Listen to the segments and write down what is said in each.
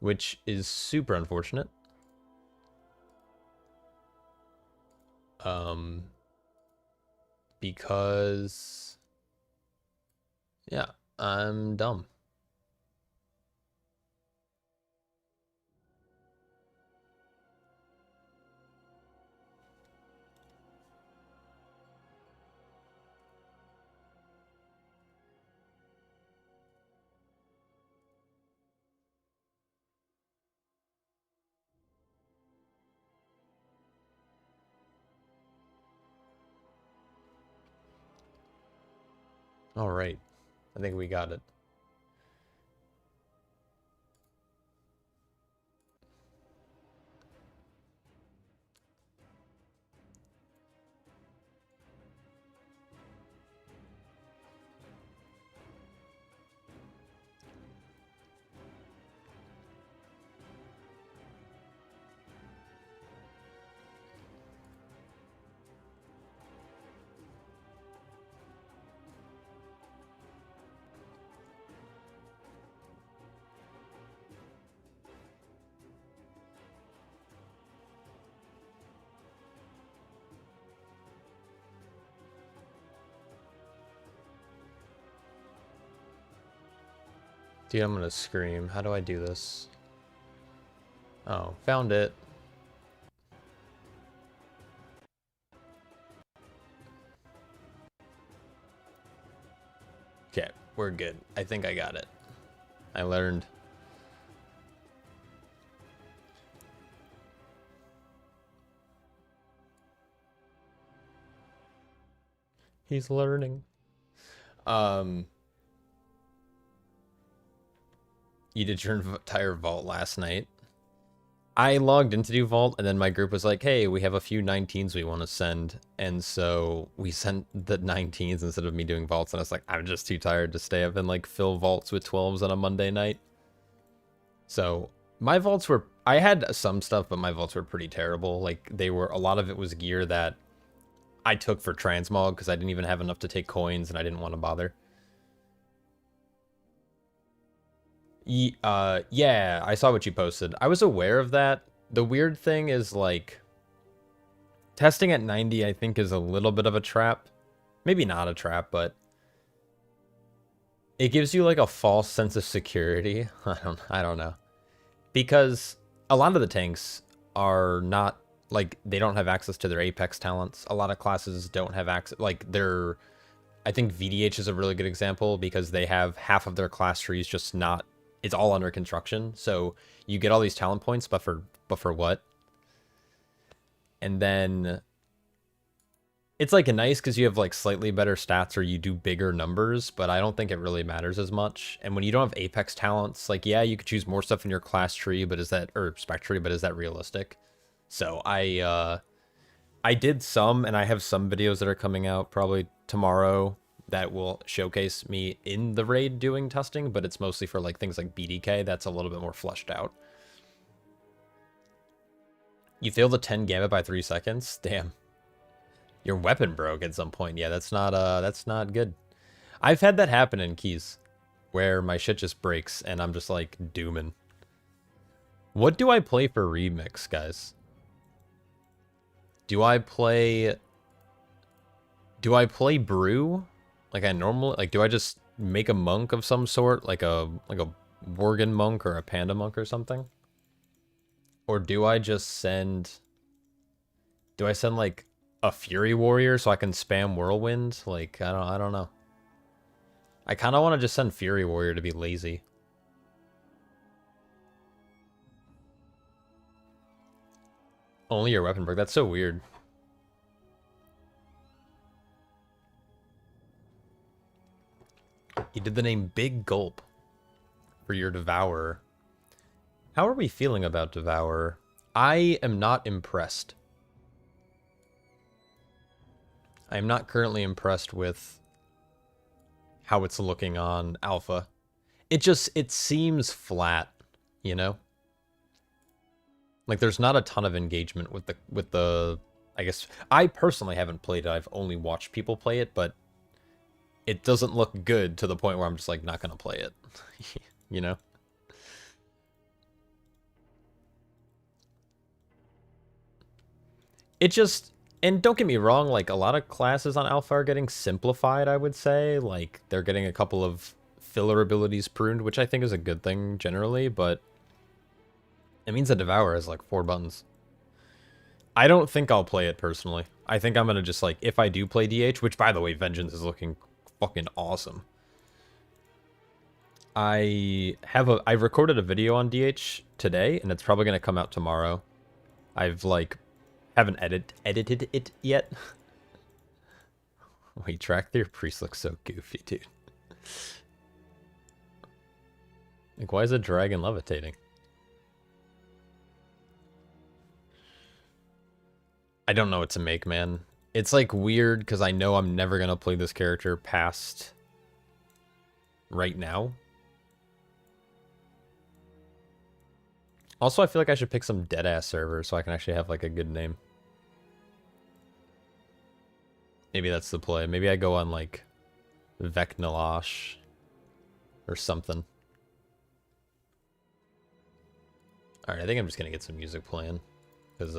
which is super unfortunate. Because, yeah, I'm dumb. All right, I think we got it. Dude, I'm gonna scream. How do I do this? Oh, found it. Okay, we're good. I think I got it. I learned. He's learning. You did your entire vault last night. I logged in to do vault, and then my group was like, hey, we have a few 19s we want to send. And so we sent the 19s instead of me doing vaults, and I was like, I'm just too tired to stay up and like fill vaults with 12s on a Monday night. So my vaults were, I had some stuff, but my vaults were pretty terrible. Like they were, a lot of it was gear that I took for transmog because I didn't even have enough to take coins and I didn't want to bother. Yeah, I saw what you posted. I was aware of that. The weird thing is, like, testing at 90, I think, is a little bit of a trap. Maybe not a trap, but it gives you, like, a false sense of security. I don't know. Because a lot of the tanks are not, like, they don't have access to their Apex talents. A lot of classes don't have access, like, they're... I think VDH is a really good example because they have half of their class trees just not... It's all under construction, so you get all these talent points, but for what? And then it's like nice because you have like slightly better stats or you do bigger numbers, but I don't think it really matters as much. And when you don't have Apex talents, like yeah, you could choose more stuff in your class tree, but is that, or spec tree, but is that realistic? So I did some, and I have some videos that are coming out probably tomorrow that will showcase me in the raid doing testing, but it's mostly for like things like BDK. That's a little bit more fleshed out. You failed the 10 gambit by 3 seconds? Damn. Your weapon broke at some point. Yeah, that's not good. I've had that happen in keys where my shit just breaks and I'm just like dooming. What do I play for remix, guys? Do I play brew? Like I normally, like, do I just make a monk of some sort, like a Worgen monk or a panda monk or something? Or do I just send... Do I send, like, a Fury Warrior so I can spam Whirlwind? Like, I don't know. I kind of want to just send Fury Warrior to be lazy. Only your weapon broke. That's so weird. You did the name Big Gulp for your Devourer. How are we feeling about Devourer? I am not impressed. I am not currently impressed with how it's looking on Alpha. It seems flat, you know? Like there's not a ton of engagement with the I guess I personally haven't played it. I've only watched people play it, but it doesn't look good to the point where I'm just like not gonna play it. You know? It just, and don't get me wrong, like a lot of classes on Alpha are getting simplified, I would say. Like they're getting a couple of filler abilities pruned, which I think is a good thing generally, but it means that Devour has like 4 buttons. I don't think I'll play it personally. I think I'm gonna just like, if I do play DH, which by the way, Vengeance is looking fucking awesome. I recorded a video on DH today, and it's probably gonna come out tomorrow. I've like haven't edited it yet. Wait, track their priest looks so goofy, dude. Like, why is a dragon levitating? I don't know what to make, man. It's like weird because I know I'm never gonna play this character past right now. Also, I feel like I should pick some dead-ass servers so I can actually have like a good name. Maybe that's the play. Maybe I go on like Vecnalash or something. Alright, I think I'm just gonna get some music playing. Because,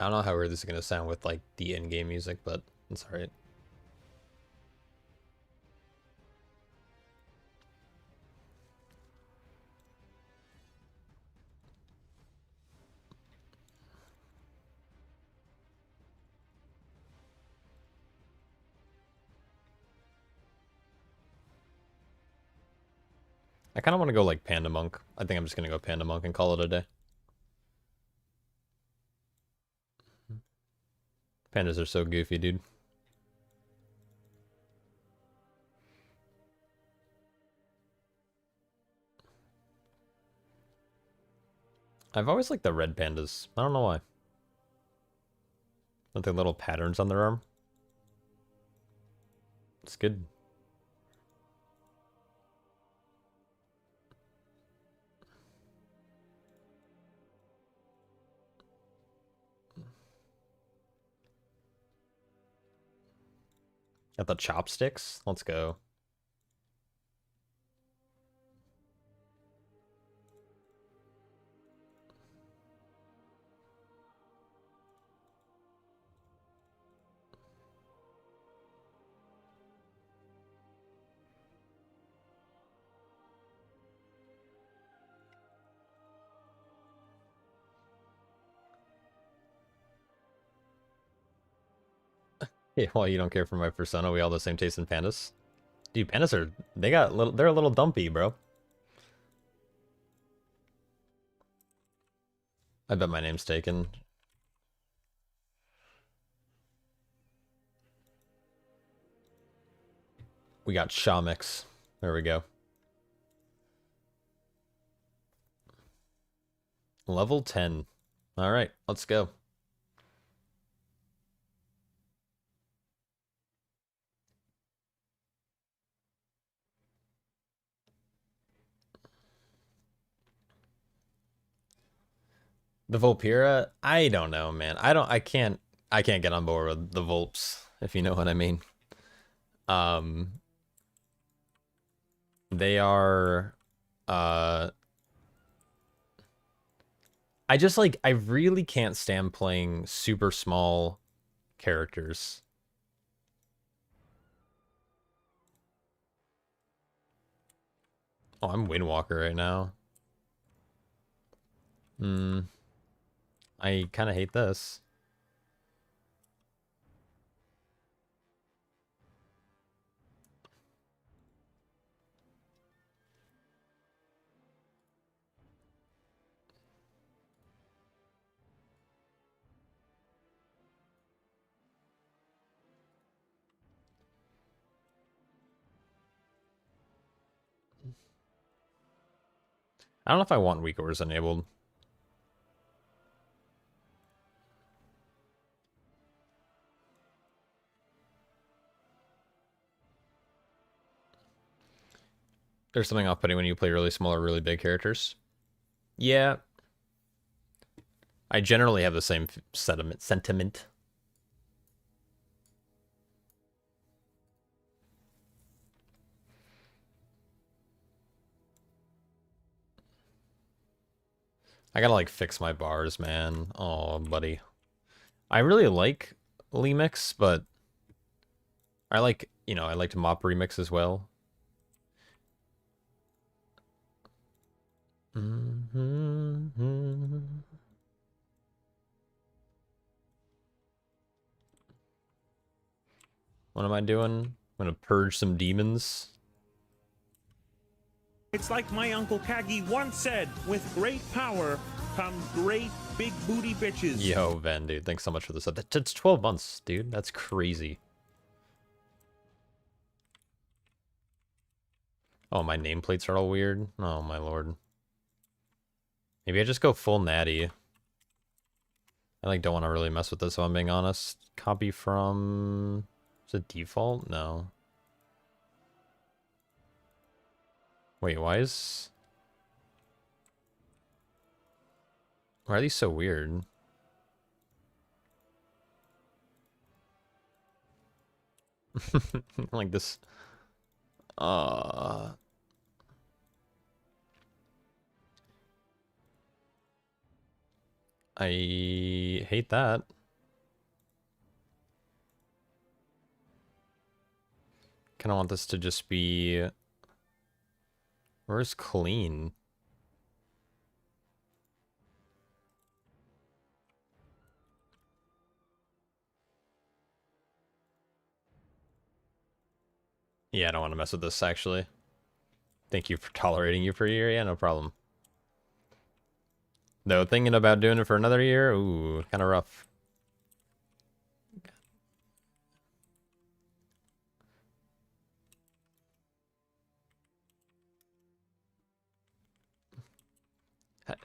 I don't know how weird this is gonna sound with like the in-game music, but it's alright. I kind of want to go like Panda Monk. I think I'm just gonna go Panda Monk and call it a day. Pandas are so goofy, dude. I've always liked the red pandas. I don't know why. With the little patterns on their arm. It's good. Got the chopsticks. Let's go. Yeah, well, you don't care for my persona. We all the same taste in pandas. Dude, pandas are, they're a little dumpy, bro. I bet my name's taken. We got Shamix. There we go. Level 10. Alright, let's go. The Volpira? I don't know, man. I can't get on board with the Volps, if you know what I mean. Um, they are, I just like, I really can't stand playing super small characters. Oh, I'm Windwalker right now. Hmm. I kind of hate this. I don't know if I want weak ores enabled. There's something off-putting when you play really small or really big characters. Yeah. I generally have the same sentiment. I gotta like fix my bars, man. Oh, buddy. I really like Lemix, but I like, I like to mop remix as well. What am I doing? I'm gonna purge some demons. It's like my Uncle Kagi once said, with great power comes great big booty bitches. Yo, Van, dude, thanks so much for this. That's 12 months, dude. That's crazy. Oh, my nameplates are all weird. Oh, my lord. Maybe I just go full natty. I like don't want to really mess with this if I'm being honest. Copy from... Is it default? No. Wait, why are these so weird? Like this... I hate that. Kind of want this to just be... Where's clean? Yeah, I don't want to mess with this, actually. Thank you for tolerating you for a year. Yeah, no problem. Though, thinking about doing it for another year? Ooh, kind of rough.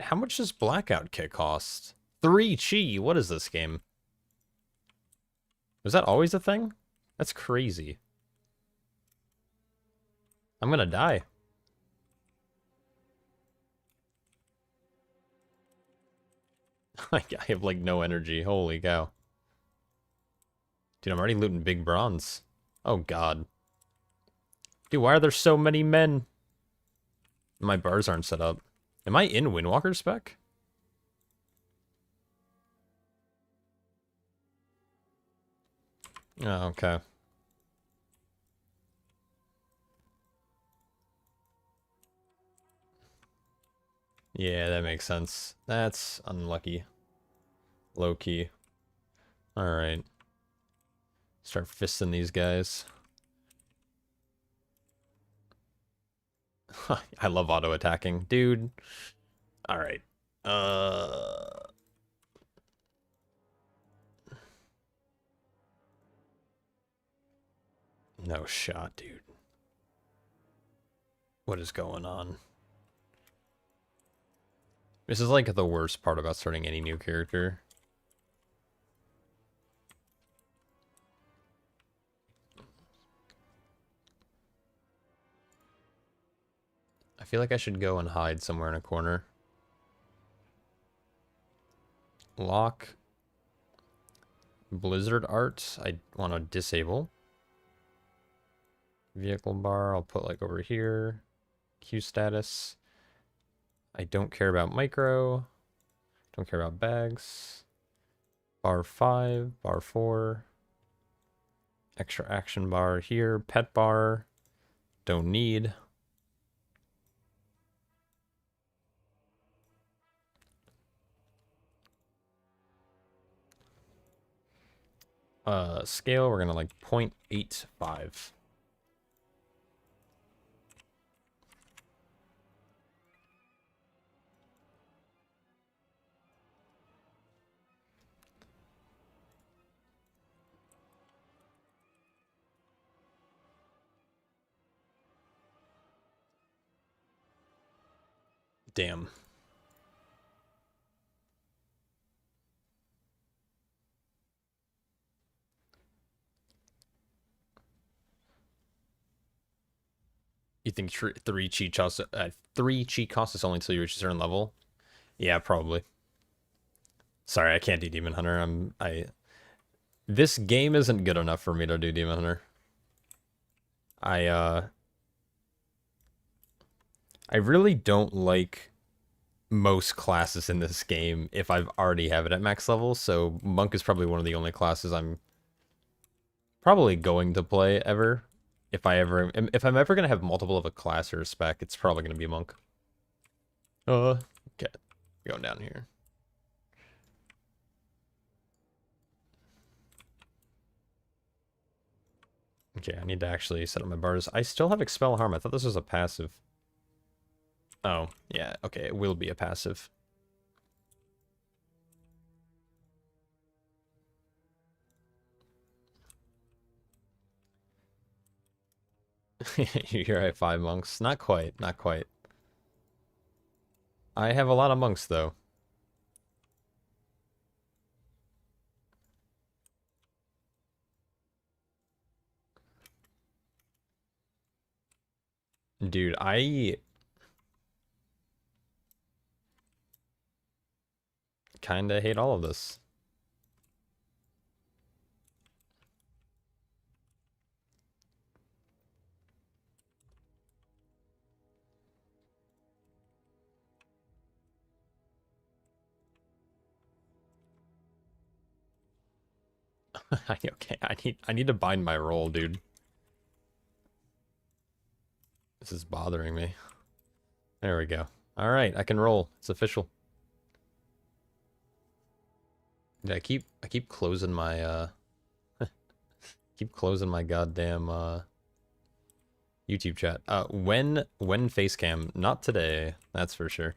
How much does Blackout Kit cost? 3 chi! What is this game? Was that always a thing? That's crazy. I'm gonna die. I have like no energy. Holy cow. Dude, I'm already looting big bronze. Oh god. Dude, why are there so many men? My bars aren't set up. Am I in Windwalker spec? Oh, okay. Yeah, that makes sense. That's unlucky. Low key. Alright. Start fisting these guys. I love auto attacking. Dude. Alright. No shot, dude. What is going on? This is like the worst part about starting any new character. I feel like I should go and hide somewhere in a corner. Lock. Blizzard art, I want to disable. Vehicle bar, I'll put like over here. Q status. I don't care about micro. Don't care about bags. Bar 5, bar 4. Extra action bar here. Pet bar. Don't need. Scale, we're gonna like 0.85. Damn. You think 3 cheat costs 3 cheat costs is only until you reach a certain level? Yeah, probably. Sorry, I can't do Demon Hunter. This game isn't good enough for me to do Demon Hunter. I I really don't like most classes in this game if I've already have it at max level, so Monk is probably one of the only classes I'm probably going to play ever. If I'm ever gonna have multiple of a class or a spec, it's probably gonna be Monk. Okay. Going down here. Okay, I need to actually set up my bars. I still have Expel Harm. I thought this was a passive. Oh, yeah, okay, it will be a passive. You're at 5 monks. Not quite, not quite. I have a lot of monks, though. Dude, I kinda hate all of this. Okay, I need to bind my roll, dude. This is bothering me. There we go. Alright, I can roll. It's official. I keep closing my keep closing my goddamn YouTube chat. When facecam? Not today, that's for sure.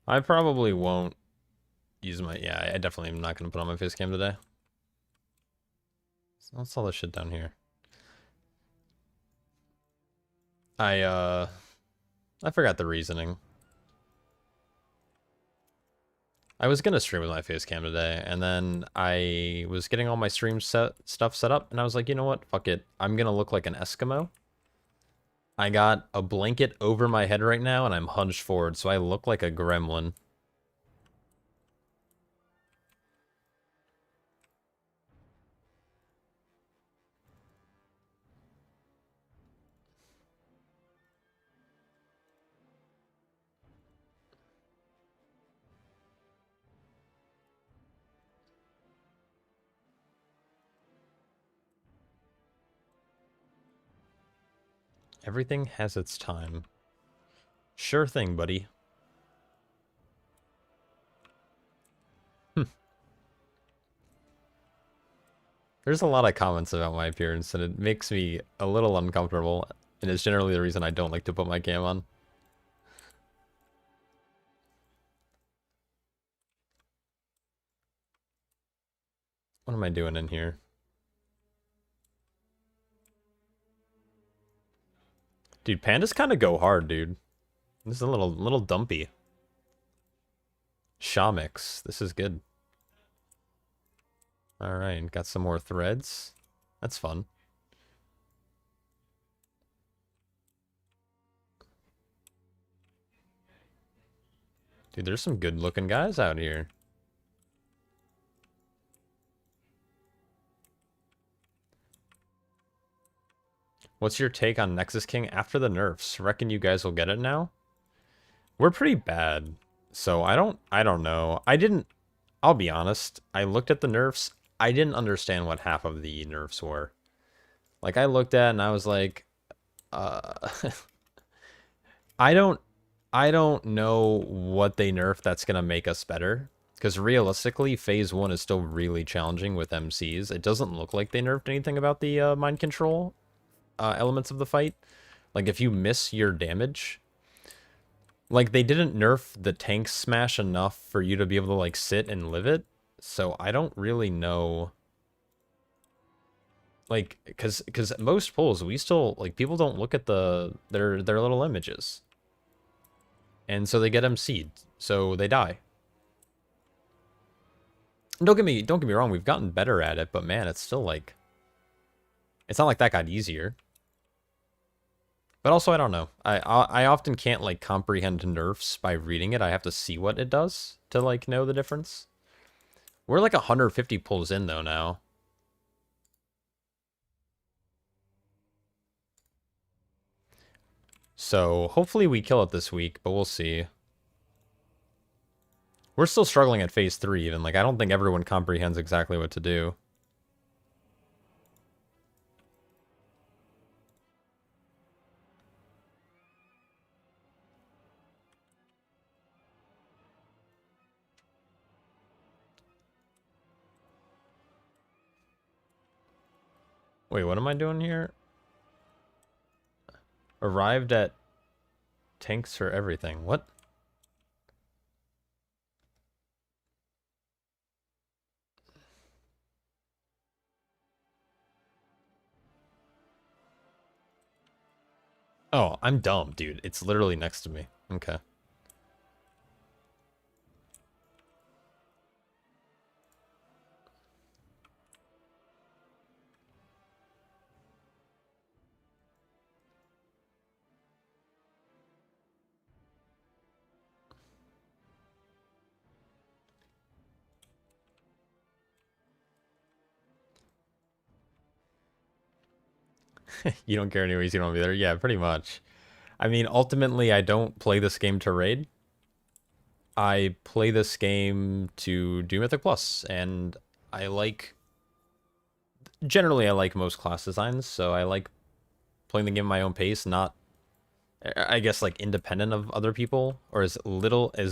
I probably won't use my, yeah, I definitely am not going to put on my face cam today. So that's all this shit down here. I forgot the reasoning. I was gonna stream with my face cam today, and then I was getting all my stream stuff set up, and I was like, you know what, fuck it. I'm gonna look like an Eskimo. I got a blanket over my head right now, and I'm hunched forward, so I look like a gremlin. Everything has its time. Sure thing, buddy. There's a lot of comments about my appearance, and it makes me a little uncomfortable, and it's generally the reason I don't like to put my cam on. What am I doing in here? Dude, pandas kind of go hard, dude. This is a little dumpy. Shamix, this is good. Alright, got some more threads. That's fun. Dude, there's some good looking guys out here. What's your take on Nexus King after the nerfs? Reckon you guys will get it now? We're pretty bad. So I don't know. I'll be honest. I looked at the nerfs. I didn't understand what half of the nerfs were. Like I looked at and I was like, I don't know what they nerf that's gonna make us better. Because realistically, Phase 1 is still really challenging with MCs. It doesn't look like they nerfed anything about the mind control elements of the fight. Like if you miss your damage, like they didn't nerf the tank smash enough for you to be able to like sit and live it. So I don't really know. Like, cause most pulls we still like people don't look at their little images. And so they get MC'd. So they die. And don't get me wrong, we've gotten better at it, but man, it's still like, it's not like that got easier. But also, I don't know. I often can't like comprehend nerfs by reading it. I have to see what it does to like know the difference. We're like 150 pulls in though now. So hopefully we kill it this week, but we'll see. We're still struggling at phase 3 even. Like, I don't think everyone comprehends exactly what to do. Wait, what am I doing here? Arrived at tanks for everything. What? Oh, I'm dumb, dude. It's literally next to me. Okay. You don't care anyways, you don't want to be there. Yeah, pretty much. I mean, ultimately, I don't play this game to raid. I play this game to do Mythic Plus, and I like... Generally, I like most class designs, so I like playing the game at my own pace, not, I guess, like, independent of other people, or as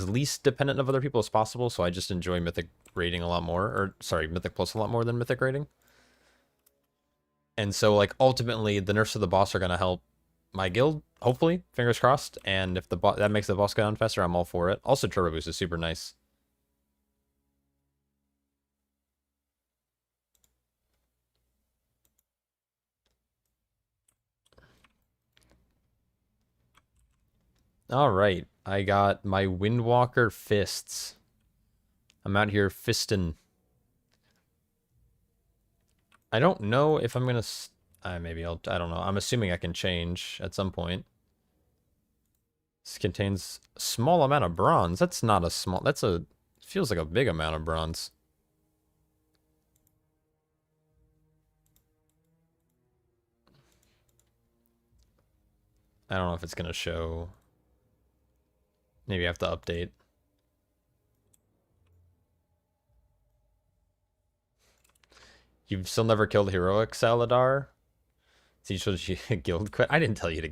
least dependent of other people as possible, so I just enjoy Mythic raiding a lot more, or, sorry, Mythic Plus a lot more than Mythic raiding. And so, like, ultimately, the nerfs of the boss are going to help my guild, hopefully, fingers crossed, and if that makes the boss go down faster, I'm all for it. Also, Turbo Boost is super nice. All right, I got my Windwalker fists. I'm out here fisting. I don't know if I'm gonna. Maybe I don't know. I'm assuming I can change at some point. This contains a small amount of bronze. That's not a small. Feels like a big amount of bronze. I don't know if it's gonna show. Maybe I have to update. You've still never killed heroic Saladar? So you should you guild quit? I didn't tell you to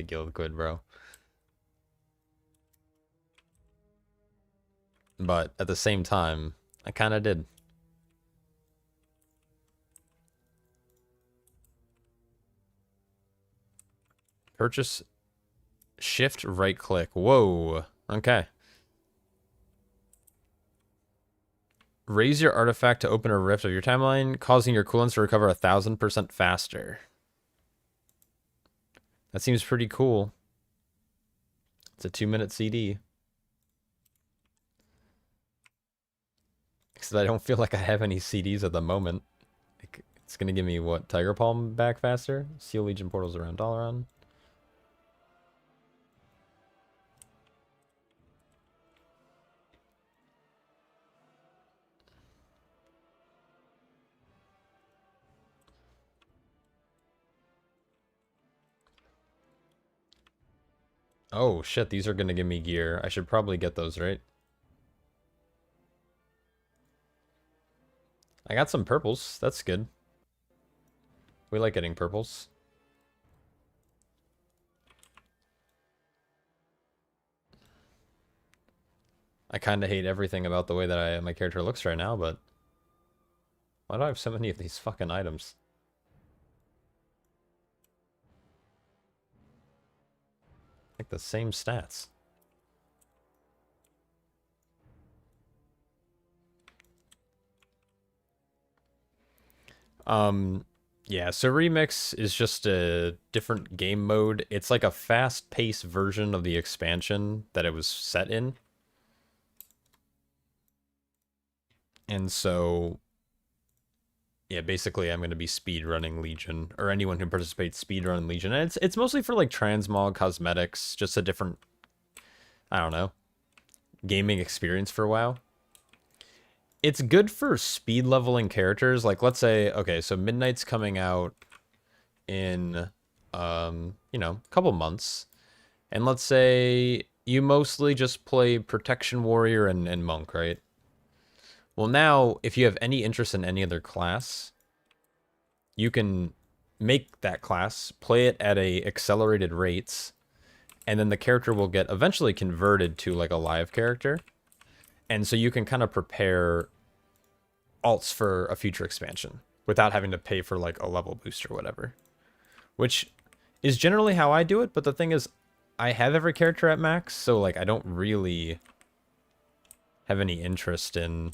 guild quit, bro. But at the same time, I kind of did. Purchase, shift, right click. Whoa. Okay. Raise your artifact to open a rift of your timeline, causing your coolants to recover 1,000% faster. That seems pretty cool. It's a 2-minute CD. Because I don't feel like I have any CDs at the moment. It's going to give me, what, Tiger Palm back faster? Seal Legion portals around Dalaran. Oh, shit, these are going to give me gear. I should probably get those, right? I got some purples. That's good. We like getting purples. I kind of hate everything about the way that my character looks right now, but... Why do I have so many of these fucking items? Like the same stats. Yeah, so Remix is just a different game mode. It's like a fast-paced version of the expansion that it was set in. And so, yeah, basically I'm going to be speedrunning Legion, or anyone who participates speedrun Legion. And it's mostly for like transmog cosmetics, just a different, I don't know, gaming experience for WoW. It's good for speed leveling characters. Like, let's say, okay, so Midnight's coming out in, you know, a couple months. And let's say you mostly just play Protection Warrior and Monk, right? Well, now, if you have any interest in any other class, you can make that class, play it at a accelerated rates, and then the character will get eventually converted to like a live character. And so you can kind of prepare alts for a future expansion without having to pay for like a level boost or whatever. Which is generally how I do it, but the thing is, I have every character at max, so like I don't really have any interest in...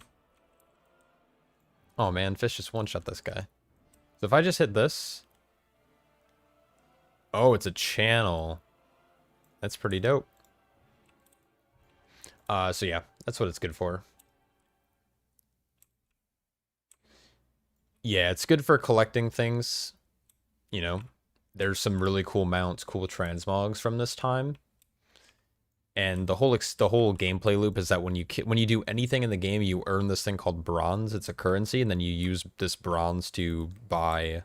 Oh man, Fish just one-shot this guy. So if I just hit this... Oh, it's a channel. That's pretty dope. So yeah, that's what it's good for. Yeah, it's good for collecting things. You know, there's some really cool mounts, cool transmogs from this time. And the whole gameplay loop is that when you do anything in the game, you earn this thing called bronze. It's a currency, and then you use this bronze to buy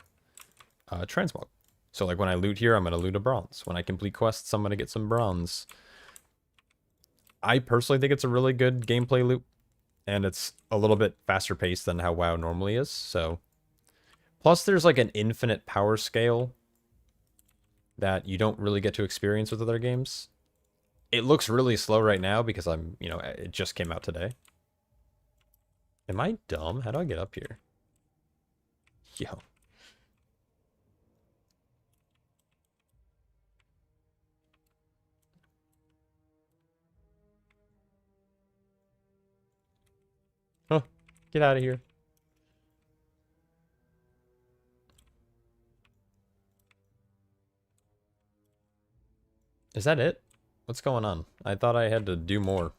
transmog. So like when I loot here, I'm gonna loot a bronze. When I complete quests, I'm gonna get some bronze. I personally think it's a really good gameplay loop, and it's a little bit faster paced than how WoW normally is. So, plus there's like an infinite power scale that you don't really get to experience with other games. It looks really slow right now because you know, it just came out today. Am I dumb? How do I get up here? Yo. Oh, get out of here. Is that it? What's going on? I thought I had to do more.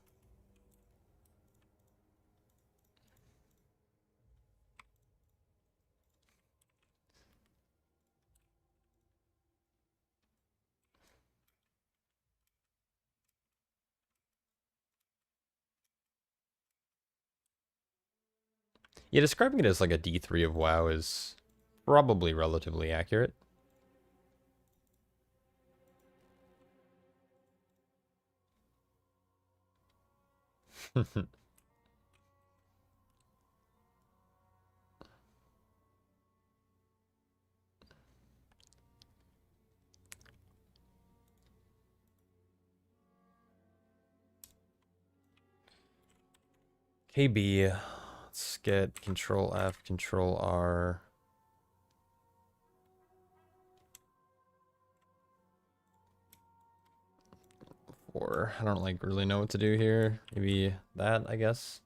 Yeah, describing it as like a D3 of WoW is probably relatively accurate. KB, let's get Control F, Control R. Or I don't like really know what to do here. Maybe that, I guess.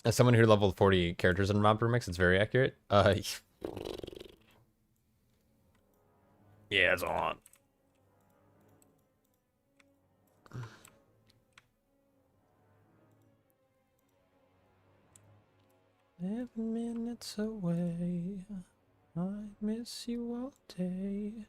As someone who leveled 40 characters in Mob Remix, it's very accurate. Yeah, it's on. Every minute's away. I miss you all day.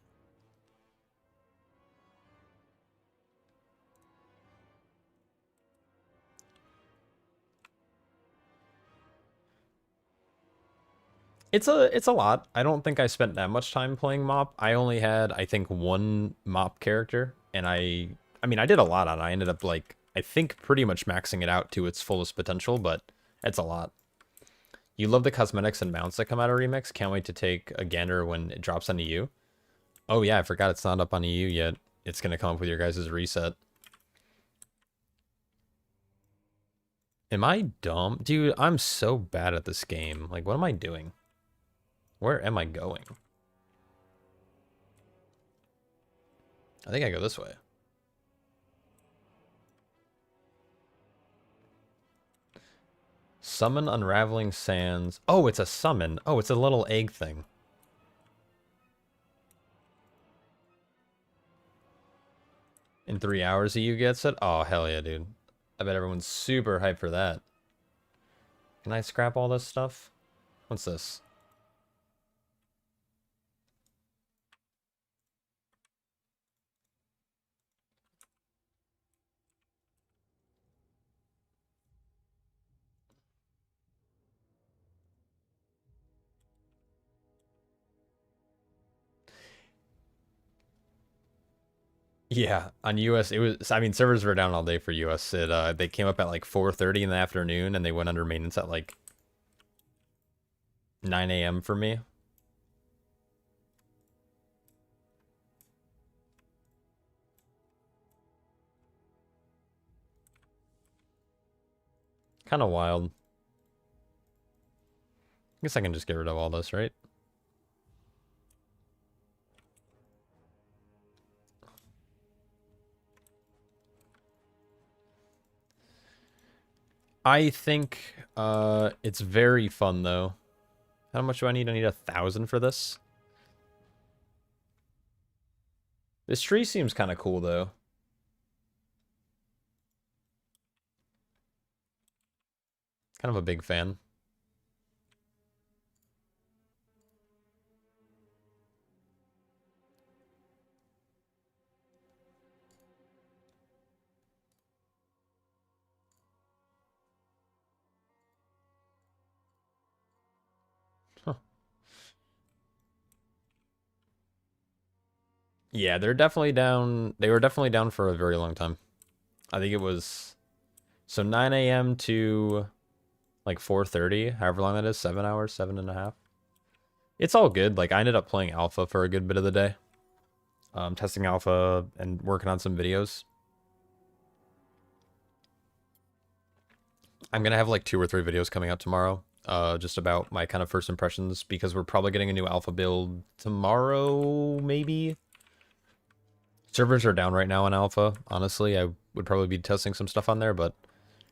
It's a lot. I don't think I spent that much time playing Mop. I only had, I think, one Mop character, and I mean, I did a lot on it. I ended up like, I think, pretty much maxing it out to its fullest potential, but it's a lot. You love the cosmetics and mounts that come out of Remix. Can't wait to take a gander when it drops on EU. Oh yeah, I forgot it's not up on EU yet. It's gonna come up with your guys' reset. Am I dumb? Dude, I'm so bad at this game. Like, what am I doing? Where am I going? I think I go this way. Summon Unraveling Sands. Oh, it's a summon. Oh, it's a little egg thing. In 3 hours, EU gets it? Oh, hell yeah, dude. I bet everyone's super hyped for that. Can I scrap all this stuff? What's this? Yeah, on US, it was, I mean, servers were down all day for US. They came up at like 4:30 in the afternoon, and they went under maintenance at like 9 a.m. for me. Kind of wild. I guess I can just get rid of all this, right? I think it's very fun, though. How much do I need? I need 1,000 for this. This tree seems kind of cool, though. Kind of a big fan. Huh. Yeah, they're definitely down. They were definitely down for a very long time. I think it was so 9 a.m. to like 4:30, however long that is, 7 hours, 7.5. It's all good. Like, I ended up playing alpha for a good bit of the day. Testing alpha and working on some videos. I'm gonna have like 2 or 3 videos coming out tomorrow. Just about my kind of first impressions, because we're probably getting a new alpha build tomorrow, maybe. Servers are down right now on alpha. Honestly, I would probably be testing some stuff on there, but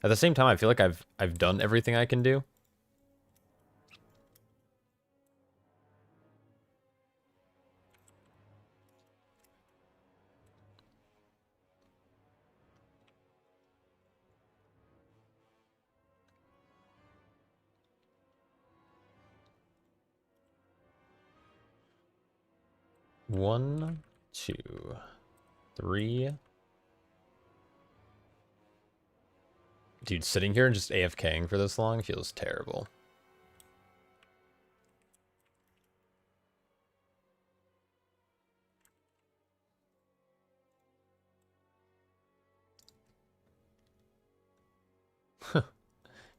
at the same time, I feel like I've done everything I can do. One, two, three. Dude, sitting here and just AFKing for this long feels terrible. It's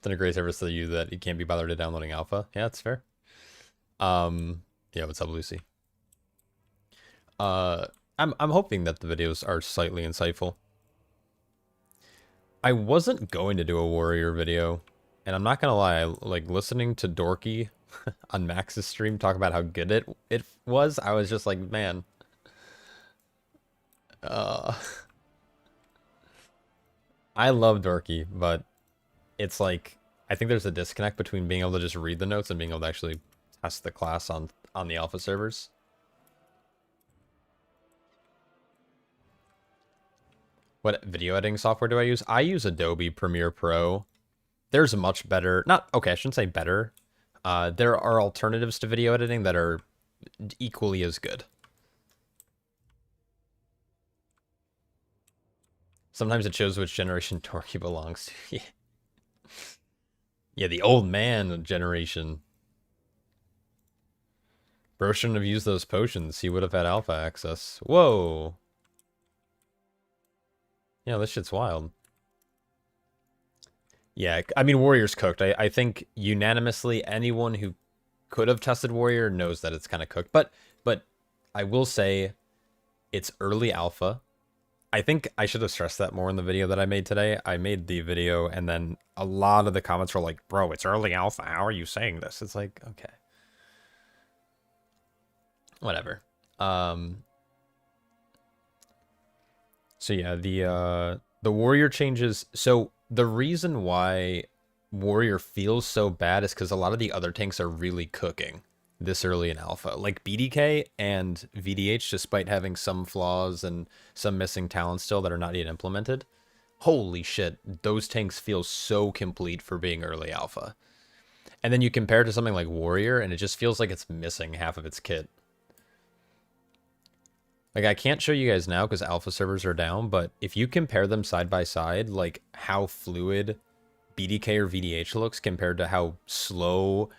a great service to you that you can't be bothered to downloading alpha. Yeah, that's fair. Yeah, what's up, Lucy? I'm hoping that the videos are slightly insightful. I wasn't going to do a warrior video, and I'm not gonna lie, like listening to Dorky on Max's stream talk about how good it was, I was just like, man. I love Dorky, but it's like, I think there's a disconnect between being able to just read the notes and being able to actually test the class on the alpha servers. What video editing software do I use? I use Adobe Premiere Pro. There's a much better, not, okay, I shouldn't say better. There are alternatives to video editing that are equally as good. Sometimes it shows which generation Torky belongs to. Yeah, the old man generation. Bro shouldn't have used those potions. He would have had alpha access. Whoa. Yeah, this shit's wild. Yeah, I mean, Warrior's cooked. I think unanimously anyone who could have tested Warrior knows that it's kind of cooked. But I will say it's early alpha. I think I should have stressed that more in the video that I made today. I made the video, and then a lot of the comments were like, bro, it's early alpha. How are you saying this? It's like, okay. Whatever. So yeah, the warrior changes. So the reason why Warrior feels so bad is because a lot of the other tanks are really cooking this early in alpha. Like BDK and VDH, despite having some flaws and some missing talents still that are not yet implemented, holy shit, those tanks feel so complete for being early alpha. And then you compare it to something like Warrior, and it just feels like it's missing half of its kit. Like, I can't show you guys now because alpha servers are down, but if you compare them side by side, like how fluid BDK or VDH looks compared to how slow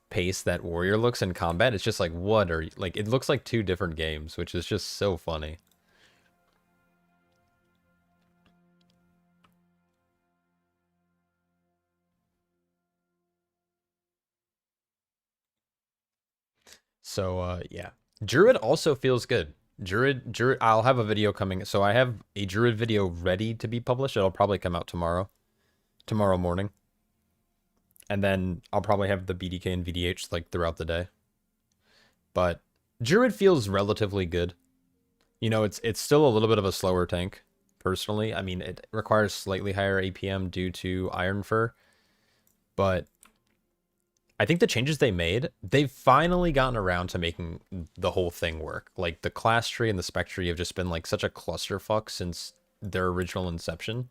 paced that Warrior looks in combat, it's just like, what are you, like, it looks like two different games, which is just so funny. So, yeah. Druid also feels good. Druid, I'll have a video coming. So I have a Druid video ready to be published. It'll probably come out tomorrow morning. And then I'll probably have the BDK and VDH like throughout the day. But Druid feels relatively good. You know, it's still a little bit of a slower tank, personally. I mean, it requires slightly higher APM due to Iron Fur. But I think the changes they made, they've finally gotten around to making the whole thing work. Like, the class tree and the spec tree have just been like such a clusterfuck since their original inception.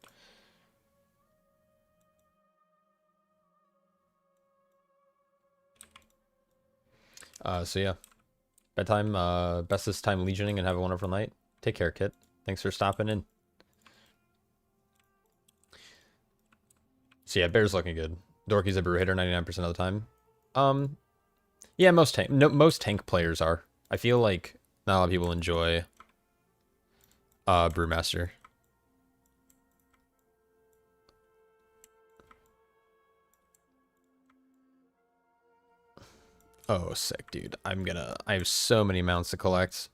So yeah. Bedtime, bestest time legioning and have a wonderful night. Take care, Kit. Thanks for stopping in. So yeah, Bear's looking good. Dorky's a brew hitter 99% of the time. Yeah, most tank players are. I feel like not a lot of people enjoy Brewmaster. Oh, sick, dude. I have so many mounts to collect.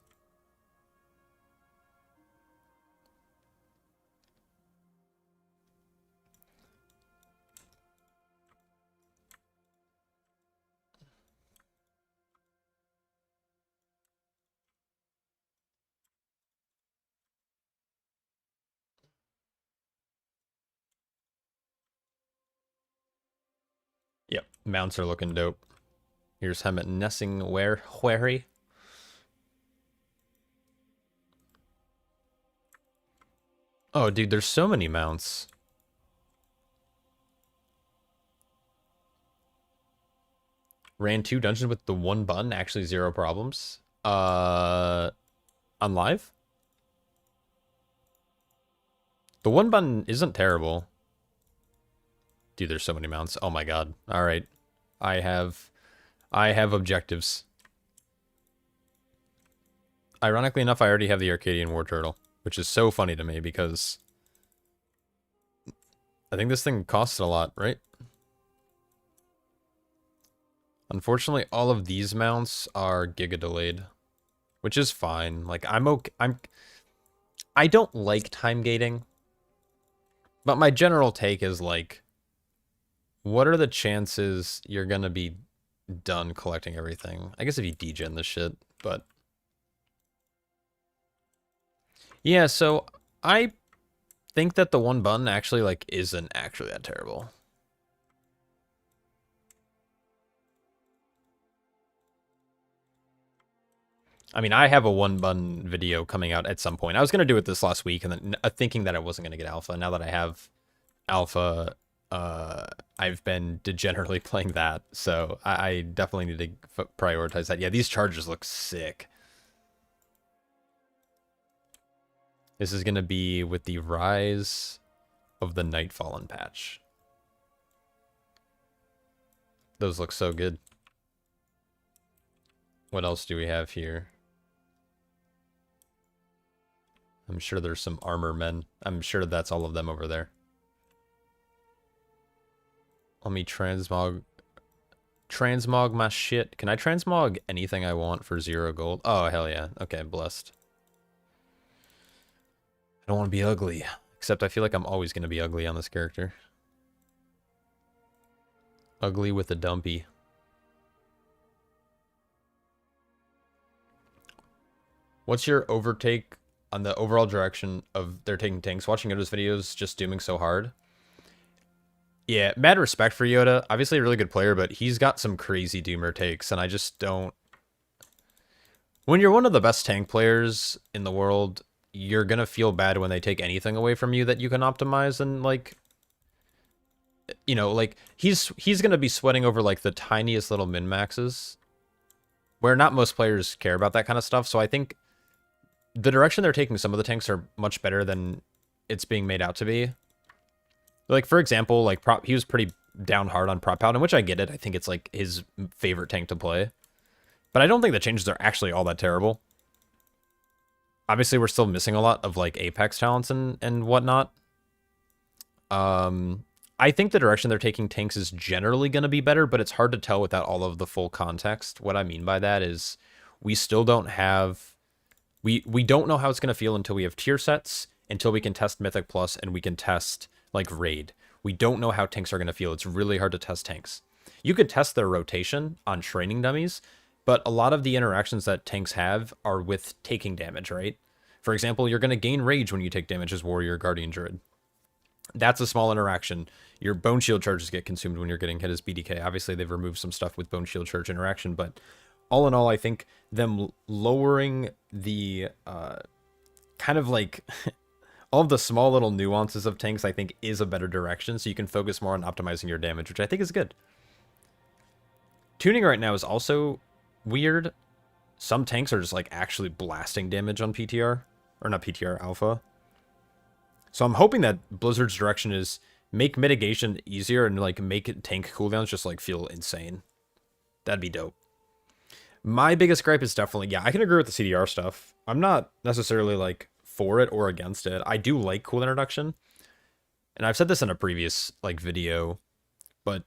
Yep, mounts are looking dope. Here's Hemet Nessing Wherry. Oh, dude, there's so many mounts. Ran 2 dungeons with the 1 button, actually 0 problems. On live? The 1 button isn't terrible. Dude, there's so many mounts. Oh my god. Alright. I have objectives. Ironically enough, I already have the Arcadian War Turtle, which is so funny to me because I think this thing costs a lot, right? Unfortunately, all of these mounts are giga delayed, which is fine. Like, I'm okay. I don't like time gating, but my general take is like, what are the chances you're gonna be done collecting everything? I guess if you degen this shit, but yeah. So I think that the 1 button actually like isn't actually that terrible. I mean, I have a 1 button video coming out at some point. I was gonna do it this last week, and then thinking that I wasn't gonna get alpha. Now that I have alpha, I've been degenerately playing that, so I definitely need to prioritize that. Yeah, these charges look sick. This is gonna be with the Rise of the Nightfallen patch. Those look so good. What else do we have here? I'm sure there's some armor men. I'm sure that's all of them over there. Let me transmog my shit. Can I transmog anything I want for 0 gold? Oh, hell yeah. Okay, blessed. I don't want to be ugly. Except I feel like I'm always going to be ugly on this character. Ugly with a dumpy. What's your overtake on the overall direction of they're taking tanks? Watching Odo's videos just dooming so hard. Yeah, mad respect for Yoda. Obviously a really good player, but he's got some crazy doomer takes, and I just don't... When you're one of the best tank players in the world, you're gonna feel bad when they take anything away from you that you can optimize and, like... You know, like, he's gonna be sweating over, like, the tiniest little min-maxes, where not most players care about that kind of stuff, so I think the direction they're taking some of the tanks are much better than it's being made out to be. Like, for example, like, he was pretty down hard on Prop Paladin, which I get it. I think it's, like, his favorite tank to play. But I don't think the changes are actually all that terrible. Obviously, we're still missing a lot of, like, Apex talents and whatnot. I think the direction they're taking tanks is generally going to be better, but it's hard to tell without all of the full context. What I mean by that is we still don't have... We don't know how it's going to feel until we have tier sets, until we can test Mythic Plus, and we can test, like, Raid. We don't know how tanks are going to feel. It's really hard to test tanks. You could test their rotation on training dummies, but a lot of the interactions that tanks have are with taking damage, right? For example, you're going to gain rage when you take damage as Warrior Guardian Druid. That's a small interaction. Your Bone Shield charges get consumed when you're getting hit as BDK. Obviously, they've removed some stuff with Bone Shield charge interaction, but all in all, I think them lowering the kind of like all of the small little nuances of tanks, I think, is a better direction, so you can focus more on optimizing your damage, which I think is good. Tuning right now is also weird. Some tanks are just, like, actually blasting damage on PTR. Or not PTR, Alpha. So I'm hoping that Blizzard's direction is make mitigation easier and, like, make tank cooldowns just, like, feel insane. That'd be dope. My biggest gripe is definitely... Yeah, I can agree with the CDR stuff. I'm not necessarily, like, for it or against it. I do like cooldown reduction. And I've said this in a previous, like, video. But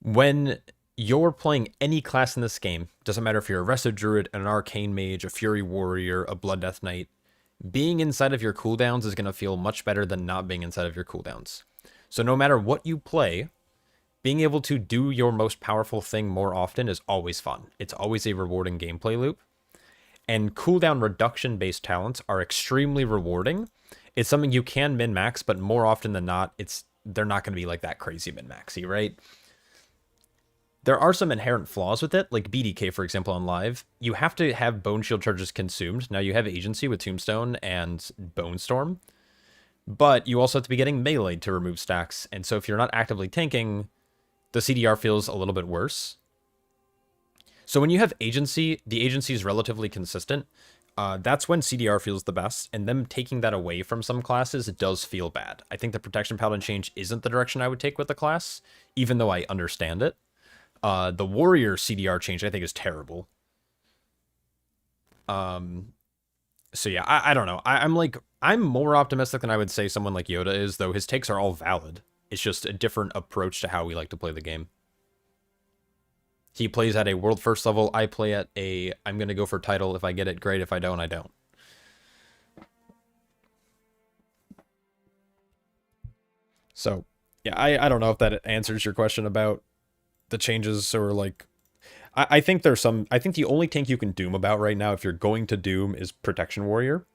when you're playing any class in this game, doesn't matter if you're a Resto Druid, an Arcane Mage, a Fury Warrior, a Blood Death Knight, being inside of your cooldowns is going to feel much better than not being inside of your cooldowns. So no matter what you play, being able to do your most powerful thing more often is always fun. It's always a rewarding gameplay loop. And cooldown reduction-based talents are extremely rewarding. It's something you can min-max, but more often than not, they're not going to be like that crazy min-maxy, right? There are some inherent flaws with it, like BDK, for example, on live. You have to have Bone Shield charges consumed. Now, you have agency with Tombstone and Bone Storm, but you also have to be getting meleeed to remove stacks. And so if you're not actively tanking, the CDR feels a little bit worse. So when you have agency, the agency is relatively consistent. That's when CDR feels the best, and them taking that away from some classes, it does feel bad. I think the Protection Paladin change isn't the direction I would take with the class, even though I understand it. The Warrior CDR change, I think, is terrible. So yeah, I don't know. I'm more optimistic than I would say someone like Yoda is, though his takes are all valid. It's just a different approach to how we like to play the game. He plays at a world first level. I play at a, I'm going to go for title. If I get it, great. If I don't, I don't. So, yeah, I don't know if that answers your question about the changes or, like, I think there's some, I think the only tank you can doom about right now, if you're going to doom, is Protection Warrior.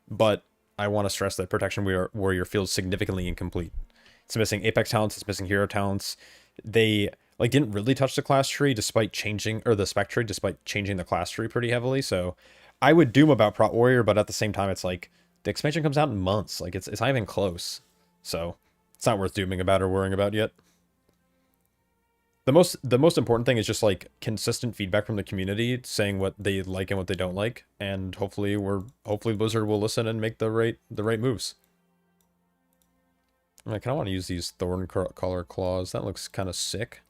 But I want to stress that Protection Warrior feels significantly incomplete. It's missing Apex talents, it's missing hero talents. They, like, didn't really touch the class tree despite changing, or the spec tree, despite changing the class tree pretty heavily. So I would doom about Prot Warrior, but at the same time, it's like, the expansion comes out in months. Like, it's not even close. So it's not worth dooming about or worrying about yet. The most important thing is just, like, consistent feedback from the community saying what they like and what they don't like, and hopefully Blizzard will listen and make the right moves. I kind of want to use these Thorn Collar Claws. That looks kind of sick.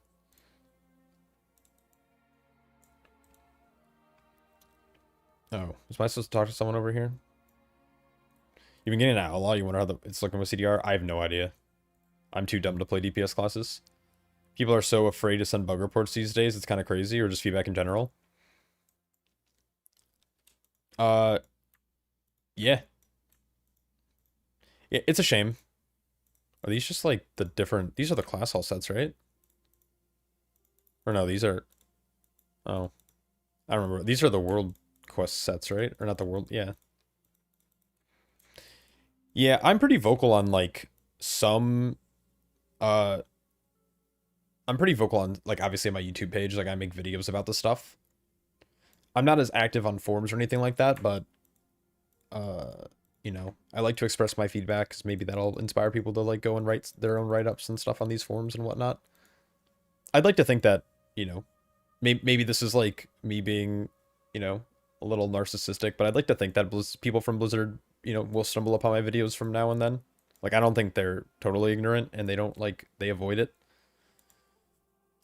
Oh, was I supposed to talk to someone over here? You've been getting an Outlaw. You wonder how it's looking with CDR? I have no idea. I'm too dumb to play DPS classes. People are so afraid to send bug reports these days. It's kind of crazy, or just feedback in general. Yeah. Yeah, it's a shame. Are these just, like, the different... These are the class hall sets, right? Or no, these are... Oh. I don't remember. These are the world quest sets, right? Or not the world... Yeah. Yeah, I'm pretty vocal on, like, some Uh, I'm pretty vocal on, like, obviously on my YouTube page. Like, I make videos about this stuff. I'm not as active on forums or anything like that, but, uh, you know, I like to express my feedback because maybe that'll inspire people to, like, go and write their own write-ups and stuff on these forums and whatnot. I'd like to think that, you know, maybe this is, like, me being, you know, a little narcissistic, but I'd like to think that people from Blizzard, you know, will stumble upon my videos from now and then. Like, I don't think they're totally ignorant, and they don't, like, they avoid it.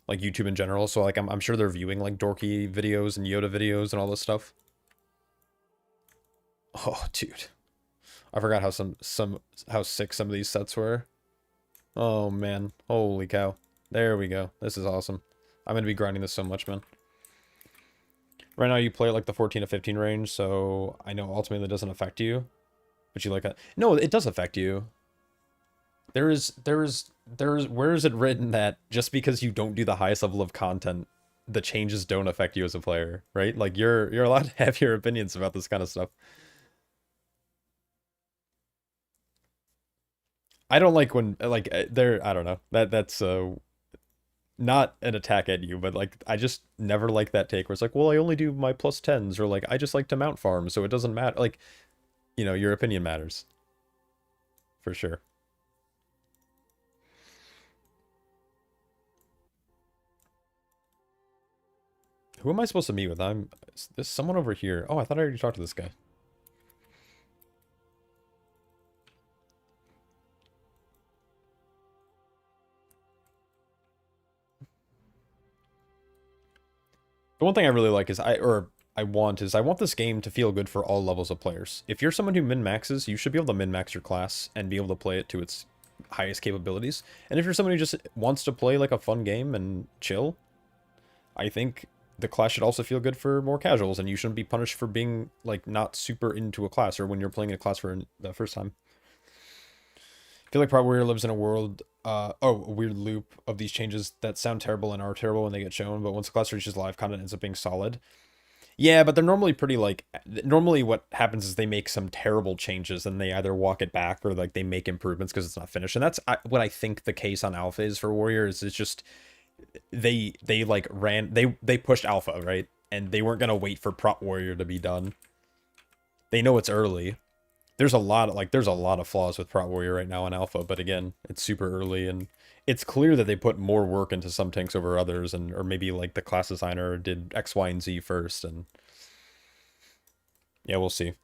Like, YouTube in general, so, like, I'm sure they're viewing, like, dorky videos and Yoda videos and all this stuff. Oh, dude. I forgot how sick some of these sets were. Oh, man. Holy cow. There we go. This is awesome. I'm gonna be grinding this so much, man. Right now you play like the 14 to 15 range, so I know ultimately that doesn't affect you. But you like it. No, it does affect you. Where is it written that just because you don't do the highest level of content, the changes don't affect you as a player, right? Like you're allowed to have your opinions about this kind of stuff. I don't like when like I don't know. That's not an attack at you, but like I just never like that take where it's like, well, I only do my plus 10s, or like I just like to mount farm, so it doesn't matter. Like, you know, your opinion matters. For sure. Who am I supposed to meet with? There's someone over here. Oh, I thought I already talked to this guy. The one thing I really like is I want this game to feel good for all levels of players. If you're someone who min-maxes, you should be able to min-max your class and be able to play it to its highest capabilities. And if you're someone who just wants to play like a fun game and chill, I think the class should also feel good for more casuals, and you shouldn't be punished for being like not super into a class or when you're playing a class for the first time. I feel like Prot Warrior lives in a world, a weird loop of these changes that sound terrible and are terrible when they get shown, but once the class reaches live content, it ends up being solid. Yeah, but they're normally pretty, like, normally what happens is they make some terrible changes and they either walk it back or, like, they make improvements because it's not finished. And that's what I think the case on Alpha is for Warrior, is it's just, they like, they pushed Alpha, right? And they weren't going to wait for Prot Warrior to be done. They know it's early. There's a lot of flaws with Prot Warrior right now on Alpha, but again, it's super early, and it's clear that they put more work into some tanks over others, and or maybe like the class designer did X, Y, and Z first, and yeah, we'll see.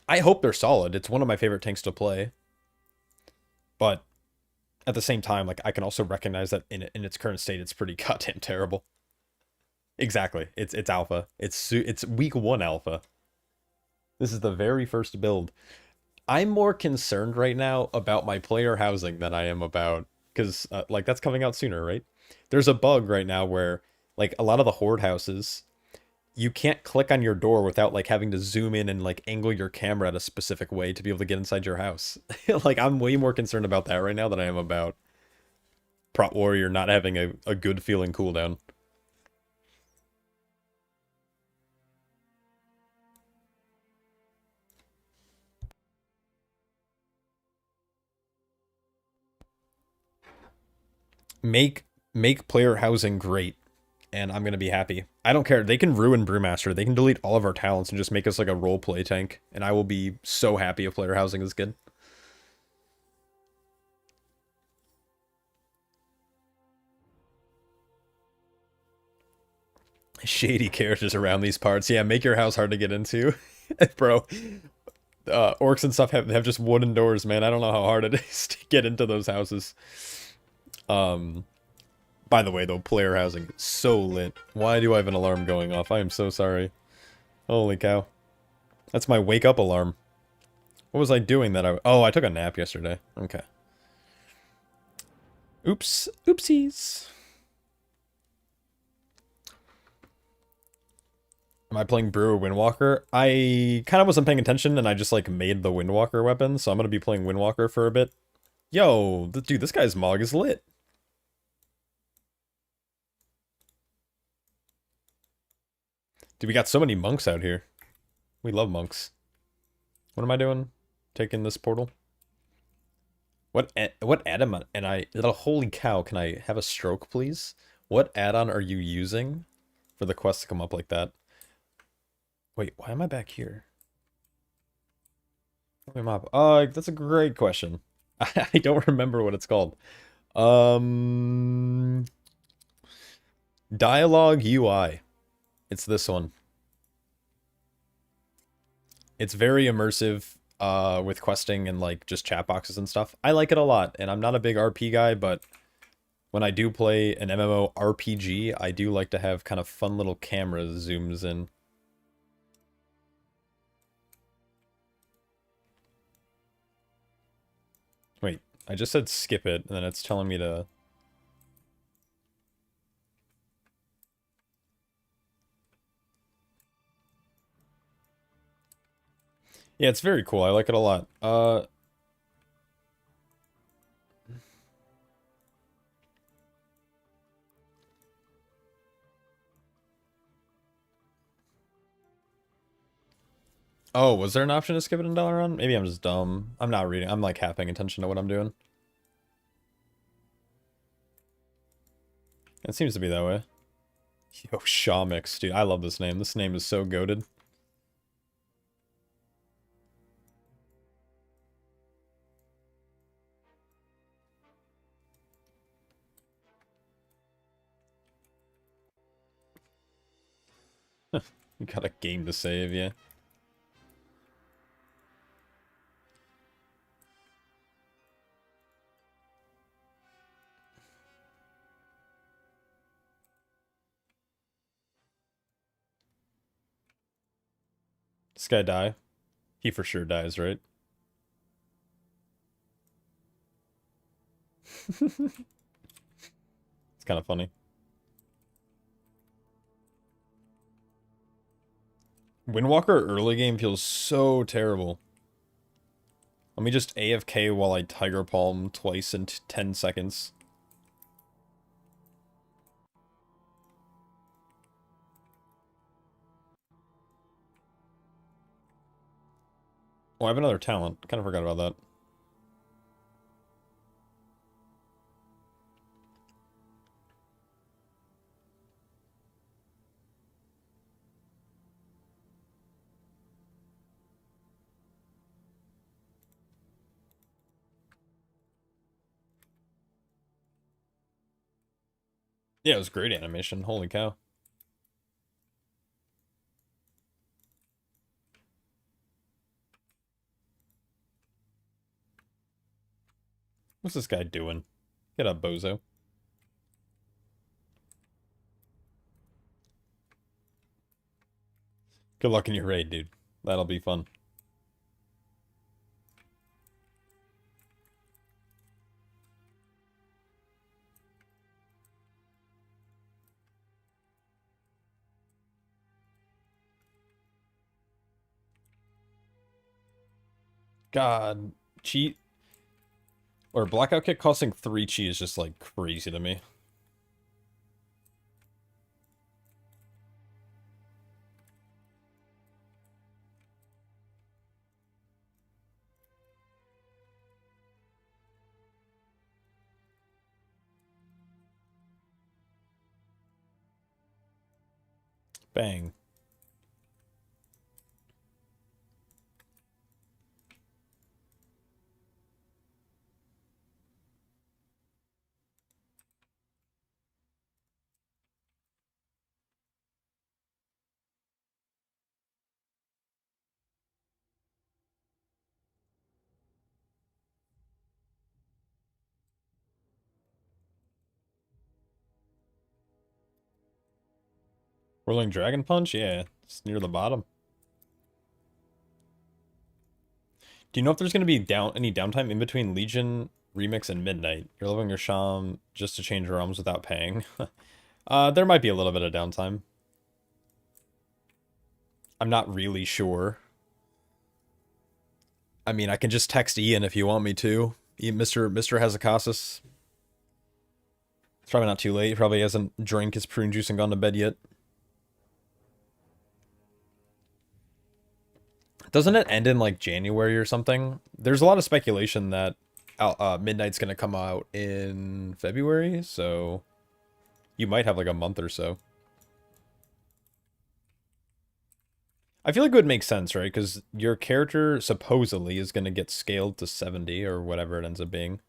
I hope they're solid. It's one of my favorite tanks to play, but at the same time, like I can also recognize that in its current state, it's pretty goddamn terrible. Exactly. It's alpha. It's week 1 alpha. This is the very first build. I'm more concerned right now about my player housing than I am about, because like that's coming out sooner, right? There's a bug right now where like a lot of the horde houses, you can't click on your door without like having to zoom in and like angle your camera at a specific way to be able to get inside your house. Like I'm way more concerned about that right now than I am about Prot Warrior not having a good feeling cooldown. Make player housing great, and I'm gonna be happy. I don't care. They can ruin Brewmaster. They can delete all of our talents and just make us like a role play tank, and I will be so happy if player housing is good. Shady characters around these parts. Yeah, make your house hard to get into. Bro, orcs and stuff have just wooden doors, man. I don't know how hard it is to get into those houses. By the way, though, player housing is so lit. Why do I have an alarm going off? I am so sorry. Holy cow. That's my wake up alarm. What was I doing that Oh, I took a nap yesterday. Okay. Oops. Oopsies. Am I playing Brew or Windwalker? I kind of wasn't paying attention and I just like made the Windwalker weapon, so I'm going to be playing Windwalker for a bit. Yo, dude, this guy's Mog is lit. Dude, we got so many monks out here. We love monks. What am I doing? taking this portal. What add-on? And holy cow, can I have a stroke, please? What add-on are you using for the quest to come up like that? Wait, why am I back here? That's a great question. I don't remember what it's called. Dialogue UI. It's this one. It's very immersive with questing and like just chat boxes and stuff. I like it a lot, and I'm not a big RP guy, but when I do play an MMO RPG, I do like to have kind of fun little camera zooms in. Wait, I just said skip it, and then it's telling me to... Yeah, it's very cool. I like it a lot. Oh, was there an option to skip it in Dalaran? Maybe I'm just dumb. I'm not reading. I'm like half paying attention to what I'm doing. It seems to be that way. Yo, Shamix, dude. I love this name. This name is so goated. You got a game to save, yeah. This guy die? He for sure dies, right? It's kind of funny. Windwalker early game feels so terrible. Let me just AFK while I Tiger Palm twice in 10 seconds. Oh, I have another talent. Kind of forgot about that. Yeah, it was great animation. Holy cow. What's this guy doing? Get up, bozo. Good luck in your raid, dude. That'll be fun. God, cheat. Or blackout kick costing 3 chi is just like crazy to me. Bang. Whirling Dragon Punch? Yeah, it's near the bottom. Do you know if there's going to be any downtime in between Legion, Remix, and Midnight? You're leveling your Sham just to change realms without paying. There might be a little bit of downtime. I'm not really sure. I mean, I can just text Ian if you want me to. Mr. Hazakasis. It's probably not too late. He probably hasn't drank his prune juice and gone to bed yet. Doesn't it end in like January or something? There's a lot of speculation that Midnight's gonna come out in February, so you might have like a month or so. I feel like it would make sense, right? Because your character supposedly is gonna get scaled to 70 or whatever it ends up being.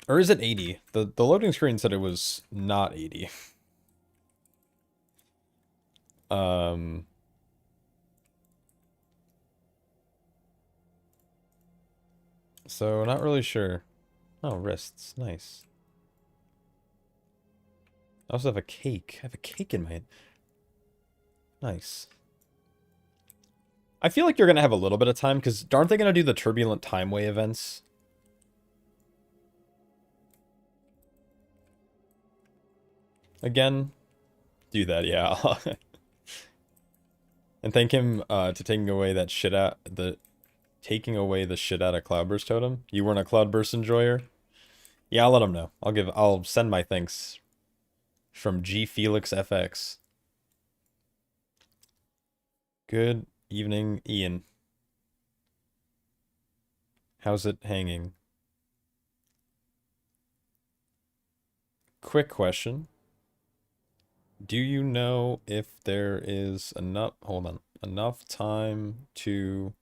Or is it 80? The loading screen said it was not 80. So not really sure. Oh, wrists. Nice. I also have a cake. I have a cake in my hand. Nice. I feel like you're going to have a little bit of time, because aren't they going to do the Turbulent Timeway events? Again? Do that, yeah. And thank him to taking away that shit out taking away the shit out of Cloudburst Totem. You weren't a Cloudburst enjoyer? Yeah, I'll let him know. I'll send my thanks from G Felix FX. Good evening, Ian. How's it hanging? Quick question. Do you know if there is enough time to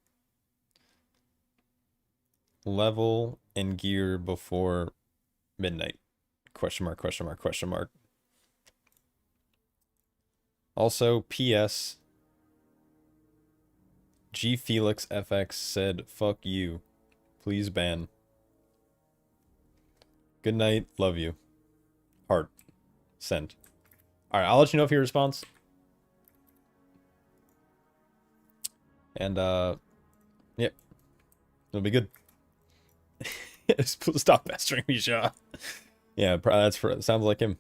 level and gear before midnight? Question mark, question mark, question mark. Also, P.S. G Felix FX said, fuck you. Please ban. Good night. Love you. Heart. Send. Alright, I'll let you know if he responds. And, yep. It'll be good. Stop pestering me, Shaw. Yeah, sounds like him.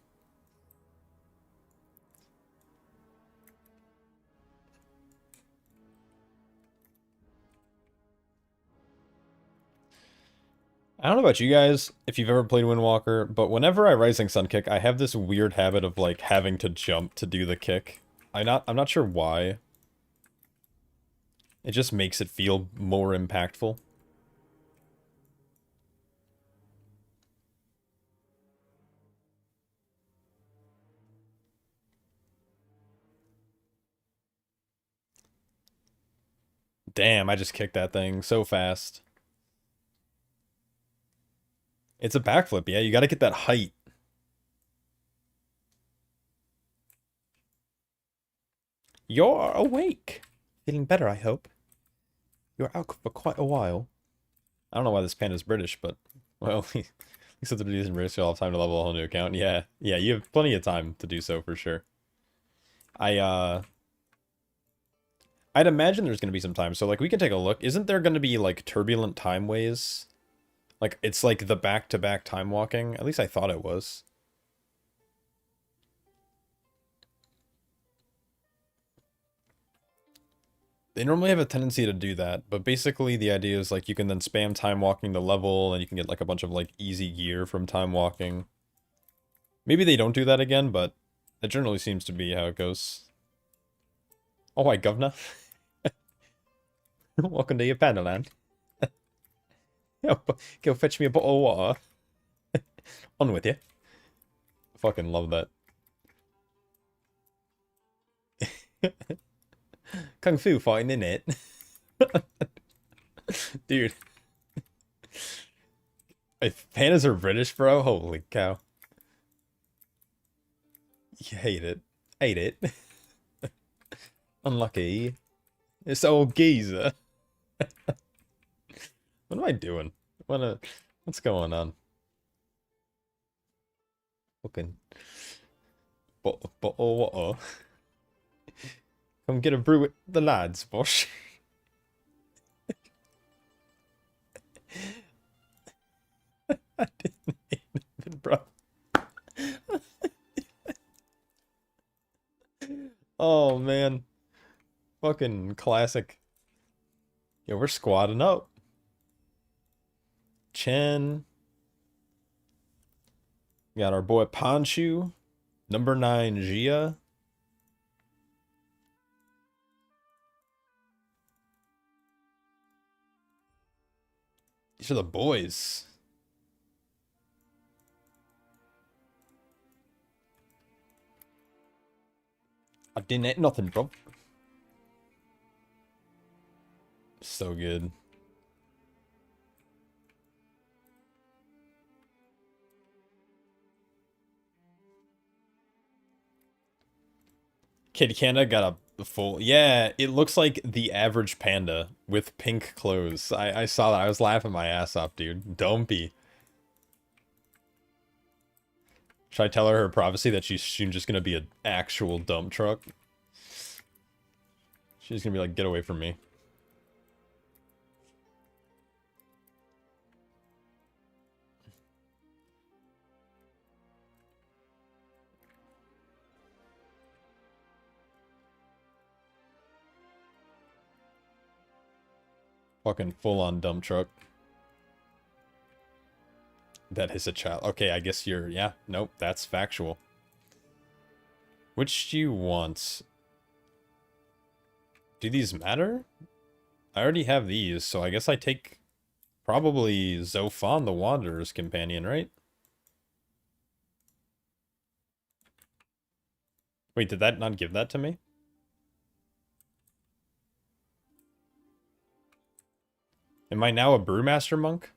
I don't know about you guys, if you've ever played Windwalker, but whenever I Rising Sun kick, I have this weird habit of, like, having to jump to do the kick. I'm not sure why. It just makes it feel more impactful. Damn, I just kicked that thing so fast. It's a backflip, yeah, you gotta get that height. You're awake. Feeling better, I hope. You're out for quite a while. I don't know why this panda's British, but, well, at least if they're using British, you'll have time to level a whole new account. Yeah, you have plenty of time to do so, for sure. I'd imagine there's gonna be some time, so, like, we can take a look. Isn't there gonna be, like, turbulent timeways? Like, it's like the back-to-back time walking. At least I thought it was. They normally have a tendency to do that, but basically the idea is, like, you can then spam time walking the level, and you can get, like, a bunch of, like, easy gear from time walking. Maybe they don't do that again, but that generally seems to be how it goes. Oh, hi, governor. Welcome to your Panaland. Go fetch me a bottle of water. On with you. Fucking love that. Kung Fu fighting, innit? Dude. If pandas are British, bro, holy cow. You hate it. Hate it. Unlucky. It's old geezer. What am I doing? What's going on? Fucking bottle of water. Come get a brew with the lads, bosh. I didn't even, bro. Oh, man. Fucking classic. Yo, we're squatting up. Chen. We got our boy Panchu. Number 9, Gia. These are the boys. I didn't eat nothing, bro. So good. Kid Panda got a full... Yeah, it looks like the average panda with pink clothes. I saw that. I was laughing my ass off, dude. Dumpy. Should I tell her prophecy that she's just gonna be an actual dump truck? She's gonna be like, get away from me. Fucking full-on dump truck. That is a child. Okay, I guess you're... Yeah, nope, that's factual. Which do you want? Do these matter? I already have these, so I guess I take probably Zophon the Wanderer's Companion, right? Wait, did that not give that to me? Am I now a Brewmaster monk?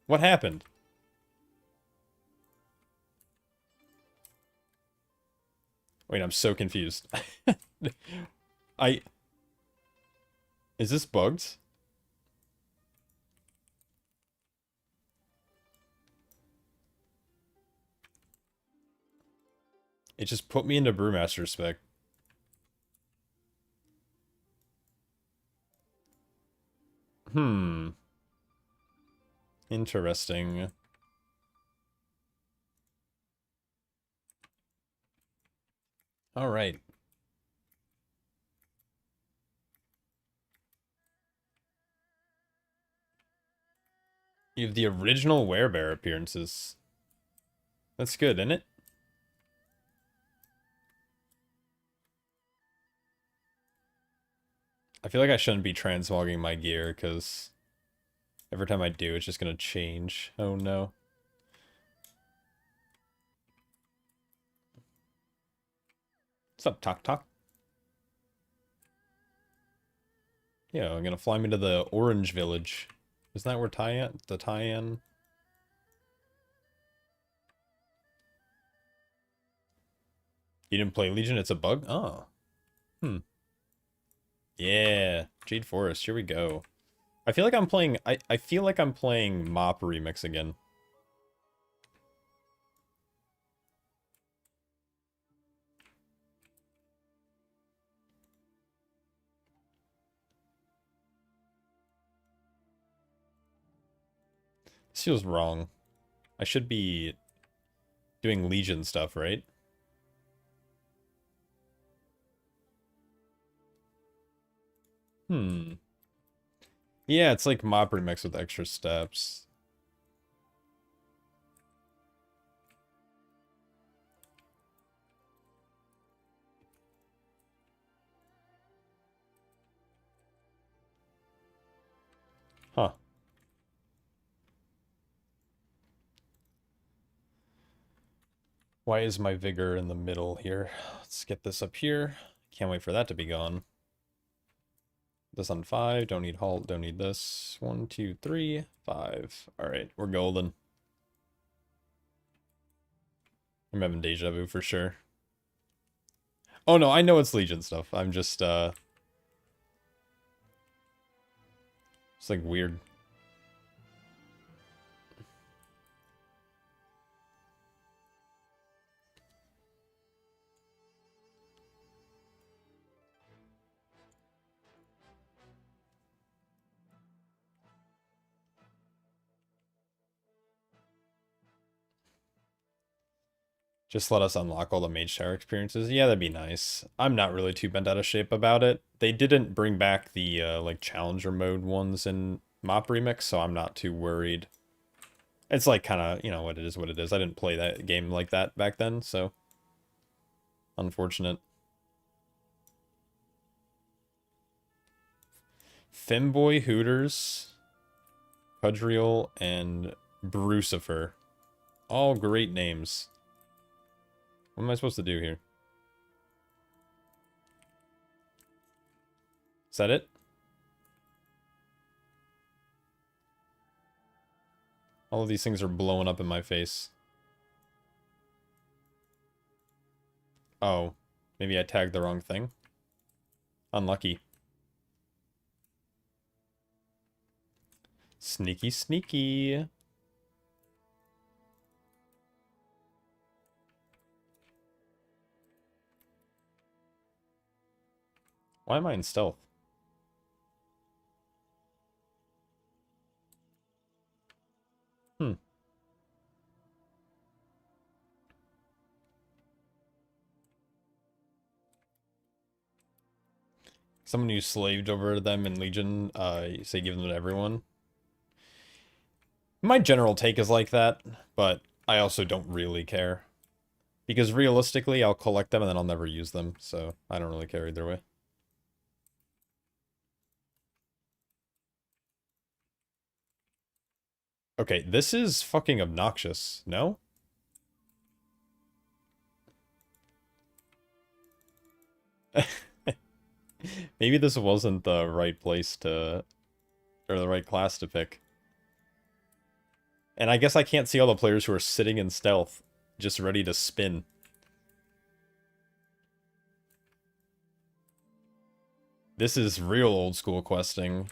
What happened? Wait, I'm so confused. Is this bugged? It just put me into Brewmaster spec. Interesting. All right. You have the original Werebear appearances. That's good, isn't it? I feel like I shouldn't be transmogging my gear, because every time I do, it's just going to change. Oh, no. What's up, Tok Tok? Yeah, I'm going to fly me to the Orange Village. Isn't that where the tie-in? You didn't play Legion? It's a bug? Oh. Yeah. Jade Forest, here we go. I feel like I'm playing... I feel like I'm playing Mop Remix again. This feels wrong. I should be doing Legion stuff, right? Yeah, it's like Mop Remix with extra steps. Huh. Why is my vigor in the middle here? Let's get this up here. Can't wait for that to be gone. This on 5. Don't need halt. Don't need this. 1, 2, 3, 5. Alright, we're golden. I'm having deja vu for sure. Oh no, I know it's Legion stuff. I'm just, it's like weird. Just let us unlock all the Mage Tower experiences. Yeah, that'd be nice. I'm not really too bent out of shape about it. They didn't bring back the, like, Challenger mode ones in Mop Remix, so I'm not too worried. It's, like, kind of, you know, what it is what it is. I didn't play that game like that back then, so... Unfortunate. Femboy Hooters. Cudriel, and Brucifer. All great names. What am I supposed to do here? Is that it? All of these things are blowing up in my face. Oh, maybe I tagged the wrong thing. Unlucky. Sneaky, sneaky. Why am I in stealth? Hmm. Someone who slaved over them in Legion, say give them to everyone. My general take is like that, but I also don't really care. Because realistically, I'll collect them and then I'll never use them, so I don't really care either way. Okay, this is fucking obnoxious, no? Maybe this wasn't the right place to... or the right class to pick. And I guess I can't see all the players who are sitting in stealth, just ready to spin. This is real old school questing.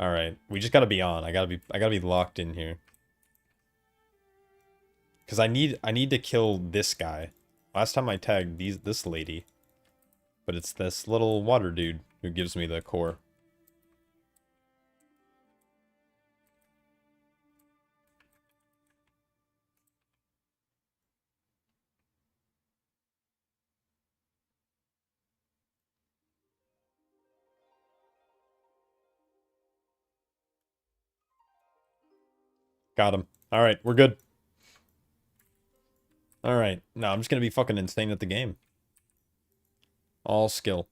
Alright, we just gotta be on. I gotta be locked in here. Cause I need to kill this guy. Last time I tagged this lady. But it's this little water dude who gives me the core. Got him. Alright, we're good. Alright, now I'm just gonna be fucking insane at the game. All skill.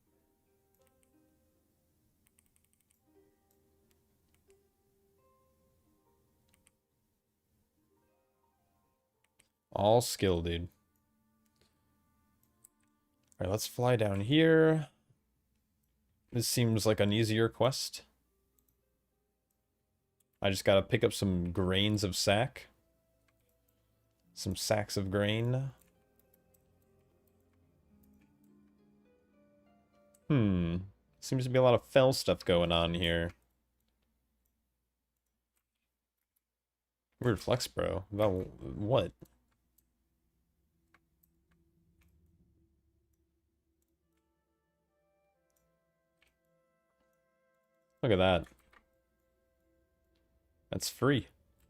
All skill, dude. Alright, let's fly down here. This seems like an easier quest. I just gotta pick up some grains of sack. Some sacks of grain. Seems to be a lot of fell stuff going on here. Weird flex, bro. About what? Look at that. That's free.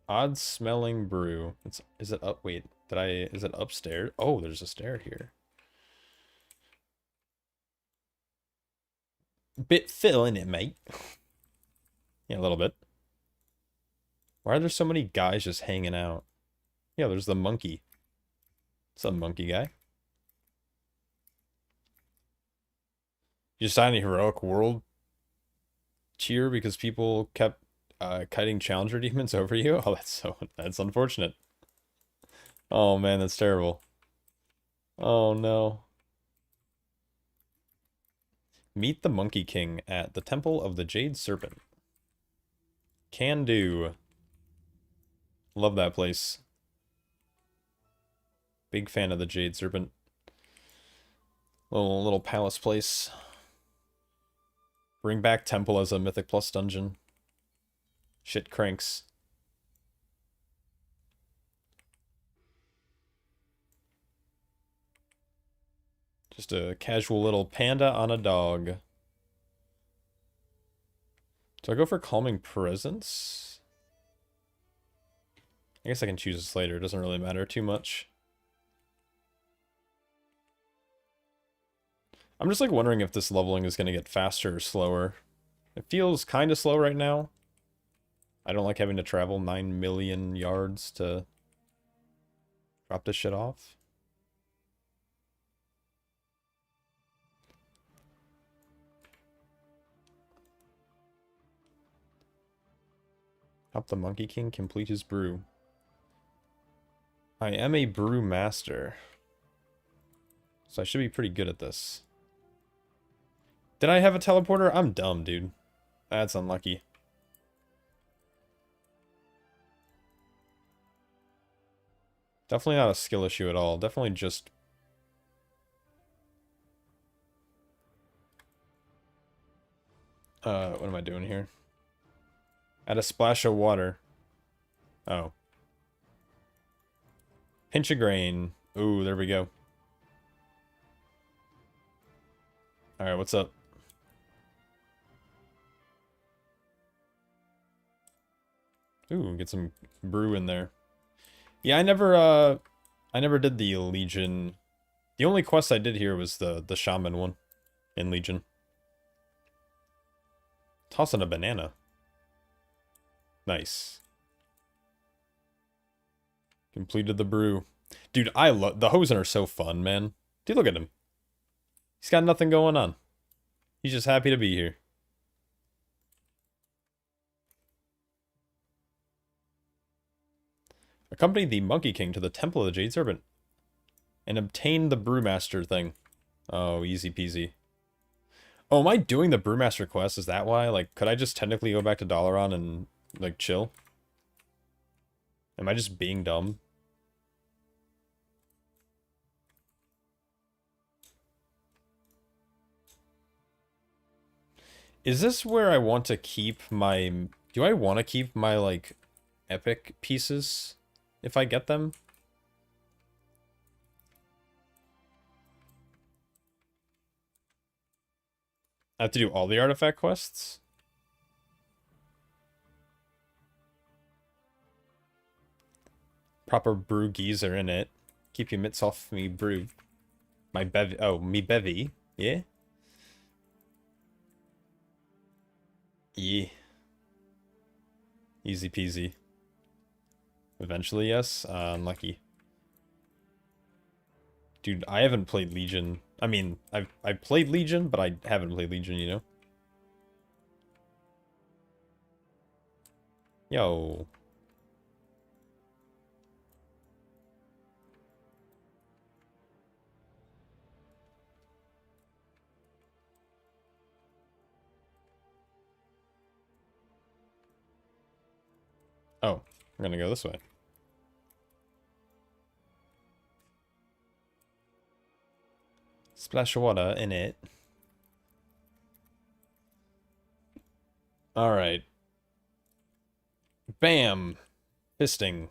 Odd smelling brew. Is it up? Wait, is it upstairs? Oh, there's a stair here. Bit fill in it, mate. Yeah, a little bit. Why are there so many guys just hanging out? Yeah, there's the monkey. What's up, monkey guy? You signed a heroic world cheer because people kept kiting challenger demons over you? Oh, that's unfortunate. Oh man, that's terrible. Oh no. Meet the Monkey King at the Temple of the Jade Serpent. Can do. Love that place. Big fan of the Jade Serpent. Little palace place. Bring back Temple as a Mythic Plus dungeon. Shit cranks. Just a casual little panda on a dog. Do I go for Calming Presence? I guess I can choose this later. It doesn't really matter too much. I'm just like wondering if this leveling is going to get faster or slower. It feels kind of slow right now. I don't like having to travel 9 million yards to drop this shit off. Help the Monkey King complete his brew. I am a Brewmaster, so I should be pretty good at this. Did I have a teleporter? I'm dumb, dude. That's unlucky. Definitely not a skill issue at all. Definitely just... what am I doing here? Add a splash of water. Oh. Pinch of grain. Ooh, there we go. Alright, what's up? Ooh, get some brew in there. Yeah, I never did the Legion. The only quest I did here was the shaman one in Legion. Tossing a banana. Nice. Completed the brew. Dude, I love... The Hosen are so fun, man. Dude, look at him. He's got nothing going on. He's just happy to be here. Accompany the Monkey King to the Temple of the Jade Serpent. And obtain the Brewmaster thing. Oh, easy peasy. Oh, am I doing the Brewmaster quest? Is that why? Like, could I just technically go back to Dalaran and, like, chill? Am I just being dumb? Is this where I want to keep my... Do I want to keep my, like, epic pieces if I get them? I have to do all the artifact quests? Proper brew geezer in it. Keep your mitts off me brew. My bevy. Oh, me bevy. Yeah? Yeah. Easy peasy. Eventually, yes. Unlucky. Dude, I haven't played Legion. I mean, I've played Legion, but I haven't played Legion, you know? Yo. Oh, I'm gonna go this way. Splash of water in it. Alright. Bam! Fisting.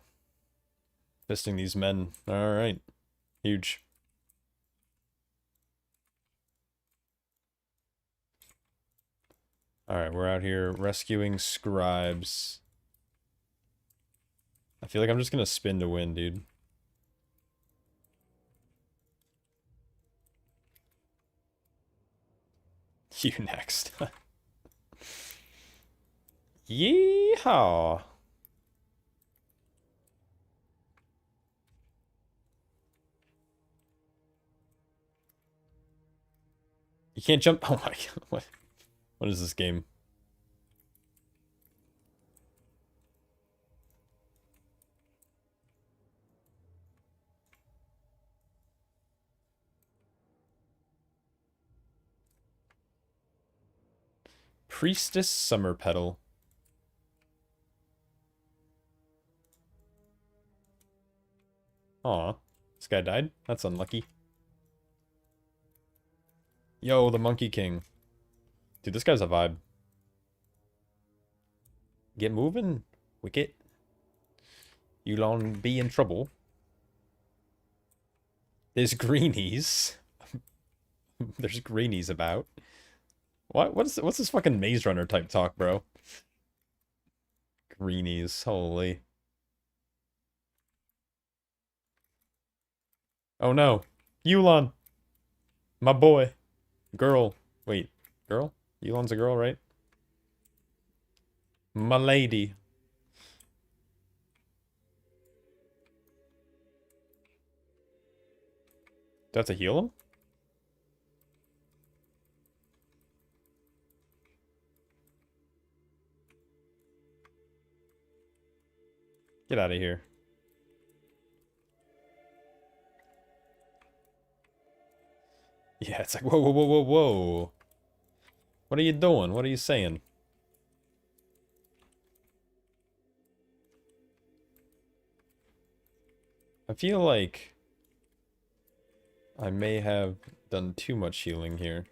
Fisting these men. Alright. Huge. Alright, we're out here rescuing scribes. I feel like I'm just gonna spin to win, dude. You next. Yeehaw! You can't jump. Oh my god. What is this game? Priestess Summer Petal. Aw. This guy died? That's unlucky. Yo, the Monkey King. Dude, this guy's a vibe. Get moving, Wicket. You'll be in trouble. There's greenies. There's greenies about. What's this fucking Maze Runner type talk, bro? Greenies, holy. Oh no. Yulon. My boy. Girl. Wait, girl? Yulon's a girl, right? My lady. Do I have to heal him? Get out of here. Yeah, it's like, whoa, whoa, whoa, whoa, whoa. What are you doing? What are you saying? I feel like I may have done too much healing here.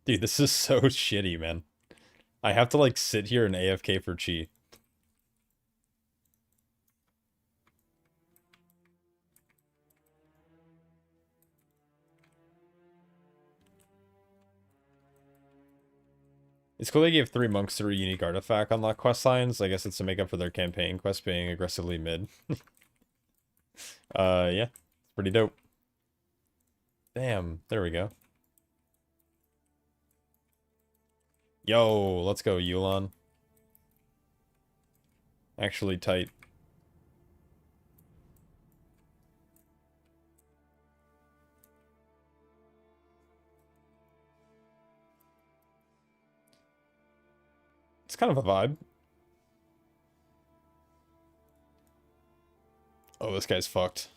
Dude, this is so shitty, man. I have to, like, sit here and AFK for chi. It's cool they gave 3 monks 3 unique artifact unlock quest lines. I guess it's to make up for their campaign quest being aggressively mid. Yeah. It's pretty dope. Damn, there we go. Yo, let's go, Yulon. Actually tight. It's kind of a vibe. Oh, this guy's fucked.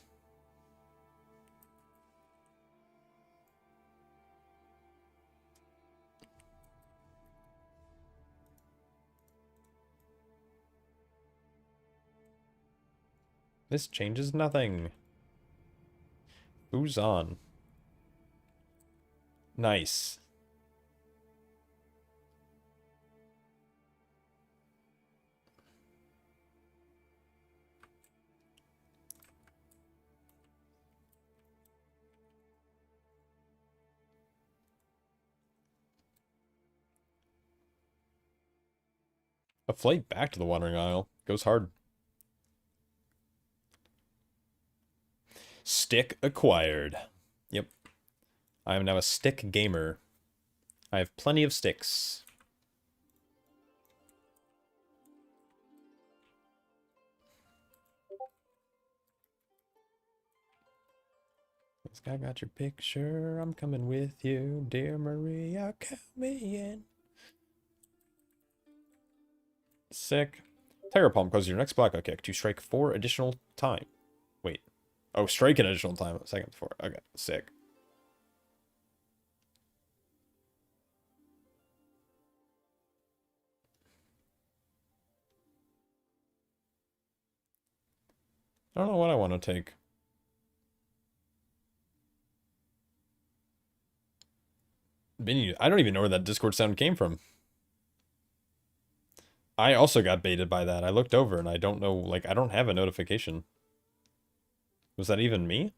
This changes nothing. Who's on? Nice. A flight back to the Wandering Isle. Goes hard. Stick acquired. Yep. I am now a stick gamer. I have plenty of sticks. This guy got your picture. I'm coming with you. Dear Maria, count me in. Sick. Tiger Palm causes your next blackout kick to strike 4 additional time. Wait. Oh, strike an additional time a second before. Okay, sick. I don't know what I want to take. I don't even know where that Discord sound came from. I also got baited by that. I looked over and I don't know, like, I don't have a notification. Was that even me?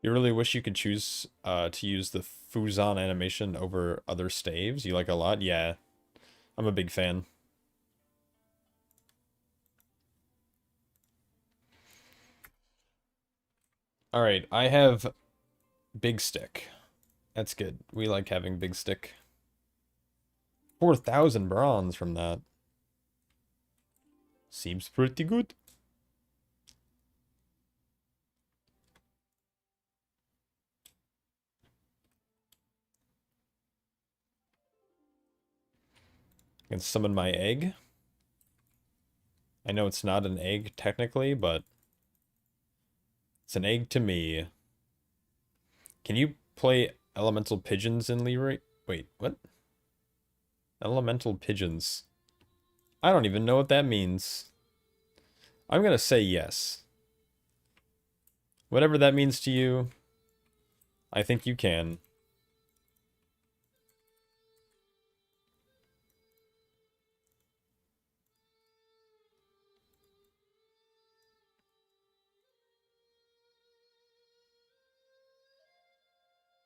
You really wish you could choose to use the Fuzan animation over other staves? You like a lot? Yeah. I'm a big fan. Alright, I have big stick. That's good. We like having big stick. 4,000 bronze from that. Seems pretty good. I can summon my egg. I know it's not an egg technically, but it's an egg to me. Can you play elemental pigeons in Leroy? Wait, what? Elemental pigeons. I don't even know what that means. I'm gonna say yes. Whatever that means to you, I think you can.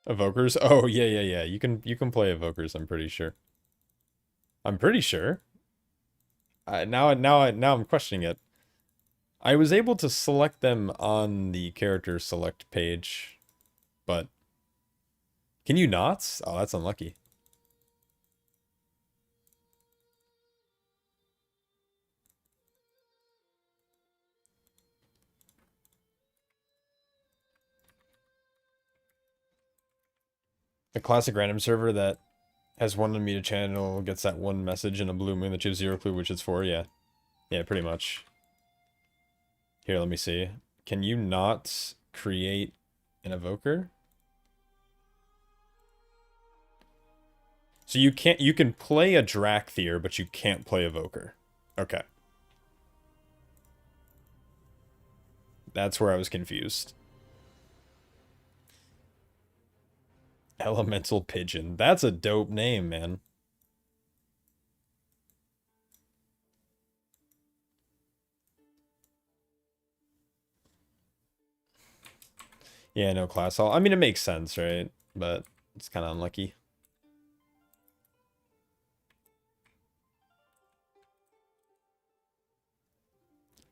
Evokers? Oh, yeah, yeah, yeah. You can play evokers, I'm pretty sure. I'm pretty sure. Now I'm questioning it. I was able to select them on the character select page, but Can you not? Oh, that's unlucky. The classic random server that has one unmuted channel gets that one message in a blue moon that you have zero clue which it's for. Yeah. Yeah, pretty much. Here, let me see. Can you not create an evoker? So you can play a Drakthir, but you can't play evoker. Okay. That's where I was confused. Elemental Pigeon. That's a dope name, man. Yeah, no class hall. I mean, it makes sense, right? But it's kind of unlucky.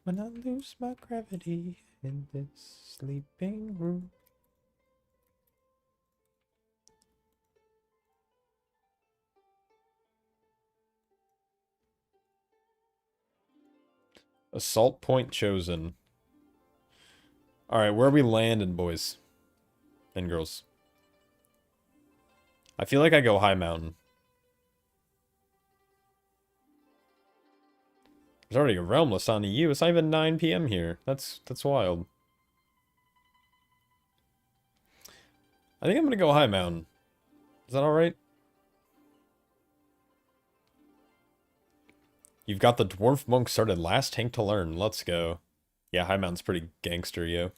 When I lose my gravity in this sleeping room. Assault point chosen. Alright, where are we landing, boys and girls? I feel like I go high mountain. There's already a Realmless on EU. It's not even 9 p.m. here. That's wild. I think I'm gonna go high mountain. Is that alright? You've got the Dwarf Monk started last tank to learn. Let's go. Yeah, high mountain's pretty gangster, yo.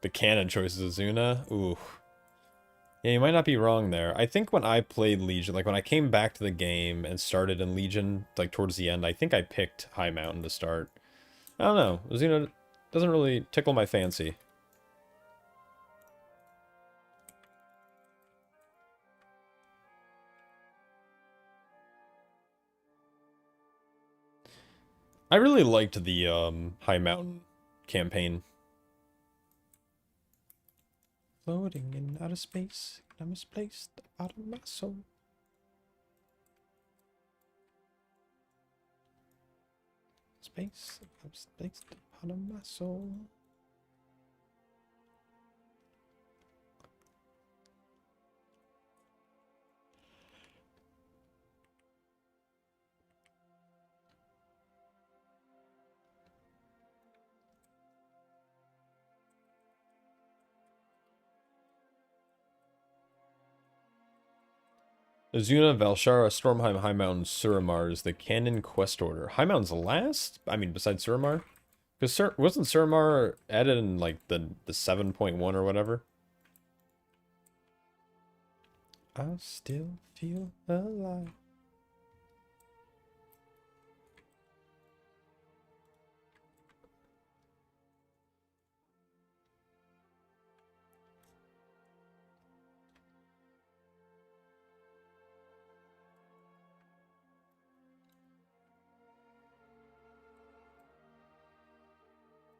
The canon choice is Azuna. Ooh. Yeah, you might not be wrong there. I think when I played Legion, like when I came back to the game and started in Legion, like towards the end, I think I picked High Mountain to start. I don't know. Azuna doesn't really tickle my fancy. I really liked the High Mountain campaign. Floating in outer space, I'm misplaced out of my soul. Space, I'm misplaced out of my soul. Azuna, Valshara, Stormheim, High Mountain, Suramar is the canon quest order. High Mountain's last? I mean, besides Suramar? Because wasn't Suramar added in, like, the 7.1 or whatever? I still feel alive.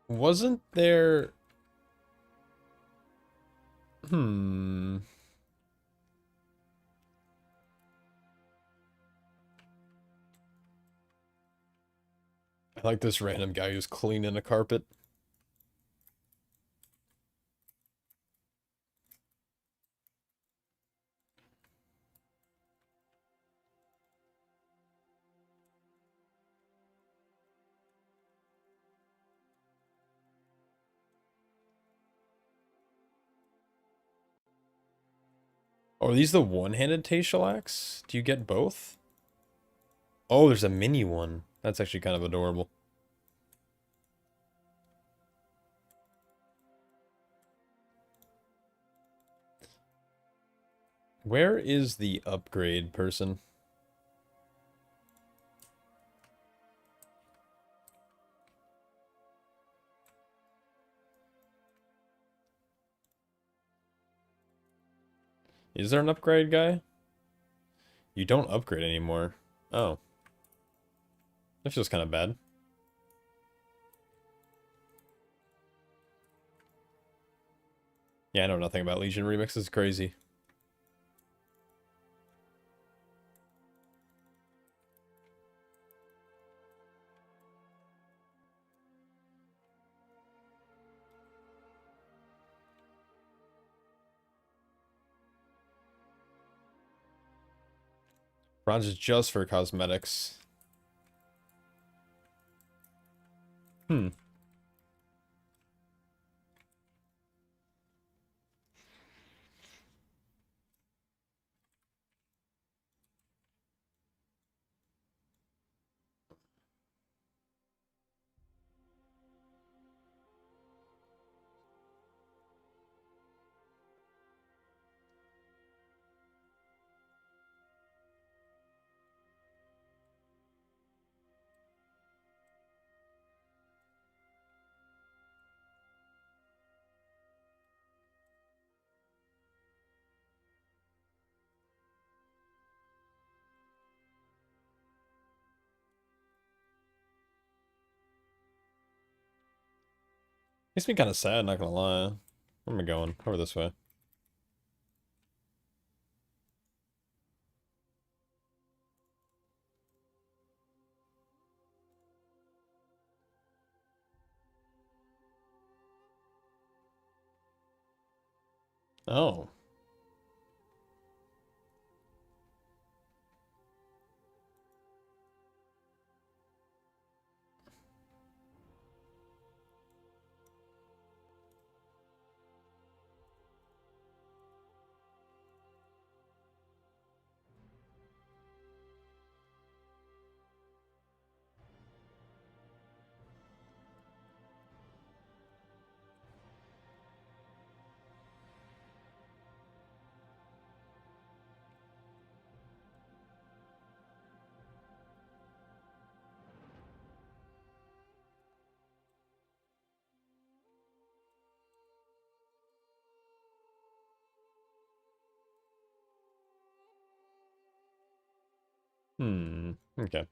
Wasn't there... Hmm... I like this random guy who's cleaning a carpet. Oh, are these the one-handed Taishalax? Do you get both? Oh, there's a mini one. That's actually kind of adorable. Where is the upgrade person? Is there an upgrade guy? You don't upgrade anymore. Oh. That feels kind of bad. Yeah, I know nothing about Legion remixes. It's crazy. Bronze is just for cosmetics. Hmm. Makes me kind of sad, not gonna lie. Where am I going? Over this way. Oh. Hmm. Okay.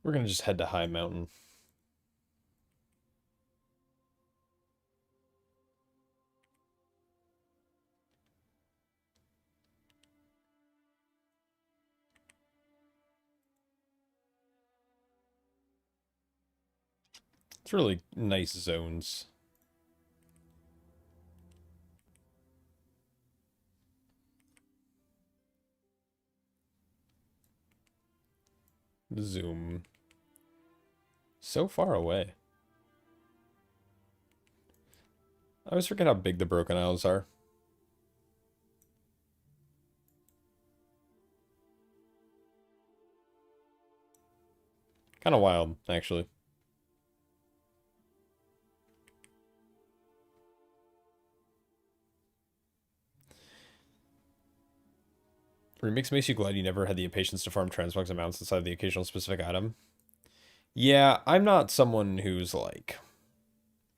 We're gonna just head to High Mountain. It's really nice zones. Zoom. So far away. I always forget how big the Broken Isles are. Kind of wild, actually. Remix makes you glad you never had the impatience to farm transmogs amounts inside the occasional specific item. Yeah, I'm not someone who's like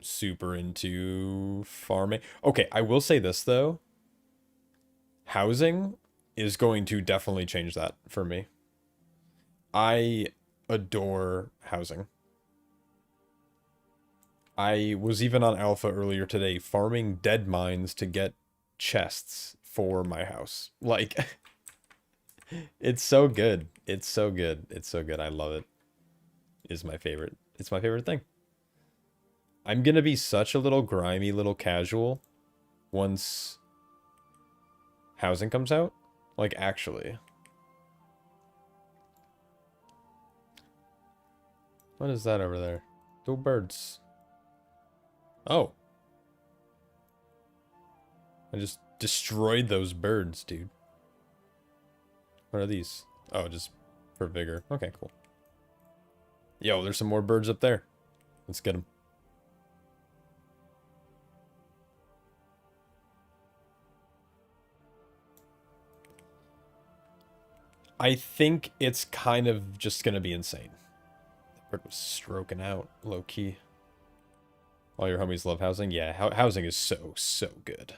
super into farming. Okay, I will say this though. Housing is going to definitely change that for me. I adore housing. I was even on Alpha earlier today farming dead mines to get chests for my house. Like, it's so good. It's so good. It's so good. I love it. It's my favorite. It's my favorite thing. I'm gonna be such a little grimy little casual once housing comes out. Like, actually. What is that over there? Two birds. Oh. I just destroyed those birds, dude. What are these? Oh, just for vigor. Okay, cool. Yo, there's some more birds up there. Let's get them. I think it's kind of just going to be insane. That bird was stroking out, low-key. All your homies love housing? Yeah, housing is so, so good.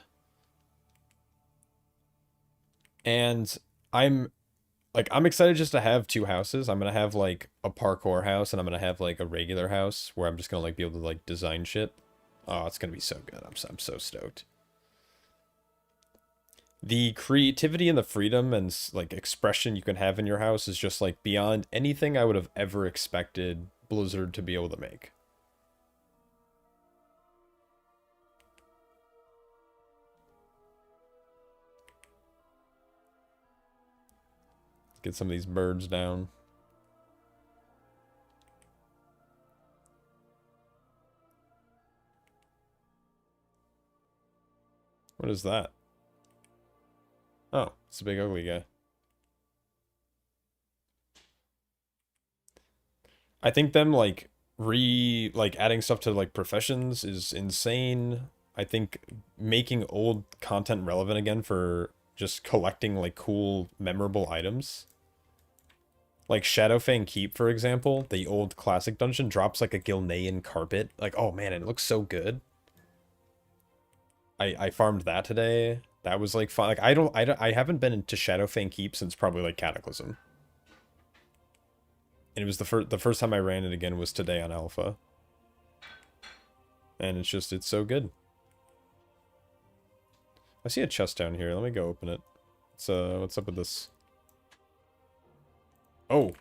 And I'm like, I'm excited just to have two houses. I'm gonna have, like, a parkour house, and I'm gonna have, like, a regular house, where I'm just gonna, like, be able to, like, design shit. Oh, it's gonna be so good. I'm so stoked. The creativity and the freedom and, like, expression you can have in your house is just, like, beyond anything I would have ever expected Blizzard to be able to make. Get some of these birds down. What is that? Oh, it's a big ugly guy. I think them, like, adding stuff to, like, professions is insane. I think making old content relevant again for just collecting, like, cool, memorable items. Like Shadowfang Keep, for example, the old classic dungeon drops, like, a Gilnean carpet. Like, oh man, it looks so good. I farmed that today. That was, like, fun. Like, I haven't been into Shadowfang Keep since probably, like, Cataclysm. And it was the first time I ran it again was today on Alpha. And it's so good. I see a chest down here. Let me go open it. What's up with this? Oh.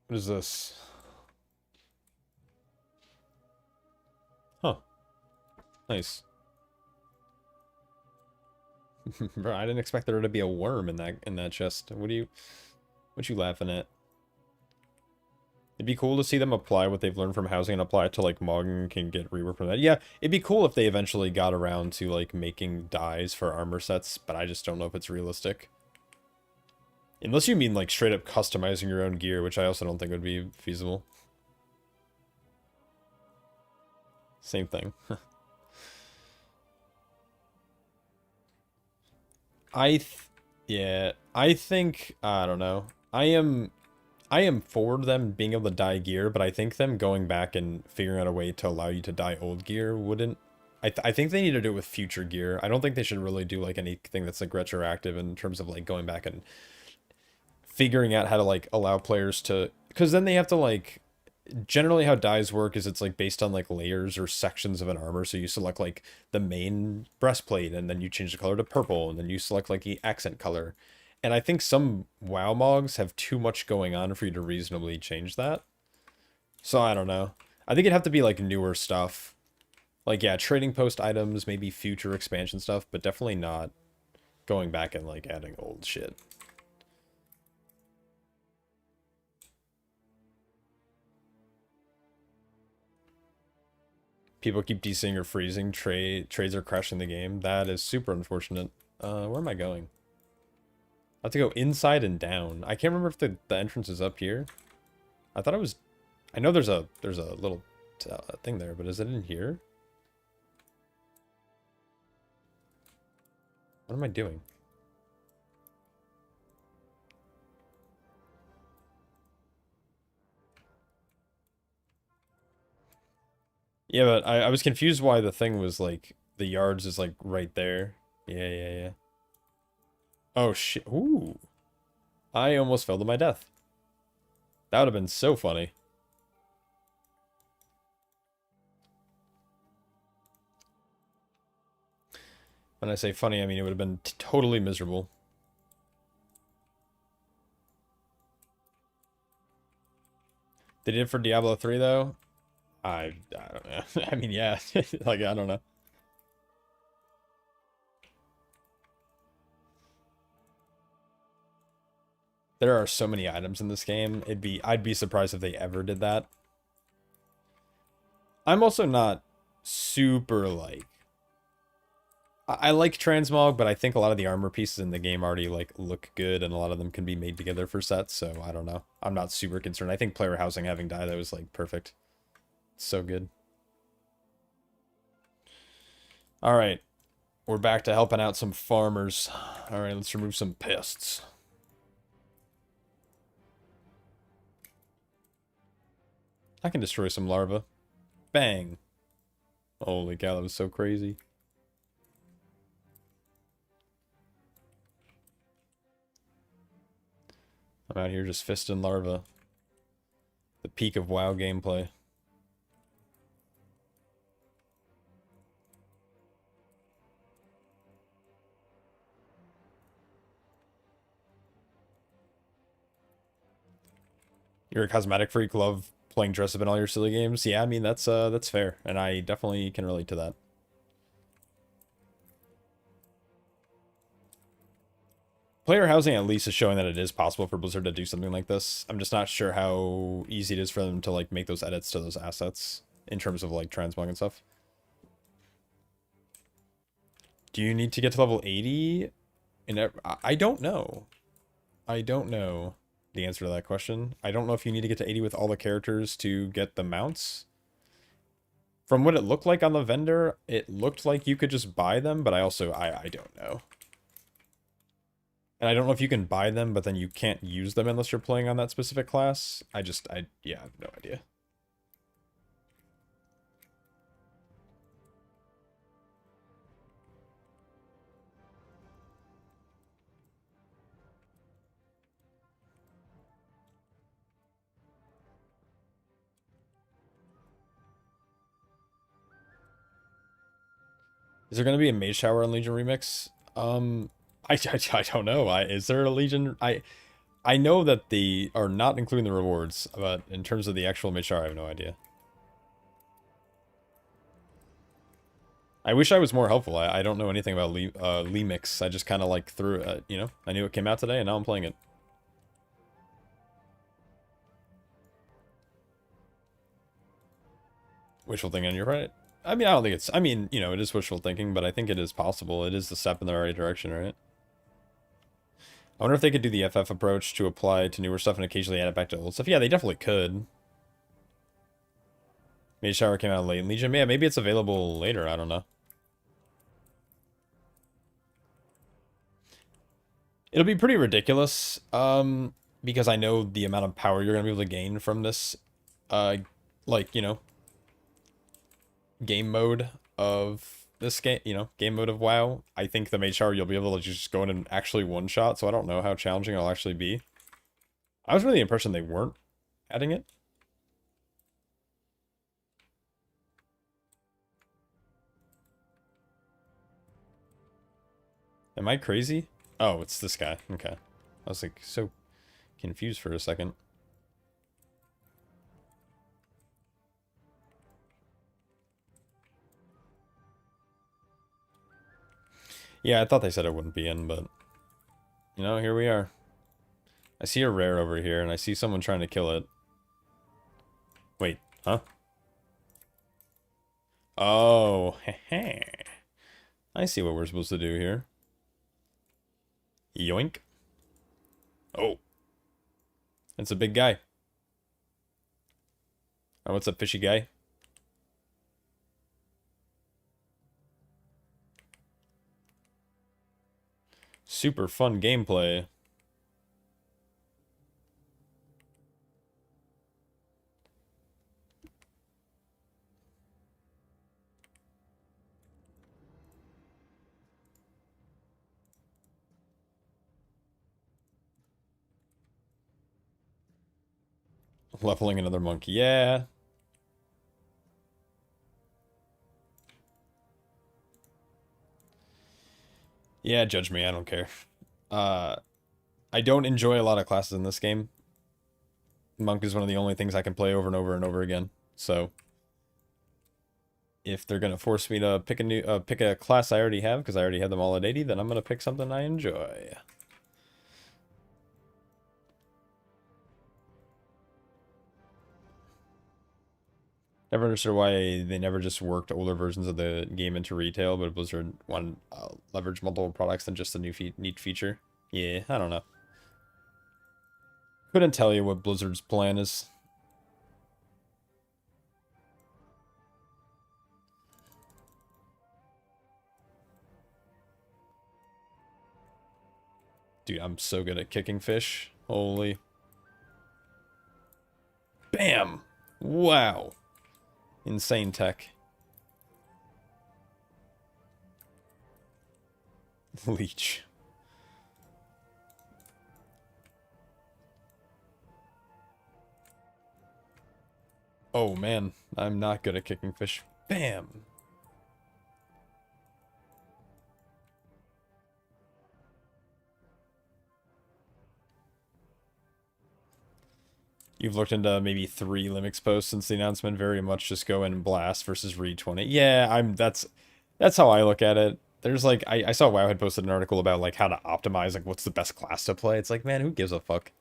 What is this? Huh. Nice. Bro, I didn't expect there to be a worm in that chest. What you laughing at? It'd be cool to see them apply what they've learned from housing and apply it to, like, Mog and can get rework from that. Yeah, it'd be cool if they eventually got around to, like, making dyes for armor sets, but I just don't know if it's realistic. Unless you mean, like, straight up customizing your own gear, which I also don't think would be feasible. Same thing. Yeah, I think, I don't know. I am for them being able to dye gear, but I think them going back and figuring out a way to allow you to dye old gear wouldn't. I think they need to do it with future gear. I don't think they should really do, like, anything that's, like, retroactive in terms of, like, going back and figuring out how to, like, allow players to, because then they have to, like, generally how dyes work is it's, like, based on, like, layers or sections of an armor. So you select, like, the main breastplate, and then you change the color to purple, and then you select, like, the accent color. And I think some WoW mogs have too much going on for you to reasonably change that. So I don't know. I think it'd have to be, like, newer stuff. Like, yeah, trading post items, maybe future expansion stuff, but definitely not going back and, like, adding old shit. People keep DCing or freezing. Trades are crashing the game. That is super unfortunate. Where am I going? I have to go inside and down. I can't remember if the entrance is up here. I thought it was... I know there's a little thing there, but is it in here? What am I doing? Yeah, but I was confused why the thing was, like, the yards is, like, right there. Yeah. Oh, shit. Ooh. I almost fell to my death. That would have been so funny. When I say funny, I mean it would have been totally miserable. They did it for Diablo 3, though? I don't know. I mean, yeah. Like, I don't know. There are so many items in this game. I'd be surprised if they ever did that. I'm also not super, like... I like transmog, but I think a lot of the armor pieces in the game already, like, look good, and a lot of them can be made together for sets, so I don't know. I'm not super concerned. I think player housing having dye, that was, like, perfect. So good. Alright. We're back to helping out some farmers. Alright, let's remove some pests. I can destroy some larvae. Bang. Holy cow, that was so crazy. I'm out here just fisting larvae. The peak of WoW gameplay. You're a cosmetic freak, love playing dress up in all your silly games. Yeah, I mean that's fair, and I definitely can relate to that. Player housing at least is showing that it is possible for Blizzard to do something like this. I'm just not sure how easy it is for them to like make those edits to those assets in terms of like transmog and stuff. Do you need to get to level 80? I don't know. I don't know the answer to that question. I don't know if you need to get to 80 with all the characters to get the mounts. From what it looked like on the vendor, it looked like you could just buy them, but I don't know. And I don't know if you can buy them, but then you can't use them unless you're playing on that specific class. Yeah, I have no idea. Is there going to be a Mage Shower and Legion remix? I don't know. Is there a Legion? I know that they are not including the rewards, but in terms of the actual Mage Shower, I have no idea. I wish I was more helpful. I don't know anything about Lee Mix. I just kind of like threw it, you know, I knew it came out today and now I'm playing it. Wishful thinking on your part. I mean, I don't think it's, I mean, you know, it is wishful thinking, but I think it is possible. It is the step in the right direction, right? I wonder if they could do the FF approach to apply to newer stuff and occasionally add it back to old stuff. Yeah, they definitely could. Mage Shower came out late in Legion. Yeah, maybe it's available later. I don't know. It'll be pretty ridiculous, because I know the amount of power you're going to be able to gain from this, like, you know, game mode of this game, you know, game mode of WoW. I think the Mage Shower, you'll be able to just go in and actually one-shot, so I don't know how challenging it'll actually be. I was really the impression they weren't adding it. Am I crazy? Oh, it's this guy. Okay. I was like so confused for a second. Yeah, I thought they said it wouldn't be in, but you know, here we are. I see a rare over here and I see someone trying to kill it. Wait, huh? Oh, heh. I see what we're supposed to do here. Yoink. Oh. That's a big guy. Oh, what's up, fishy guy? Super fun gameplay. Leveling another monkey. Yeah. Yeah, judge me. I don't care. I don't enjoy a lot of classes in this game. Monk is one of the only things I can play over and over and over again. So if they're gonna force me to pick a new pick a class I already have because I already have them all at 80, then I'm gonna pick something I enjoy. Never understood why they never just worked older versions of the game into retail, but Blizzard wanted leverage multiple products than just a new neat feature. Yeah, I don't know. Couldn't tell you what Blizzard's plan is. Dude, I'm so good at kicking fish. Holy. Bam! Wow. Insane tech. Leech. Oh man, I'm not good at kicking fish. Bam! You've looked into maybe 3 Limix posts since the announcement. Very much just go in and blast versus read 20. Yeah, that's how I look at it. There's like I saw WoW had posted an article about like how to optimize like what's the best class to play. It's like, man, who gives a fuck?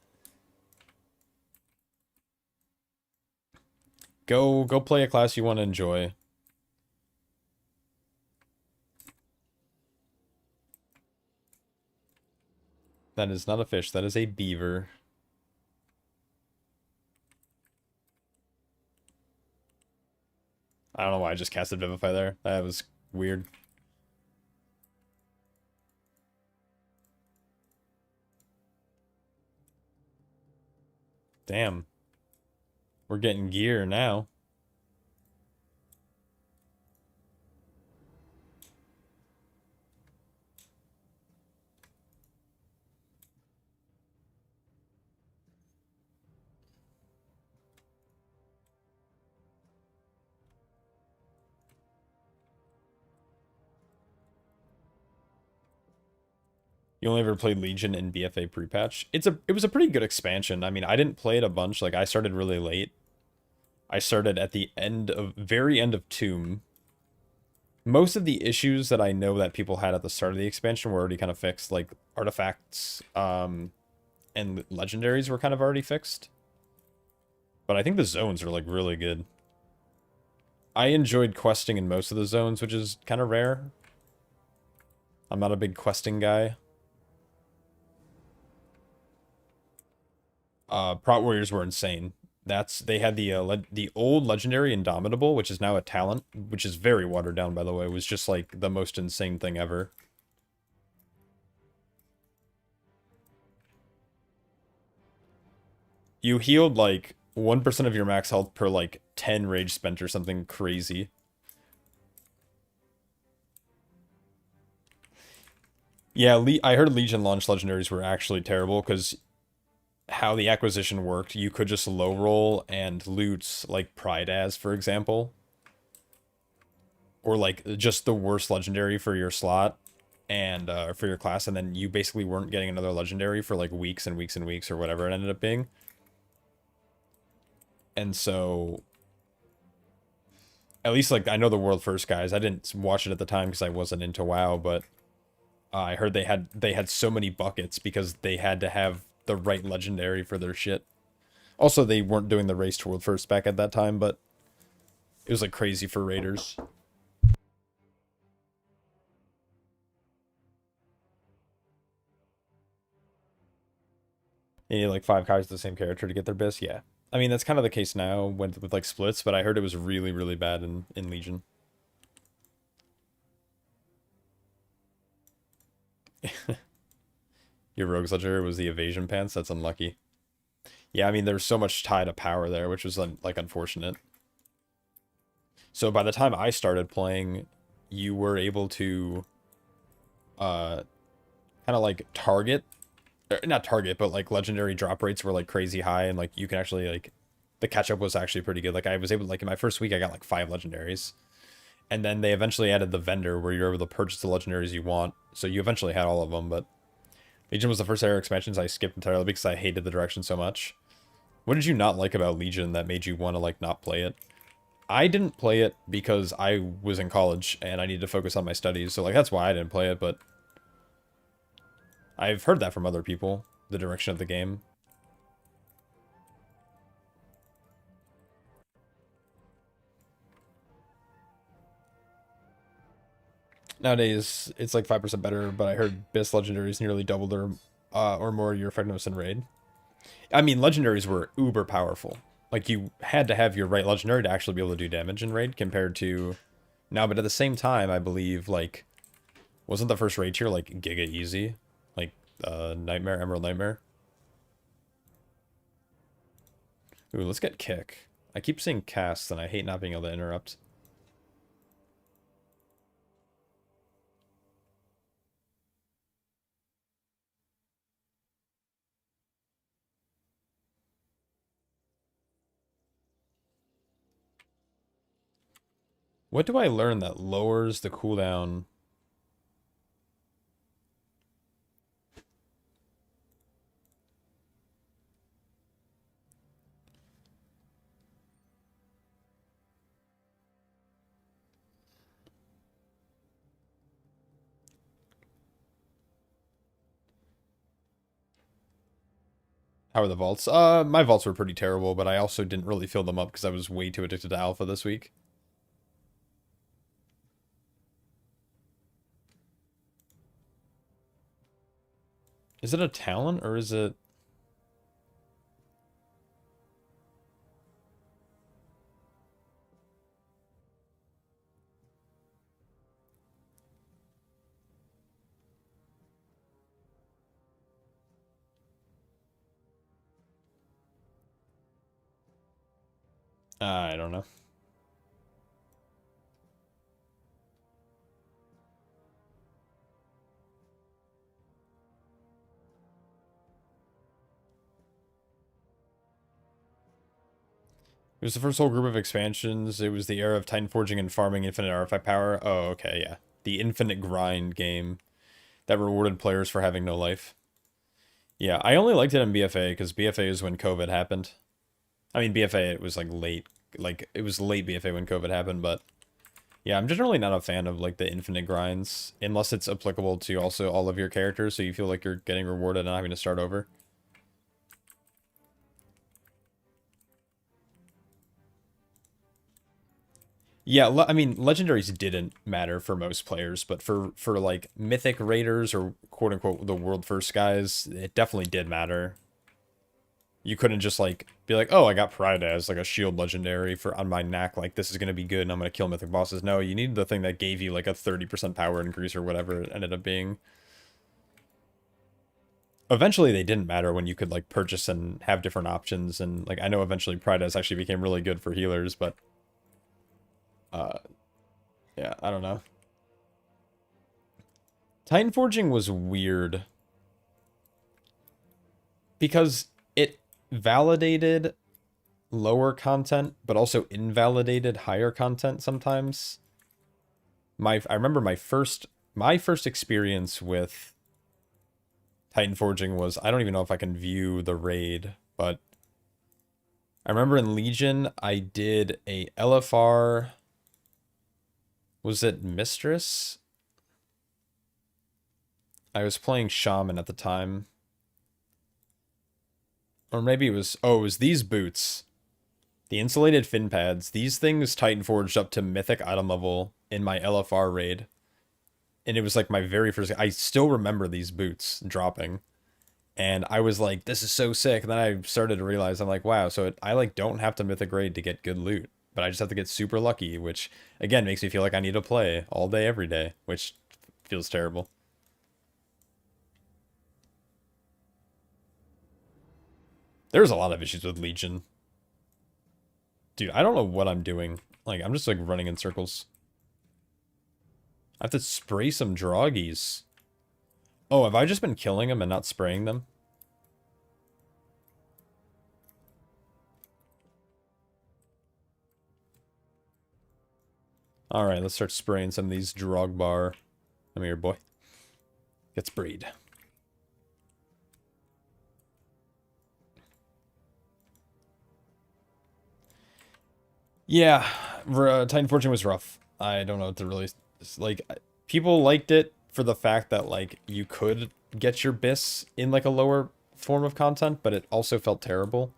Go play a class you want to enjoy. That is not a fish, that is a beaver. I don't know why I just casted Vivify there. That was weird. Damn. We're getting gear now. You only ever played Legion in BFA pre-patch? It was a pretty good expansion. I mean, I didn't play it a bunch. Like, I started really late. I started at the very end of Tomb. Most of the issues that I know that people had at the start of the expansion were already kind of fixed. Like, artifacts, and legendaries were kind of already fixed. But I think the zones are, like, really good. I enjoyed questing in most of the zones, which is kind of rare. I'm not a big questing guy. Prot Warriors were insane. They had the old legendary Indomitable, which is now a talent, which is very watered down, by the way. It was just like the most insane thing ever. You healed like 1% of your max health per like 10 rage spent or something crazy. Yeah, I heard Legion launch legendaries were actually terrible because how the acquisition worked, you could just low roll and loot like Pride as, for example. Or like just the worst legendary for your slot and for your class, and then you basically weren't getting another legendary for like weeks and weeks and weeks or whatever it ended up being. And so at least like I know the world first guys. I didn't watch it at the time because I wasn't into WoW, but I heard they had so many buckets because they had to have the right legendary for their shit. Also, they weren't doing the race to world first back at that time, but it was like crazy for raiders. You need like 5 cards of the same character to get their bis. Yeah, I mean that's kind of the case now with like splits, but I heard it was really really bad in Legion. Your rogue's legendary was the evasion pants. That's unlucky. Yeah, I mean there's so much tie to power there, which was like unfortunate. So by the time I started playing, you were able to kind of like target, not target, but like legendary drop rates were like crazy high, and like you can actually like the catch up was actually pretty good. Like I was able to, like in my first week I got like 5 legendaries. And then they eventually added the vendor where you're able to purchase the legendaries you want. So you eventually had all of them, but Legion was the first era expansions I skipped entirely because I hated the direction so much. What did you not like about Legion that made you want to like not play it? I didn't play it because I was in college and I needed to focus on my studies. So like that's why I didn't play it, but I've heard that from other people, the direction of the game. Nowadays, it's like 5% better, but I heard BIS legendaries nearly doubled or more your effectiveness in raid. I mean, legendaries were uber powerful. Like, you had to have your right legendary to actually be able to do damage in raid compared to now, but at the same time, I believe, like, wasn't the first raid tier, like, giga easy? Like, Emerald Nightmare? Ooh, let's get Kick. I keep saying cast, and I hate not being able to interrupt. What do I learn that lowers the cooldown? How are the vaults? My vaults were pretty terrible, but I also didn't really fill them up because I was way too addicted to alpha this week. Is it a talent or is it... I don't know. It was the first whole group of expansions. It was the era of Titan Forging and farming infinite artifact power. Oh, okay, yeah. The infinite grind game that rewarded players for having no life. Yeah, I only liked it in BFA because BFA is when COVID happened. I mean, BFA, it was like late. Like, it was late BFA when COVID happened, but... Yeah, I'm generally not a fan of, like, the infinite grinds. Unless it's applicable to also all of your characters, so you feel like you're getting rewarded and not having to start over. Yeah, I mean, legendaries didn't matter for most players, but for like mythic raiders or quote unquote the world first guys, it definitely did matter. You couldn't just like be like, oh, I got Pride as like a shield legendary for on my knack, like this is gonna be good and I'm gonna kill mythic bosses. No, you needed the thing that gave you like a 30% power increase or whatever it ended up being. Eventually they didn't matter when you could like purchase and have different options, and like I know eventually Pride as actually became really good for healers, but yeah, I don't know. Titan Forging was weird because it validated lower content, but also invalidated higher content sometimes. I remember my first experience with Titan Forging was, I don't even know if I can view the raid, but I remember in Legion I did a LFR. Was it Mistress? I was playing Shaman at the time. Or maybe it was... Oh, it was these boots. The insulated fin pads. These things Titan Forged up to mythic item level in my LFR raid. And it was like my very first... I still remember these boots dropping. And I was like, this is so sick. And then I started to realize, I'm like, wow, so I like don't have to mythic raid to get good loot. But I just have to get super lucky, which, again, makes me feel like I need to play all day, every day. Which feels terrible. There's a lot of issues with Legion. Dude, I don't know what I'm doing. Like, I'm just, like, running in circles. I have to spray some droggies. Oh, have I just been killing them and not spraying them? Alright, let's start spraying some of these drogbar. Come here, boy. Get sprayed. Yeah, Titan Fortune was rough. I don't know what to really... Like, people liked it for the fact that, like, you could get your bis in, like, a lower form of content, but it also felt terrible.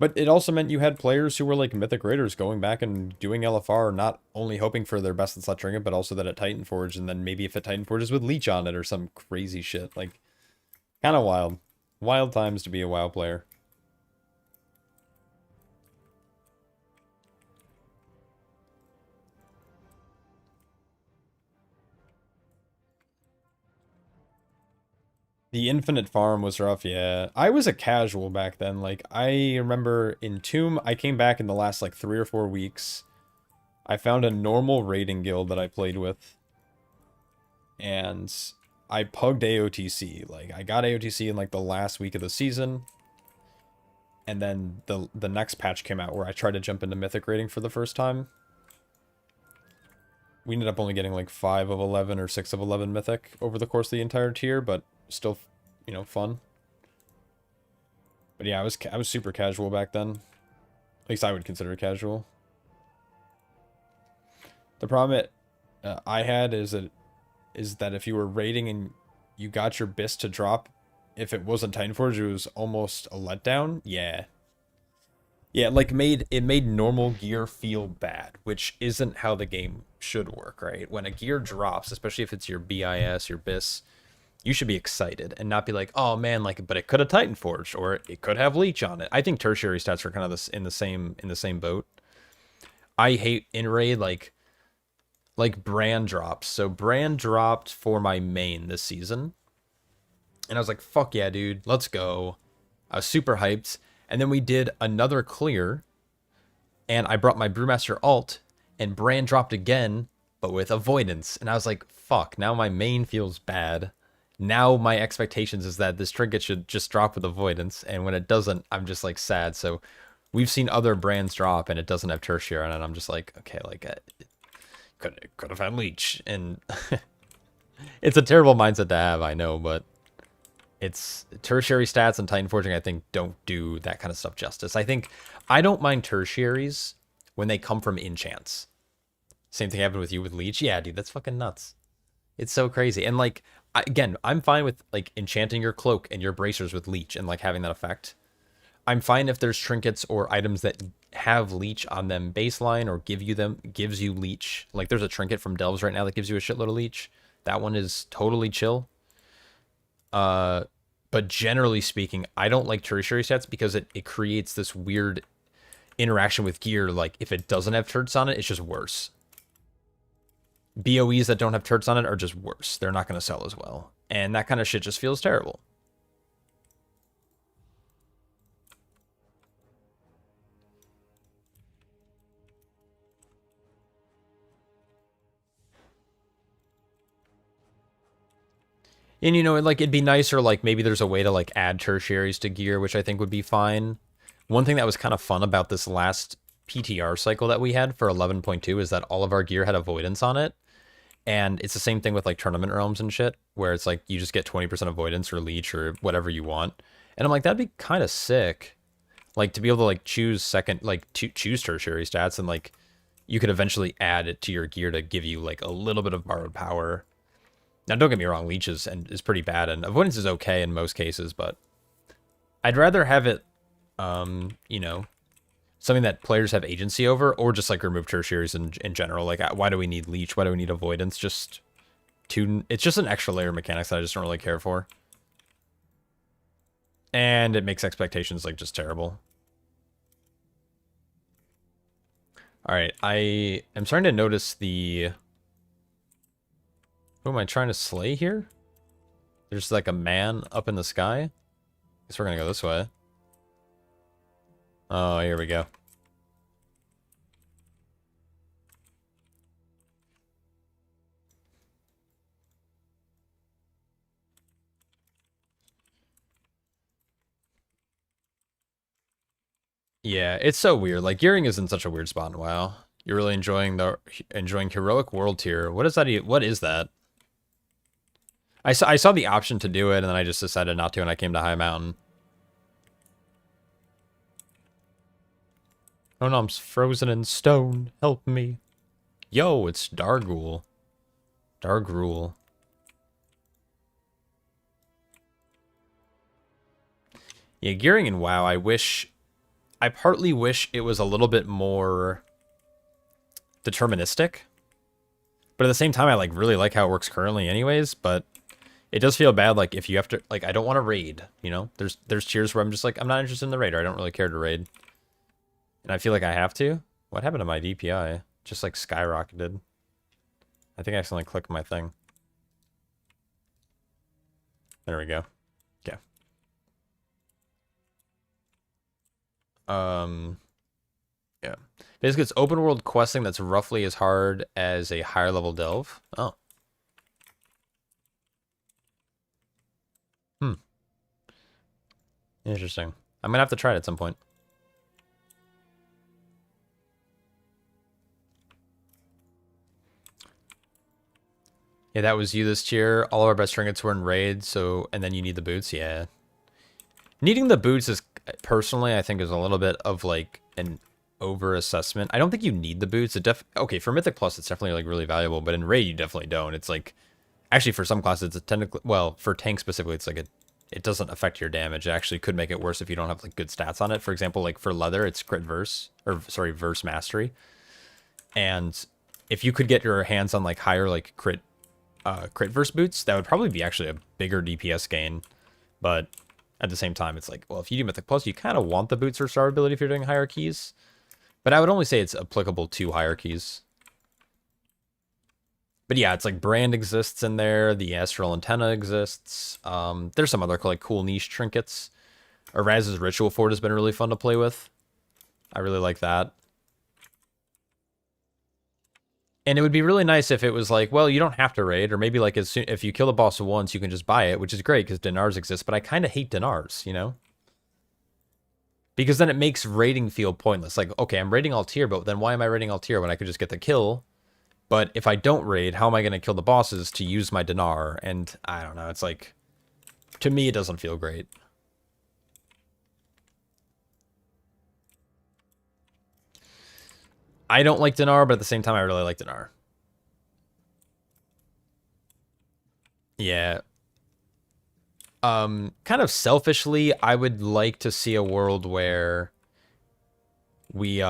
But it also meant you had players who were, like, Mythic Raiders going back and doing LFR, not only hoping for their best in Slot Trinket, but also that it Titan Forge, and then maybe if it Titan Forges with Leech on it or some crazy shit. Like, kind of wild. Wild times to be a WoW player. The infinite farm was rough, yeah. I was a casual back then. Like, I remember in Tomb, I came back in the last, like, 3 or 4 weeks. I found a normal raiding guild that I played with. And I pugged AOTC. Like, I got AOTC in, like, the last week of the season. And then the next patch came out where I tried to jump into Mythic raiding for the first time. We ended up only getting, like, 5 of 11 or 6 of 11 Mythic over the course of the entire tier, but still, you know, fun. But yeah, I was super casual back then. At least I would consider it casual. The problem I had is that if you were raiding and you got your Bist to drop, if it wasn't Titanforge, it was almost a letdown. Yeah. Yeah, like it made normal gear feel bad, which isn't how the game should work, right? When a gear drops, especially if it's your BIS, your BIS, you should be excited and not be like, oh man, like, but it could have Titanforged or it could have Leech on it. I think tertiary stats are kind of this in the same boat. I hate in raid like brand drops. So brand dropped for my main this season. And I was like, fuck yeah, dude, let's go. I was super hyped. And then we did another clear. And I brought my Brewmaster alt. And brand dropped again, but with avoidance. And I was like, fuck, now my main feels bad. Now my expectations is that this trinket should just drop with avoidance. And when it doesn't, I'm just like sad. So we've seen other brands drop and it doesn't have tertiary on it. And I'm just like, okay, like could have had leech. And it's a terrible mindset to have, I know, but it's tertiary stats and Titan Forging, I think, don't do that kind of stuff justice. I don't mind tertiaries when they come from enchants. Same thing happened with you with leech. Yeah, dude, that's fucking nuts. It's so crazy. And like, again, I'm fine with like enchanting your cloak and your bracers with leech and like having that effect. I'm fine if there's trinkets or items that have leech on them baseline or gives you leech. Like there's a trinket from Delves right now that gives you a shitload of leech. That one is totally chill. But generally speaking, I don't like tertiary stats because it creates this weird interaction with gear. Like if it doesn't have turts on it, it's just worse. BOEs that don't have turts on it are just worse. They're not going to sell as well. And that kind of shit just feels terrible. And, you know, like, it'd be nicer, like, maybe there's a way to, like, add tertiaries to gear, which I think would be fine. One thing that was kind of fun about this last PTR cycle that we had for 11.2 is that all of our gear had avoidance on it. And it's the same thing with, like, tournament realms and shit, where it's, like, you just get 20% avoidance or leech or whatever you want. And I'm like, that'd be kind of sick. Like, to be able to, like, choose choose tertiary stats and, like, you could eventually add it to your gear to give you, like, a little bit of borrowed power. Now, don't get me wrong, leech is pretty bad, and avoidance is okay in most cases, but I'd rather have it, you know, something that players have agency over, or just, like, remove tertiaries in general. Like, why do we need leech? Why do we need avoidance? It's just an extra layer of mechanics that I just don't really care for. And it makes expectations, like, just terrible. Alright, I am starting to notice the... Who am I trying to slay here? There's like a man up in the sky. Guess we're gonna go this way. Oh, here we go. Yeah, it's so weird. Like, Gearing is in such a weird spot in WoW. You're really enjoying Heroic World Tier. What is that? What is that? I saw the option to do it, and then I just decided not to, and I came to High Mountain. Oh no, I'm frozen in stone. Help me. Yo, it's Dargul. Dargrul. Yeah, Gearing in WoW, I partly wish it was a little bit more deterministic. But at the same time, I like really like how it works currently anyways, but it does feel bad, like, if you have to, like, I don't want to raid, you know? There's tiers where I'm just like, I'm not interested in the raider. I don't really care to raid. And I feel like I have to. What happened to my DPI? Just, like, skyrocketed. I think I accidentally clicked my thing. There we go. Yeah. Basically, it's open world questing that's roughly as hard as a higher level delve. Oh. Hmm. Interesting. I'm gonna have to try it at some point. Yeah, that was you this year. All of our best trinkets were in raid, so and then you need the boots. Yeah. Needing the boots is personally, I think, is a little bit of like an over assessment. I don't think you need the boots. Okay, for Mythic Plus, it's definitely like really valuable, but in raid you definitely don't. It's like actually for some classes, it's technically for tank specifically, it's like it doesn't affect your damage. It actually could make it worse if you don't have like good stats on it. For example, like for leather, it's crit verse or sorry verse mastery, and if you could get your hands on like higher like crit verse boots, that would probably be actually a bigger DPS gain, but at the same time, it's like, well, if you do Mythic Plus, you kind of want the boots for star ability if you're doing hierarchies. But I would only say it's applicable to hierarchies. But yeah, it's like Brand exists in there. The Astral Antenna exists. There's some other like cool niche trinkets. Raz's Ritual Fort has been really fun to play with. I really like that. And it would be really nice if it was like, well, you don't have to raid, or maybe like as soon if you kill the boss once, you can just buy it, which is great because dinars exist. But I kind of hate dinars, you know, because then it makes raiding feel pointless. Like, okay, I'm raiding all tier, but then why am I raiding all tier when I could just get the kill? But if I don't raid, how am I going to kill the bosses to use my dinar? And I don't know. It's like, to me, it doesn't feel great. I don't like dinar, but at the same time, I really like dinar. Yeah. Kind of selfishly, I would like to see a world where we,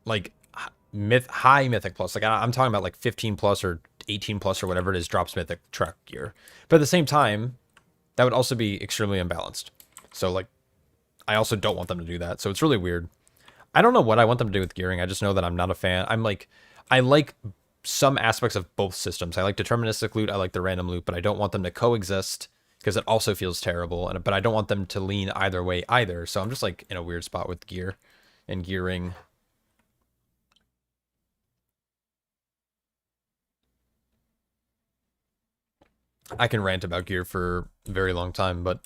like, high Mythic Plus. Like, I'm talking about, like, 15 plus or 18 plus or whatever it is drops Mythic track gear. But at the same time, that would also be extremely imbalanced. So, like, I also don't want them to do that. So it's really weird. I don't know what I want them to do with gearing. I just know that I'm not a fan. I like some aspects of both systems. I like deterministic loot. I like the random loot, but I don't want them to coexist because it also feels terrible. But I don't want them to lean either way either. So I'm just like in a weird spot with gear and gearing. I can rant about gear for a very long time, but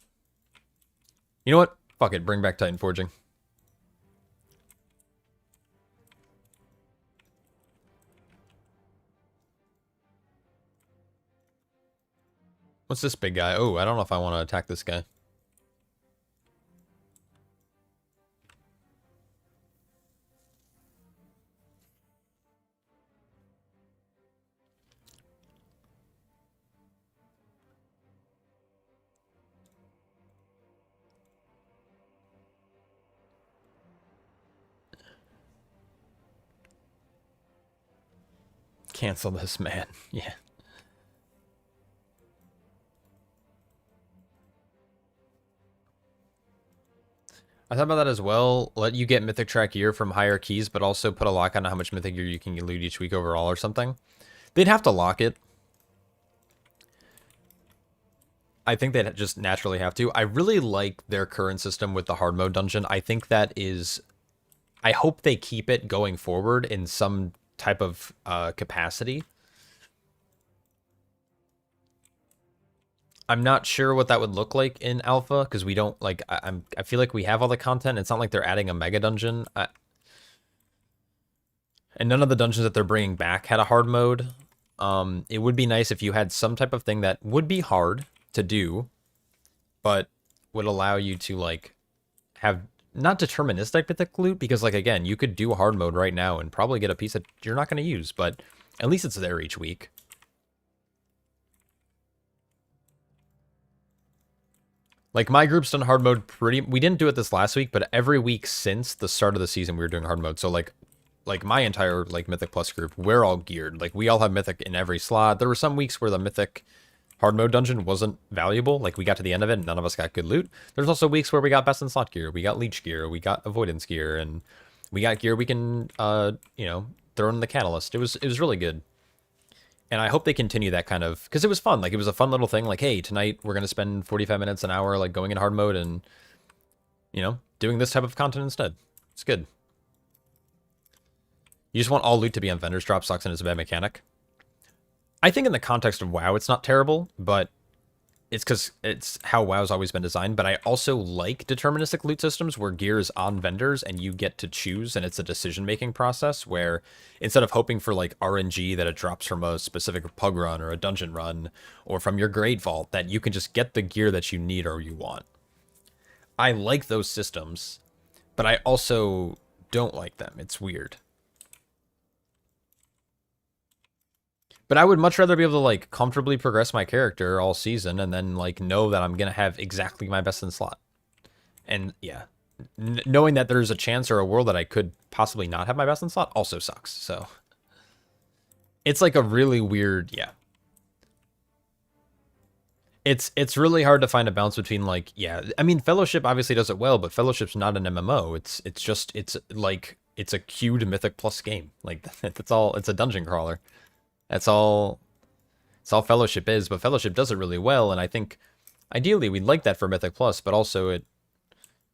you know what? Fuck it. Bring back Titan Forging. What's this big guy? Oh, I don't know if I want to attack this guy. Cancel this, man. Yeah. I thought about that as well. Let you get Mythic Track gear from higher keys, but also put a lock on how much Mythic gear you can loot each week overall or something. They'd have to lock it. I think they'd just naturally have to. I really like their current system with the hard mode dungeon. I think that is... I hope they keep it going forward in some type of capacity. I'm not sure what that would look like in alpha because we don't like. I feel like we have all the content. It's not like they're adding a mega dungeon, and none of the dungeons that they're bringing back had a hard mode. It would be nice if you had some type of thing that would be hard to do, but would allow you to like have not deterministic mythic loot because like again, you could do hard mode right now and probably get a piece that you're not going to use, but at least it's there each week. Like, my group's done hard mode we didn't do it this last week, but every week since the start of the season, we were doing hard mode. So, like my entire, like, Mythic Plus group, we're all geared. Like, we all have Mythic in every slot. There were some weeks where the Mythic hard mode dungeon wasn't valuable. Like, we got to the end of it, and none of us got good loot. There's also weeks where we got best in slot gear. We got leech gear. We got avoidance gear. And we got gear we can, you know, throw in the catalyst. It was really good. And I hope they continue that kind of, because it was fun. Like, it was a fun little thing. Like, hey, tonight we're going to spend 45 minutes, an hour, like, going in hard mode. And you know, doing this type of content instead. It's good. You just want all loot to be on vendors drop sucks and it's a bad mechanic. I think in the context of WoW, it's not terrible, but it's because it's how WoW's always been designed. But I also like deterministic loot systems where gear is on vendors and you get to choose, and it's a decision-making process where instead of hoping for like RNG that it drops from a specific pug run or a dungeon run or from your grade vault, that you can just get the gear that you need or you want. I like those systems, but I also don't like them. It's weird. But I would much rather be able to, like, comfortably progress my character all season and then, like, know that I'm going to have exactly my best in slot. And, yeah, knowing that there's a chance or a world that I could possibly not have my best in slot also sucks. So, it's, like, a really weird, yeah. It's really hard to find a balance between, like, yeah, I mean, Fellowship obviously does it well, but Fellowship's not an MMO. It's a queued Mythic Plus game. Like, that's all, it's a dungeon crawler. That's all Fellowship is, but Fellowship does it really well, and I think ideally we'd like that for Mythic Plus, but also it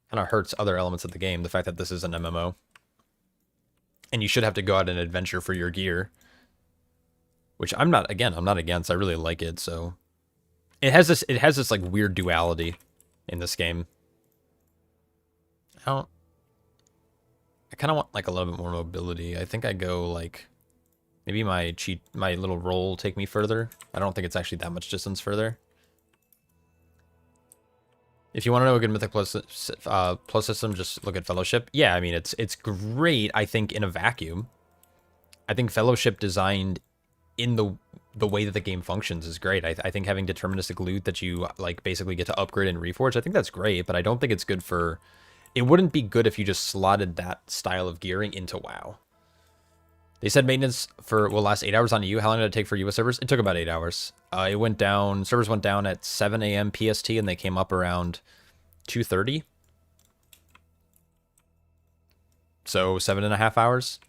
kind of hurts other elements of the game, the fact that this is an MMO. And you should have to go out and adventure for your gear. Which I'm not against. I really like it, so it has this like weird duality in this game. I kind of want like a little bit more mobility. I think I go like maybe my little roll take me further. I don't think it's actually that much distance further. If you want to know a good Mythic Plus system, just look at Fellowship. Yeah, I mean, it's great, I think, in a vacuum. I think Fellowship designed in the way that the game functions is great. I think having deterministic loot that you, like, basically get to upgrade and reforge, I think that's great, but I don't think it's good for... It wouldn't be good if you just slotted that style of gearing into WoW. They said maintenance will last 8 hours on EU. How long did it take for US servers? It took about 8 hours. Servers went down at 7 a.m. PST, and they came up around 2:30. So 7.5 hours.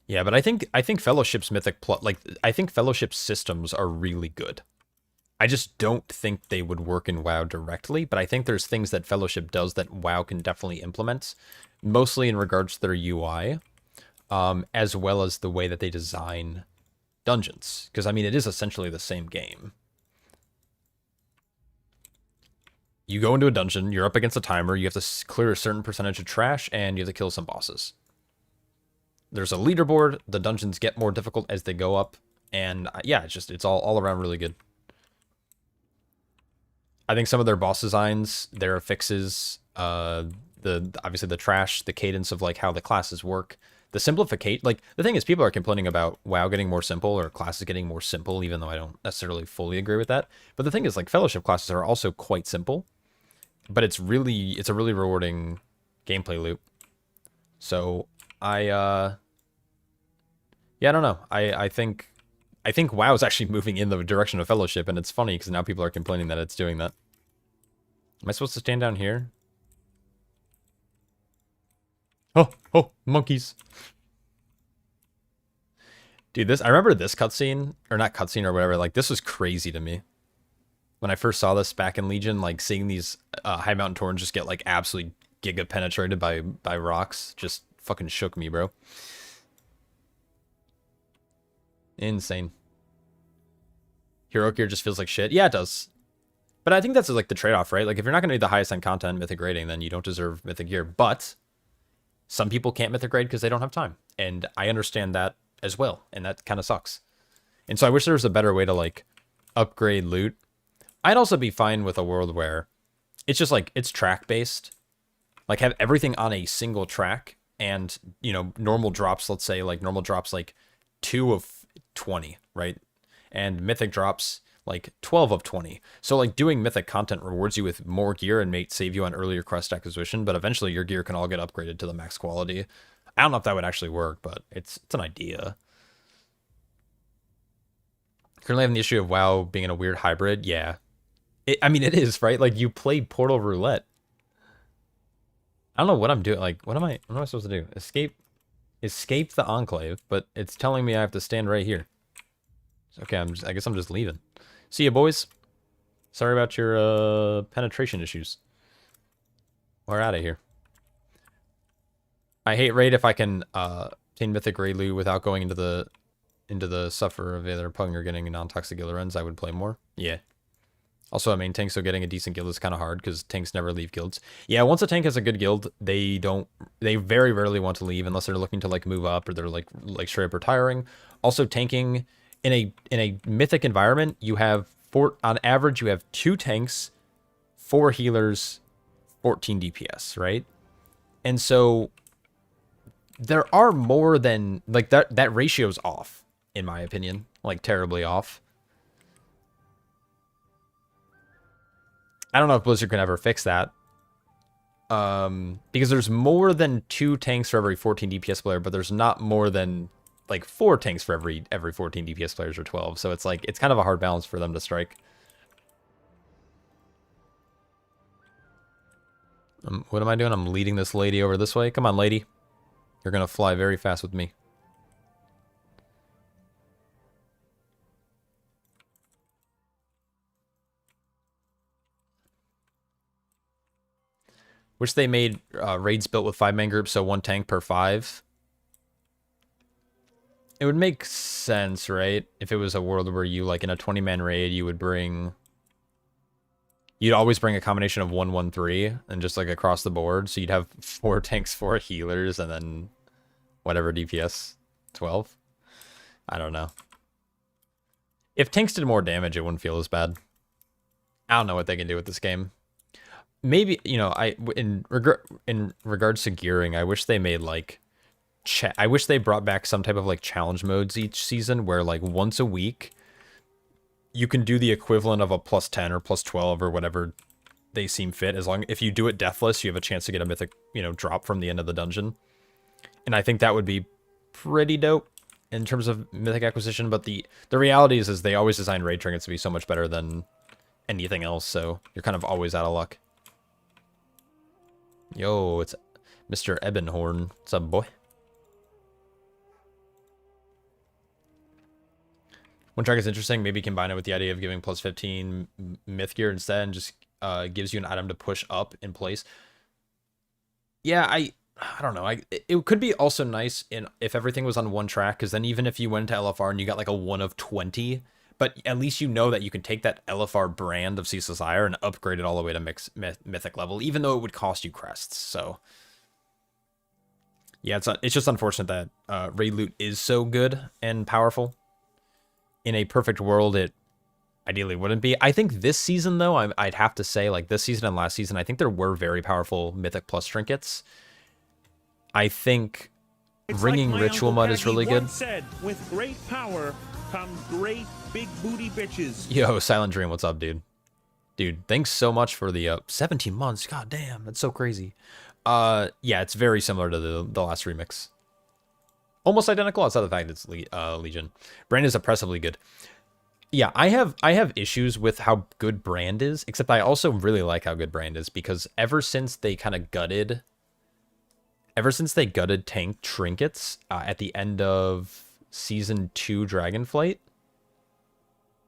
Yeah, but I think Fellowship's Mythic Plus, like, I think Fellowship's systems are really good. I just don't think they would work in WoW directly, but I think there's things that Fellowship does that WoW can definitely implement, mostly in regards to their UI, as well as the way that they design dungeons. Because, I mean, it is essentially the same game. You go into a dungeon, you're up against a timer, you have to clear a certain percentage of trash, and you have to kill some bosses. There's a leaderboard, the dungeons get more difficult as they go up, and yeah, it's all around really good. I think some of their boss designs, their affixes, obviously the trash, the cadence of like how the classes work, the simplification. Like the thing is, people are complaining about WoW getting more simple or classes getting more simple, even though I don't necessarily fully agree with that. But the thing is, like Fellowship classes are also quite simple, but it's a really rewarding gameplay loop. So yeah, I don't know. I think WoW is actually moving in the direction of Fellowship, and it's funny because now people are complaining that it's doing that. Am I supposed to stand down here? Oh, monkeys. Dude, I remember this cutscene, or not cutscene or whatever, like, this was crazy to me. When I first saw this back in Legion, like, seeing these High Mountain Torrents just get, like, absolutely giga-penetrated by rocks just fucking shook me, bro. Insane. Hero gear just feels like shit. Yeah, it does. But I think that's like the trade-off, right? Like if you're not going to do the highest end content mythic rating, then you don't deserve mythic gear. But some people can't mythic grade because they don't have time. And I understand that as well. And that kind of sucks. And so I wish there was a better way to like upgrade loot. I'd also be fine with a world where it's just like, it's track based. Like have everything on a single track and, you know, normal drops, let's say like normal drops like 2 of 20, right? And mythic drops like 12 of 20. So like doing mythic content rewards you with more gear and may save you on earlier quest acquisition, but eventually your gear can all get upgraded to the max quality. I don't know if that would actually work, but it's an idea. Currently having the issue of WoW being in a weird hybrid. Yeah. I mean, it is, right? Like you play Portal Roulette. I don't know what I'm doing. Like, what am I supposed to do? Escape the Enclave, but it's telling me I have to stand right here. Okay, I guess I'm just leaving. See ya, boys. Sorry about your penetration issues. We're out of here. I hate raid if I can obtain mythic raid loot without going into the suffer of either pung or getting non-toxic guild runs. I would play more. Yeah. Also, I mean, tanks, so getting a decent guild is kind of hard because tanks never leave guilds. Yeah, once a tank has a good guild, they very rarely want to leave unless they're looking to like move up or they're like straight up retiring. Also, tanking in a mythic environment, you have on average you have 2 tanks, 4 healers, 14 DPS, right? And so there are more than like that ratio's off in my opinion, like terribly off. I don't know if Blizzard can ever fix that. Because there's more than 2 tanks for every 14 DPS player, but there's not more than like 4 tanks for every 14 DPS players or 12. So it's like it's kind of a hard balance for them to strike. What am I doing? I'm leading this lady over this way. Come on, lady. You're gonna fly very fast with me. Wish they made raids built with 5-man groups, so 1 tank per 5. It would make sense, right? If it was a world where you, like, in a 20-man raid, you would bring... You'd always bring a combination of 1-1-3 and just, like, across the board. So you'd have 4 tanks, 4 healers, and then whatever DPS. 12? I don't know. If tanks did more damage, it wouldn't feel as bad. I don't know what they can do with this game. Maybe, you know, in regards to gearing, I wish they made like I wish they brought back some type of like challenge modes each season where like once a week you can do the equivalent of a +10 or +12 or whatever they seem fit. As long if you do it deathless, you have a chance to get a mythic, you know, drop from the end of the dungeon. And I think that would be pretty dope in terms of mythic acquisition, but the reality is they always design raid trinkets to be so much better than anything else, so you're kind of always out of luck. Yo, it's Mr. Ebonhorn. What's up, boy? One track is interesting. Maybe combine it with the idea of giving +15 myth gear instead and just gives you an item to push up in place. Yeah, I don't know. It could be also nice if everything was on one track, because then even if you went to LFR and you got like a 1 of 20, but at least you know that you can take that LFR brand of Ceaseless Ire and upgrade it all the way to mythic level, even though it would cost you crests. So yeah, it's just unfortunate that raid loot is so good and powerful. In a perfect world, it ideally wouldn't be. I think this season, though, I'd have to say, like this season and last season, I think there were very powerful Mythic Plus trinkets. I think ringing like Ritual Mud is really good. Said, with great power comes great big booty bitches. Yo, Silent Dream, what's up, dude? Dude, thanks so much for the 17 months. God damn, that's so crazy. Yeah, it's very similar to the last remix. Almost identical outside the fact it's Legion. Brand is oppressively good. Yeah, I have issues with how good Brand is, except I also really like how good Brand is, because ever since they gutted tank trinkets at the end of season 2 Dragonflight,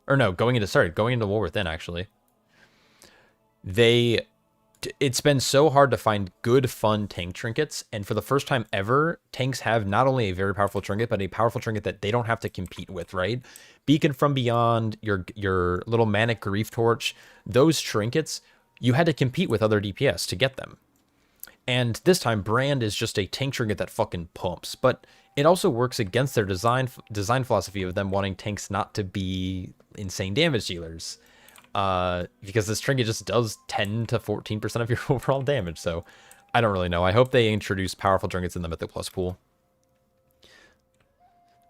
or no, going into War Within, actually, it's been so hard to find good, fun tank trinkets, and for the first time ever, tanks have not only a very powerful trinket, but a powerful trinket that they don't have to compete with, right? Beacon from Beyond, your little Manic Grief Torch, those trinkets, you had to compete with other DPS to get them. And this time, Brand is just a tank trinket that fucking pumps, but it also works against their design philosophy of them wanting tanks not to be insane damage dealers. Because this trinket just does 10 to 14% of your overall damage, so I don't really know. I hope they introduce powerful trinkets in the Mythic Plus pool.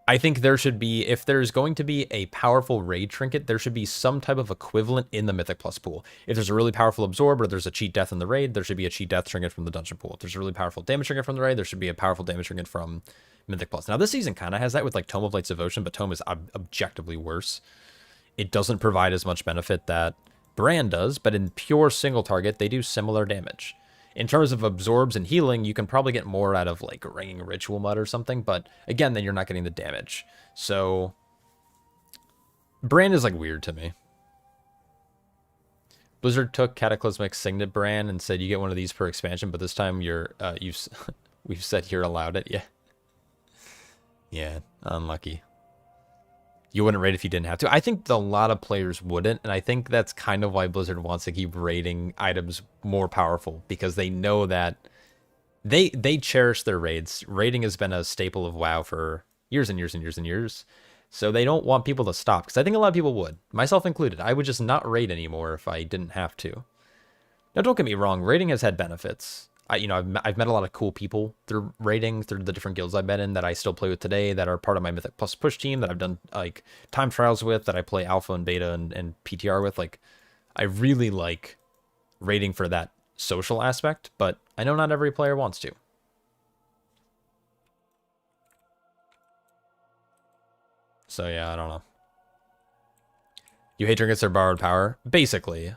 I think there should be, if there's going to be a powerful raid trinket, there should be some type of equivalent in the Mythic Plus pool. If there's a really powerful absorb or there's a cheat death in the raid, there should be a cheat death trinket from the dungeon pool. If there's a really powerful damage trinket from the raid, there should be a powerful damage trinket from Mythic Plus. Now this season kind of has that with like Tome of Light's Devotion, but Tome is objectively worse. It doesn't provide as much benefit that Brand does, but in pure single target, they do similar damage. In terms of absorbs and healing, you can probably get more out of like Ringing Ritual Mud or something, but again, then you're not getting the damage. So Brand is like weird to me. Blizzard took Cataclysmic Signet brand and said you get one of these per expansion, but this time we've said you're allowed it. Yeah. Yeah, unlucky. You wouldn't raid if you didn't have to. I think a lot of players wouldn't, and I think that's kind of why Blizzard wants to keep raiding items more powerful, because they know that they cherish their raids. Raiding has been a staple of WoW for years and years and years and years. So they don't want people to stop, because I think a lot of people would, myself included. I would just not raid anymore if I didn't have to. Now, don't get me wrong, raiding has had benefits. I've met a lot of cool people through raiding, through the different guilds I've been in that I still play with today, that are part of my Mythic Plus push team, that I've done like time trials with, that I play alpha and beta and PTR with. Like, I really like raiding for that social aspect, but I know not every player wants to. So yeah, I don't know. You hate trinkets or borrowed power? Basically.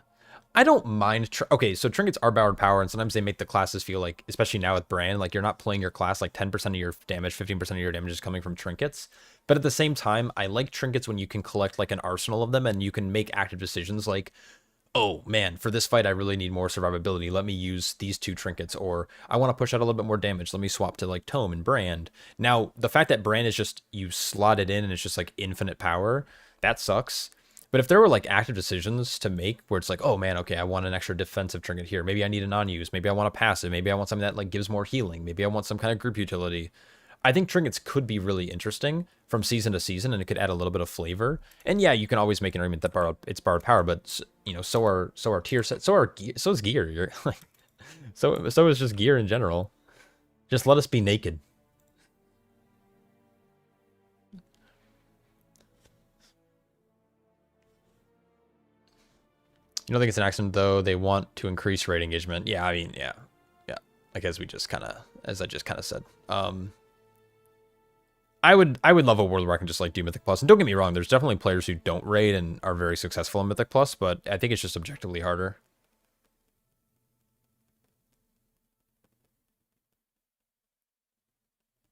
I don't mind. Okay, so trinkets are borrowed power, and sometimes they make the classes feel like, especially now with brand, like you're not playing your class, like 10% of your damage, 15% of your damage is coming from trinkets. But at the same time, I like trinkets when you can collect like an arsenal of them and you can make active decisions like, oh man, for this fight I really need more survivability. Let me use these 2 trinkets, or I want to push out a little bit more damage. Let me swap to like Tome and Brand. Now, the fact that Brand is just, you slot it in and it's just like infinite power, that sucks. But if there were like active decisions to make where it's like, oh man, okay, I want an extra defensive trinket here. Maybe I need a non-use. Maybe I want a passive. Maybe I want something that like gives more healing. Maybe I want some kind of group utility. I think trinkets could be really interesting from season to season, and it could add a little bit of flavor. And yeah, you can always make an argument that it's borrowed power, but you know, so are tier sets, so is gear. You're like, so is just gear in general. Just let us be naked. You don't think it's an accident though? They want to increase raid engagement. Yeah, I mean, yeah. Like as I just kind of said. I would love a world where I can just like do Mythic Plus. And don't get me wrong, there's definitely players who don't raid and are very successful in Mythic Plus, but I think it's just objectively harder.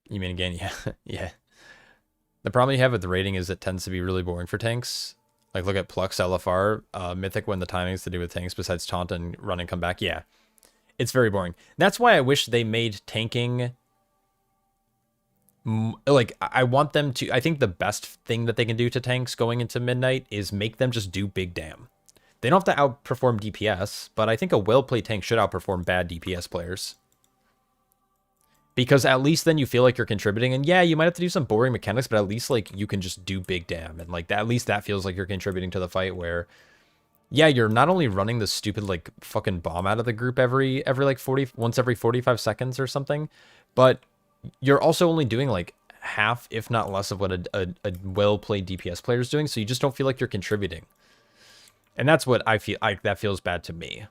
You mean again? Yeah, yeah. The problem you have with the raiding is it tends to be really boring for tanks. Like look at Plux, LFR, Mythic when the timing's to do with tanks besides taunt and run and come back. Yeah, it's very boring. That's why I wish they made tanking. Like I want them to. I think the best thing that they can do to tanks going into midnight is make them just do big damn. They don't have to outperform DPS, but I think a well-played tank should outperform bad DPS players. Because at least then you feel like you're contributing, and yeah, you might have to do some boring mechanics, but at least like you can just do big damn, and like that, at least that feels like you're contributing to the fight. Where, yeah, you're not only running the stupid like fucking bomb out of the group every like once every 45 seconds or something, but you're also only doing like half, if not less, of what a well-played DPS player is doing. So you just don't feel like you're contributing, and that's what I feel like. That feels bad to me.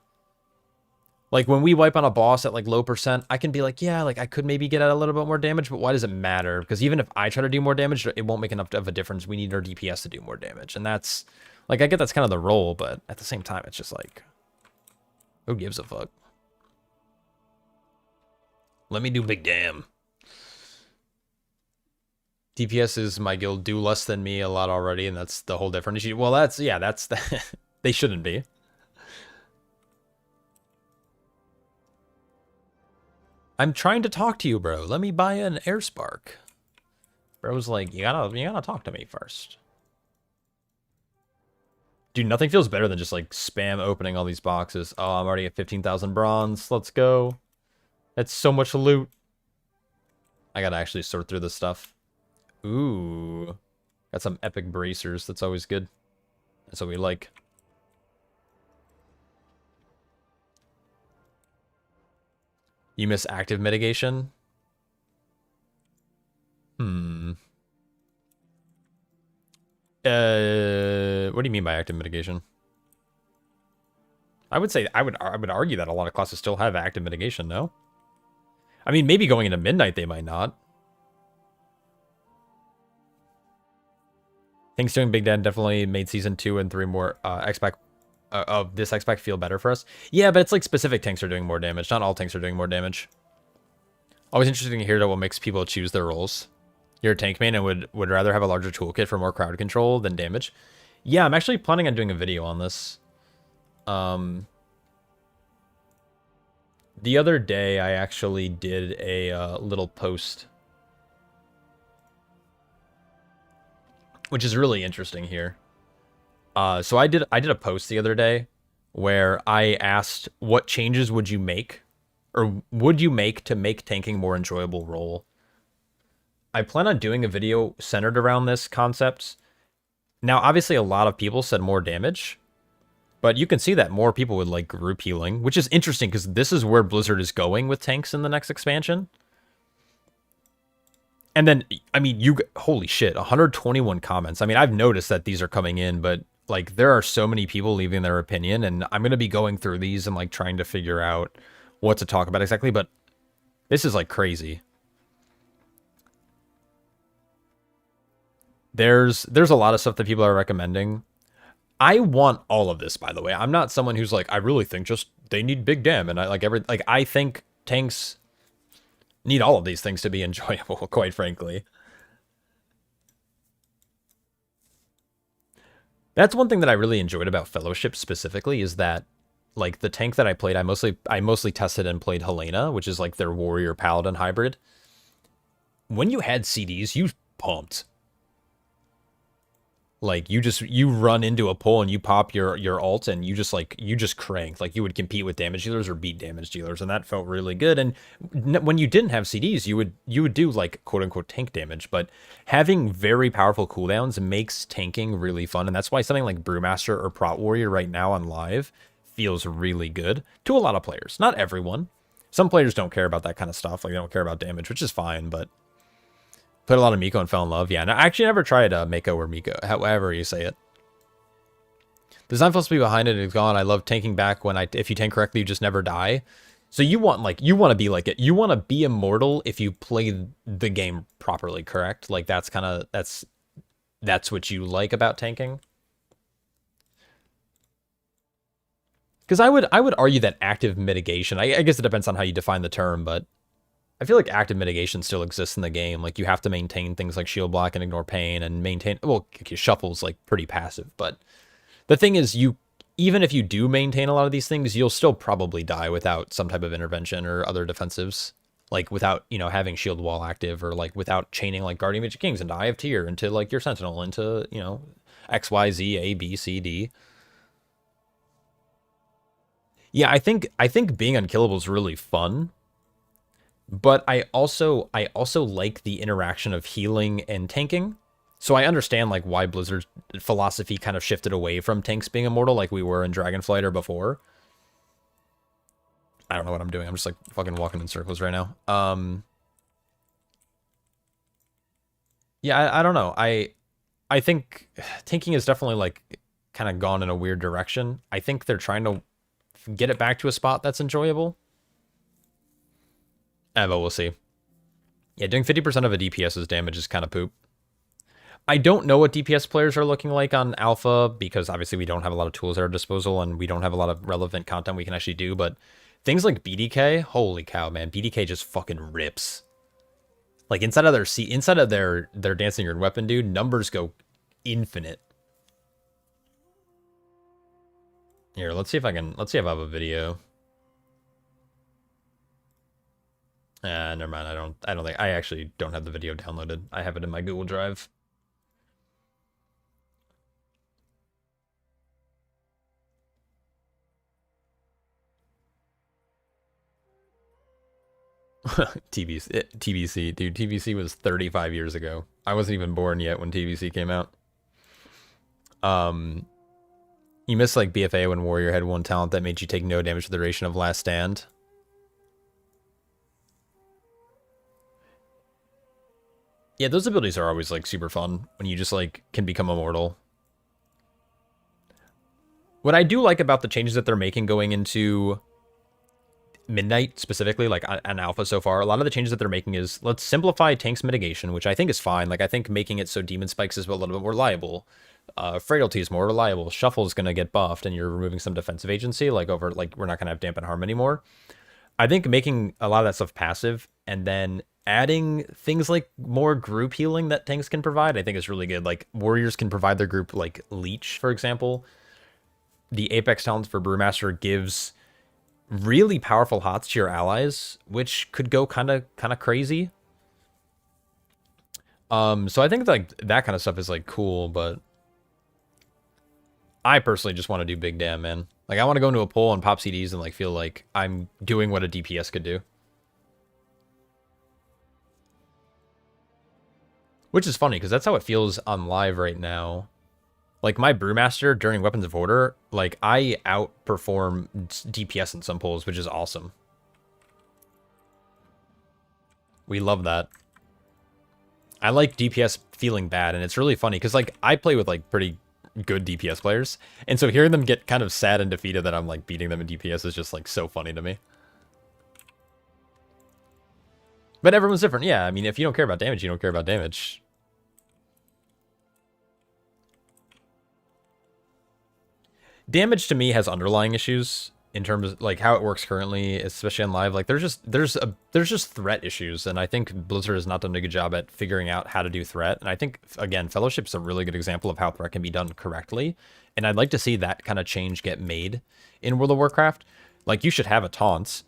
Like, when we wipe on a boss at, like, low percent, I can be like, yeah, like, I could maybe get out a little bit more damage, but why does it matter? Because even if I try to do more damage, it won't make enough of a difference. We need our DPS to do more damage. And that's, like, I get that's kind of the role, but at the same time, it's just like, who gives a fuck? Let me do big damn. DPS is my guild do less than me a lot already, and that's the whole different issue. Well, that's, yeah, that's, they shouldn't be. I'm trying to talk to you, bro. Let me buy an air spark. Bro's like, you gotta talk to me first. Dude, nothing feels better than just like spam opening all these boxes. Oh, I'm already at 15,000 bronze. Let's go. That's so much loot. I gotta actually sort through this stuff. Ooh. Got some epic bracers. That's always good. That's what we like. You miss active mitigation? What do you mean by active mitigation? I would say I would argue that a lot of classes still have active mitigation, no? I mean, maybe going into midnight they might not. Things doing Big Dan definitely made season 2 and 3 more X-Pac of this X-Pac feel better for us. Yeah, but it's like specific tanks are doing more damage. Not all tanks are doing more damage. Always interesting to hear what makes people choose their roles. You're a tank main and would rather have a larger toolkit for more crowd control than damage. Yeah, I'm actually planning on doing a video on this. The other day, I actually did a little post, which is really interesting here. So I did a post the other day where I asked, what changes would you make, or would you make to make tanking more enjoyable role? I plan on doing a video centered around this concept. Now, obviously, a lot of people said more damage, but you can see that more people would like group healing, which is interesting because this is where Blizzard is going with tanks in the next expansion. And then, I mean, holy shit, 121 comments. I mean, I've noticed that these are coming in, but like there are so many people leaving their opinion, and I'm going to be going through these and like trying to figure out what to talk about exactly, but this is like crazy. There's a lot of stuff that people are recommending. I want all of this, by the way. I'm not someone who's like, I really think just they need big dam, and I think tanks need all of these things to be enjoyable, quite frankly. That's one thing that I really enjoyed about Fellowship specifically, is that like the tank that I played, I mostly tested and played Helena, which is like their warrior paladin hybrid. When you had CDs, you pumped. Like you run into a pole and you pop your ult and you just crank. Like you would compete with damage dealers or beat damage dealers, and that felt really good. And when you didn't have CDs, you would do like quote unquote tank damage, but having very powerful cooldowns makes tanking really fun, and that's why something like Brewmaster or Prot Warrior right now on live feels really good to a lot of players. Not everyone. Some players don't care about that kind of stuff. Like they don't care about damage, which is fine, but played a lot of Miko and fell in love. Yeah, and I actually never tried Mako or Miko, however you say it. The design philosophy behind it is gone. I love tanking back if you tank correctly, you just never die. So you want to be like it. You want to be immortal if you play the game properly, correct? Like that's what you like about tanking. Because I would argue that active mitigation, I guess it depends on how you define the term, but I feel like active mitigation still exists in the game. Like you have to maintain things like shield block and ignore pain and maintain, well, shuffle's like pretty passive, but the thing is even if you do maintain a lot of these things, you'll still probably die without some type of intervention or other defensives, like without, having shield wall active, or like without chaining like Guardian Magic Kings into Eye of Tyr, into like your Sentinel, into, X, Y, Z, A, B, C, D. Yeah, I think being unkillable is really fun. But I also like the interaction of healing and tanking. So I understand like why Blizzard's philosophy kind of shifted away from tanks being immortal like we were in Dragonflight or before. I don't know what I'm doing. I'm just like fucking walking in circles right now. Yeah, I don't know. I think tanking is definitely like kind of gone in a weird direction. I think they're trying to get it back to a spot that's enjoyable. But we'll see. Yeah, doing 50% of a DPS's damage is kind of poop. I don't know what DPS players are looking like on Alpha, because obviously we don't have a lot of tools at our disposal, and we don't have a lot of relevant content we can actually do, but things like BDK, holy cow, man. BDK just fucking rips. Like inside of their Dancing Your Weapon, dude, numbers go infinite. Here, let's see if I have a video. Never mind. I actually don't have the video downloaded. I have it in my Google Drive. TBC, dude. TBC was 35 years ago. I wasn't even born yet when TBC came out. You missed like BFA when Warrior had one talent that made you take no damage for the duration of Last Stand. Yeah, those abilities are always like super fun when you just like can become immortal. What I do like about the changes that they're making going into Midnight specifically, like on Alpha so far, a lot of the changes that they're making is, let's simplify tanks mitigation, which I think is fine. Like I think making it so Demon Spikes is a little bit more reliable. Frailty is more reliable. Shuffle is going to get buffed, and you're removing some defensive agency. Like we're not going to have dampen harm anymore. I think making a lot of that stuff passive, and then adding things like more group healing that tanks can provide, I think is really good. Like warriors can provide their group like leech, for example. the Apex talents for Brewmaster gives really powerful hots to your allies, which could go kind of crazy. So I think like that kind of stuff is like cool, but I personally just want to do big damn, man. Like I want to go into a poll and pop CDs and like feel like I'm doing what a DPS could do. Which is funny because that's how it feels on live right now. Like my Brewmaster during Weapons of Order, like I outperform DPS in some polls, which is awesome. We love that. I like DPS feeling bad, and it's really funny because like I play with like pretty good DPS players, and so hearing them get kind of sad and defeated that I'm like beating them in DPS is just like so funny to me. But everyone's different. Yeah, I mean, if you don't care about damage, you don't care about damage. Damage to me has underlying issues in terms of like how it works currently, especially on live. Like there's just threat issues, and I think Blizzard has not done a good job at figuring out how to do threat. And I think again, Fellowship's a really good example of how threat can be done correctly. And I'd like to see that kind of change get made in World of Warcraft. Like you should have a taunt,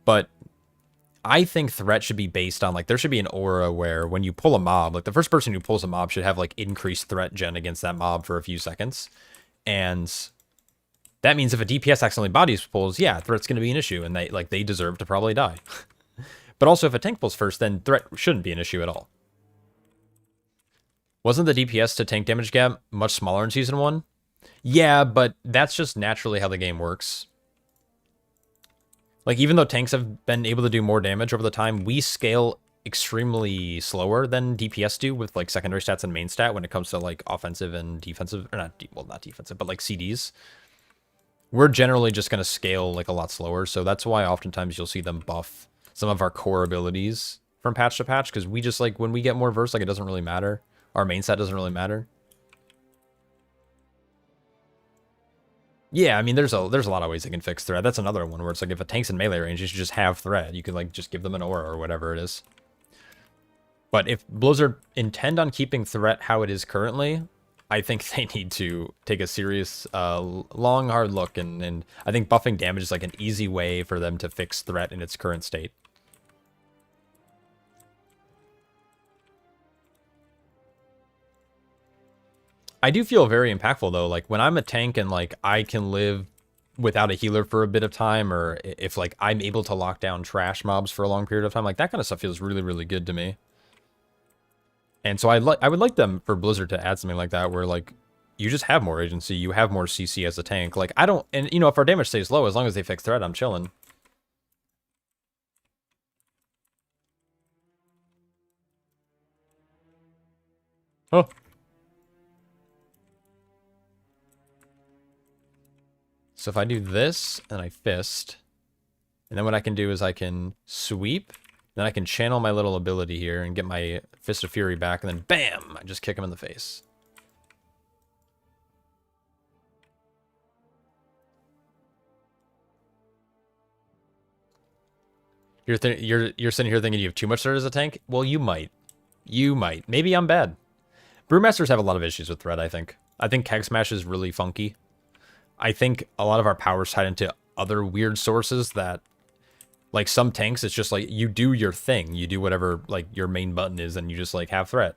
but I think threat should be based on like there should be an aura where when you pull a mob, like the first person who pulls a mob should have like increased threat gen against that mob for a few seconds. And that means if a DPS accidentally bodies pulls, yeah, threat's going to be an issue, and they deserve to probably die. But also, if a tank pulls first, then threat shouldn't be an issue at all. Wasn't the DPS to tank damage gap much smaller in Season 1? Yeah, but that's just naturally how the game works. Like, even though tanks have been able to do more damage over the time, we scale extremely slower than DPS do with, like, secondary stats and main stat when it comes to, like, offensive and defensive, or not defensive, but, like, CDs. We're generally just going to scale like a lot slower, so that's why oftentimes you'll see them buff some of our core abilities from patch to patch, because we just like when we get more verse, like it doesn't really matter. Our main stat doesn't really matter. Yeah, I mean there's a lot of ways they can fix threat. That's another one where it's like if a tank's in melee range, you should just have threat. You can like just give them an aura or whatever it is. But if Blizzard intend on keeping threat how it is currently, I think they need to take a serious, long, hard look, and I think buffing damage is like an easy way for them to fix threat in its current state. I do feel very impactful though, like when I'm a tank and like I can live without a healer for a bit of time, or if like I'm able to lock down trash mobs for a long period of time, like that kind of stuff feels really, really good to me. And so I would like them for Blizzard to add something like that where like you just have more agency, you have more CC as a tank. Like I don't, and you know, if our damage stays low, as long as they fix threat, I'm chilling. Oh. So if I do this and I fist, and then what I can do is I can sweep, then I can channel my little ability here and get my Fist of Fury back, and then bam, I just kick him in the face. You're sitting here thinking you have too much threat as a tank? Well, you might. You might. Maybe I'm bad. Brewmasters have a lot of issues with threat, I think. I think Keg Smash is really funky. I think a lot of our power is tied into other weird sources that, like some tanks, it's just like you do your thing. You do whatever like your main button is, and you just like have threat.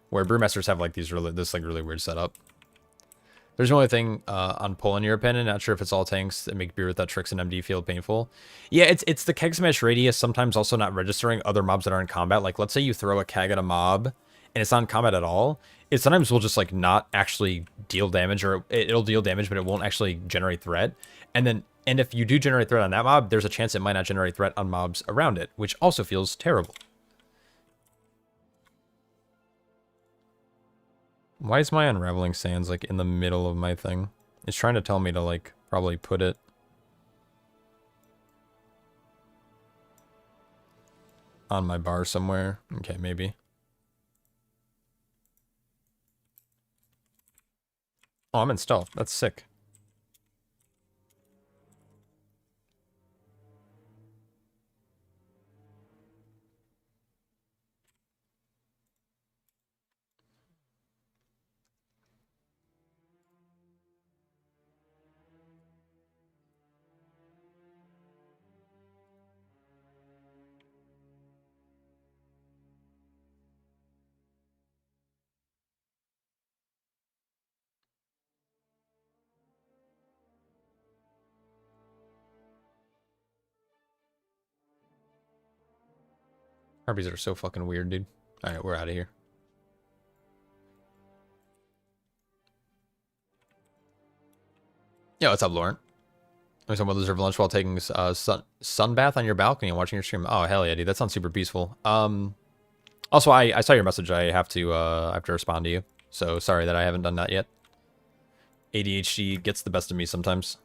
Where Brewmasters have like this really weird setup. There's no only thing on pull in your opinion. Not sure if it's all tanks that make beer with that tricks and MD feel painful. Yeah, it's the keg smash radius sometimes also not registering other mobs that are in combat. Like let's say you throw a keg at a mob and it's not in combat at all. It sometimes will just like not actually deal damage, or it'll deal damage, but it won't actually generate threat. And if you do generate threat on that mob, there's a chance it might not generate threat on mobs around it, which also feels terrible. Why is my Unraveling Sands, like, in the middle of my thing? It's trying to tell me to, like, probably put it on my bar somewhere. Okay, maybe. Oh, I'm in stealth. That's sick. Harpies are so fucking weird, dude. Alright, we're out of here. Yo, what's up, Lauren? Someone will deserve lunch while taking sun bath on your balcony and watching your stream. Oh, hell yeah, dude. That sounds super peaceful. Also, I saw your message. I have to respond to you. So sorry that I haven't done that yet. ADHD gets the best of me sometimes.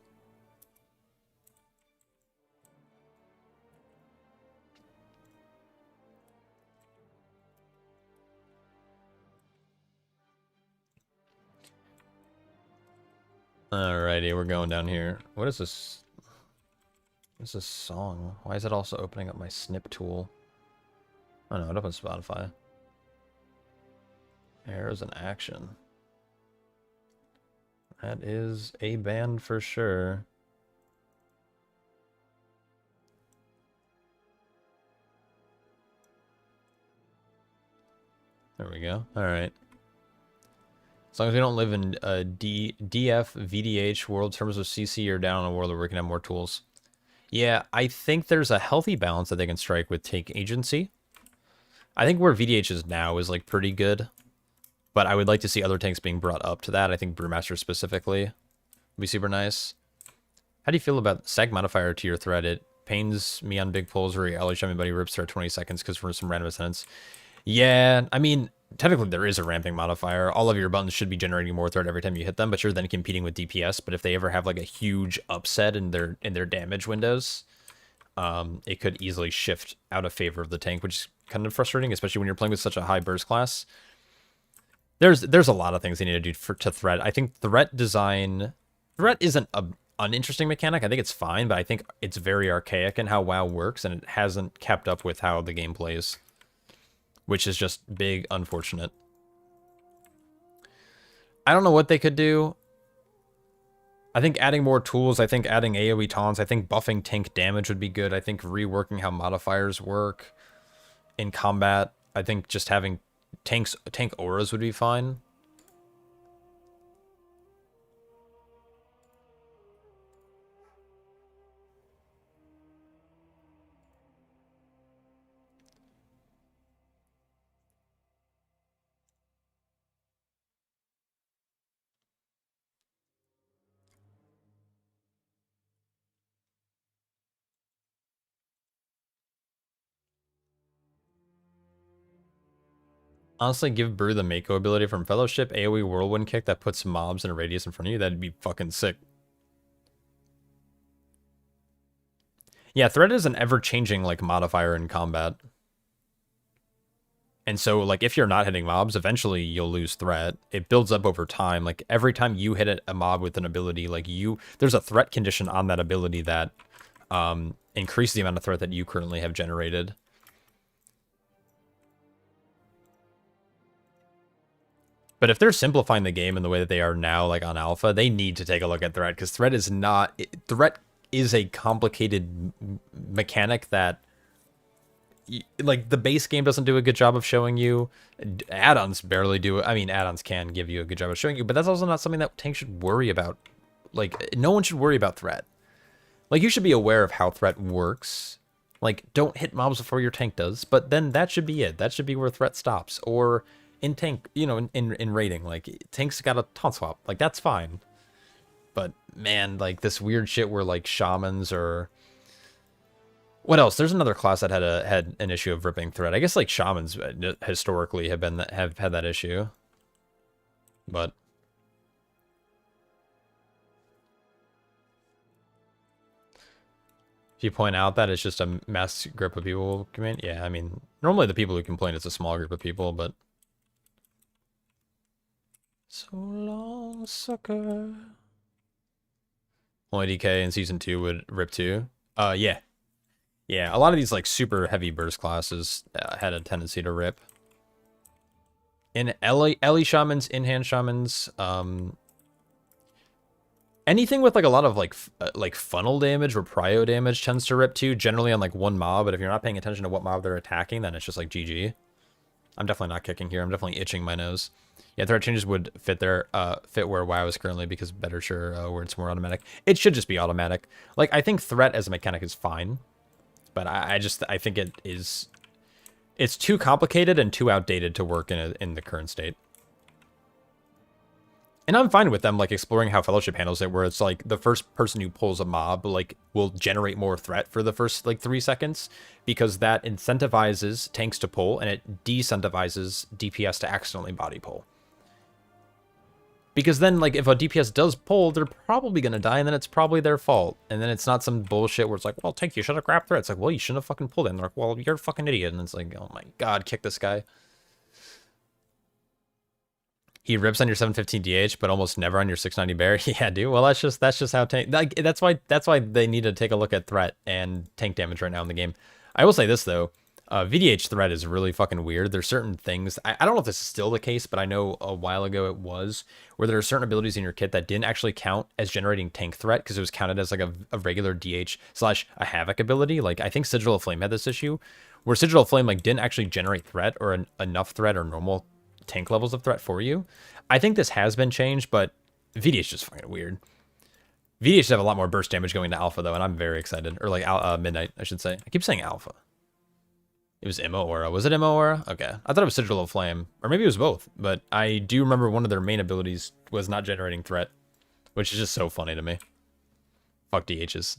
Alrighty, we're going down here. What is this? What is this song? Why is it also opening up my snip tool? Oh no, it opens Spotify. There's an action. That is a band for sure. There we go. Alright. As long as we don't live in DF, VDH world, terms of CC, or down in a world where we can have more tools. Yeah, I think there's a healthy balance that they can strike with tank agency. I think where VDH is now is like pretty good. But I would like to see other tanks being brought up to that. I think Brewmaster specifically would be super nice. How do you feel about seg modifier to your thread? It pains me on big pulls where your show me buddy rips through 20 seconds because for some random sentence. Yeah, I mean, technically there is a ramping modifier. All of your buttons should be generating more thread every time you hit them, but you're then competing with DPS. But if they ever have like a huge upset in their damage windows, it could easily shift out of favor of the tank, which is kind of frustrating, especially when you're playing with such a high burst class. There's a lot of things they need to do to threat. I think threat isn't an uninteresting mechanic. I think it's fine, but I think it's very archaic in how WoW works, and it hasn't kept up with how the game plays, which is just big unfortunate. I don't know what they could do. I think adding more tools, I think adding AoE taunts, I think buffing tank damage would be good. I think reworking how modifiers work in combat. I think just having tank auras would be fine. Honestly, give Brew the Mako ability from Fellowship, AoE Whirlwind Kick that puts mobs in a radius in front of you. That'd be fucking sick. Yeah, threat is an ever-changing, like, modifier in combat. And so, like, if you're not hitting mobs, eventually you'll lose threat. It builds up over time. Like, every time you hit a mob with an ability, like, there's a threat condition on that ability that increases the amount of threat that you currently have generated. But if they're simplifying the game in the way that they are now, like on alpha, they need to take a look at threat, because threat is a complicated mechanic that, like, the base game doesn't do a good job of showing you. Add-ons barely do it. I mean, add-ons can give you a good job of showing you, but that's also not something that tanks should worry about. Like, no one should worry about threat. Like, you should be aware of how threat works. Like, don't hit mobs before your tank does, but then that should be it. That should be where threat stops. Or in tank, you know, in raiding, like, tanks got a taunt swap. Like, that's fine. But, man, like, this weird shit where, like, shamans or... What else? There's another class that had an issue of ripping threat. I guess, like, shamans historically have had that issue. But... if you point out that it's just a mass group of people, yeah, I mean, normally the people who complain, it's a small group of people, but... So long, sucker. Only DK in Season 2 would rip too. Yeah. Yeah, a lot of these, like, super heavy burst classes had a tendency to rip. In Ellie shamans, in-hand shamans, anything with, like, a lot of, like funnel damage or prio damage tends to rip too, generally on, like, one mob, but if you're not paying attention to what mob they're attacking, then it's just, like, GG. I'm definitely not kicking here. I'm definitely itching my nose. Yeah, threat changes would fit where WoW is currently, because better sure where it's more automatic. It should just be automatic. Like, I think threat as a mechanic is fine, but I think it is... It's too complicated and too outdated to work in the current state. And I'm fine with them, like, exploring how Fellowship handles it, where it's, like, the first person who pulls a mob, like, will generate more threat for the first, like, 3 seconds, because that incentivizes tanks to pull, and it decentivizes DPS to accidentally body pull. Because then, like, if a DPS does pull, they're probably going to die, and then it's probably their fault. And then it's not some bullshit where it's like, well, tank, you should have grabbed threat. It's like, well, you shouldn't have fucking pulled it. And they're like, well, you're a fucking idiot. And it's like, oh my god, kick this guy. He rips on your 715 DH, but almost never on your 690 bear. Yeah, dude. Well, that's just how tank. Like, that's why they need to take a look at threat and tank damage right now in the game. I will say this though, VDH threat is really fucking weird. There's certain things. I don't know if this is still the case, but I know a while ago it was, where there are certain abilities in your kit that didn't actually count as generating tank threat because it was counted as like a regular DH / a havoc ability. Like I think Sigil of Flame had this issue, where Sigil of Flame like didn't actually generate threat or enough threat or normal tank levels of threat for you. I think this has been changed, but VDH is just fucking weird. VDH have a lot more burst damage going to alpha though, and I'm very excited. Or like midnight, I should say. I keep saying alpha. It was Immo Aura. Was it Immo Aura? Okay. I thought it was Sigil of Flame. Or maybe it was both. But I do remember one of their main abilities was not generating threat, which is just so funny to me. Fuck DHs.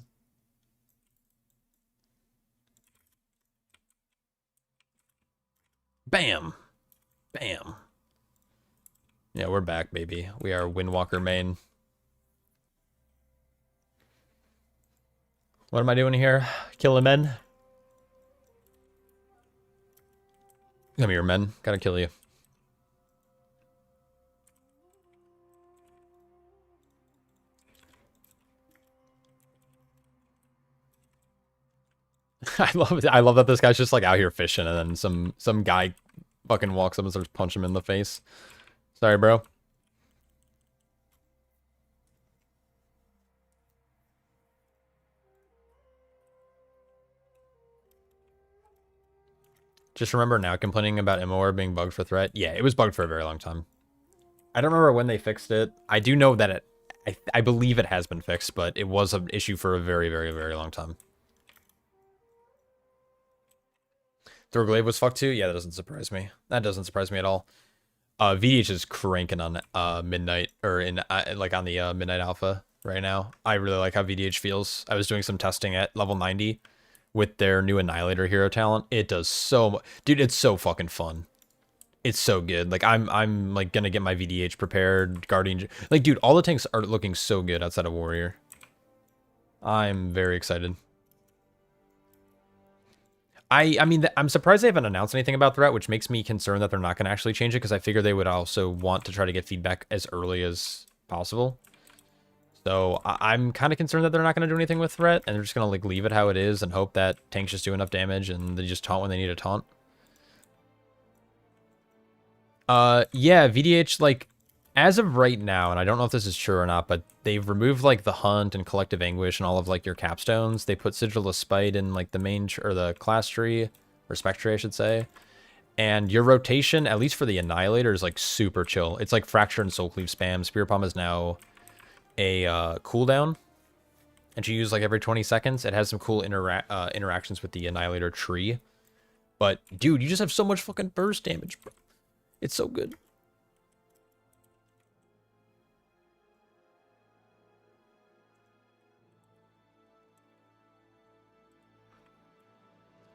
Bam. Bam. Yeah, we're back, baby. We are Windwalker main. What am I doing here? Killing men? Come here, men. Gotta kill you. I love that this guy's just like out here fishing and then some guy fucking walks up and starts punching him in the face. Sorry, bro. Just remember now complaining about MOR being bugged for threat. Yeah, it was bugged for a very long time. I don't remember when they fixed it. I do know that I believe it has been fixed, but it was an issue for a very, very, very long time. Thorglaive was fucked too? Yeah, that doesn't surprise me. That doesn't surprise me at all. VDH is cranking on midnight, or in like on the midnight alpha right now. I really like how VDH feels. I was doing some testing at level 90 with their new Annihilator hero talent. It does so much. Dude, it's so fucking fun. It's so good. Like I'm like gonna get my VDH prepared, Guardian. Like, dude, all the tanks are looking so good outside of Warrior. I'm very excited. I mean, I'm surprised they haven't announced anything about threat, which makes me concerned that they're not going to actually change it, because I figure they would also want to try to get feedback as early as possible. So I'm kind of concerned that they're not going to do anything with threat, and they're just going to like leave it how it is and hope that tanks just do enough damage and they just taunt when they need to taunt. Yeah, VDH, like, as of right now, and I don't know if this is true or not, but they've removed like the Hunt and Collective Anguish and all of like your capstones. They put Sigil of Spite in like the main or the class tree, or spec tree, I should say. And your rotation, at least for the Annihilator, is like super chill. It's like Fracture and Soul Cleave spam. Spear Palm is now a cooldown, and you use like every 20 seconds. It has some cool interactions with the Annihilator tree. But dude, you just have so much fucking burst damage, bro. It's so good.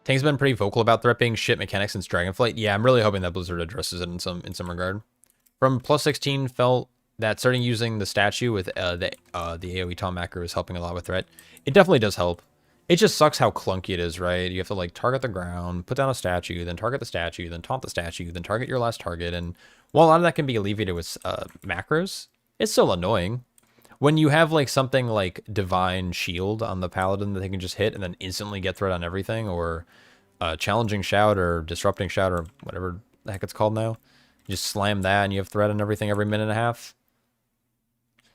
Tank's been pretty vocal about threat being shit mechanics since Dragonflight. Yeah, I'm really hoping that Blizzard addresses it in some regard. From plus 16, felt that starting using the statue with the AoE taunt macro is helping a lot with threat. It definitely does help. It just sucks how clunky it is, right? You have to like target the ground, put down a statue, then target the statue, then taunt the statue, then target your last target. And while a lot of that can be alleviated with macros, it's still annoying. When you have like something like Divine Shield on the Paladin that they can just hit and then instantly get threat on everything, or Challenging Shout or Disrupting Shout or whatever the heck it's called now, you just slam that and you have threat on everything every minute and a half.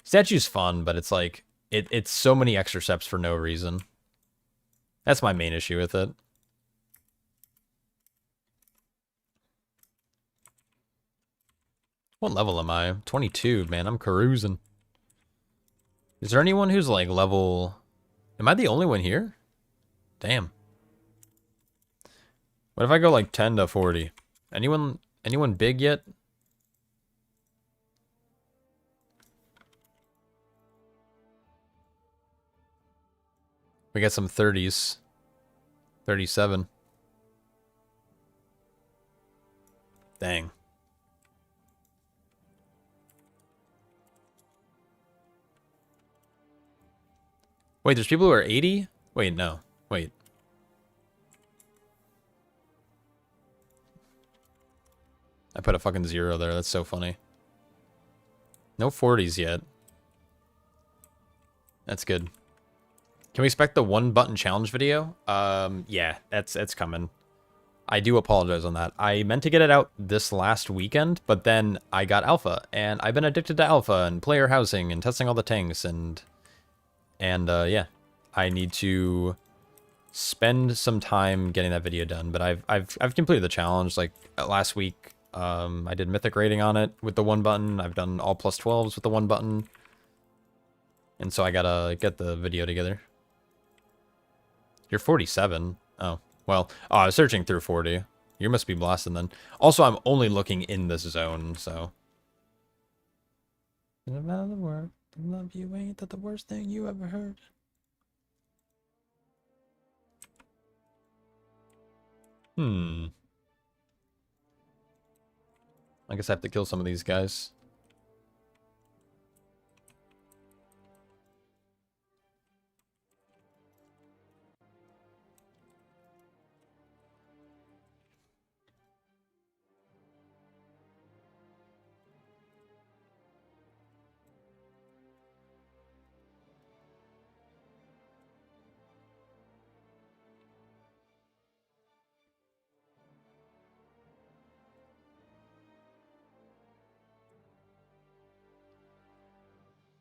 Statue's fun, but it's like it's so many extra steps for no reason. That's my main issue with it. What level am I? 22, man. I'm cruising. Is there anyone who's like level... Am I the only one here? Damn. What if I go like 10 to 40? Anyone big yet? We got some 30s. 37. Dang. Wait, there's people who are 80? Wait, no. Wait. I put a fucking 0 there. That's so funny. No 40s yet. That's good. Can we expect the 1-button challenge video? Yeah, it's coming. I do apologize on that. I meant to get it out this last weekend, but then I got alpha, and I've been addicted to alpha and player housing and testing all the tanks, and yeah, I need to spend some time getting that video done. But I've completed the challenge. Like last week, I did mythic rating on it with the 1 button. I've done all +12s with the 1 button, and so I gotta get the video together. You're 47. Oh. Well, I was searching through 40. You must be blasting then. Also, I'm only looking in this zone, so. No matter the word, love you ain't that the worst thing you ever heard. I guess I have to kill some of these guys.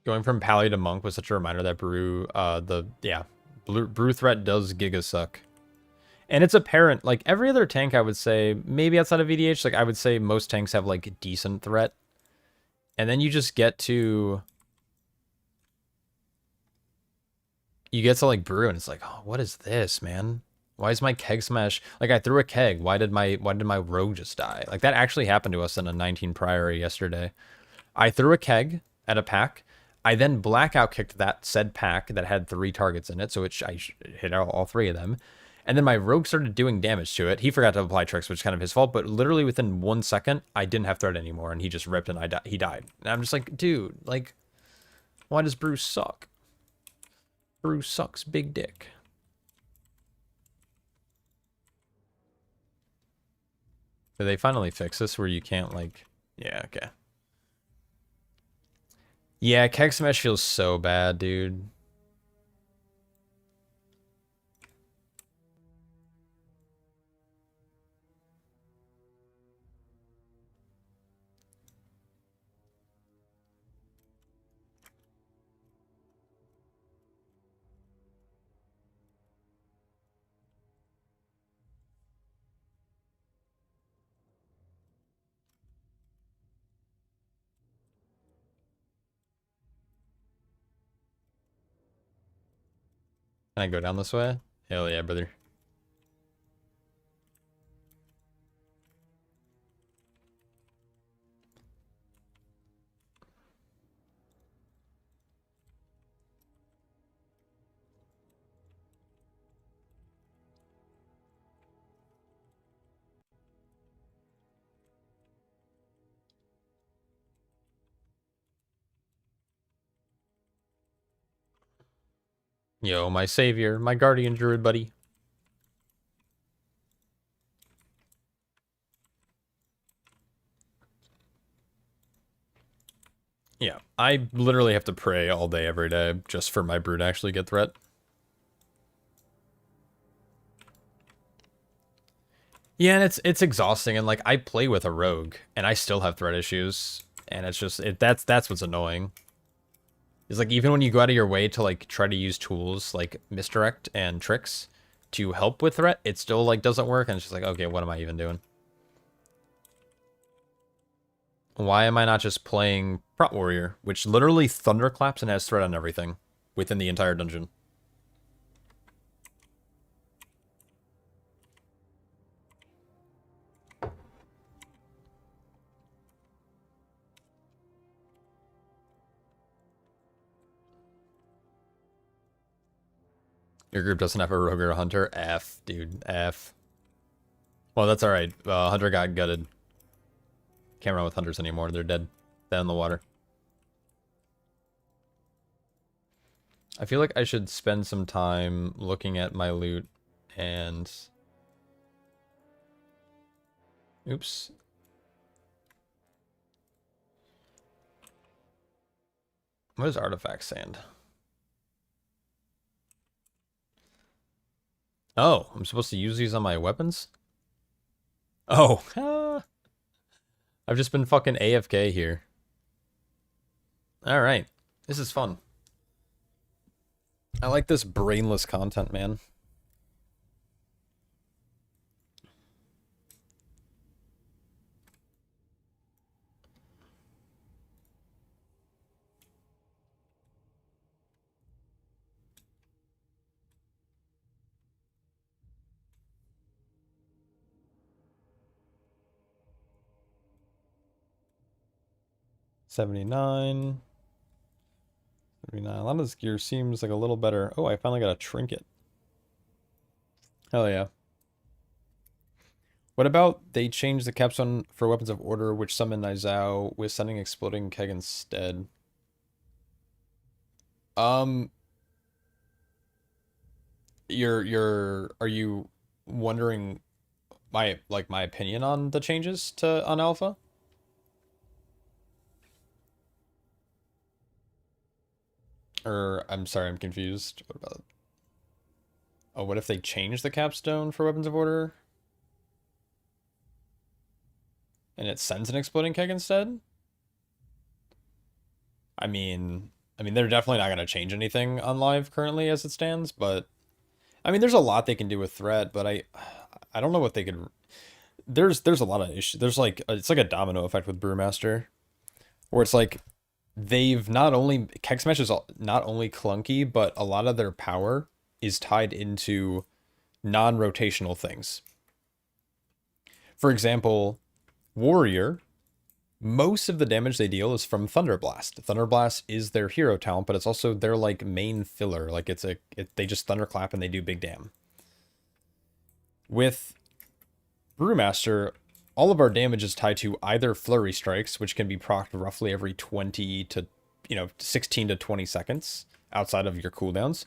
Going from Pally to Monk was such a reminder that Brew threat does giga suck. And it's apparent, like every other tank I would say, maybe outside of VDH, like I would say most tanks have like decent threat. And then you just get to like Brew and it's like, oh, what is this, man? Why is my keg smash? Like I threw a keg. Why did my rogue just die? Like that actually happened to us in a 19 Priory yesterday. I threw a keg at a pack. I then blackout kicked that said pack that had 3 targets in it, so I hit all 3 of them. And then my rogue started doing damage to it. He forgot to apply tricks, which is kind of his fault, but literally within 1 second, I didn't have threat anymore, and he just ripped and he died. And I'm just like, dude, like, why does Brew suck? Brew sucks big dick. Did they finally fix this where you can't, like... Yeah, okay. Yeah, keg smash feels so bad, dude. Can I go down this way? Hell yeah, brother. Yo, my savior, my guardian druid buddy. Yeah, I literally have to pray all day, every day, just for my brew to actually get threat. Yeah, and it's exhausting, and like I play with a rogue, and I still have threat issues, and it's just that's what's annoying. It's like even when you go out of your way to like try to use tools like misdirect and tricks to help with threat, it still like doesn't work, and it's just like, okay, what am I even doing? Why am I not just playing Prot Warrior, which literally thunderclaps and has threat on everything within the entire dungeon? Your group doesn't have a rogue or a hunter? F, dude. F. Well, that's alright. Hunter got gutted. Can't run with hunters anymore. They're dead. Dead in the water. I feel like I should spend some time looking at my loot and... Oops. What is artifact sand? Oh, I'm supposed to use these on my weapons? Oh, I've just been fucking AFK here. Alright, this is fun. I like this brainless content, man. $79. $79. A lot of this gear seems like a little better. Oh, I finally got a trinket. Hell yeah. What about they change the capstone for weapons of order, which summon Nizao with sending exploding keg instead? Are you wondering my opinion on the changes on alpha? Or I'm sorry, I'm confused. What about? Oh, what if they change the capstone for weapons of order? And it sends an exploding keg instead? I mean, they're definitely not going to change anything on live currently as it stands, but I mean, there's a lot they can do with threat, but I don't know what they could. There's a lot of issues. There's like it's like a domino effect with Brewmaster, where it's like they've not only keg smash is not only clunky, but a lot of their power is tied into non-rotational things. For example, Warrior, most of the damage they deal is from Thunderblast. Thunderblast is their hero talent, but it's also their like main filler. Like they just thunderclap and they do big damn. With Brewmaster, all of our damage is tied to either flurry strikes, which can be procced roughly every 20 to 16 to 20 seconds outside of your cooldowns,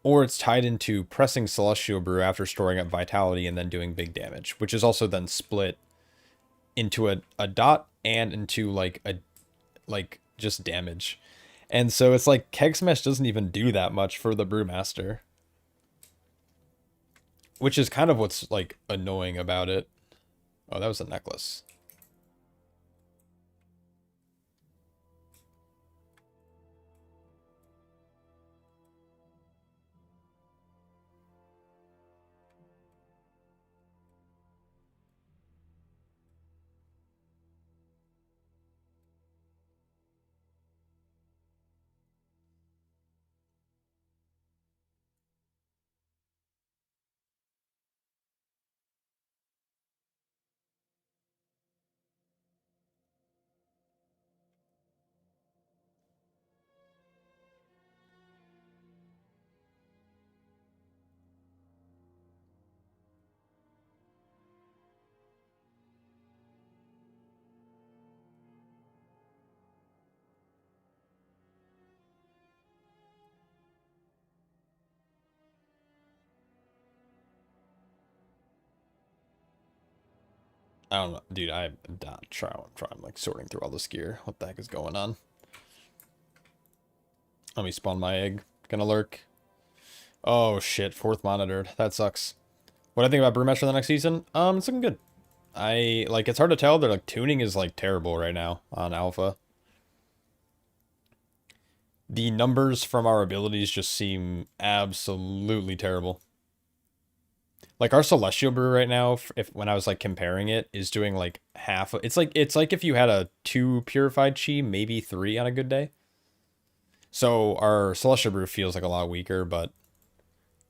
or it's tied into pressing Celestial Brew after storing up vitality and then doing big damage, which is also then split into a dot and into like just damage. And so it's like keg smash doesn't even do that much for the Brewmaster, which is kind of what's like annoying about it. Oh, that was a necklace. I don't know, dude. I'm trying like sorting through all this gear. What the heck is going on? Let me spawn my egg. Gonna lurk. Oh shit, 4th monitored. That sucks. What I think about Brewmaster the next season? It's looking good. It's hard to tell. Their like tuning is like terrible right now on alpha. The numbers from our abilities just seem absolutely terrible. Like our Celestial Brew right now, when I was like comparing it, is doing like half. It's like if you had a 2 purified chi, maybe 3 on a good day. So our Celestial Brew feels like a lot weaker, but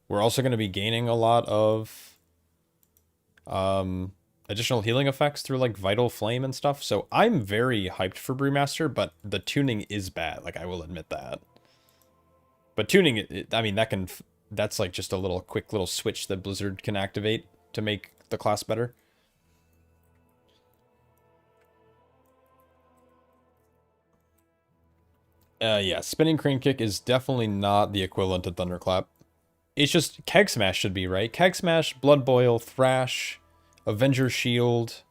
we're also going to be gaining a lot of additional healing effects through like Vital Flame and stuff. So I'm very hyped for Brewmaster, but the tuning is bad. Like I will admit that. But tuning, I mean, that can that's like just a little quick little switch that Blizzard can activate to make the class better. Yeah, spinning crane kick is definitely not the equivalent of thunderclap. It's just keg smash should be, right? Keg smash, blood boil, thrash, avenger shield.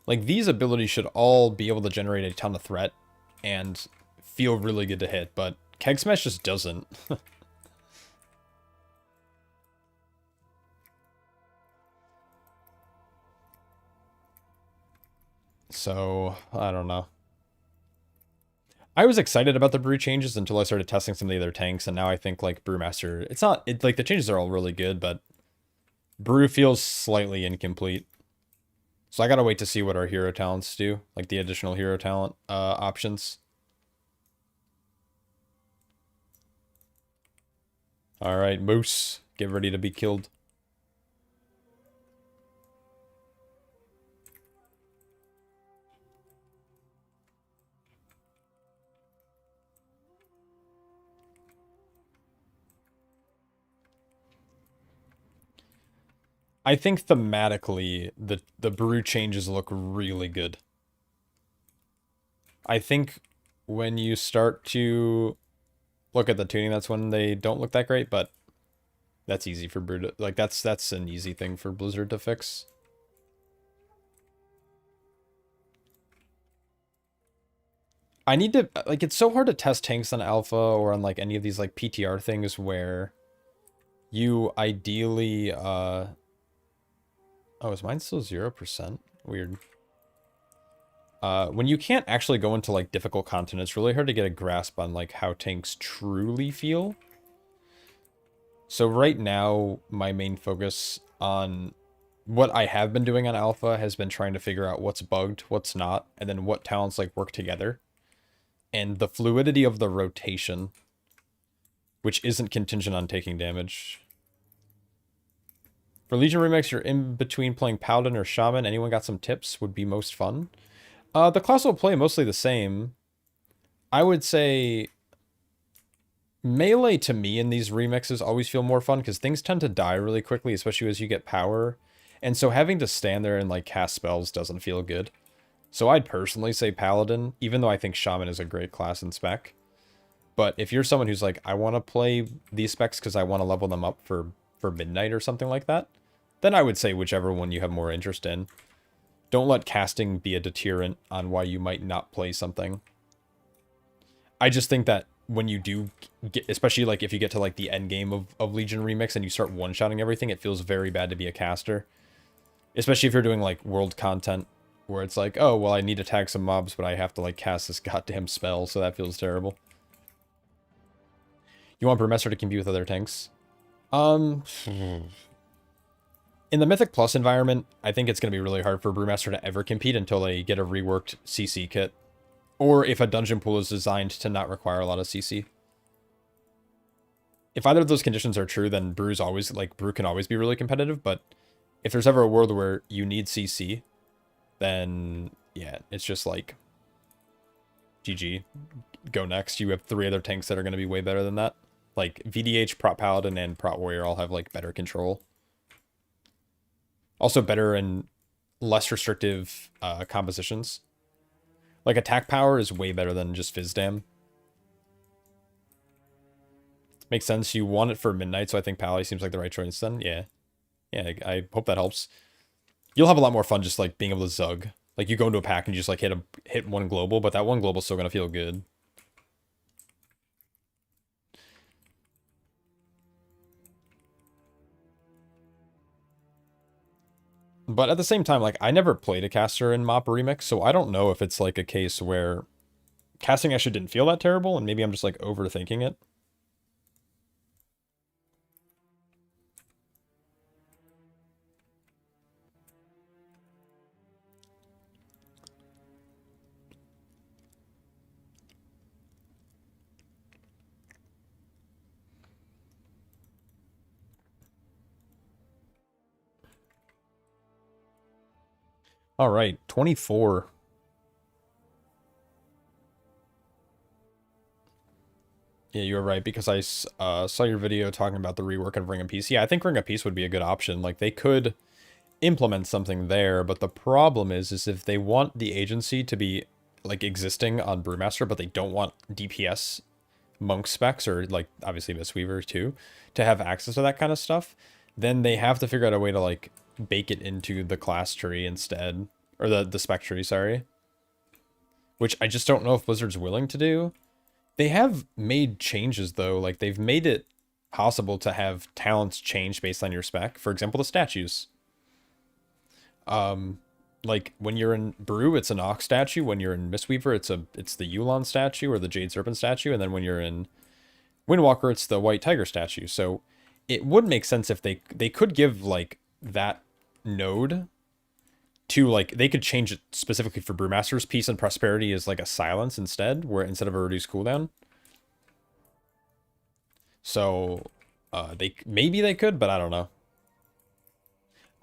Like, these abilities should all be able to generate a ton of threat and feel really good to hit, but keg smash just doesn't. So, I don't know. I was excited about the brew changes until I started testing some of the other tanks, and now I think, like, Brewmaster, like, the changes are all really good, but brew feels slightly incomplete. So I gotta wait to see what our hero talents do, like the additional hero talent options. Alright, Moose, get ready to be killed. I think thematically, the brew changes look really good. I think when you start to look at the tuning, that's when they don't look that great, but that's easy for brew to, like, that's an easy thing for Blizzard to fix. I need to, like, it's so hard to test tanks on alpha or on, like, any of these, like, PTR things where you ideally, oh, is mine still 0%? Weird. When you can't actually go into, like, difficult content, it's really hard to get a grasp on, like, how tanks truly feel. So right now, my main focus on what I have been doing on alpha has been trying to figure out what's bugged, what's not, and then what talents, like, work together. And the fluidity of the rotation, which isn't contingent on taking damage. For Legion Remix, you're in between playing Paladin or Shaman. Anyone got some tips? Would be most fun. The class will play mostly the same. I would say melee to me in these remixes always feel more fun because things tend to die really quickly, especially as you get power. And so having to stand there and, like, cast spells doesn't feel good. So I'd personally say Paladin, even though I think Shaman is a great class in spec. But if you're someone who's like, I want to play these specs because I want to level them up for Midnight or something like that, then I would say whichever one you have more interest in. Don't let casting be a deterrent on why you might not play something. I just think that when you do get, especially, like, if you get to, like, the end game of Legion Remix and you start one-shotting everything, it feels very bad to be a caster. Especially if you're doing, like, world content where it's like, oh, well, I need to tag some mobs, but I have to, like, cast this goddamn spell, so that feels terrible. You want Brewmaster to compete with other tanks? In the Mythic Plus environment, I think it's going to be really hard for Brewmaster to ever compete until they get a reworked CC kit. Or if a dungeon pool is designed to not require a lot of CC. If either of those conditions are true, then Brew can always be really competitive, but if there's ever a world where you need CC, then yeah, it's just like GG. Go next. You have 3 other tanks that are going to be way better than that. Like VDH, Prot Paladin, and Prot Warrior all have, like, better control. Also better and less restrictive compositions. Like, attack power is way better than just Fizdam. Makes sense. You want it for Midnight, so I think Pally seems like the right choice then. Yeah. Yeah, I hope that helps. You'll have a lot more fun just, like, being able to Zug. Like, you go into a pack and you just, like, hit one global, but that one global is still going to feel good. But at the same time, like, I never played a caster in Mop Remix, so I don't know if it's, like, a case where casting actually didn't feel that terrible, and maybe I'm just, like, overthinking it. All right, 24. Yeah, you were right, because I saw your video talking about the rework of Ring of Peace. Yeah, I think Ring of Peace would be a good option. Like, they could implement something there, but the problem is if they want the agency to be, like, existing on Brewmaster, but they don't want DPS monk specs, or, like, obviously Mistweaver, too, to have access to that kind of stuff, then they have to figure out a way to, like, bake it into the class tree instead. Or the spec tree, sorry. Which I just don't know if Blizzard's willing to do. They have made changes, though. Like, they've made it possible to have talents change based on your spec. For example, the statues. Like, when you're in Brew, it's an Ox statue. When you're in Mistweaver, it's the Yulon statue or the Jade Serpent statue. And then when you're in Windwalker, it's the White Tiger statue. So it would make sense if they could give, like, that node to, like, they could change it specifically for Brewmasters. Peace and Prosperity is like a silence instead, where instead of a reduced cooldown. So maybe they could, but I don't know.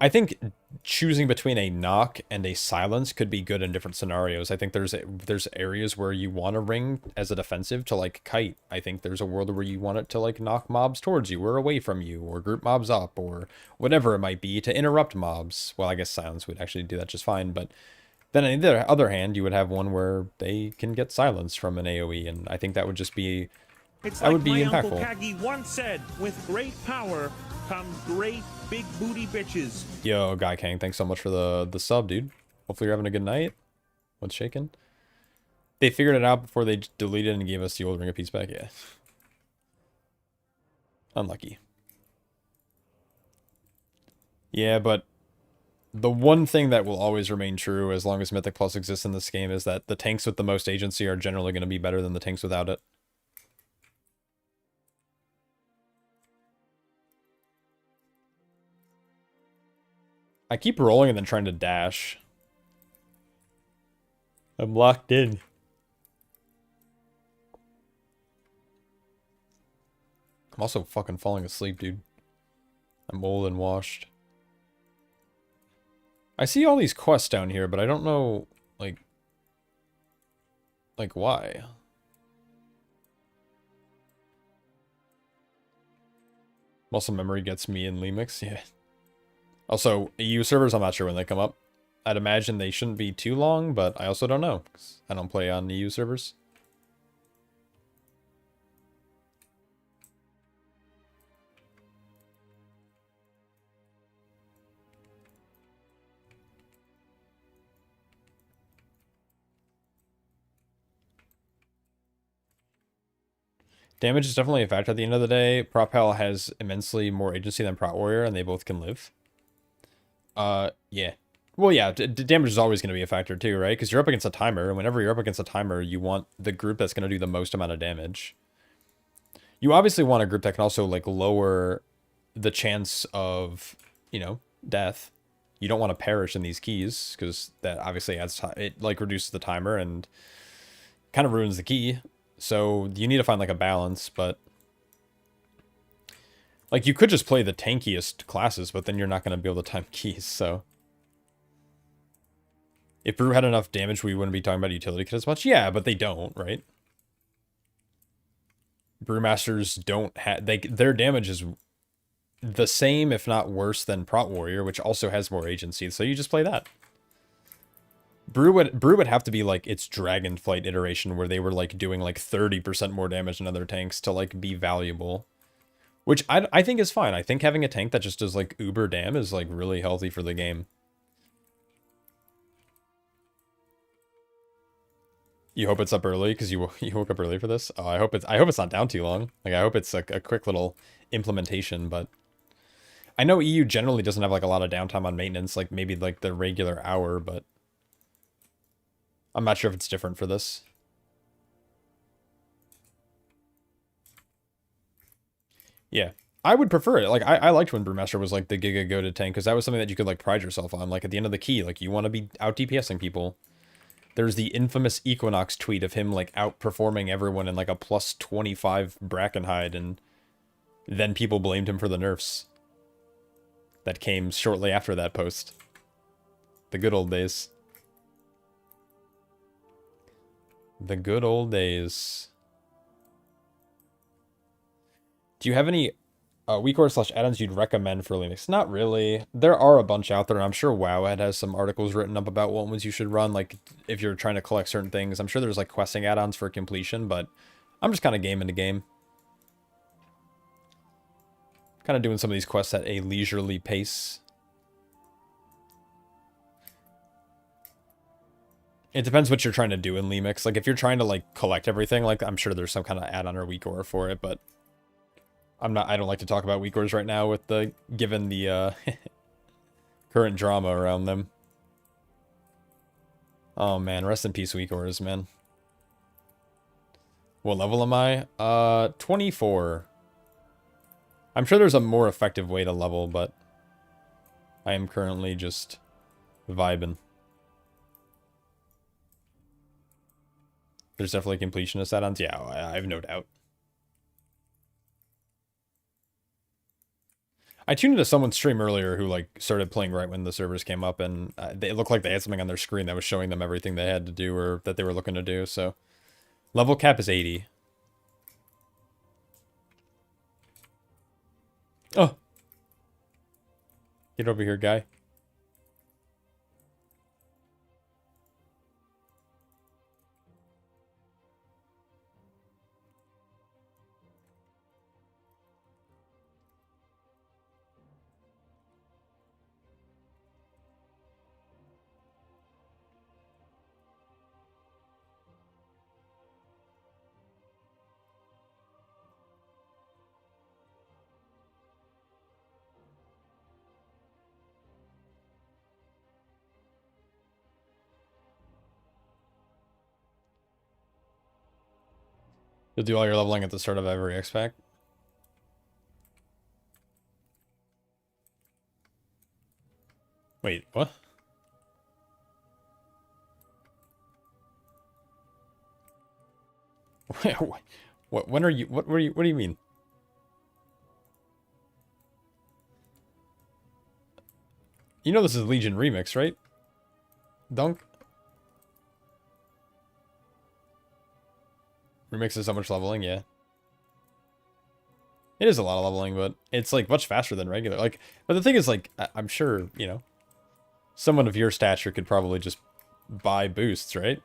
I think choosing between a knock and a silence could be good in different scenarios. I think there's areas where you want a ring as a defensive to, like, kite. I think there's a world where you want it to, like, knock mobs towards you or away from you, or group mobs up, or whatever it might be, to interrupt mobs. Well, I guess silence would actually do that just fine, but then on the other hand, you would have one where they can get silenced from an AoE, and I think that would just be That would be impactful. Uncle Kagi once said, with great power comes great big booty bitches. Yo, Guy Kang, thanks so much for the sub, dude. Hopefully you're having a good night. What's shaking? They figured it out before they deleted and gave us the old Ring of Peace back. Yeah. Unlucky. Yeah, but the one thing that will always remain true as long as Mythic Plus exists in this game is that the tanks with the most agency are generally going to be better than the tanks without it. I keep rolling and then trying to dash. I'm locked in. I'm also fucking falling asleep, dude. I'm old and washed. I see all these quests down here, but I don't know, like why. Muscle memory gets me in Lemix, yeah. Also, EU servers, I'm not sure when they come up. I'd imagine they shouldn't be too long, but I also don't know, 'cause I don't play on EU servers. Damage is definitely a factor at the end of the day. Prop Hell has immensely more agency than Prot Warrior, and they both can live. Yeah. Well, yeah, damage is always going to be a factor too, right? Because you're up against a timer, and whenever you're up against a timer, you want the group that's going to do the most amount of damage. You obviously want a group that can also, like, lower the chance of, you know, death. You don't want to perish in these keys, because that obviously adds it, like, reduces the timer and kind of ruins the key. So you need to find, like, a balance, but like, you could just play the tankiest classes, but then you're not going to be able to time keys, so if Brew had enough damage, we wouldn't be talking about utility kit as much. Yeah, but they don't, right? Brewmasters don't have... their damage is the same, if not worse, than Prot Warrior, which also has more agency, so you just play that. Brew would have to be, like, its Dragonflight iteration, where they were, like, doing, like, 30% more damage than other tanks to, like, be valuable. Which I think is fine. I think having a tank that just does, like, uber dam is, like, really healthy for the game. You hope it's up early because you woke up early for this. Oh, I hope it's not down too long. Like, I hope it's like a quick little implementation. But I know EU generally doesn't have, like, a lot of downtime on maintenance, like maybe like the regular hour. But I'm not sure if it's different for this. Yeah, I would prefer it. Like, I liked when Brewmaster was, like, the Giga goated tank, because that was something that you could, like, pride yourself on. Like, at the end of the key, like, you want to be out DPSing people. There's the infamous Equinox tweet of him, like, outperforming everyone in, like, a plus 25 Brackenhide, and then people blamed him for the nerfs that came shortly after that post. The good old days. The good old days. Do you have any WeakOr / add-ons you'd recommend for Linux? Not really. There are a bunch out there. I'm sure WoWed has some articles written up about what ones you should run. Like if you're trying to collect certain things, I'm sure there's like questing add-ons for completion, but I'm just kind of gaming the game. Kind of doing some of these quests at a leisurely pace. It depends what you're trying to do in Lemix. Like if you're trying to like collect everything, like I'm sure there's some kind of add-on or WeakOr for it, but I don't like to talk about WeakOrs right now with the given the current drama around them. Oh man, rest in peace WeakOrs, man. What level am I? 24. I'm sure there's a more effective way to level, but I am currently just vibing. There's definitely completionist add-ons. Yeah, I have no doubt. I tuned into someone's stream earlier who like started playing right when the servers came up, and it looked like they had something on their screen that was showing them everything they had to do or that they were looking to do. So level cap is 80. Oh, get over here, guy. You'll do all your leveling at the start of every X-Pack. Wait, what? What? When are you? What were you? What do you mean? You know this is Legion Remix, right? Dunk. Remix is so much leveling, yeah. It is a lot of leveling, but it's like much faster than regular. Like, but the thing is, like, I'm sure, you know, someone of your stature could probably just buy boosts, right?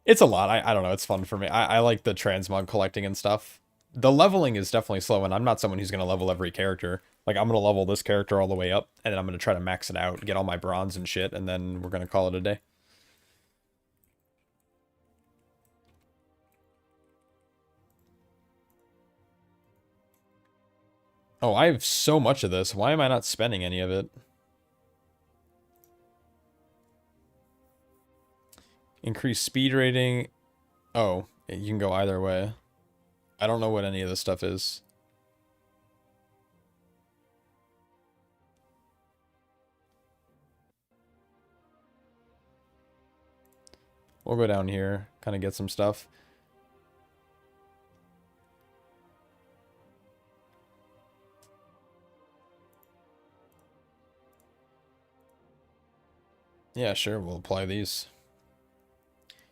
It's a lot. I don't know. It's fun for me. I like the transmog collecting and stuff. The leveling is definitely slow, and I'm not someone who's going to level every character. Like, I'm going to level this character all the way up, and then I'm going to try to max it out, get all my bronze and shit, and then we're going to call it a day. Oh, I have so much of this. Why am I not spending any of it? Increase speed rating. Oh, you can go either way. I don't know what any of this stuff is. We'll go down here, kind of get some stuff. Yeah, sure, we'll apply these.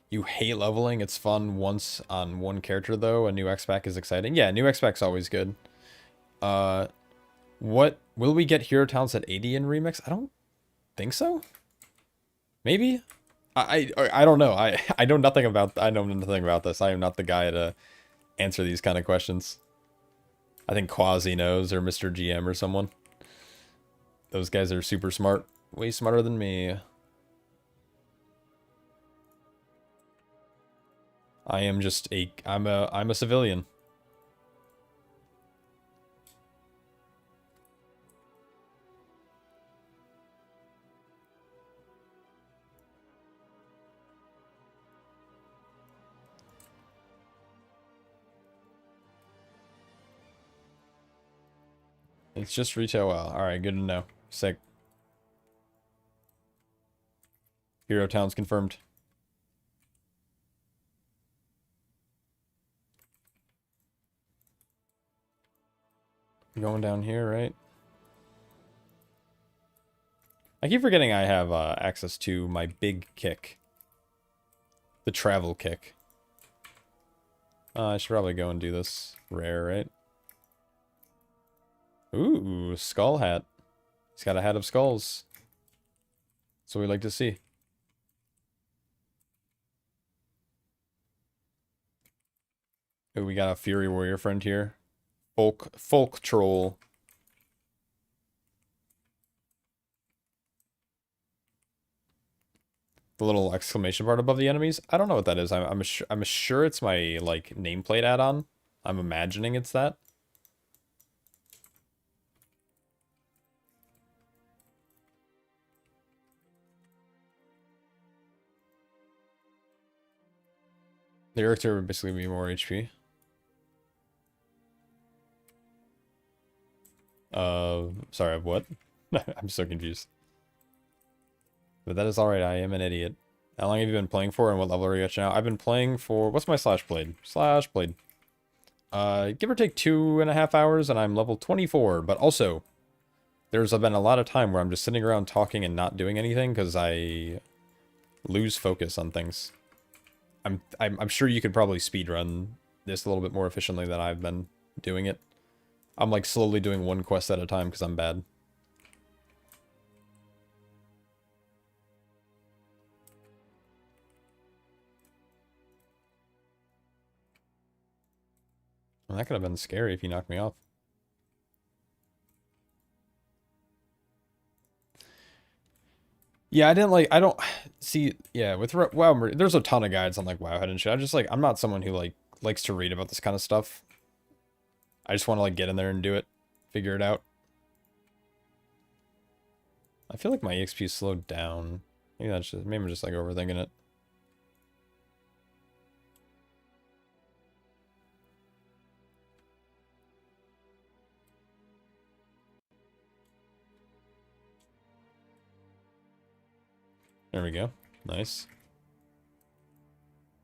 You hate leveling. It's fun once on one character, though. A new X-Pack is exciting. Yeah, new X-Pack's always good. What will we get hero talents at 80 in Remix? I don't think so. Maybe? I don't know. I know nothing about this. I am not the guy to answer these kind of questions. I think Quasi knows, or Mr. GM or someone. Those guys are super smart. Way smarter than me. I am just I'm a civilian. It's just retail well. Alright, good to know. Sick. Hero towns confirmed. Going down here, right? I keep forgetting I have access to my big kick. The travel kick. I should probably go and do this rare, right? Ooh, skull hat. He's got a hat of skulls. That's what we like to see. Ooh, we got a Fury Warrior friend here. Folk Troll. The little exclamation part above the enemies. I don't know what that is. I'm sure it's my like nameplate add-on. I'm imagining it's that. The character would basically be more HP. Sorry, what? I'm so confused. But that is alright, I am an idiot. How long have you been playing for, and what level are you at now? I've been playing for... What's my slash blade? Slash blade. Give or take 2.5 hours, and I'm level 24. But also, there's been a lot of time where I'm just sitting around talking and not doing anything, because I lose focus on things. I'm sure you could probably speedrun this a little bit more efficiently than I've been doing it. I'm like slowly doing one quest at a time because I'm bad. Well, that could have been scary if you knocked me off. Yeah, I don't see, yeah, with WoW, there's a ton of guides on like Wowhead and shit. I'm not someone who like likes to read about this kind of stuff. I just want to like get in there and do it, figure it out. I feel like my EXP is slowed down. Maybe I'm just like overthinking it. There we go. Nice.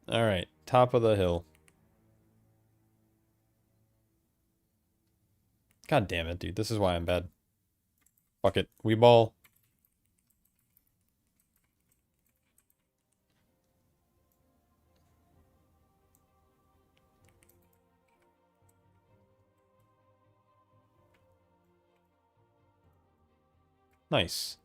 Alright, top of the hill. God damn it, dude. This is why I'm bad. Fuck it. We ball. Nice.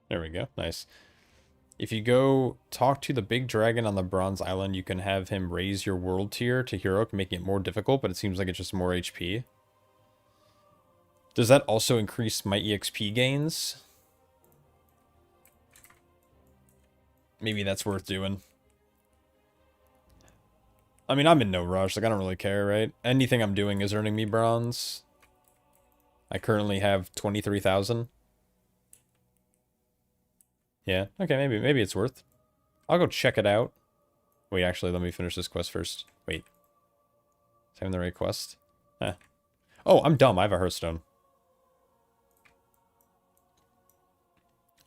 There we go. Nice. If you go talk to the big dragon on the Bronze Island, you can have him raise your world tier to heroic, making it more difficult, but it seems like it's just more HP. Does that also increase my EXP gains? Maybe that's worth doing. I mean, I'm in no rush. Like, I don't really care, right? Anything I'm doing is earning me bronze. I currently have 23,000. Yeah, okay, maybe it's worth. I'll go check it out. Wait, actually, let me finish this quest first. Wait. Is that the right quest? Eh. Oh, I'm dumb. I have a Hearthstone.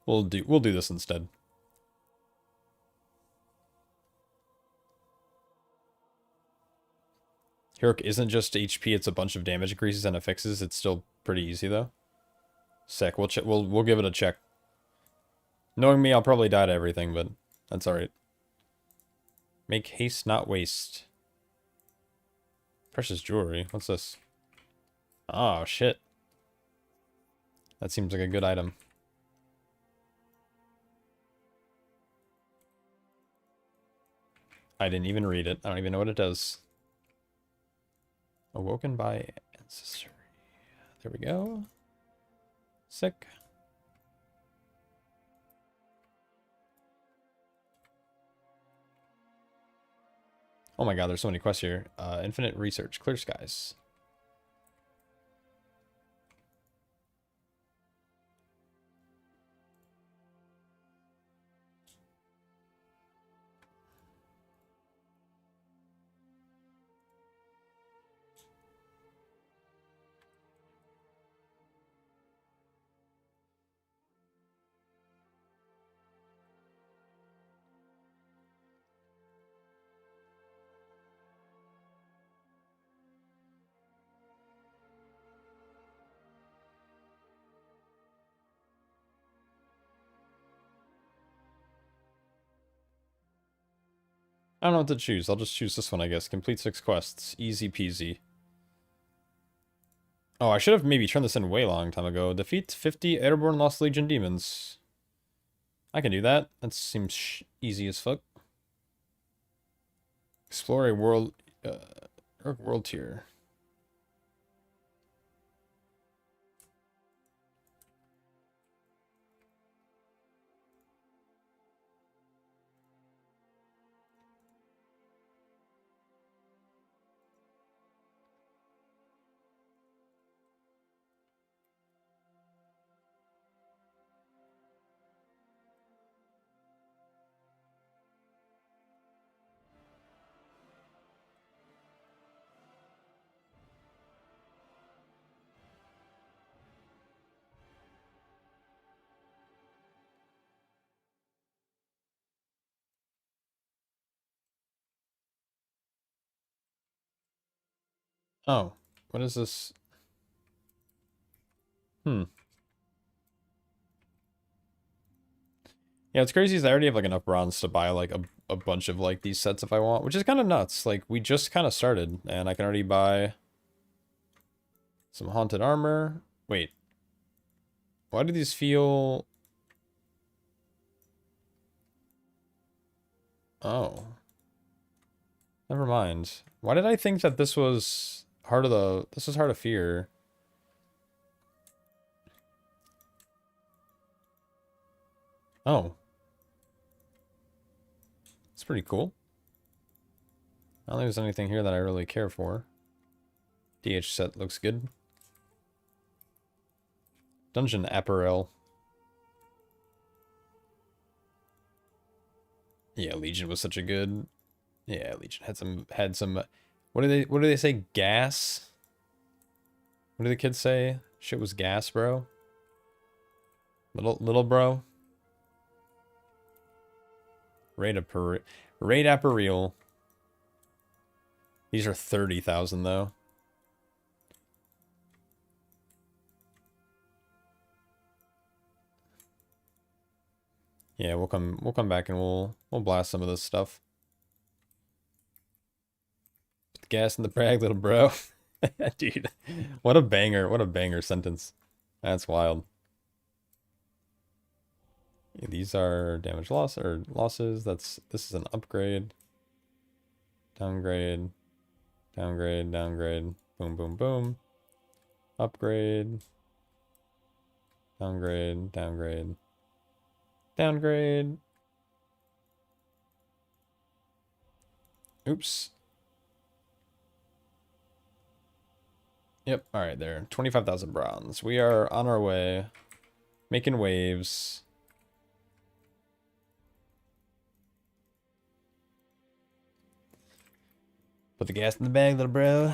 We'll do this instead. Heroic isn't just HP, it's a bunch of damage increases and affixes. It's still pretty easy though. Sick. We'll give it a check. Knowing me, I'll probably die to everything, but that's alright. Make haste, not waste. Precious jewelry. What's this? Oh, shit. That seems like a good item. I didn't even read it. I don't even know what it does. Awoken by ancestry. There we go. Sick. Oh my god, there's so many quests here. Infinite research, clear skies. I don't know what to choose. I'll just choose this one, I guess. Complete 6 quests. Easy peasy. Oh, I should have maybe turned this in way long time ago. Defeat 50 airborne Lost Legion demons. I can do that. That seems easy as fuck. Explore a world tier. Oh, what is this? Hmm. Yeah, it's crazy is I already have like enough bronze to buy like a bunch of like these sets if I want, which is kind of nuts. Like we just kind of started and I can already buy some haunted armor. Wait. Why do these feel... Oh. Never mind. Why did I think that this was Heart of the... This was Heart of Fear? Oh. It's pretty cool. I don't think there's anything here that I really care for. DH set looks good. Dungeon apparel. Yeah, Legion was such a good... Yeah, Legion had some what do they say? Gas? What do the kids say? Shit was gas, bro. Little bro. Raid apparel. These are 30,000 though. Yeah, we'll come back and we'll blast some of this stuff. Put the gas in the brag, little bro. Dude, what a banger sentence. That's wild. Yeah, these are damage losses. This is an upgrade. Downgrade. Downgrade, downgrade. Boom, boom, boom. Upgrade. Downgrade, downgrade. Downgrade. Oops. Yep, alright there. 25,000 bronze. We are on our way. Making waves. Put the gas in the bag, little bro.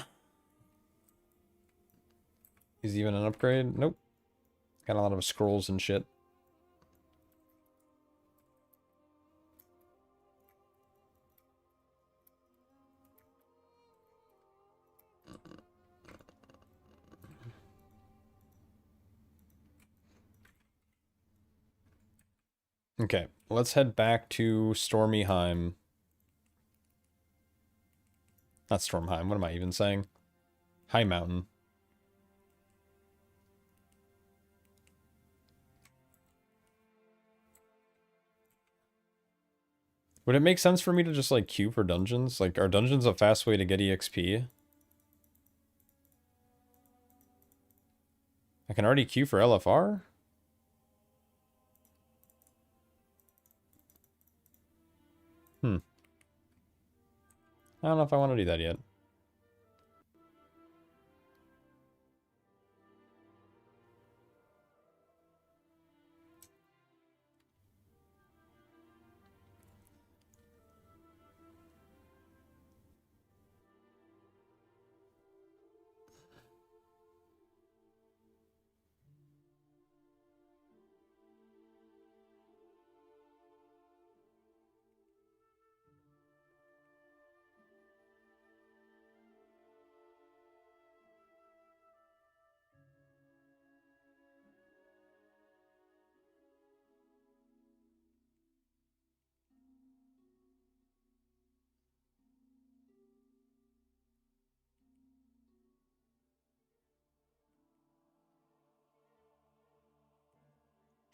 Is even an upgrade? Nope. Got a lot of scrolls and shit. Okay, let's head back to Stormyheim. Not Stormheim, what am I even saying? High Mountain. Would it make sense for me to just, like, queue for dungeons? Like, are dungeons a fast way to get EXP? I can already queue for LFR? I don't know if I want to do that yet.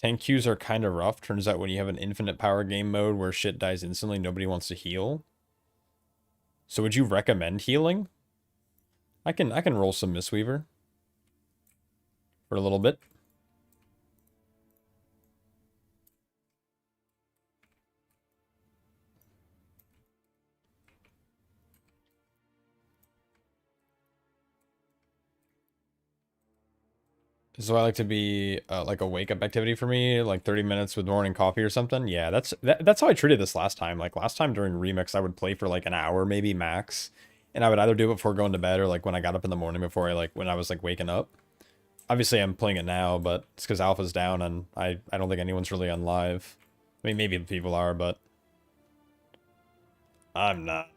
Tank queues are kind of rough. Turns out when you have an infinite power game mode where shit dies instantly, nobody wants to heal. So would you recommend healing? I can roll some Mistweaver for a little bit. So I like to be like a wake-up activity for me, like 30 minutes with morning coffee or something. Yeah, that's how I treated this last time. Like last time during Remix, I would play for like an hour, maybe max. And I would either do it before going to bed or like when I got up in the morning before when I was like waking up. Obviously, I'm playing it now, but it's because Alpha's down and I don't think anyone's really on live. I mean, maybe people are, but I'm not.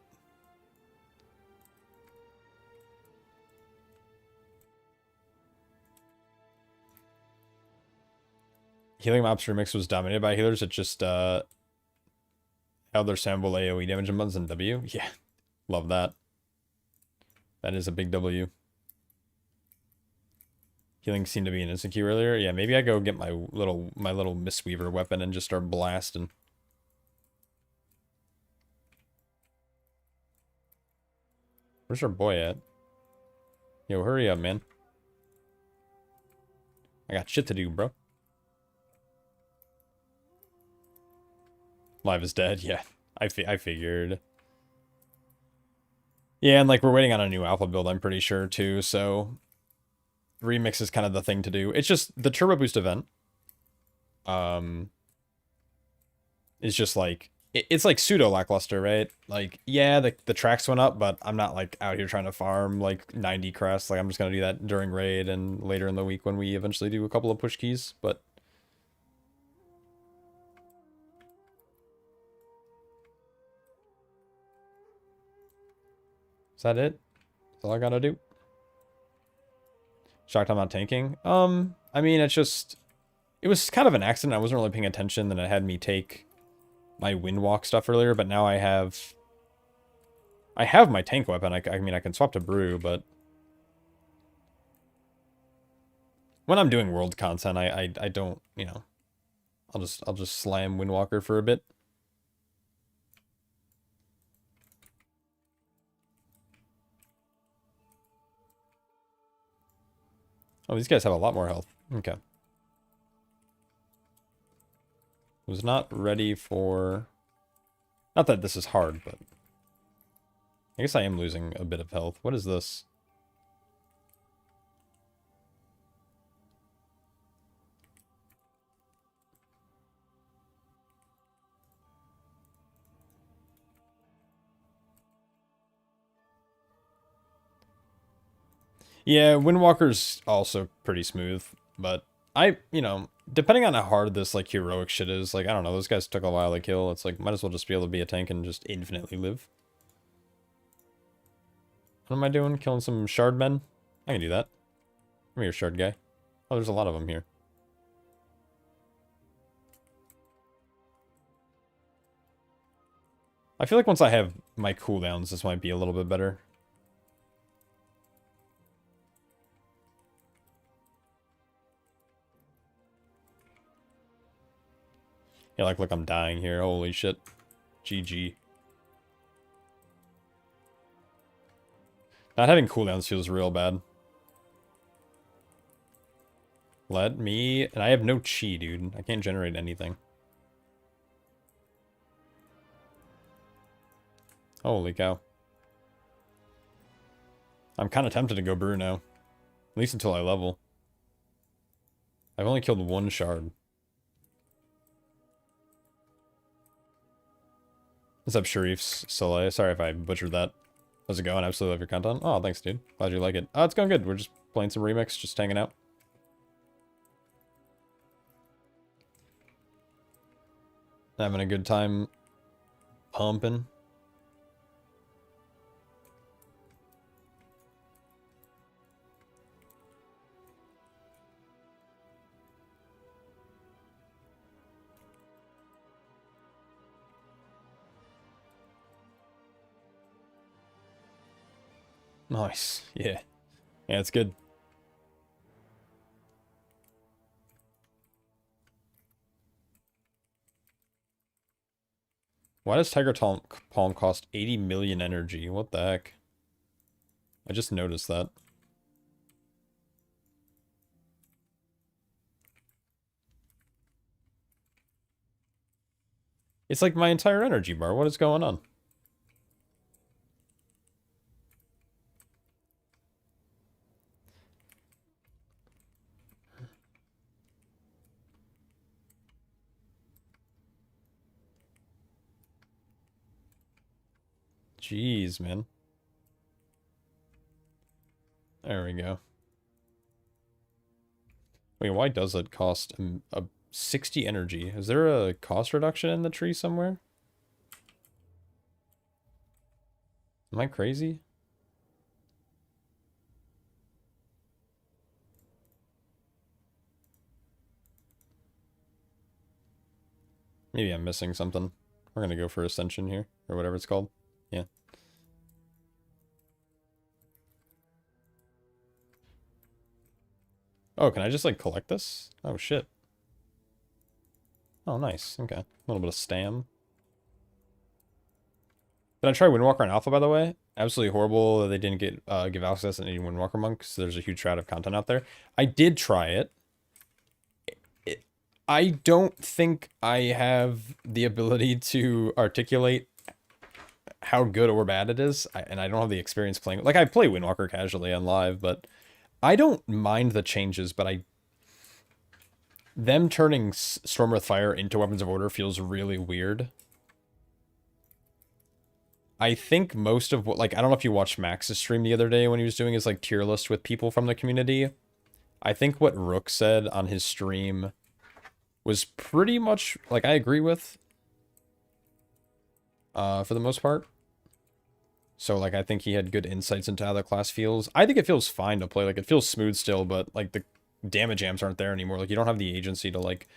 Healing Mobster Mix was dominated by healers. It just held their sample AoE damage and buttons and W. Yeah, love that. That is a big W. Healing seemed to be an instant queue earlier. Yeah, maybe I go get my little Mistweaver weapon and just start blasting. Where's our boy at? Yo, hurry up, man. I got shit to do, bro. Live is dead. Yeah, I figured. Yeah, and like we're waiting on a new alpha build, I'm pretty sure too. So Remix is kind of the thing to do. It's just the Turbo Boost event. Is just like it's like pseudo lackluster, right? Like, yeah, the tracks went up, but I'm not like out here trying to farm like 90 crests. Like I'm just gonna do that during raid and later in the week when we eventually do a couple of push keys. But is that it? That's all I gotta do. Shocked I'm not tanking. I mean, it was kind of an accident. I wasn't really paying attention. Then it had me take my Windwalk stuff earlier, but now I have my tank weapon. I mean, I can swap to Brew, but when I'm doing world content, I don't, you know, I'll just slam Windwalker for a bit. Oh, these guys have a lot more health. Okay. Was not ready for... Not that this is hard, but... I guess I am losing a bit of health. What is this? Yeah, Windwalker's also pretty smooth, but you know, depending on how hard this, like, heroic shit is, like, I don't know, those guys took a while to kill. It's like, might as well just be able to be a tank and just infinitely live. What am I doing? Killing some shard men? I can do that. Come here, shard guy. Oh, there's a lot of them here. I feel like once I have my cooldowns, this might be a little bit better. Yeah, like, look, I'm dying here. Holy shit. GG. Not having cooldowns feels real bad. Let me... And I have no chi, dude. I can't generate anything. Holy cow. I'm kind of tempted to go Brew now. At least until I level. I've only killed one shard. What's up, Sharif's Soleil? Sorry if I butchered that. How's it going? Absolutely love your content. Oh, thanks, dude. Glad you like it. Oh, it's going good. We're just playing some Remix, just hanging out. Having a good time pumping. Nice. Yeah. Yeah, it's good. Why does Palm cost 80 million energy? What the heck? I just noticed that. It's like my entire energy bar. What is going on? Jeez, man. There we go. Wait, why does it cost a 60 energy? Is there a cost reduction in the tree somewhere? Am I crazy? Maybe I'm missing something. We're gonna go for Ascension here, or whatever it's called. Yeah. Oh, can I just, like, collect this? Oh, shit. Oh, nice. Okay. A little bit of stam. Did I try Windwalker on Alpha, by the way? Absolutely horrible that they didn't give access to any Windwalker monks. There's a huge shroud of content out there. I did try it. I don't think I have the ability to articulate how good or bad it is, and I don't have the experience playing. Like, I play Windwalker casually on live, but I don't mind the changes, but them turning Storm with Fire into Weapons of Order feels really weird. I think most of what, like, I don't know if you watched Max's stream the other day when he was doing his, like, tier list with people from the community. I think what Rook said on his stream was pretty much, like, I agree with, for the most part. So, like, I think he had good insights into how the class feels. I think it feels fine to play. Like, it feels smooth still, but, like, the damage amps aren't there anymore. Like, you don't have the agency to, like,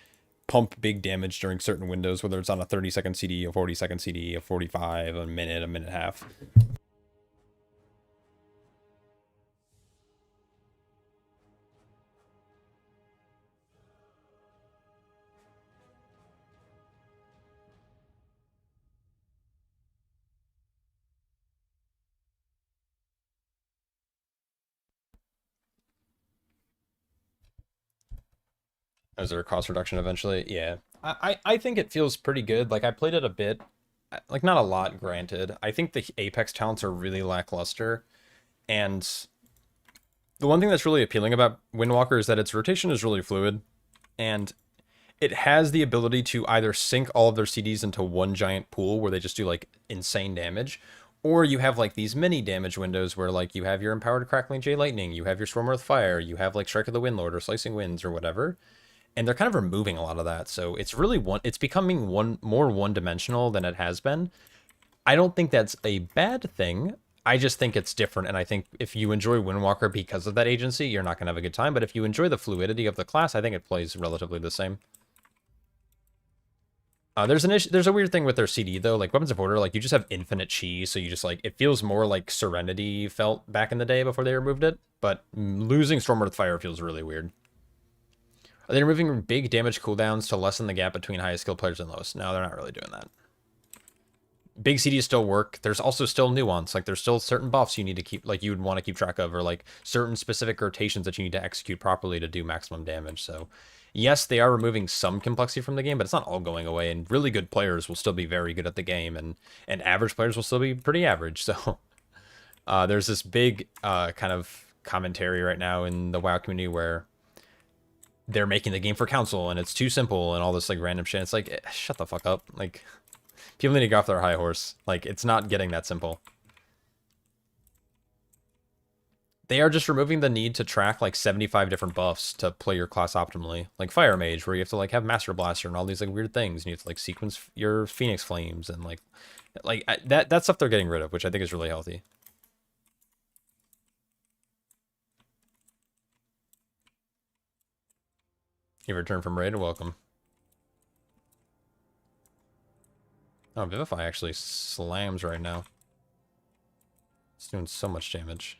pump big damage during certain windows, whether it's on a 30-second CD, a 40-second CD, a 45, a minute and a half. Is there a cost reduction eventually? Yeah. I think it feels pretty good. Like, I played it a bit. Like, not a lot, granted. I think the Apex talents are really lackluster. And the one thing that's really appealing about Windwalker is that its rotation is really fluid. And it has the ability to either sink all of their CDs into one giant pool where they just do, like, insane damage. Or you have, like, these mini damage windows where, like, you have your Empowered Crackling J Lightning, you have your Swarm with Fire, you have, like, Strike of the Windlord or Slicing Winds or whatever. And they're kind of removing a lot of that, so it's really it's becoming more one-dimensional than it has been. I don't think that's a bad thing. I just think it's different, and I think if you enjoy Windwalker because of that agency, you're not going to have a good time, but if you enjoy the fluidity of the class, I think it plays relatively the same. There's a weird thing with their CD, though. Like, Weapons of Order, like, you just have infinite chi, so you just, like, it feels more like Serenity felt back in the day before they removed it, but losing Storm with Fire feels really weird. Are they removing big damage cooldowns to lessen the gap between highest skill players and lowest? No, they're not really doing that. Big CDs still work. There's also still nuance. Like, there's still certain buffs you need to keep, like, you would want to keep track of, or, like, certain specific rotations that you need to execute properly to do maximum damage. So, yes, they are removing some complexity from the game, but it's not all going away, and really good players will still be very good at the game, and average players will still be pretty average. So, there's this big kind of commentary right now in the WoW community where they're making the game for council and it's too simple and all this, like, random shit. It's like, shut the fuck up. Like, people need to get off their high horse. Like, it's not getting that simple. They are just removing the need to track, like, 75 different buffs to play your class optimally. Like Fire Mage, where you have to, like, have Master Blaster and all these, like, weird things. And you have to, like, sequence your Phoenix Flames and, like that stuff they're getting rid of, which I think is really healthy. You returned from raid, welcome. Oh, Vivify actually slams right now. It's doing so much damage.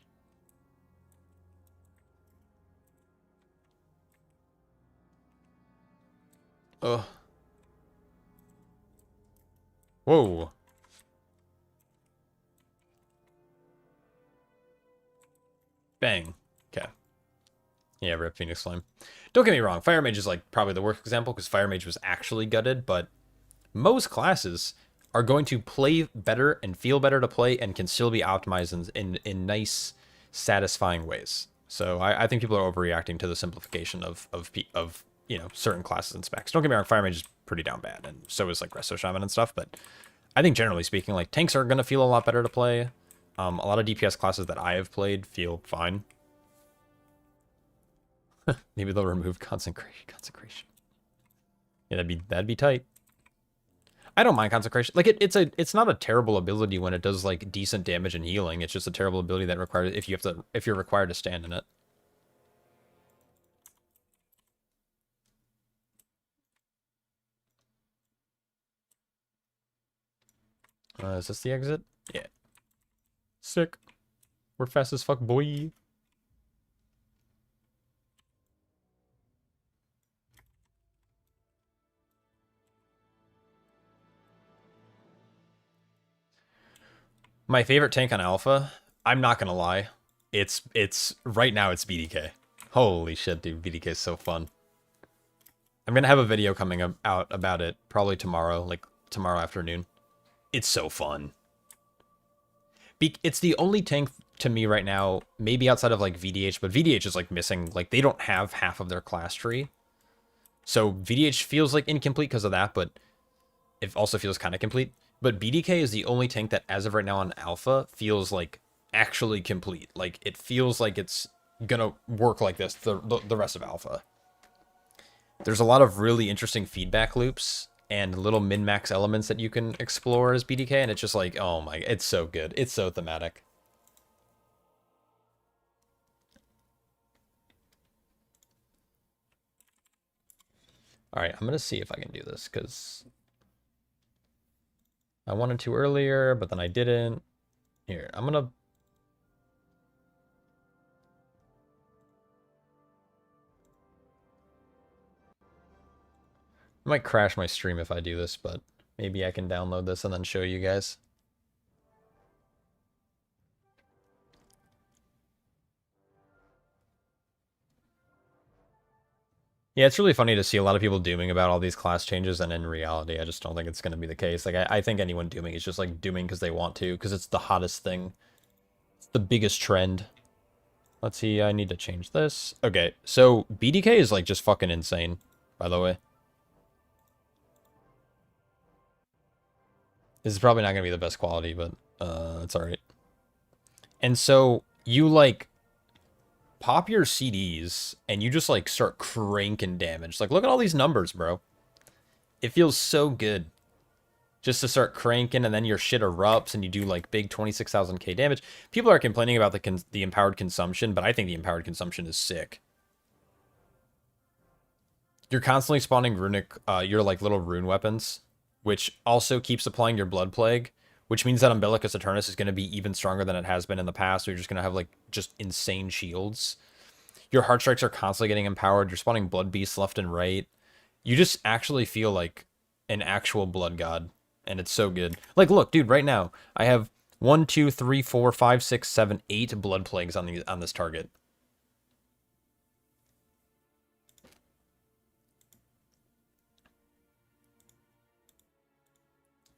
Ugh. Whoa. Bang. Okay. Yeah, rip Phoenix Flame. Don't get me wrong, Fire Mage is like probably the worst example because Fire Mage was actually gutted, but most classes are going to play better and feel better to play and can still be optimized in nice, satisfying ways. So I think people are overreacting to the simplification of you know, certain classes and specs. Don't get me wrong, Fire Mage is pretty down bad, and so is like Resto Shaman and stuff, but I think generally speaking, like tanks are going to feel a lot better to play. A lot of DPS classes that I have played feel fine. Maybe they'll remove consecration. Yeah, that'd be tight. I don't mind consecration. Like it's not a terrible ability when it does like decent damage and healing. It's just a terrible ability that requires if you're required to stand in it. Is this the exit? Yeah. Sick. We're fast as fuck, boy. My favorite tank on Alpha, I'm not gonna lie. It's right now it's BDK. Holy shit, dude, BDK is so fun. I'm gonna have a video coming out about it probably tomorrow, like tomorrow afternoon. It's so fun. It's the only tank to me right now, maybe outside of like VDH, but VDH is like missing, like they don't have half of their class tree. So VDH feels like incomplete because of that, but it also feels kind of complete. But BDK is the only tank that as of right now on Alpha feels like actually complete. Like it feels like it's gonna work like this the rest of Alpha. There's a lot of really interesting feedback loops and little min-max elements that you can explore as BDK, and it's just like, oh my, it's so good. It's so thematic. All right, I'm going to see if I can do this, because I wanted to earlier, but then I didn't. Here, I'm going to... I might crash my stream if I do this, but maybe I can download this and then show you guys. Yeah, it's really funny to see a lot of people dooming about all these class changes, and in reality, I just don't think it's going to be the case. Like, I think anyone dooming is just, like, dooming because they want to, because it's the hottest thing. It's the biggest trend. Let's see, I need to change this. Okay, so BDK is, like, just fucking insane, by the way. This is probably not going to be the best quality, but it's alright. And so, you, like, pop your CDs, and you just, like, start cranking damage. Like, look at all these numbers, bro. It feels so good. Just to start cranking, and then your shit erupts, and you do, like, big 26,000k damage. People are complaining about the empowered consumption, but I think the empowered consumption is sick. You're constantly spawning runic, your, like, little rune weapons, which also keeps applying your Blood Plague, which means that Umbilicus Eternus is going to be even stronger than it has been in the past. So you're just going to have, like, just insane shields. Your Heart Strikes are constantly getting empowered. You're spawning Blood Beasts left and right. You just actually feel like an actual Blood God, and it's so good. Like, look, dude, right now, I have 1, 2, 3, 4, 5, 6, 7, 8 Blood Plagues on this target.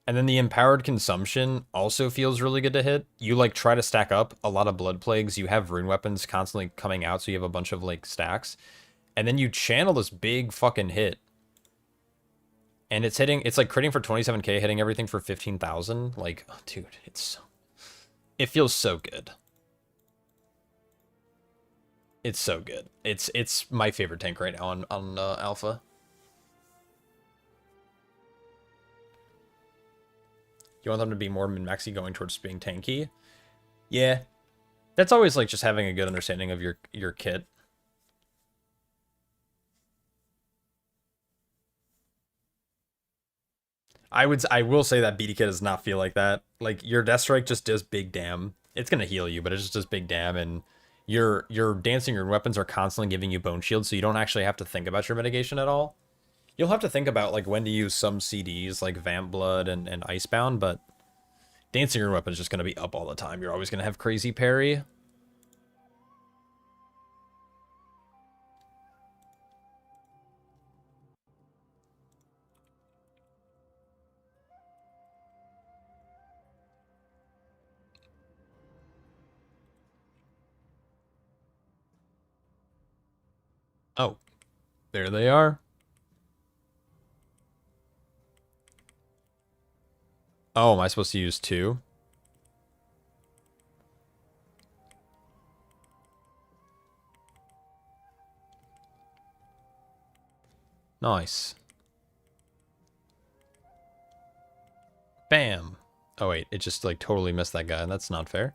And then the empowered consumption also feels really good to hit. You, like, try to stack up a lot of Blood Plagues. You have rune weapons constantly coming out, so you have a bunch of, like, stacks. And then you channel this big fucking hit. And it's like critting for 27k, hitting everything for 15,000. Like, oh, dude, it feels so good. It's so good. It's my favorite tank right now on Alpha. You want them to be more min-maxy going towards being tanky? Yeah. That's always, like, just having a good understanding of your kit. I will say that BDK does not feel like that. Like, your Death Strike just does big damn. It's gonna heal you, but it just does big damn, and your dancing rune weapons are constantly giving you bone shield, so you don't actually have to think about your mitigation at all. You'll have to think about like when to use some CDs like Vamp Blood and Icebound, but Dancing Rune Weapon is just going to be up all the time. You're always going to have crazy parry. Oh, there they are. Oh, am I supposed to use two? Nice. Bam. Oh wait, it just like totally missed that guy. That's not fair.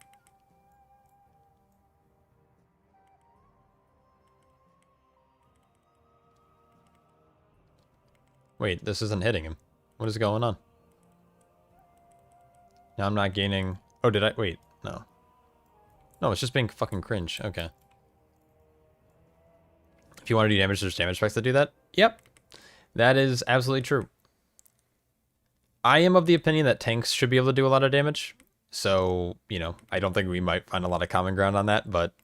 Wait, this isn't hitting him. What is going on? Now I'm not gaining... Oh, did I... Wait, no. No, it's just being fucking cringe. Okay. If you want to do damage, there's damage effects that do that. Yep. That is absolutely true. I am of the opinion that tanks should be able to do a lot of damage. So, you know, I don't think we might find a lot of common ground on that, but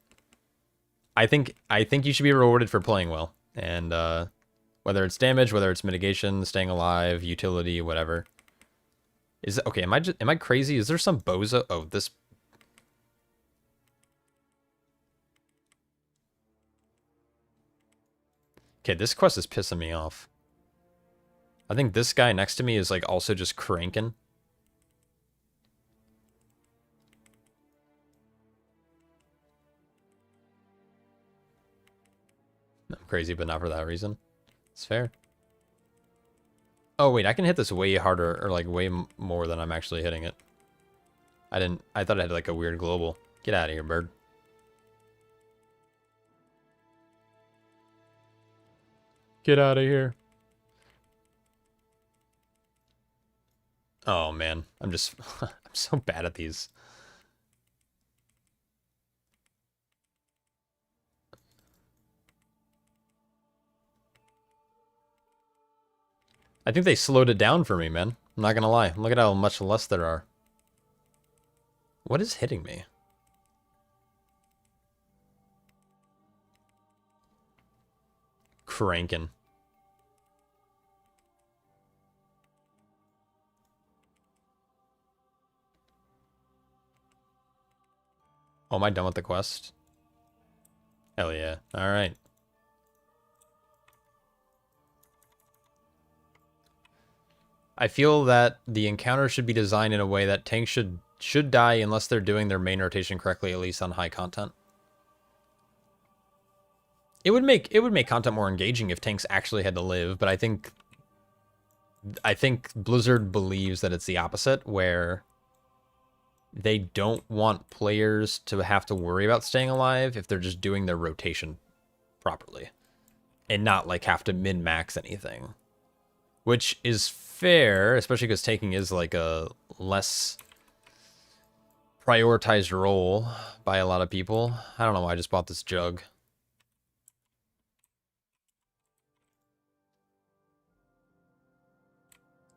I think you should be rewarded for playing well. And whether it's damage, whether it's mitigation, staying alive, utility, whatever. Is it, okay, am I crazy? Is there some bozo? Oh, this... Okay, this quest is pissing me off. I think this guy next to me is like also just cranking. I'm crazy, but not for that reason. It's fair. Oh, wait, I can hit this way harder, or like way more than I'm actually hitting it. I thought I had like a weird global. Get out of here, bird. Get out of here. Oh, man. I'm just... I'm so bad at these. I think they slowed it down for me, man. I'm not gonna lie. Look at how much less there are. What is hitting me? Cranking. Oh, am I done with the quest? Hell yeah. Alright. I feel that the encounter should be designed in a way that tanks should die unless they're doing their main rotation correctly, at least on high content. It would make content more engaging if tanks actually had to live, but I think Blizzard believes that it's the opposite, where they don't want players to have to worry about staying alive if they're just doing their rotation properly and not like have to min-max anything, which is fair, especially because tanking is like a less prioritized role by a lot of people. I don't know why I just bought this jug.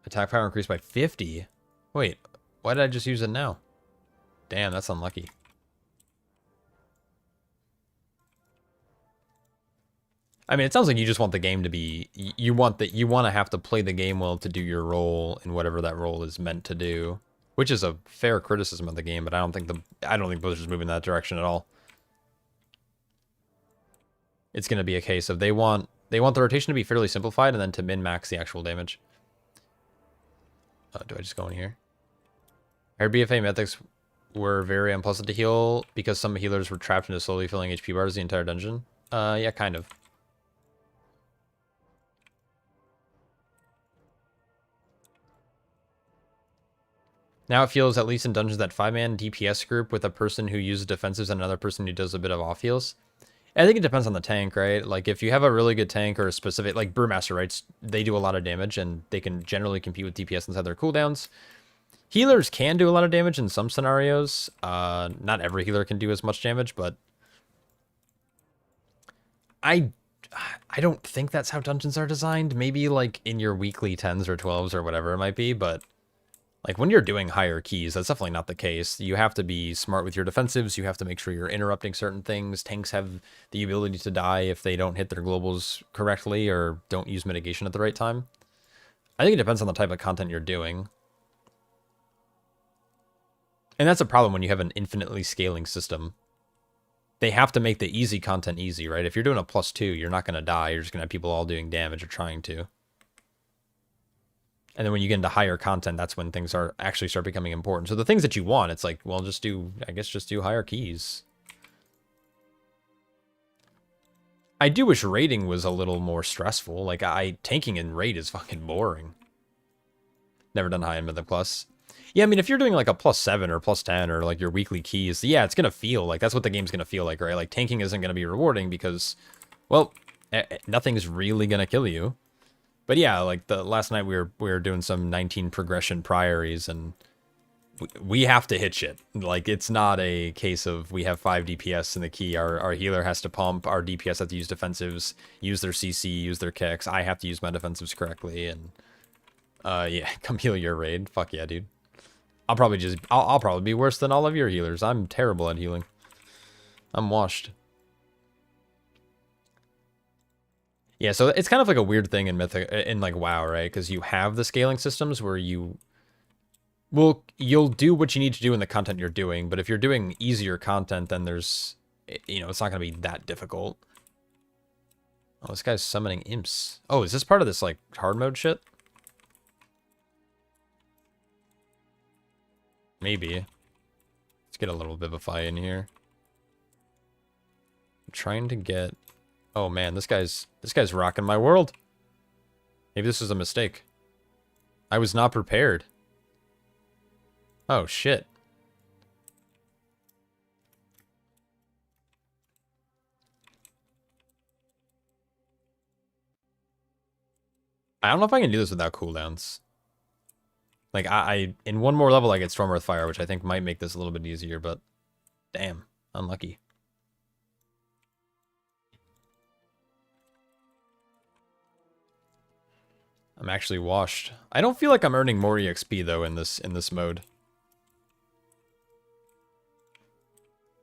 Attack power increased by 50. Wait, why did I just use it now? Damn, that's unlucky. I mean, it sounds like you just want the game to be... You want to have to play the game well to do your role in whatever that role is meant to do. Which is a fair criticism of the game, but I don't think Blizzard's moving in that direction at all. It's going to be a case of they want the rotation to be fairly simplified and then to min-max the actual damage. Do I just go in here? Our BFA mythics were very unpleasant to heal because some healers were trapped into slowly filling HP bars the entire dungeon. Yeah, kind of. Now it feels, at least in dungeons, that 5-man DPS group with a person who uses defensives and another person who does a bit of off heals. I think it depends on the tank, right? Like, if you have a really good tank or a specific... Like, Brewmaster, right? They do a lot of damage, and they can generally compete with DPS inside their cooldowns. Healers can do a lot of damage in some scenarios. Not every healer can do as much damage, but... I I don't think that's how dungeons are designed. Maybe like in your weekly 10s or 12s or whatever it might be, but like when you're doing higher keys, that's definitely not the case. You have to be smart with your defensives. You have to make sure you're interrupting certain things. Tanks have the ability to die if they don't hit their globals correctly or don't use mitigation at the right time. I think it depends on the type of content you're doing. And that's a problem when you have an infinitely scaling system. They have to make the easy content easy, right? If you're doing a +2, you're not going to die. You're just going to have people all doing damage or trying to. And then when you get into higher content, that's when things are actually start becoming important. So the things that you want, it's like, well, just do higher keys. I do wish raiding was a little more stressful. Like, tanking in raid is fucking boring. Never done high end Mythic Plus. Yeah, I mean, if you're doing like a +7 or +10 or like your weekly keys, yeah, it's going to feel like that's what the game's going to feel like, right? Like, tanking isn't going to be rewarding because, well, nothing's really going to kill you. But yeah, like the last night we were doing some 19 progression priories, and we have to hit shit. Like, it's not a case of we have 5 DPS in the key. Our healer has to pump. Our DPS have to use defensives, use their CC, use their kicks. I have to use my defensives correctly, and yeah, come heal your raid. Fuck yeah, dude. I'll probably be worse than all of your healers. I'm terrible at healing. I'm washed. Yeah, so it's kind of like a weird thing in Mythic, in like WoW, right? Because you have the scaling systems where you'll do what you need to do in the content you're doing, but if you're doing easier content, then there's, you know, it's not going to be that difficult. Oh, this guy's summoning imps. Oh, is this part of this like hard mode shit? Maybe. Let's get a little Vivify in here. I'm trying to get... Oh man, this guy's rocking my world. Maybe this was a mistake. I was not prepared. Oh shit. I don't know if I can do this without cooldowns. Like, in one more level I get Storm Earth Fire, which I think might make this a little bit easier, but damn, unlucky. I'm actually washed. I don't feel like I'm earning more EXP though in this mode.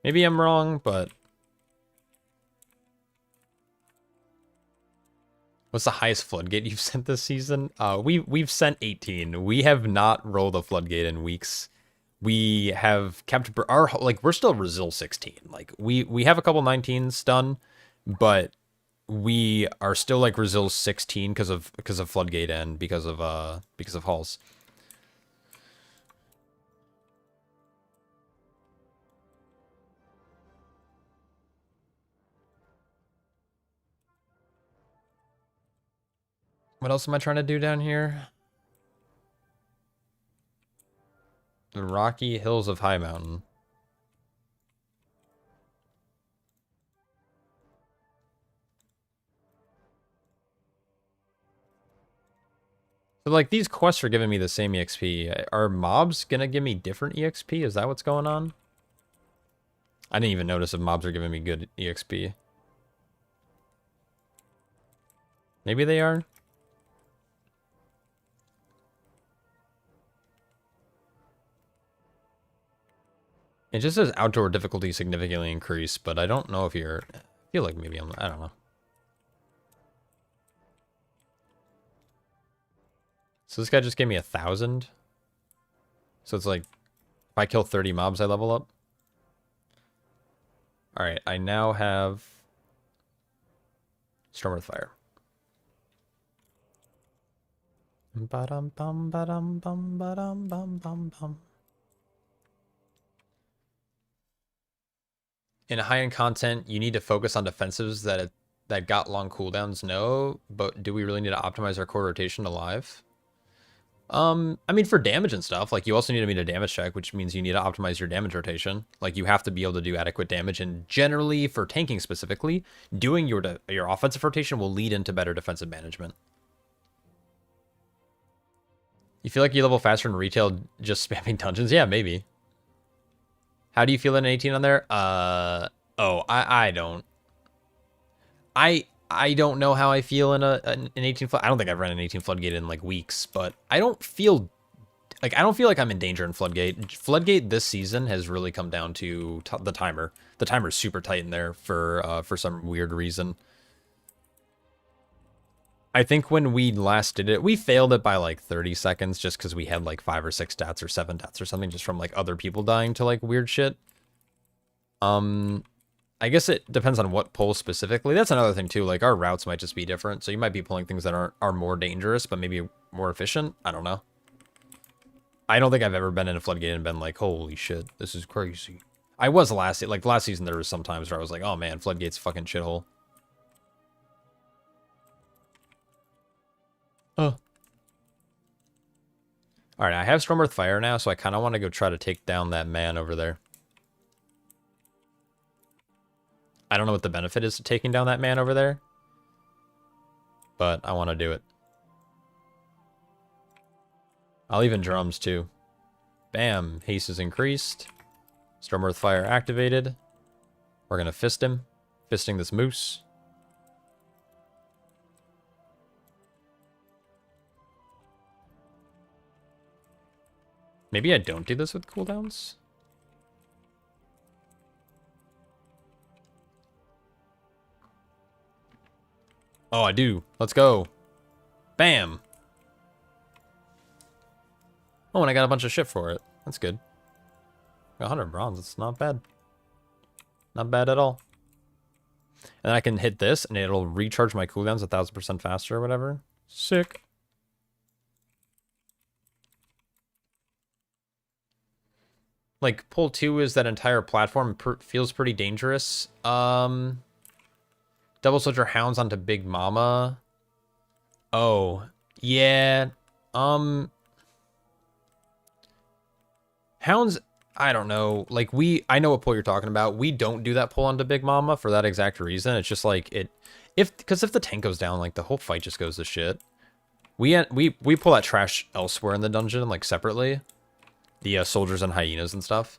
Maybe I'm wrong, but what's the highest floodgate you've sent this season? We've sent 18. We have not rolled a floodgate in weeks. We have kept our we're still Resil 16. Like we have a couple 19s done, but we are still like Resil 16 because of floodgate and because of halls. What else am I trying to do down here? The Rocky Hills of High Mountain. So, like, these quests are giving me the same EXP. Are mobs gonna give me different EXP? Is that what's going on? I didn't even notice if mobs are giving me good EXP. Maybe they are. It just says outdoor difficulty significantly increased, but I don't know if you're... I feel like maybe I don't know. So this guy just gave me 1,000. So it's like, if I kill 30 mobs, I level up. Alright, I now have Storm Earth Fire. Ba-dum bum ba-dum bum ba-dum bum bum bum. In high-end content, you need to focus on defensives that got long cooldowns. No, but do we really need to optimize our core rotation to live? I mean, for damage and stuff, like, you also need to meet a damage check, which means you need to optimize your damage rotation. Like, you have to be able to do adequate damage, and generally, for tanking specifically, doing your offensive rotation will lead into better defensive management. You feel like you level faster in retail just spamming dungeons? Yeah, maybe. How do you feel in 18 on there? Oh, I don't. I I don't know how I feel in an 18 flood. I don't think I've run an 18 floodgate in like weeks, but I don't feel like I'm in danger in floodgate. Floodgate this season has really come down to the timer. The timer's super tight in there for some weird reason. I think when we last did it, we failed it by like 30 seconds just because we had like 5 or 6 deaths or 7 deaths or something just from like other people dying to like weird shit. I guess it depends on what pull specifically. That's another thing too. Like our routes might just be different. So you might be pulling things that are more dangerous, but maybe more efficient. I don't know. I don't think I've ever been in a floodgate and been like, holy shit, this is crazy. I was last season there was some times where I was like, oh man, floodgate's fucking shithole. Oh. Alright, I have Storm Earth Fire now, so I kind of want to go try to take down that man over there. I don't know what the benefit is to taking down that man over there, but I want to do it. I'll even drums too. Bam, haste is increased. Storm Earth Fire activated. We're going to fist him. Fisting this moose. Maybe I don't do this with cooldowns? Oh, I do. Let's go. Bam. Oh, and I got a bunch of shit for it. That's good. 100 bronze. It's not bad. Not bad at all. And then I can hit this, and it'll recharge my cooldowns 1000% faster or whatever. Sick. Like, pull 2 is that entire platform. Feels pretty dangerous. Double Soldier Hounds onto Big Mama. Oh, yeah. Hounds, I don't know. Like, I know what pull you're talking about. We don't do that pull onto Big Mama for that exact reason. It's just like, because if the tank goes down, like, the whole fight just goes to shit. We pull that trash elsewhere in the dungeon, like, separately. The soldiers and hyenas and stuff.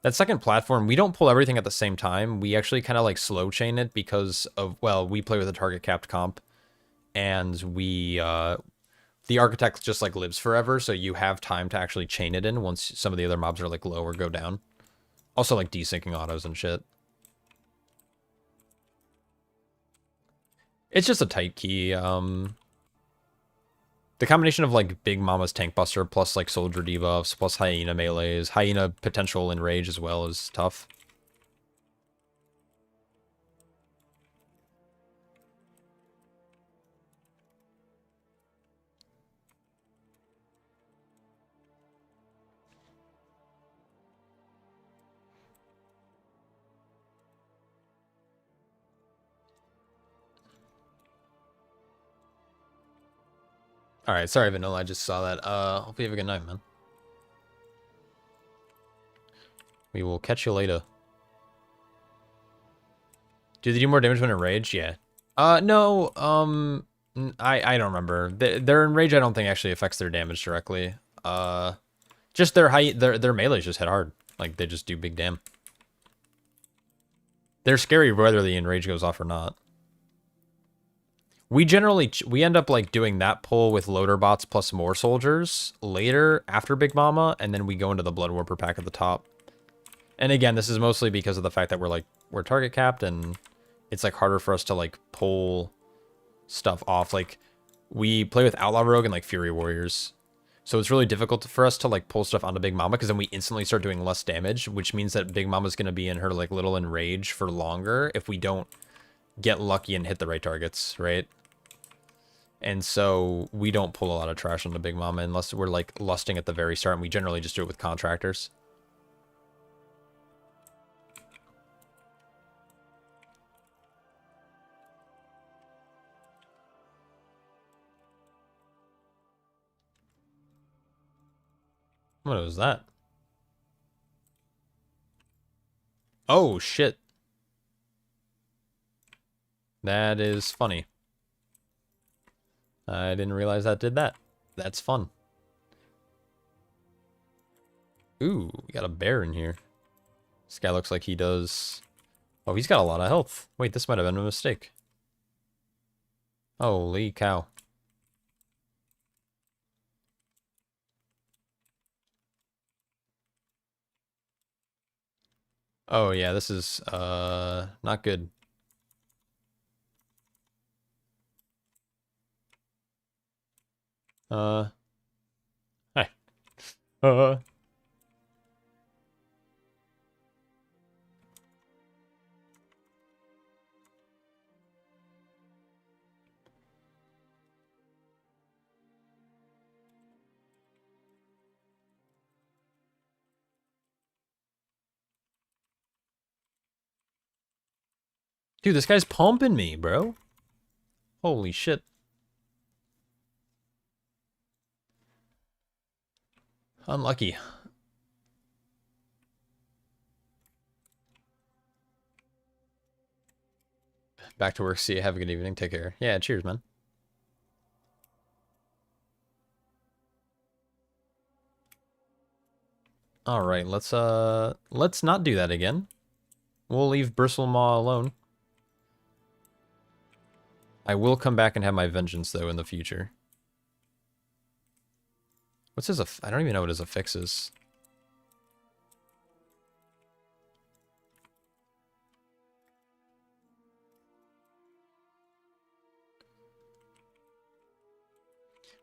That second platform, we don't pull everything at the same time. We actually kind of like slow chain it because of, well, we play with a target capped comp, and the architect just like lives forever, so you have time to actually chain it in once some of the other mobs are like low or go down. Also like desyncing autos and shit. It's just a tight key. The combination of, like, Big Mama's Tank Buster plus, like, Soldier debuffs plus Hyena melees, Hyena potential in Rage as well is tough. Alright, sorry Vanilla, I just saw that. Hope you have a good night, man. We will catch you later. Do they do more damage when in Rage? Yeah. No, I don't remember. Their Enrage I don't think actually affects their damage directly. Just their melees just hit hard. Like, they just do big damn. They're scary whether the Enrage goes off or not. We end up like doing that pull with loader bots plus more soldiers later after Big Mama, and then we go into the Blood Warper pack at the top. And again, this is mostly because of the fact that we're target capped, and it's like harder for us to like pull stuff off. Like, we play with Outlaw Rogue and like Fury Warriors, so it's really difficult for us to like pull stuff onto Big Mama, because then we instantly start doing less damage, which means that Big Mama's going to be in her like little enrage for longer if we don't get lucky and hit the right targets, right? And so we don't pull a lot of trash on the Big Mama unless we're like lusting at the very start, and we generally just do it with contractors. What was that? Oh, shit. That is funny. I didn't realize that did that. That's fun. Ooh, we got a bear in here. This guy looks like he does... Oh, he's got a lot of health. Wait, this might have been a mistake. Holy cow. Oh yeah, this is not good. Hi. Uh Dude, this guy's pumping me, bro. Holy shit. Unlucky. Back to work. See you. Have a good evening. Take care. Yeah, cheers, man. All right, let's not do that again. We'll leave Bristlemore alone. I will come back and have my vengeance though in the future. What's his I don't even know what his affix is.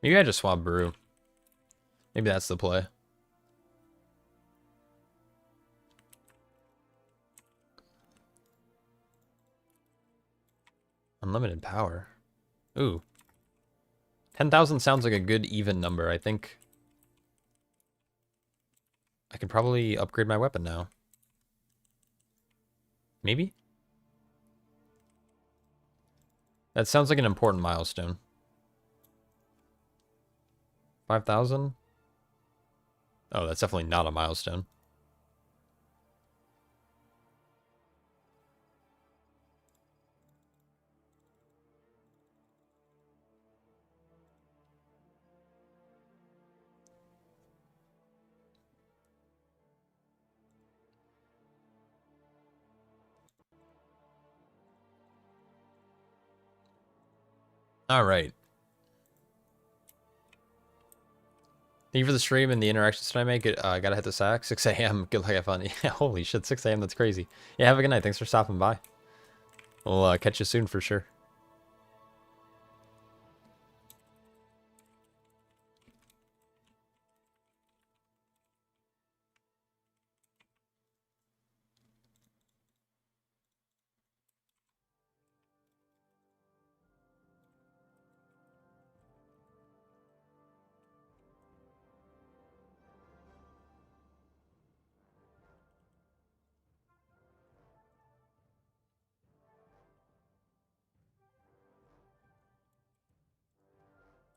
Maybe I just swap brew. Maybe that's the play. Unlimited power. Ooh. 10,000 sounds like a good even number. I think I could probably upgrade my weapon now. Maybe? That sounds like an important milestone. 5,000? Oh, that's definitely not a milestone. All right. Thank you for the stream and the interactions tonight, mate. I gotta hit the sack. 6 a.m. Good luck, have fun. Yeah, holy shit, 6 a.m. That's crazy. Yeah, have a good night. Thanks for stopping by. We'll catch you soon for sure.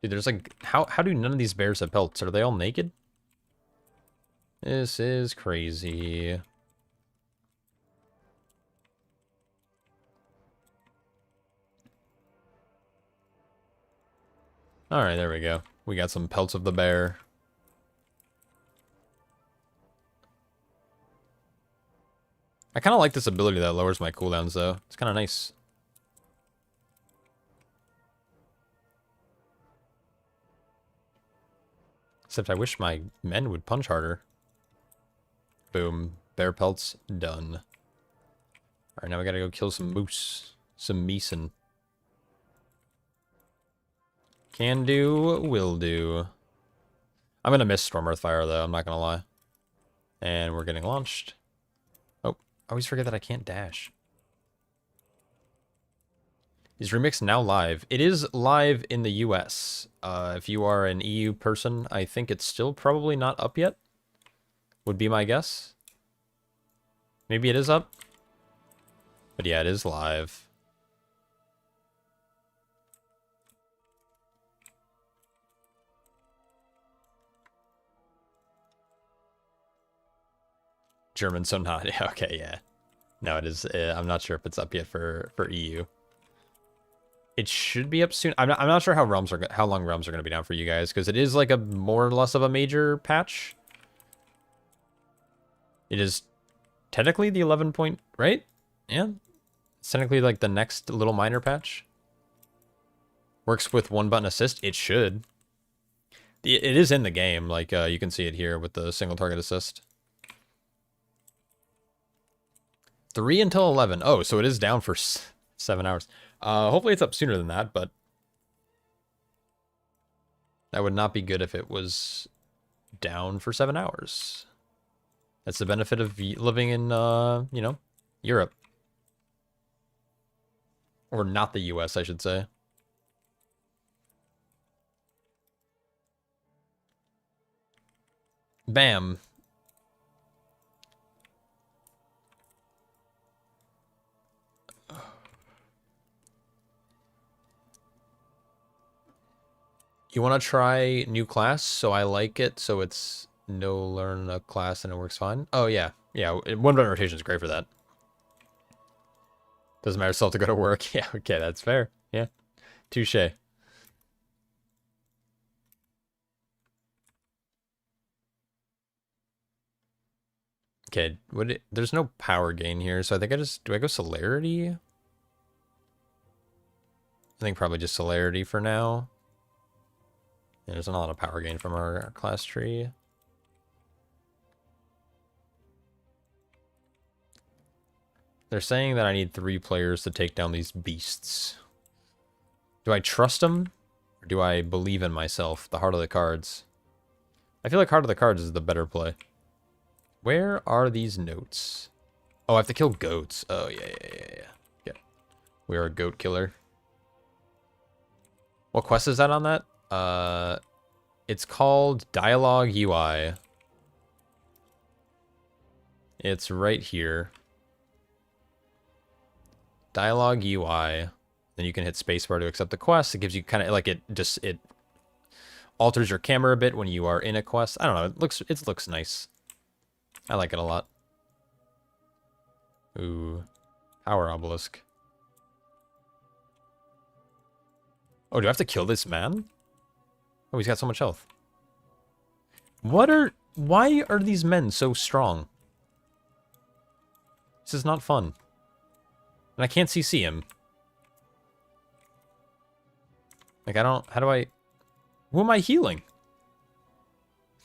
Dude, there's like, how do none of these bears have pelts? Are they all naked? This is crazy. All right, there we go. We got some pelts of the bear. I kind of like this ability that lowers my cooldowns, though. It's kind of nice. Except I wish my men would punch harder. Boom. Bear pelts, done. Alright, now we gotta go kill some moose. Some meeson. Can do, will do. I'm gonna miss Storm Earthfire, though, I'm not gonna lie. And we're getting launched. Oh, I always forget that I can't dash. Is Remix now live? It is live in the US. If you are an EU person, I think it's still probably not up yet. Would be my guess. Maybe it is up. But yeah, it is live. German, so not. Okay, yeah. No, it is. I'm not sure if it's up yet for EU. It should be up soon. I'm not sure how long realms are going to be down for you guys, because it is like a more or less of a major patch. It is technically the 11 point, right? Yeah. It's technically like the next little minor patch. Works with one button assist? It should. It is in the game. Like, you can see it here with the single target assist. 3 until 11. Oh, so it is down for 7 hours. Hopefully it's up sooner than that, but that would not be good if it was down for 7 hours. That's the benefit of living in, you know, Europe. Or not the US, I should say. Bam. You want to try new class? So I like it. So it's no learn a class and it works fine. Oh, yeah. Yeah, one button rotation is great for that. Doesn't matter, still have to go to work. Yeah, okay, that's fair. Yeah. Touche. Okay, there's no power gain here, so I think do I go celerity? I think probably just celerity for now. Yeah, there's not a lot of power gain from our class tree. They're saying that I need 3 players to take down these beasts. Do I trust them? Or do I believe in myself? The heart of the cards. I feel like heart of the cards is the better play. Where are these notes? Oh, I have to kill goats. Oh, yeah. We are a goat killer. What quest is that on that? It's called Dialogue UI. It's right here. Dialogue UI. Then you can hit spacebar to accept the quest. It gives you kind of like it alters your camera a bit when you are in a quest. I don't know. It looks nice. I like it a lot. Ooh, power obelisk. Oh, do I have to kill this man? Oh, he's got so much health. Why are these men so strong? This is not fun. And I can't CC him. Like, who am I healing?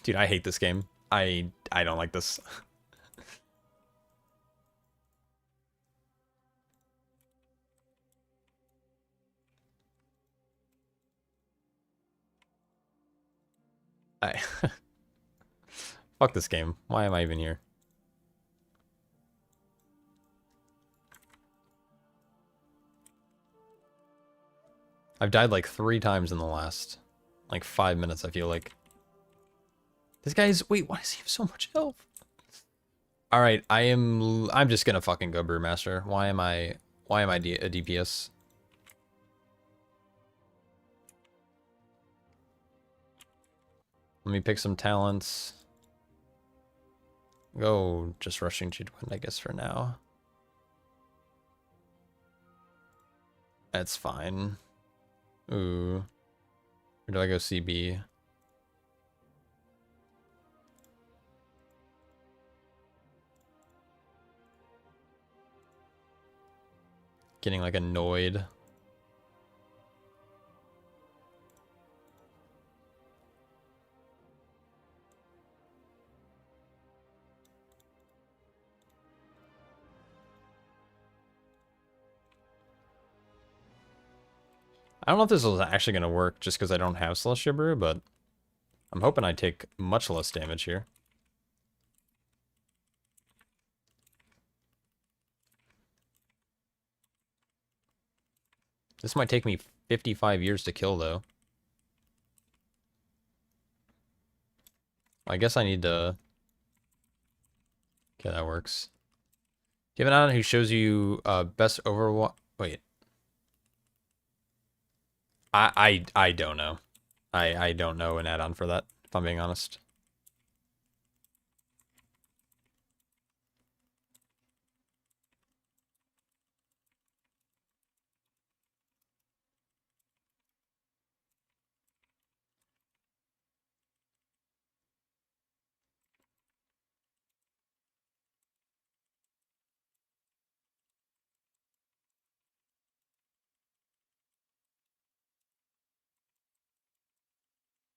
Dude, I hate this game. I don't like this. Fuck this game. Why am I even here? I've died like 3 times in the last, like, 5 minutes, I feel like. This guy's... Wait, why does he have so much health? Alright, I'm just gonna fucking go Brewmaster. Why am I a DPS? Let me pick some talents. Go just rushing Jidwin, I guess, for now. That's fine. Ooh. Or do I go CB? Getting, like, annoyed. I don't know if this is actually going to work just because I don't have Celestial Brew, but I'm hoping I take much less damage here. This might take me 55 years to kill, though. I guess I need to... Okay, that works. Do you have an add-on who shows you best Overwatch... Wait. I don't know. I don't know an add-on for that, if I'm being honest.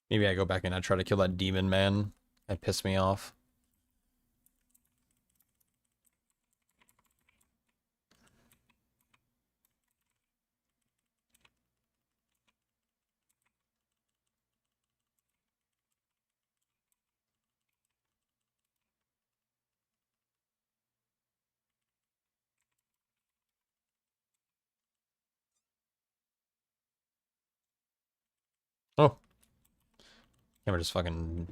Maybe I go back and I try to kill that demon man. That pissed me off. Oh. Camera just fucking...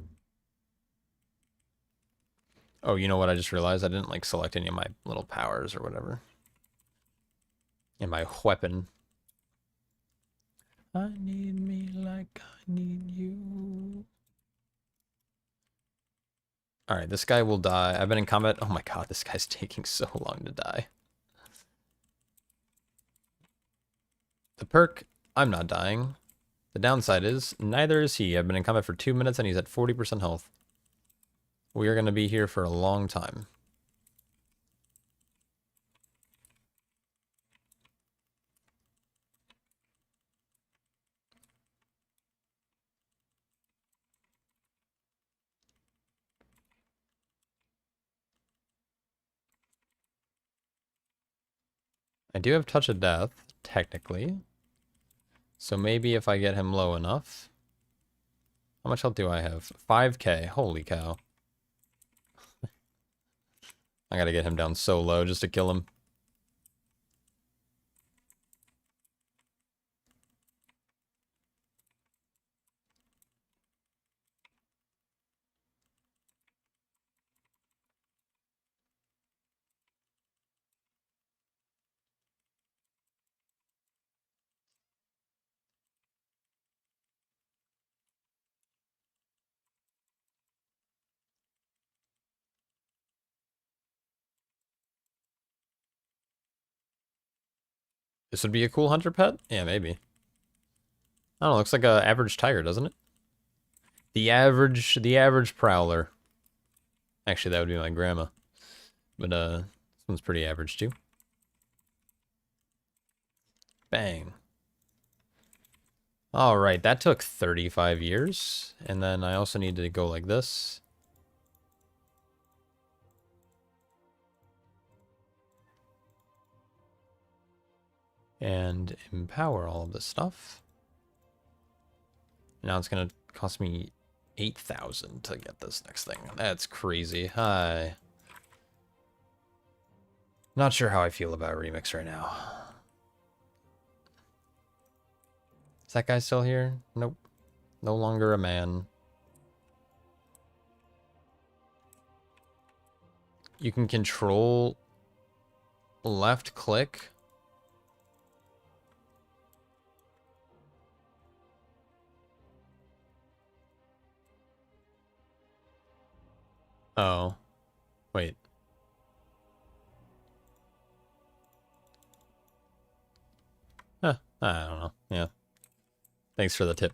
Oh, you know what? I just realized I didn't, like, select any of my little powers or whatever. And my weapon. I need me like I need you. Alright, this guy will die. I've been in combat. Oh my god, this guy's taking so long to die. The perk, I'm not dying. The downside is, neither is he. I've been in combat for 2 minutes and he's at 40% health. We are going to be here for a long time. I do have Touch of Death, technically. So maybe if I get him low enough. How much health do I have? 5k. Holy cow. I gotta get him down so low just to kill him. This would be a cool hunter pet? Yeah, maybe. I don't know, looks like a average tiger, doesn't it? The average prowler. Actually, that would be my grandma. But, this one's pretty average, too. Bang. Alright, that took 35 years. And then I also need to go like this. And empower all of this stuff. Now it's going to cost me 8,000 to get this next thing. That's crazy. Hi. Not sure how I feel about Remix right now. Is that guy still here? Nope. No longer a man. You can control left click. Oh. Wait. Huh. I don't know. Yeah. Thanks for the tip.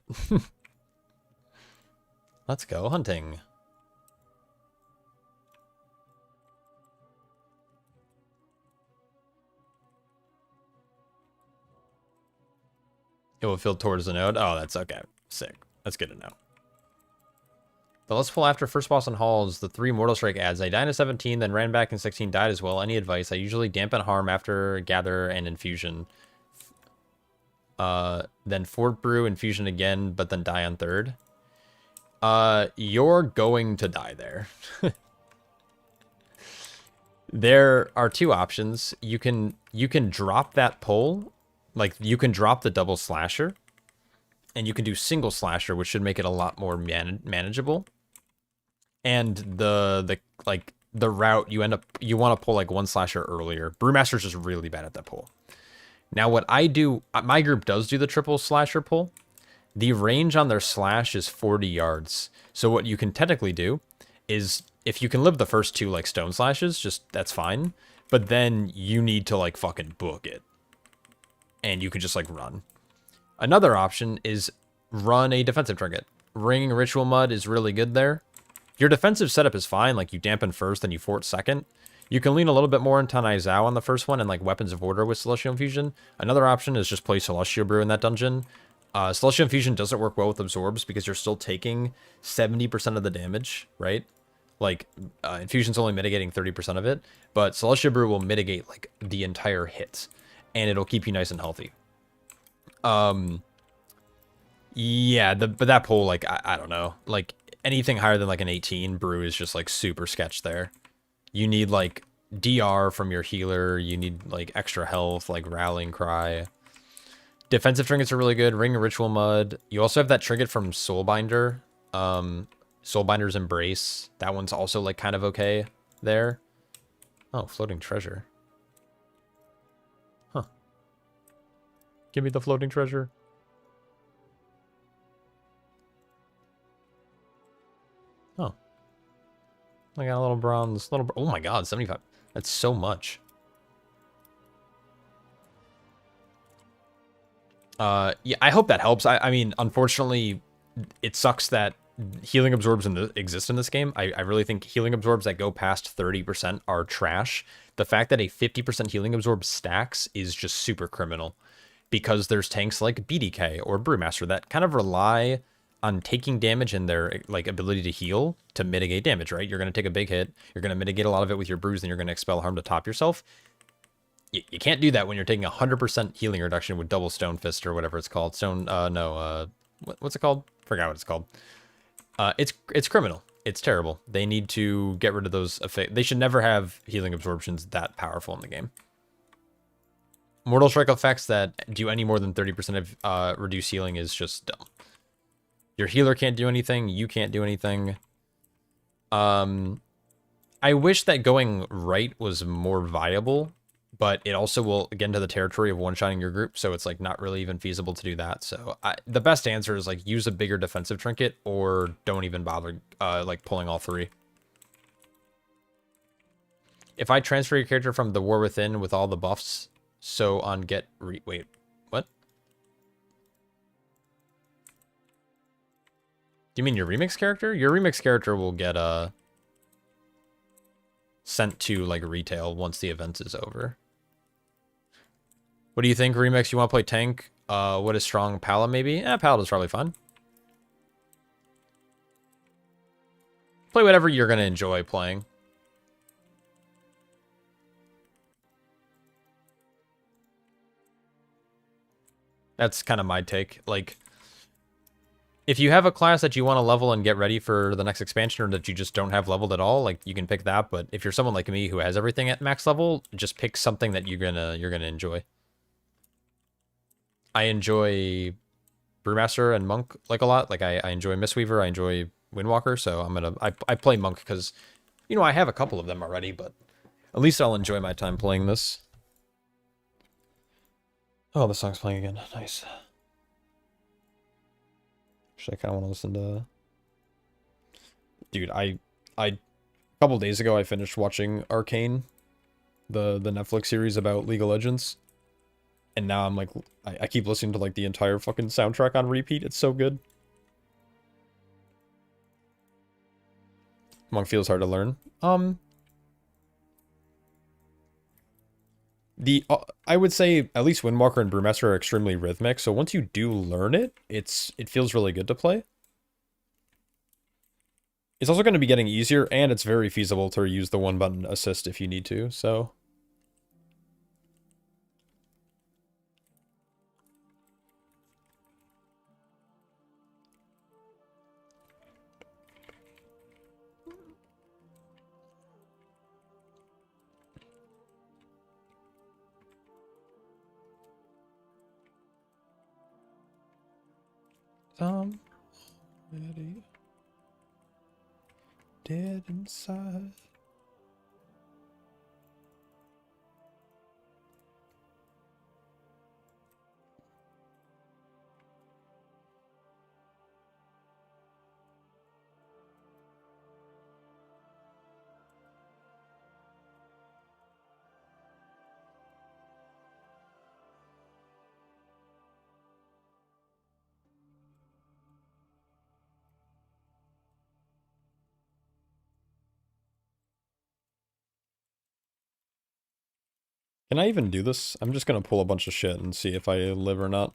Let's go hunting. It will fill towards the node. Oh, that's okay. Sick. That's good to know. The Let's Pull after first boss on Halls, the 3 Mortal Strike adds. I died in 17, then ran back in 16, died as well. Any advice? I usually dampen harm after Gather and Infusion. Then Fort Brew, Infusion again, but then die on 3rd. You're going to die there. There are 2 options. You can drop that pull. Like, you can drop the double slasher. And you can do single slasher, which should make it a lot more manageable. And the route you want to pull like 1 slasher earlier. Brewmaster's just really bad at that pull. Now what I do, my group does do the triple slasher pull. The range on their slash is 40 yards. So what you can technically do is, if you can live the first 2 like stone slashes, just that's fine. But then you need to like fucking book it. And you can just like run. Another option is run a defensive trinket. Ring Ritual Mud is really good there. Your defensive setup is fine, like you dampen first, then you fort second. You can lean a little bit more into Nizao on the first one and like Weapons of Order with Celestial Infusion. Another option is just play Celestial Brew in that dungeon. Celestial Infusion doesn't work well with absorbs because you're still taking 70% of the damage, right? Like, Infusion's only mitigating 30% of it, but Celestial Brew will mitigate, like, the entire hit, and it'll keep you nice and healthy. Yeah, but that pull, like, I don't know. Like, anything higher than, like, an 18, Brew is just, like, super sketch there. You need, like, DR from your healer, you need, like, extra health, like, Rallying Cry. Defensive trinkets are really good. Ring of Ritual Mud. You also have that trinket from Soulbinder. Soulbinder's Embrace. That one's also, like, kind of okay there. Oh, floating treasure. Huh. Give me the floating treasure. Oh. I got a little bronze. Oh my god, 75. That's so much. Yeah, I hope that helps. I mean, unfortunately, it sucks that healing absorbs exist in this game. I really think healing absorbs that go past 30% are trash. The fact that a 50% healing absorb stacks is just super criminal, because there's tanks like BDK or Brewmaster that kind of rely on taking damage and their, like, ability to heal to mitigate damage, right? You're going to take a big hit, you're going to mitigate a lot of it with your brews, and you're going to expel harm to top yourself. You can't do that when you're taking 100% healing reduction with double Stone Fist or whatever it's called. What's it called? Forgot what it's called. It's criminal. It's terrible. They need to get rid of those effects. They should never have healing absorptions that powerful in the game. Mortal Strike effects that do any more than 30% of reduced healing is just dumb. Your healer can't do anything. You can't do anything. I wish that going right was more viable, but it also will get into the territory of one-shotting your group, so it's, like, not really even feasible to do that. So the best answer is, like, use a bigger defensive trinket, or don't even bother, like, pulling all three. If I transfer your character from the War Within with all the buffs, so on wait, what? Do you mean your remix character? Your remix character will get, sent to, like, retail once the event is over. What do you think, Remix? You want to play tank? What is strong? Pala, maybe? Paladin's probably fun. Play whatever you're going to enjoy playing. That's kind of my take. Like, if you have a class that you want to level and get ready for the next expansion, or that you just don't have leveled at all, like, you can pick that. But if you're someone like me who has everything at max level, just pick something that you're gonna enjoy. I enjoy Brewmaster and Monk, like, a lot. Like, I enjoy Mistweaver, I enjoy Windwalker, so I play Monk because, you know, I have a couple of them already, but at least I'll enjoy my time playing this. Oh, the song's playing again. Nice. Actually, I kind of want to listen to... Dude, a couple days ago, I finished watching Arcane, the Netflix series about League of Legends. And now I'm like, I keep listening to, like, the entire fucking soundtrack on repeat. It's so good. Monk feels hard to learn. I would say at least Windwalker and Brewmaster are extremely rhythmic, so once you do learn it, it feels really good to play. It's also going to be getting easier, and it's very feasible to use the one-button assist if you need to, so... Already dead inside. Can I even do this? I'm just gonna pull a bunch of shit and see if I live or not.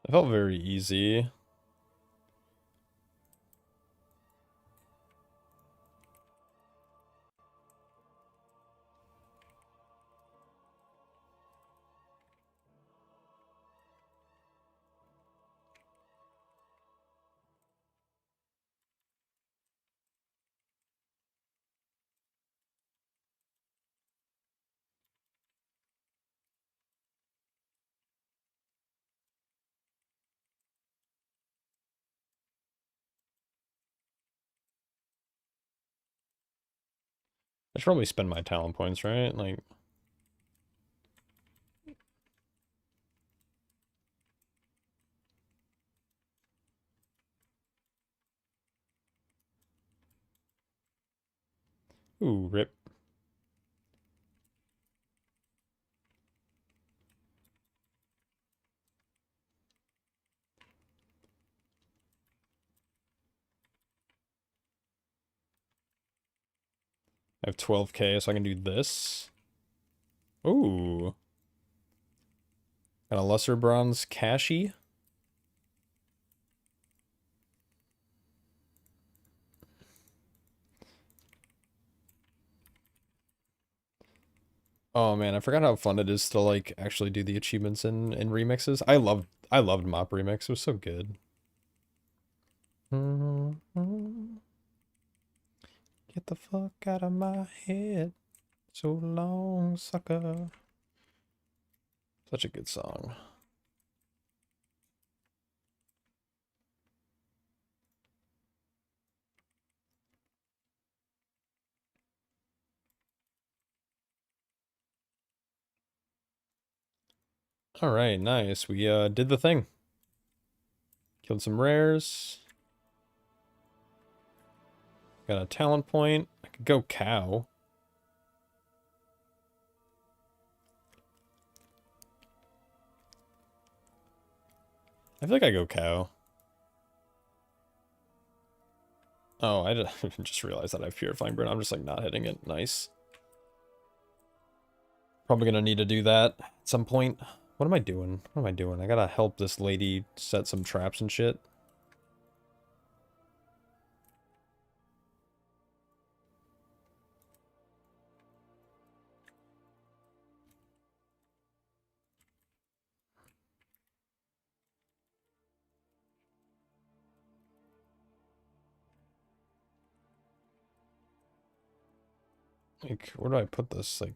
It felt very easy. I should probably spend my talent points, right? Like, ooh, rip. I have 12k, so I can do this. Ooh. Got a lesser bronze cashy. Oh man, I forgot how fun it is to like actually do the achievements in remixes. I loved Mop Remix. It was so good. Get the fuck out of my head. So long, sucker. Such a good song. All right, nice. We did the thing. Killed some rares. Got a talent point. I could go cow. I feel like I go cow. Oh, I just realized that I have Purifying Burn. I'm just like not hitting it. Nice. Probably gonna need to do that at some point. What am I doing? What am I doing? I gotta help this lady set some traps and shit. Like, where do I put this? Like,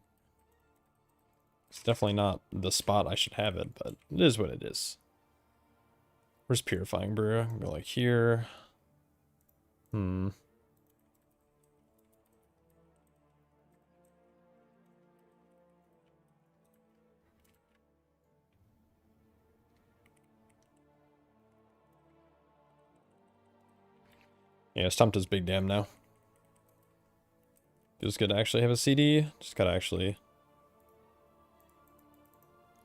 it's definitely not the spot I should have it, but it is what it is. Where's Purifying Brew? I can go like here. Hmm. Yeah, Stumped is big damn now. Feels good to actually have a CD. Just gotta actually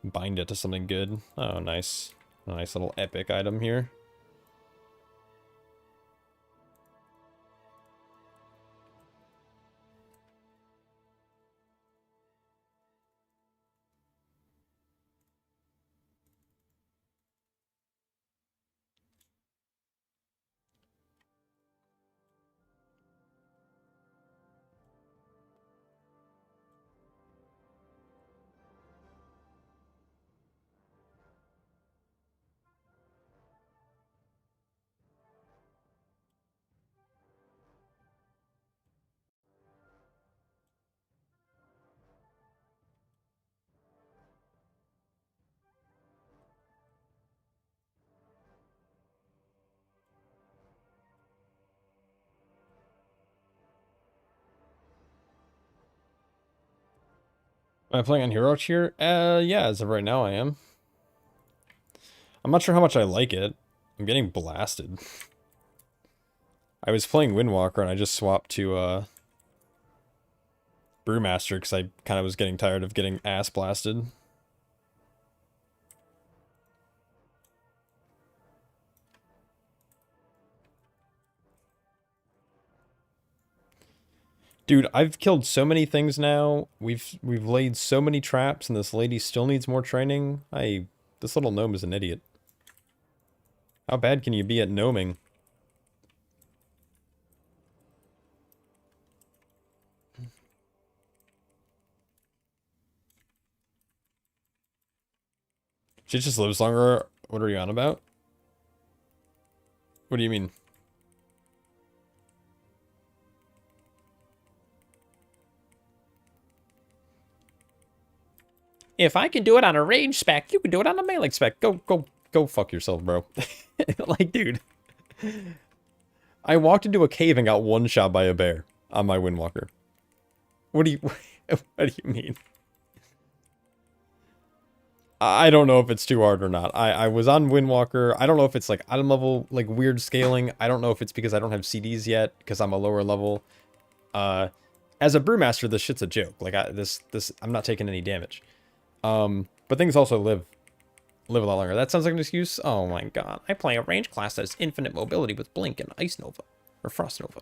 bind it to something good. Oh, nice. Nice little epic item here. Am I playing on Hero Cheer? Yeah, as of right now I am. I'm not sure how much I like it. I'm getting blasted. I was playing Windwalker and I just swapped to Brewmaster because I kind of was getting tired of getting ass blasted. Dude, I've killed so many things now. We've laid so many traps and this lady still needs more training. This little gnome is an idiot. How bad can you be at gnoming? She just lives longer. What are you on about? What do you mean? If I can do it on a range spec, you can do it on a melee spec. Go fuck yourself, bro. Like, dude. I walked into a cave and got one shot by a bear on my Windwalker. What do you what do you mean? I don't know if it's too hard or not. I was on Windwalker. I don't know if it's like item level, like weird scaling. I don't know if it's because I don't have CDs yet, because I'm a lower level. As a Brewmaster, this shit's a joke. Like I'm not taking any damage. But things also live a lot longer. That sounds like an excuse. Oh my god. I play a range class that has infinite mobility with Blink and Ice Nova. Or Frost Nova.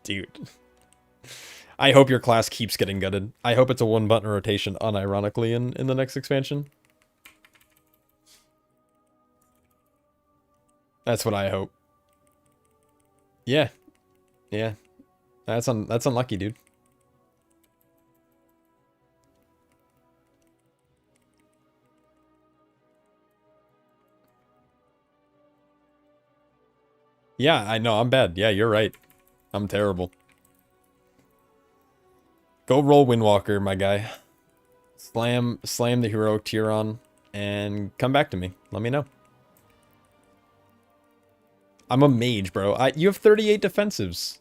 Dude. I hope your class keeps getting gutted. I hope it's a one-button rotation, unironically, in the next expansion. That's what I hope. Yeah. Yeah. That's unlucky, dude. Yeah, I know, I'm bad. Yeah, you're right. I'm terrible. Go roll Windwalker, my guy. Slam the heroic tier on, and come back to me. Let me know. I'm a mage, bro. You have 38 defensives.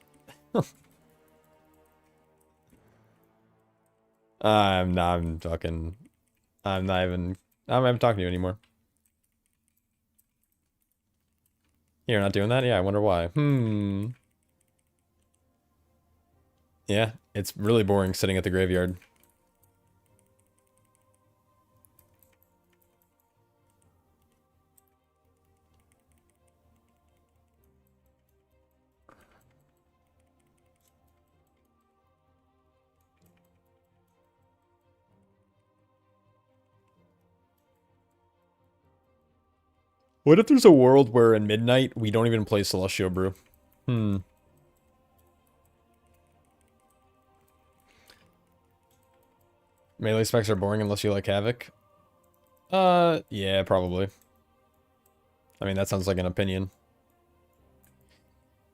I'm not even talking to you anymore. You're not doing that? Yeah, I wonder why. Yeah, it's really boring sitting at the graveyard. What if there's a world where in Midnight we don't even play Celestial Brew? Melee specs are boring unless you like Havoc. Yeah, probably. I mean, that sounds like an opinion.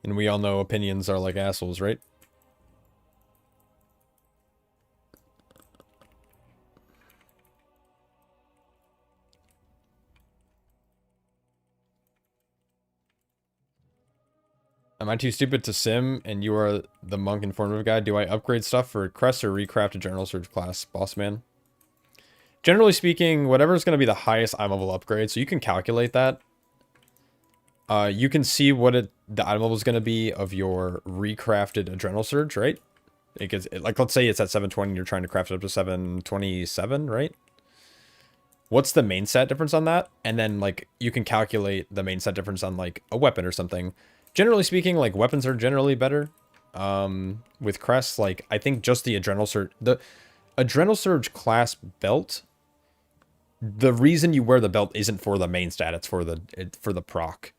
And we all know opinions are like assholes, right? Am I too stupid to sim and you are the monk informative guy? Do I upgrade stuff for Crest or recraft a General Surge class, boss man? Generally speaking, whatever's going to be the highest item level upgrade, so you can calculate that. You can see what the item level is going to be of your recrafted Adrenal Surge, right? It gets, like, let's say it's at 720 and you're trying to craft it up to 727, right? What's the main set difference on that? And then, like, you can calculate the main set difference on, like, a weapon or something. Generally speaking, like, weapons are generally better. With crests, like, I think just the Adrenal Surge class belt, the reason you wear the belt isn't for the main stat, it's for the proc.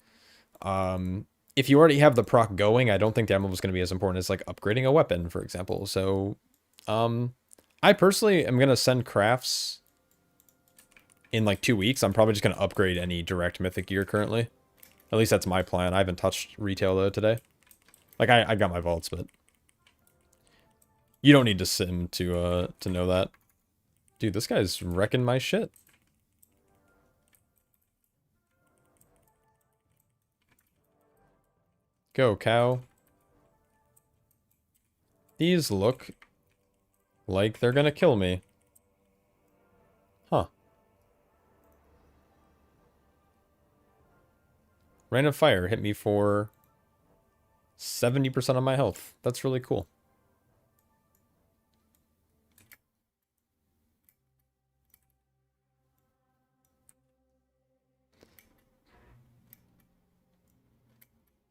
If you already have the proc going, I don't think the item is going to be as important as, like, upgrading a weapon, for example. So, I personally am going to send crafts in, like, 2 weeks. I'm probably just going to upgrade any direct mythic gear currently. At least that's my plan. I haven't touched retail, though, today. Like, I got my vaults, but you don't need to sim to know that. Dude, this guy's wrecking my shit. Go, cow. These look like they're gonna kill me. Huh. Rain of Fire hit me for 70% of my health. That's really cool.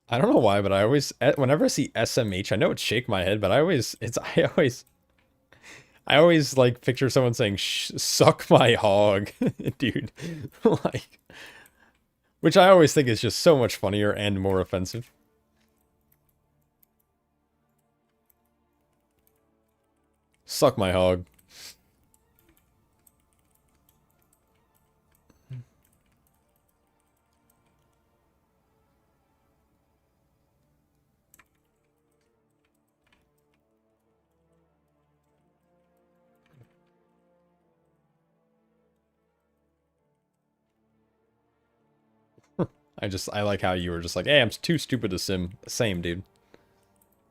I don't know why, but I always, whenever I see SMH, I know it's shake my head, but I always like picture someone saying, suck my hog, dude. Which I always think is just so much funnier and more offensive. Suck my hog. I like how you were just like, hey, I'm too stupid to sim. Same, dude.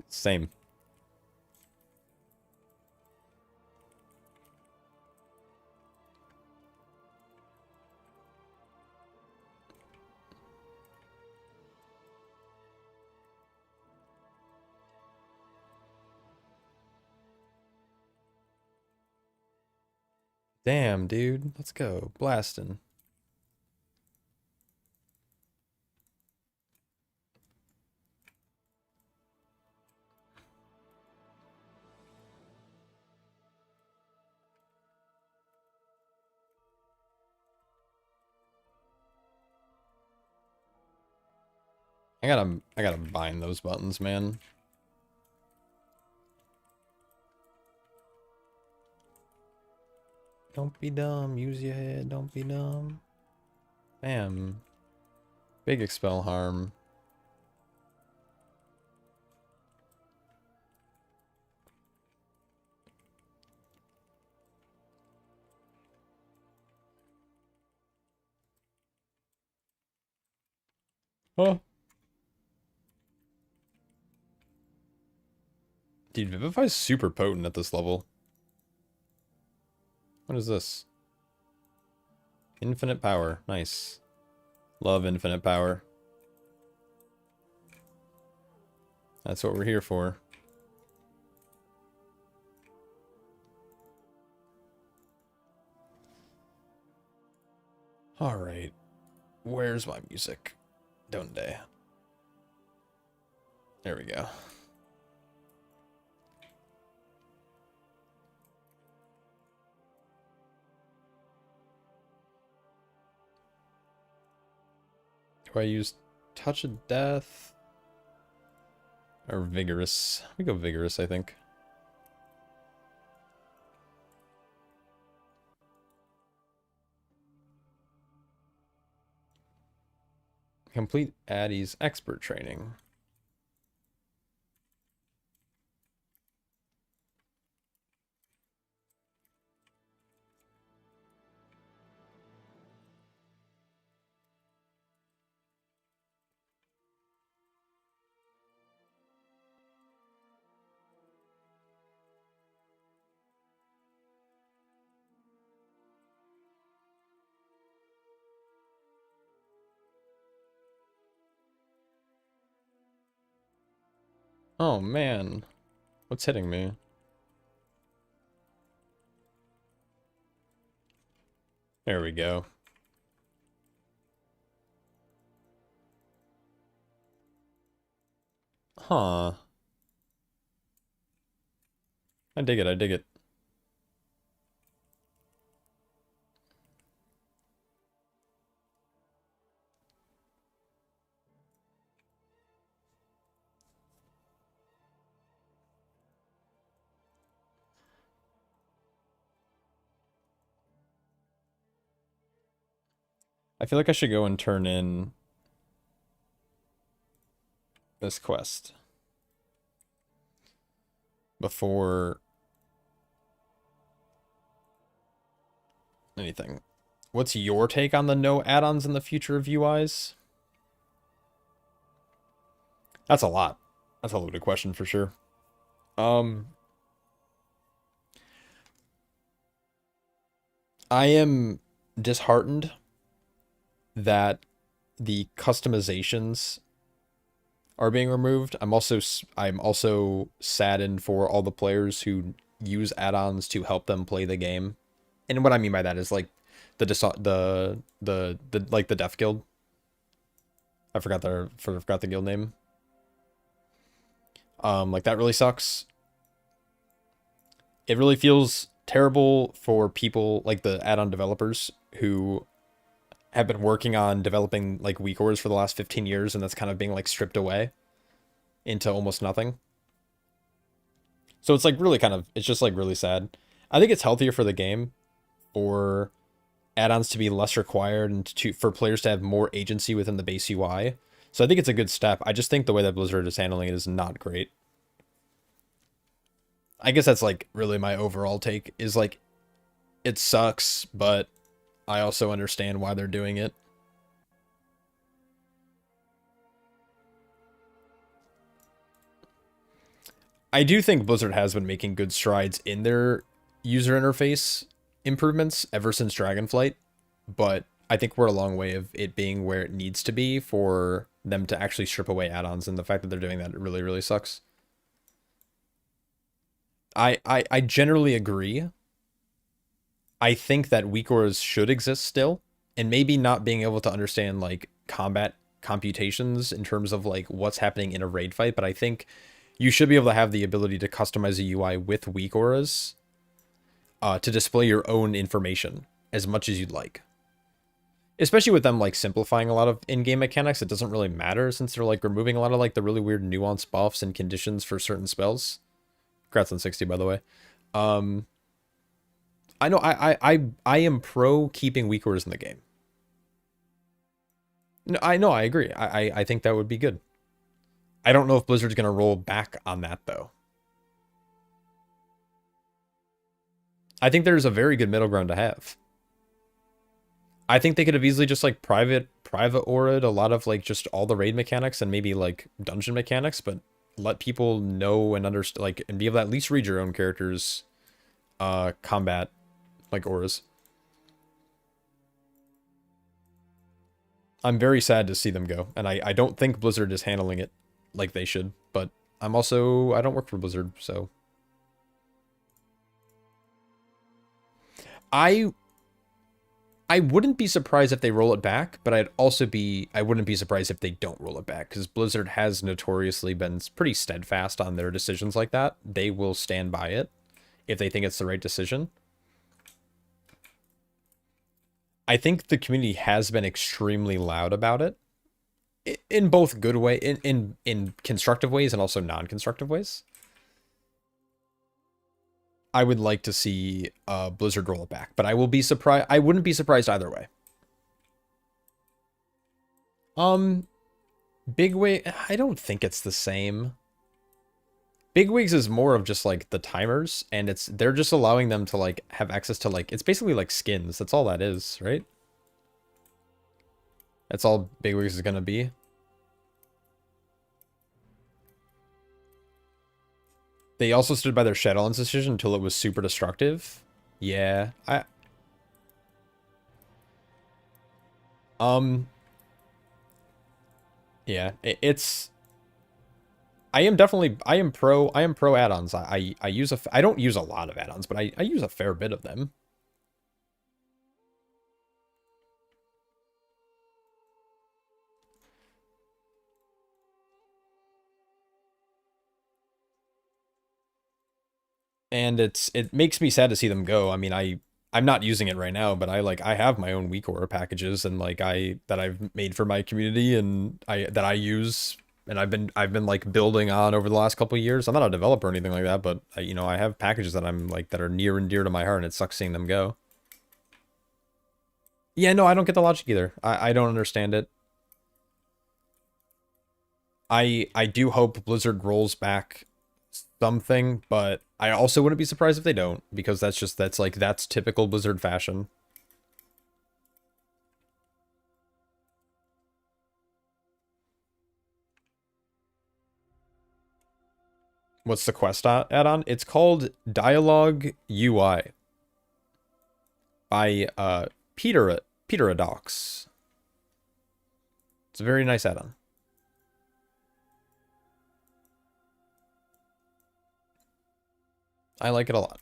Same. Damn, dude. Let's go. Blasting. I gotta bind those buttons, man. Don't be dumb. Use your head. Don't be dumb. Bam. Big expel harm. Oh. Dude, Vivify's super potent at this level. What is this? Infinite power. Nice. Love infinite power. That's what we're here for. Alright. Where's my music? Donde? There we go. Do I use Touch of Death? Or Vigorous? We go Vigorous, I think. Complete Addie's expert training. Oh man, what's hitting me? There we go. Huh. I dig it, I dig it. I feel like I should go and turn in this quest before anything. What's your take on the no add-ons in the future of UIs? That's a lot. That's a loaded question for sure. I am disheartened that the customizations are being removed. I'm also saddened for all the players who use add-ons to help them play the game. And what I mean by that is like the like the Death Guild. I forgot the guild name. Like that really sucks. It really feels terrible for people like the add-on developers who have been working on developing like weak ores for the last 15 years, and that's kind of being like stripped away into almost nothing. So it's like really kind of, it's just like really sad. I think it's healthier for the game for add-ons to be less required and for players to have more agency within the base UI. So I think it's a good step. I just think the way that Blizzard is handling it is not great. I guess that's like really my overall take is like it sucks, but I also understand why they're doing it. I do think Blizzard has been making good strides in their user interface improvements ever since Dragonflight, but I think we're a long way of it being where it needs to be for them to actually strip away add-ons, and the fact that they're doing that really, really sucks. I generally agree. I think that weak ores should exist still, and maybe not being able to understand like combat computations in terms of like what's happening in a raid fight, but I think you should be able to have the ability to customize a UI with weak auras to display your own information as much as you'd like. Especially with them like simplifying a lot of in-game mechanics, it doesn't really matter since they're like removing a lot of like the really weird nuanced buffs and conditions for certain spells. Congrats on 60, by the way. I know I am pro keeping weak auras in the game. No, I agree. I think that would be good. I don't know if Blizzard's gonna roll back on that though. I think there's a very good middle ground to have. I think they could have easily just like private aura'd a lot of like just all the raid mechanics and maybe like dungeon mechanics, but let people know and understand like and be able to at least read your own character's combat like auras. I'm very sad to see them go, and I don't think Blizzard is handling it like they should, but I don't work for Blizzard, so I wouldn't be surprised if they roll it back, but I wouldn't be surprised if they don't roll it back, because Blizzard has notoriously been pretty steadfast on their decisions like that. They will stand by it if they think it's the right decision. I think the community has been extremely loud about it in both good way, in constructive ways and also non-constructive ways. I would like to see Blizzard roll it back, but I will be surprised. I wouldn't be surprised either way. Bigwig, I don't think it's the same. Bigwigs is more of just like the timers, and they're just allowing them to like have access to like, it's basically like skins. That's all that is, right? That's all Bigwigs is gonna be. They also stood by their Shadowlands decision until it was super destructive. Yeah, yeah, it's. I am pro add-ons. I don't use a lot of add-ons, but I use a fair bit of them. And it makes me sad to see them go. I mean, I'm not using it right now, but I have my own weak aura packages and like that I've made for my community and that I use. And I've been like building on over the last couple of years. I'm not a developer or anything like that, but I have packages that I'm like that are near and dear to my heart, and it sucks seeing them go. Yeah, no, I don't get the logic either. I don't understand it. I do hope Blizzard rolls back something, but I also wouldn't be surprised if they don't, because that's typical Blizzard fashion. What's the quest add-on? It's called Dialogue UI by Peter Adox. It's a very nice add-on. I like it a lot.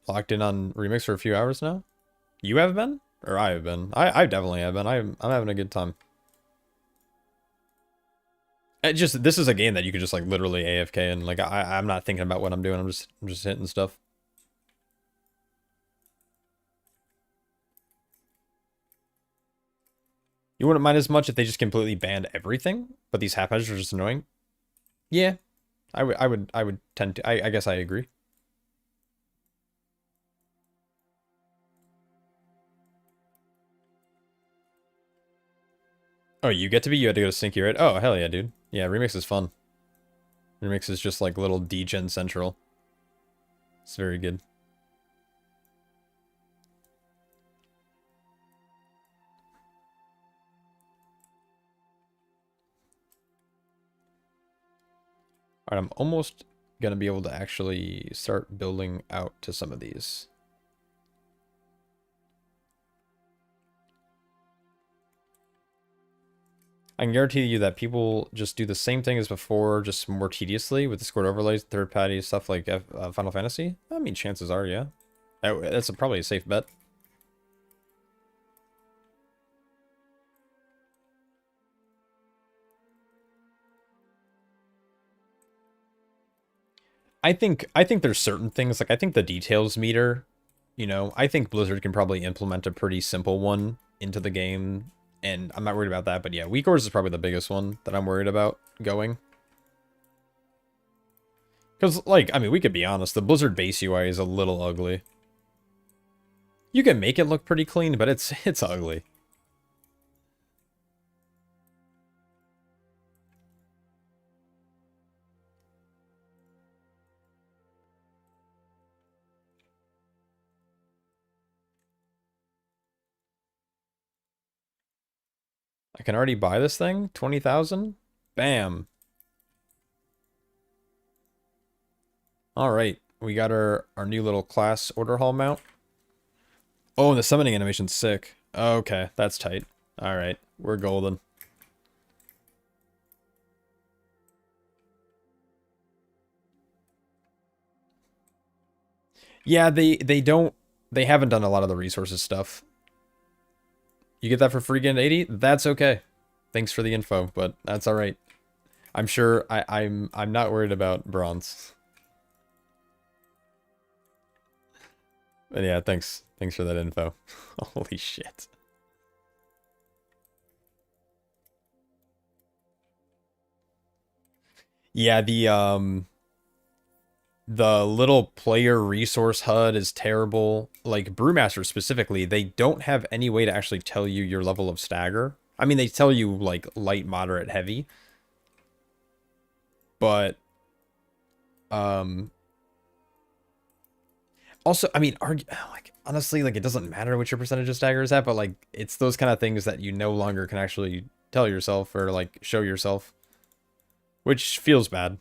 Locked in on Remix for a few hours now? You have been? Or I have been? I definitely have been. I'm having a good time. This is a game that you could just like literally AFK and like I'm not thinking about what I'm doing. I'm just hitting stuff. You wouldn't mind as much if they just completely banned everything, but these haphazards are just annoying. Yeah, I would tend to. I guess I agree. Oh, you get to be? You had to go to sync your right? Oh, hell yeah, dude. Yeah, Remix is fun. Remix is just like little degen central. It's very good. Alright, I'm almost gonna be able to actually start building out to some of these. I can guarantee you that people just do the same thing as before, just more tediously with Discord overlays, third-party stuff like Final Fantasy. I mean, chances are, yeah. That's probably a safe bet. I think there's certain things, like I think the details meter, you know, I think Blizzard can probably implement a pretty simple one into the game, and I'm not worried about that, but yeah, weak ores is probably the biggest one that I'm worried about going. Because, like, I mean, we could be honest, the Blizzard base UI is a little ugly. You can make it look pretty clean, but it's ugly. I can already buy this thing? 20,000? Bam. Alright, we got our new little class order hall mount. Oh, and the summoning animation's sick. Okay, that's tight. Alright, we're golden. Yeah, they haven't done a lot of the resources stuff. You get that for free again at 80? That's okay. Thanks for the info, but that's alright. I'm sure I'm not worried about bronze. But yeah, thanks. Thanks for that info. Holy shit. Yeah, the little player resource HUD is terrible. Like, Brewmaster specifically, they don't have any way to actually tell you your level of stagger. I mean, they tell you, like, light, moderate, heavy. But, also, I mean, like, honestly, like, it doesn't matter what your percentage of stagger is at, but, like, it's those kind of things that you no longer can actually tell yourself or, like, show yourself. Which feels bad.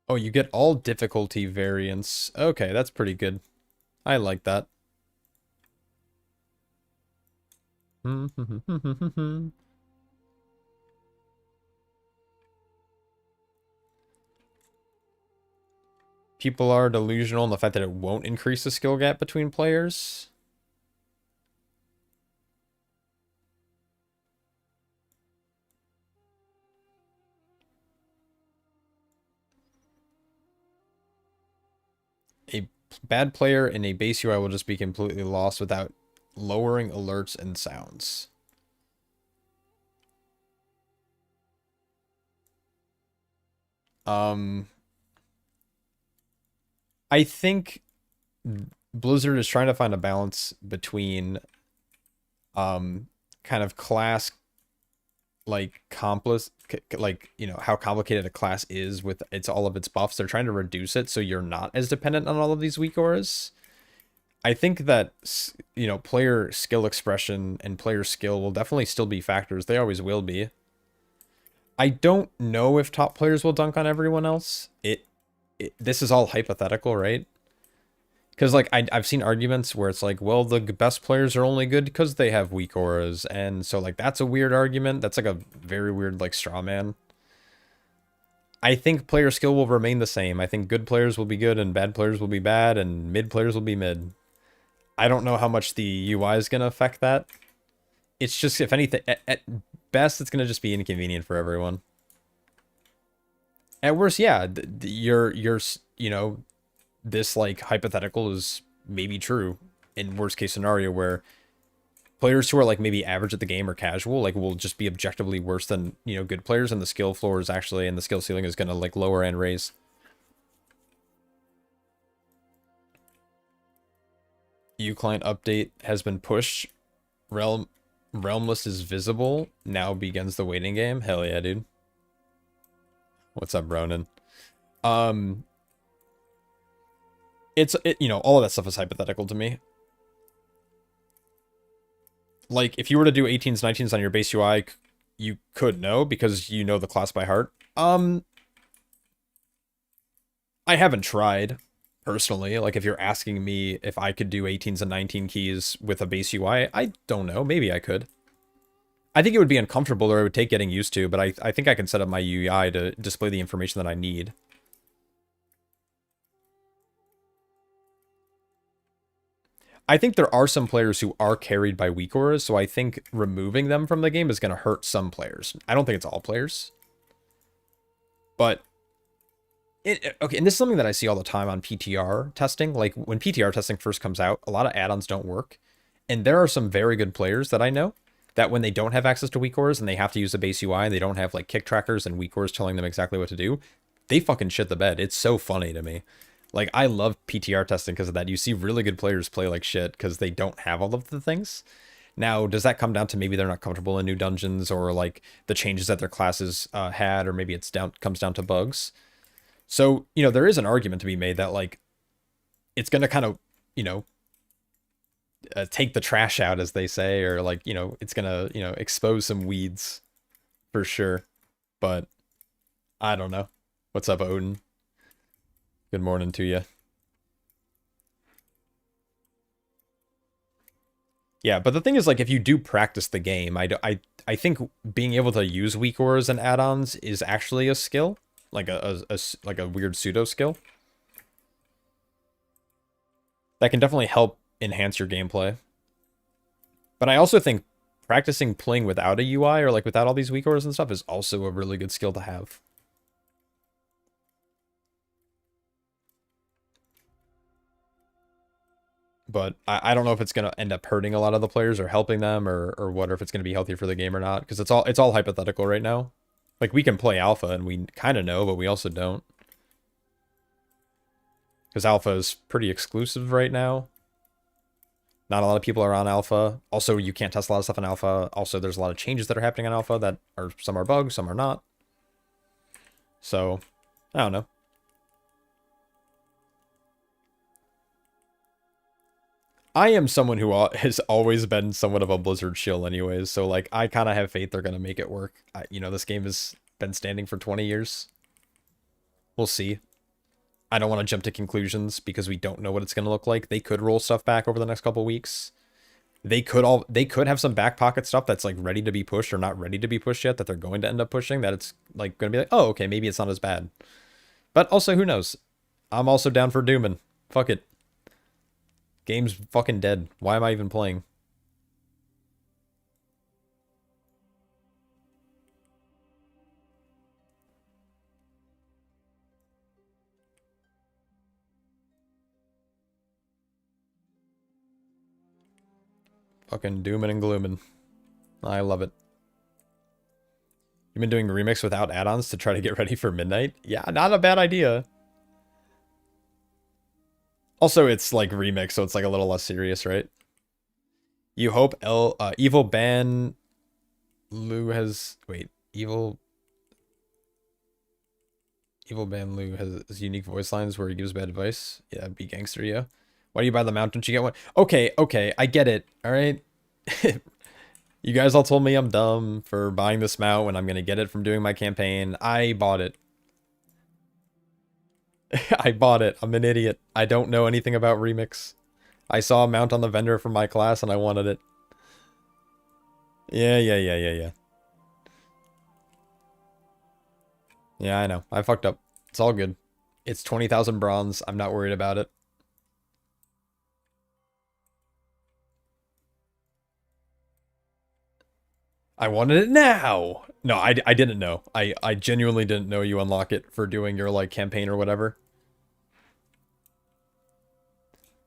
Oh, you get all difficulty variants. Okay, that's pretty good. I like that. People are delusional in the fact that it won't increase the skill gap between players. A bad player in a base UI will just be completely lost without lowering alerts and sounds. I think Blizzard is trying to find a balance between kind of class, like complex, like, you know, how complicated a class is with all of its buffs. They're trying to reduce it so you're not as dependent on all of these weak auras. I think that, you know, player skill expression and player skill will definitely still be factors. They always will be. I don't know if top players will dunk on everyone else. This is all hypothetical, right? Because, like, I've seen arguments where it's like, well, the best players are only good because they have weak auras. And so, like, that's a weird argument. That's, like, a very weird, like, straw man. I think player skill will remain the same. I think good players will be good and bad players will be bad and mid players will be mid. I don't know how much the UI is going to affect that. It's just, if anything, at best, it's going to just be inconvenient for everyone. At worst, yeah, you're, you know, this, like, hypothetical is maybe true in worst case scenario where players who are, like, maybe average at the game or casual, like, will just be objectively worse than, you know, good players, and the skill floor is actually, and the skill ceiling is going to, like, lower and raise. Uclient update has been pushed. Realmless is visible. Now begins the waiting game. Hell yeah, dude. What's up, Ronan? You know, all of that stuff is hypothetical to me. Like, if you were to do 18s, 19s on your base UI, you could know because you know the class by heart. I haven't tried, personally. Like, if you're asking me if I could do 18s and 19 keys with a base UI, I don't know. Maybe I could. I think it would be uncomfortable or it would take getting used to, but I think I can set up my UI to display the information that I need. I think there are some players who are carried by weak auras, so I think removing them from the game is going to hurt some players. I don't think it's all players. But, okay, and this is something that I see all the time on PTR testing. Like, when PTR testing first comes out, a lot of add-ons don't work. And there are some very good players that I know that when they don't have access to weak auras and they have to use a base UI and they don't have, like, kick trackers and weak auras telling them exactly what to do, they fucking shit the bed. It's so funny to me. Like, I love PTR testing because of that. You see really good players play like shit because they don't have all of the things. Now, does that come down to maybe they're not comfortable in new dungeons or, like, the changes that their classes had, or maybe it's comes down to bugs? So, you know, there is an argument to be made that, like, it's going to kind of, you know, take the trash out, as they say, or, like, you know, it's going to, you know, expose some weeds for sure. But I don't know. What's up, Odin? Good morning to you. Yeah, but the thing is, like, if you do practice the game, I think being able to use weak auras and add-ons is actually a skill, like like a weird pseudo skill that can definitely help enhance your gameplay. But I also think practicing playing without a UI or, like, without all these weak auras and stuff is also a really good skill to have. But I don't know if it's going to end up hurting a lot of the players or helping them or what, or if it's going to be healthy for the game or not. Because it's all hypothetical right now. Like, we can play alpha and we kind of know, but we also don't. Because alpha is pretty exclusive right now. Not a lot of people are on alpha. Also, you can't test a lot of stuff on alpha. Also, there's a lot of changes that are happening on alpha that are, some are bugs, some are not. So, I don't know. I am someone who has always been somewhat of a Blizzard shill anyways, so, like, I kind of have faith they're going to make it work. You know, this game has been standing for 20 years. We'll see. I don't want to jump to conclusions because we don't know what it's going to look like. They could roll stuff back over the next couple weeks. They could have some back pocket stuff that's, like, ready to be pushed or not ready to be pushed yet that they're going to end up pushing, that it's, like, going to be like, oh, okay, maybe it's not as bad. But also, who knows? I'm also down for dooming. Fuck it. Game's fucking dead. Why am I even playing? Fucking dooming and glooming. I love it. You've been doing remix without add-ons to try to get ready for midnight? Yeah, not a bad idea. Also, it's, like, remix, so it's, like, a little less serious, right? You hope Evil Ban Lu has... Wait, Evil Ban Lu has unique voice lines where he gives bad advice? Yeah, be gangster, yeah. Why do you buy the mount? Don't you get one? Okay, I get it, alright? You guys all told me I'm dumb for buying this mount when I'm going to get it from doing my campaign. I bought it. I bought it. I'm an idiot. I don't know anything about Remix. I saw a mount on the vendor from my class and I wanted it. Yeah. Yeah, I know. I fucked up. It's all good. It's 20,000 bronze. I'm not worried about it. I wanted it now. No, I didn't know. I genuinely didn't know you unlock it for doing your, like, campaign or whatever.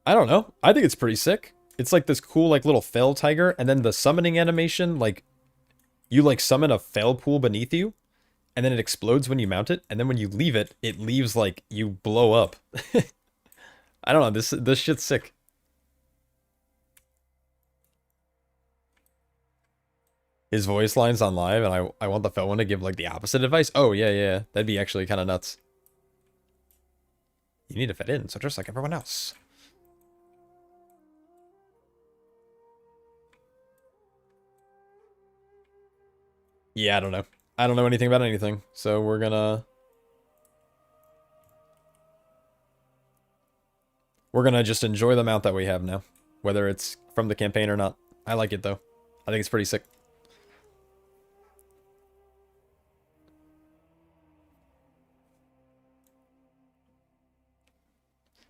I don't know. I think it's pretty sick. It's like this cool, like, little fell tiger, and then the summoning animation, like, you, like, summon a fell pool beneath you, and then it explodes when you mount it, and then when you leave it, it leaves, like, you blow up. I don't know, this shit's sick. His voice lines on live, and I want the fell one to give, like, the opposite advice. Oh, yeah. That'd be actually kind of nuts. You need to fit in, so just like everyone else. Yeah, I don't know. I don't know anything about anything, so we're gonna just enjoy the mount that we have now, whether it's from the campaign or not. I like it though. I think it's pretty sick.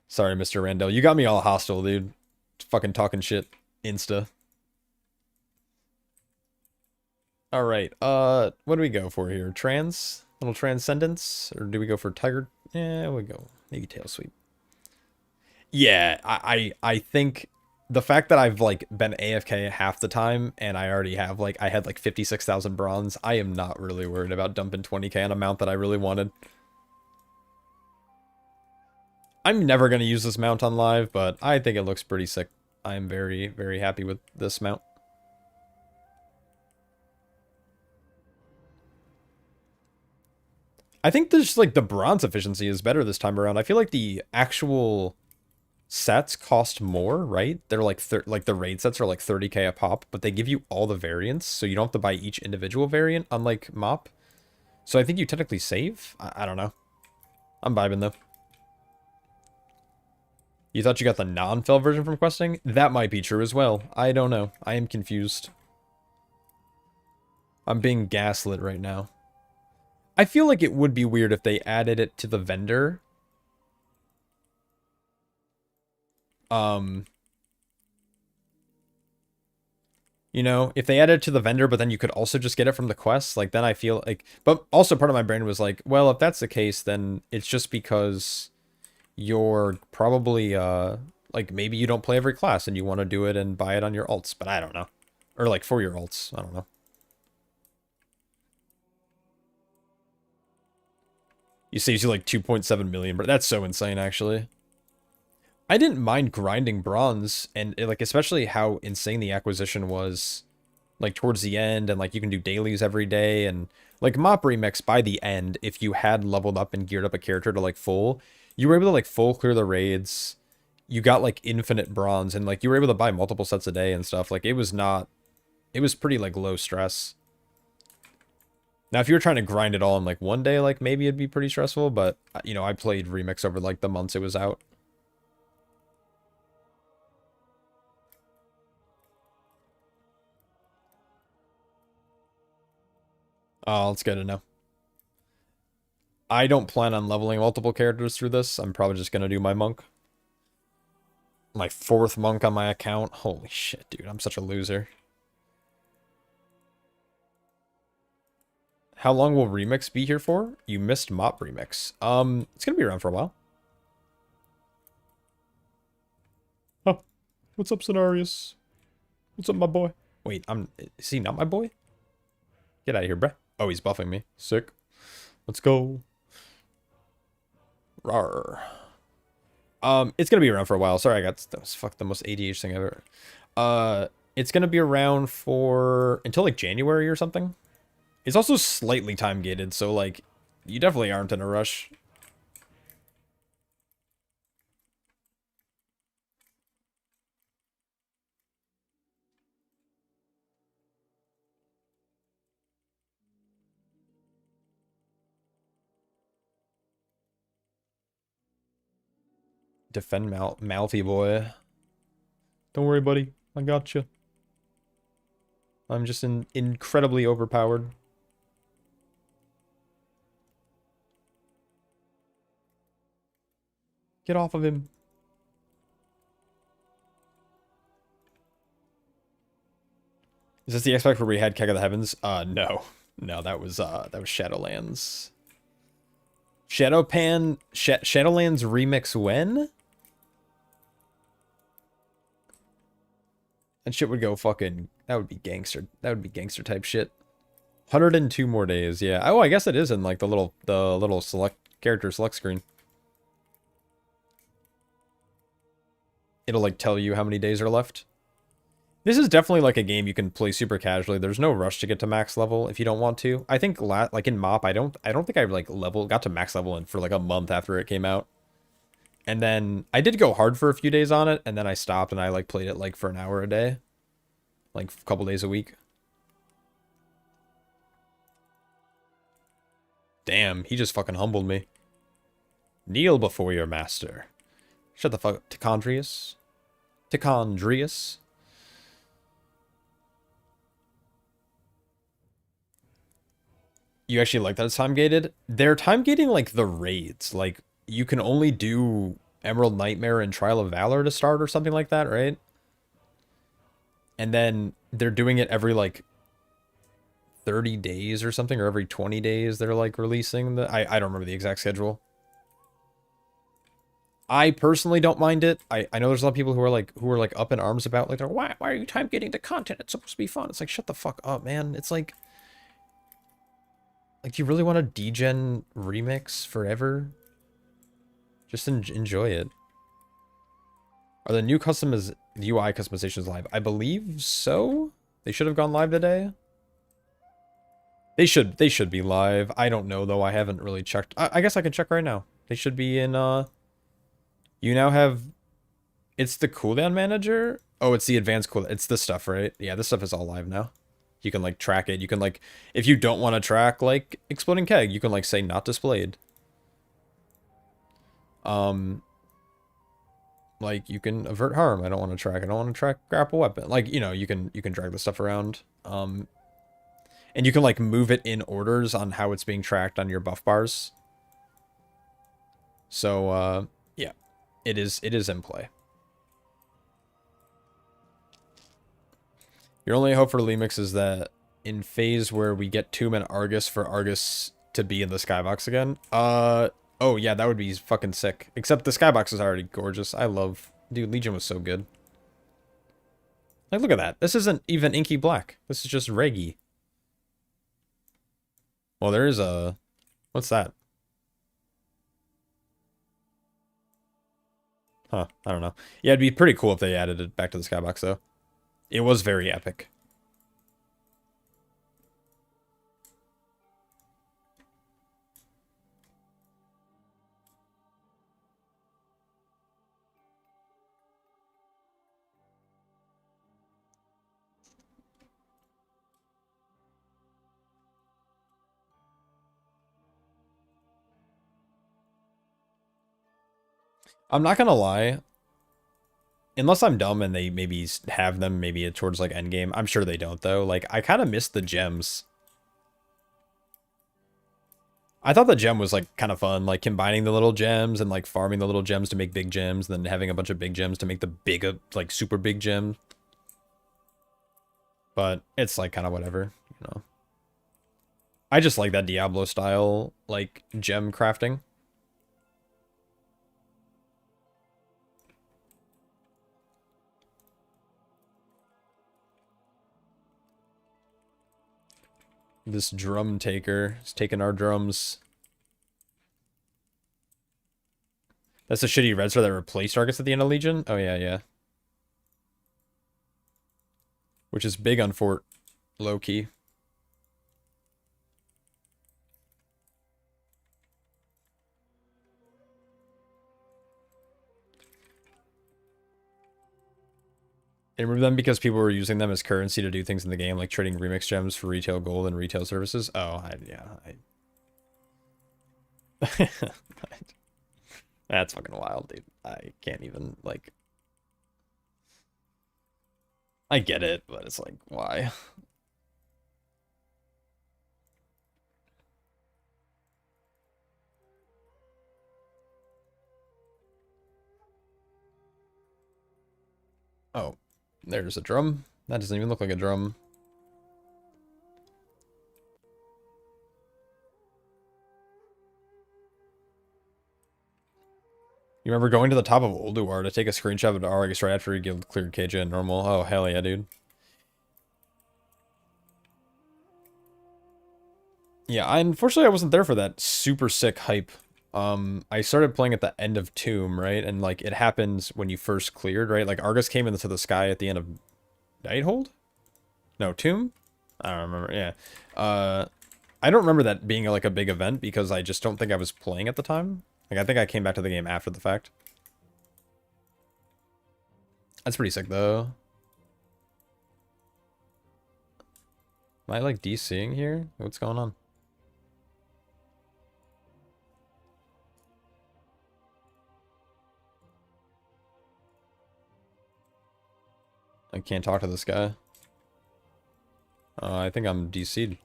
Sorry, Mr. Randall. You got me all hostile, dude. Fucking talking shit. Insta. Alright, what do we go for here? Trans? Little transcendence? Or do we go for tiger? Yeah, we go. Maybe tail sweep. Yeah, I think the fact that I've, like, been AFK half the time, and I already have, like, I had, like, 56,000 bronze, I am not really worried about dumping 20k on a mount that I really wanted. I'm never going to use this mount on live, but I think it looks pretty sick. I'm very, very happy with this mount. I think there's, like, the bronze efficiency is better this time around. I feel like the actual sets cost more, right? They're like like the raid sets are like 30k a pop, but they give you all the variants, so you don't have to buy each individual variant, unlike MOP. So I think you technically save? I don't know. I'm vibing though. You thought you got the non-fell version from questing? That might be true as well. I don't know. I am confused. I'm being gaslit right now. I feel like it would be weird if they added it to the vendor. You know, if they added it to the vendor, but then you could also just get it from the quest, like, then I feel like... But also part of my brain was like, well, if that's the case, then it's just because you're probably, like, maybe you don't play every class and you want to do it and buy it on your alts, but I don't know. Or, like, for your alts, I don't know. You saves you, like, 2.7 million, but that's so insane, actually. I didn't mind grinding bronze, and, like, especially how insane the acquisition was, like, towards the end, and, like, you can do dailies every day, and, like, Mop Remix, by the end, if you had leveled up and geared up a character to, like, full, you were able to, like, full clear the raids, you got, like, infinite bronze, and, like, you were able to buy multiple sets a day and stuff. Like, it was not... It was pretty, like, low stress. Now, if you were trying to grind it all in, like, one day, like, maybe it'd be pretty stressful, but, you know, I played Remix over, like, the months it was out. Oh, it's good to know. I don't plan on leveling multiple characters through this. I'm probably just going to do my monk. My 4th monk on my account. Holy shit, dude. I'm such a loser. How long will Remix be here for? You missed Mop Remix. It's going to be around for a while. Oh, what's up, Scenarius? What's up, my boy? Wait, is he not my boy? Get out of here, bruh. Oh, he's buffing me. Sick. Let's go. Rawr. It's gonna be around for a while. Sorry, that was the most ADH thing ever. It's gonna be around for until like January or something. It's also slightly time gated, so like you definitely aren't in a rush. defend Malfi boy. Don't worry, buddy. I got you. I'm just incredibly overpowered. Get off of him. Is this the X-Pack where we had Keg of the Heavens? No. No, that was Shadowlands. Shadowlands remix when? That shit would go fucking... That would be gangster. That would be gangster type shit. 102 more days, yeah. Oh, I guess it is in like the little select character select screen. It'll like tell you how many days are left. This is definitely like a game you can play super casually. There's no rush to get to max level if you don't want to. I think like in MoP, I don't think I like got to max level for like a month after it came out. And then I did go hard for a few days on it, and then I stopped and I like played it like for an hour a day. Like a couple days a week. Damn, he just fucking humbled me. Kneel before your master. Shut the fuck up, Tichondrius. Tichondrius. You actually like that it's time gated? They're time gating like the raids. Like you can only do Emerald Nightmare and Trial of Valor to start or something like that, right? And then they're doing it every like 30 days or something, or every 20 days they're like releasing the I don't remember the exact schedule. I personally don't mind it. I know there's a lot of people who are like up in arms about like why are you time gating the content? It's supposed to be fun. It's like shut the fuck up, man. It's like do you really want a degen remix forever? Just enjoy it. Are the new UI customizations live? I believe so. They should have gone live today. They should be live. I don't know though. I haven't really checked. I guess I can check right now. They should be in you now have it's the cooldown manager. Oh, it's the advanced cooldown. It's this stuff, right? Yeah, this stuff is all live now. You can like track it. You can like if you don't want to track like Exploding Keg, you can like say not displayed. Like you can avert harm. I don't want to track. I don't want to track grapple weapon. Like, you know, you can drag the stuff around. And you can like move it in orders on how it's being tracked on your buff bars. So yeah, it is in play. Your only hope for Lemix is that in phase where we get Tomb and Argus for Argus to be in the skybox again. Oh yeah, that would be fucking sick. Except the skybox is already gorgeous. Dude, Legion was so good. Like, look at that. This isn't even inky black. This is just reggy. Well, there is a... What's that? Huh, I don't know. Yeah, it'd be pretty cool if they added it back to the skybox, though. It was very epic. I'm not gonna lie. Unless I'm dumb and they maybe have them maybe towards like endgame. I'm sure they don't though. Like I kind of miss the gems. I thought the gem was like kind of fun, like combining the little gems and like farming the little gems to make big gems, and then having a bunch of big gems to make the big like super big gem. But it's like kind of whatever, you know. I just like that Diablo style like gem crafting. This drum taker is taking our drums. That's a shitty red star that replaced Argus at the end of Legion? Oh, yeah, yeah. Which is big on Fort, low-key. They removed them because people were using them as currency to do things in the game, like trading remix gems for retail gold and retail services. Oh, yeah. That's fucking wild, dude. I can't even, like... I get it, but it's like, why? Oh, there's a drum. That doesn't even look like a drum. You remember going to the top of Ulduar to take a screenshot of the Argus right after you cleared KJ and normal? Oh, hell yeah, dude. Yeah, unfortunately I wasn't there for that super sick hype. I started playing at the end of Tomb, right? And like it happens when you first cleared, right? Like Argus came into the sky at the end of Nighthold? No, Tomb? I don't remember. Yeah. I don't remember that being like a big event because I just don't think I was playing at the time. Like I think I came back to the game after the fact. That's pretty sick though. Am I like DCing here? What's going on? I can't talk to this guy. I think I'm DC'd.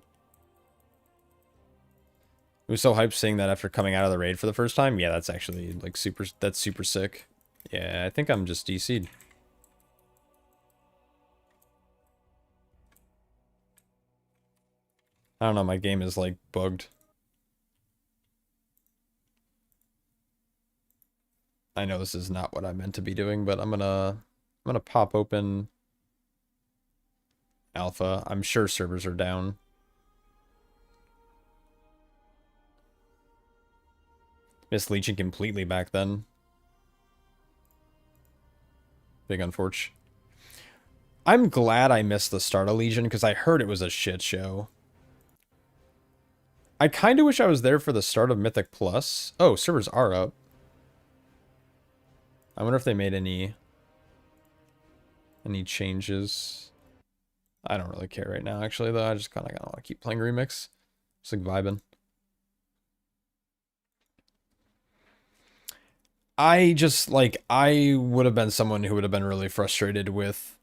It was so hyped seeing that after coming out of the raid for the first time. Yeah, that's actually like that's super sick. Yeah, I think I'm just DC'd. I don't know, my game is like bugged. I know this is not what I meant to be doing, but I'm gonna pop open alpha. I'm sure servers are down. Missed Legion completely back then. Big unfortunate. I'm glad I missed the start of Legion because I heard it was a shit show. I kind of wish I was there for the start of Mythic Plus. Oh, servers are up. I wonder if they made any changes. I don't really care right now, actually, though. I just kind of want to keep playing Remix. Just like vibing. I just, like, I would have been someone who would have been really frustrated with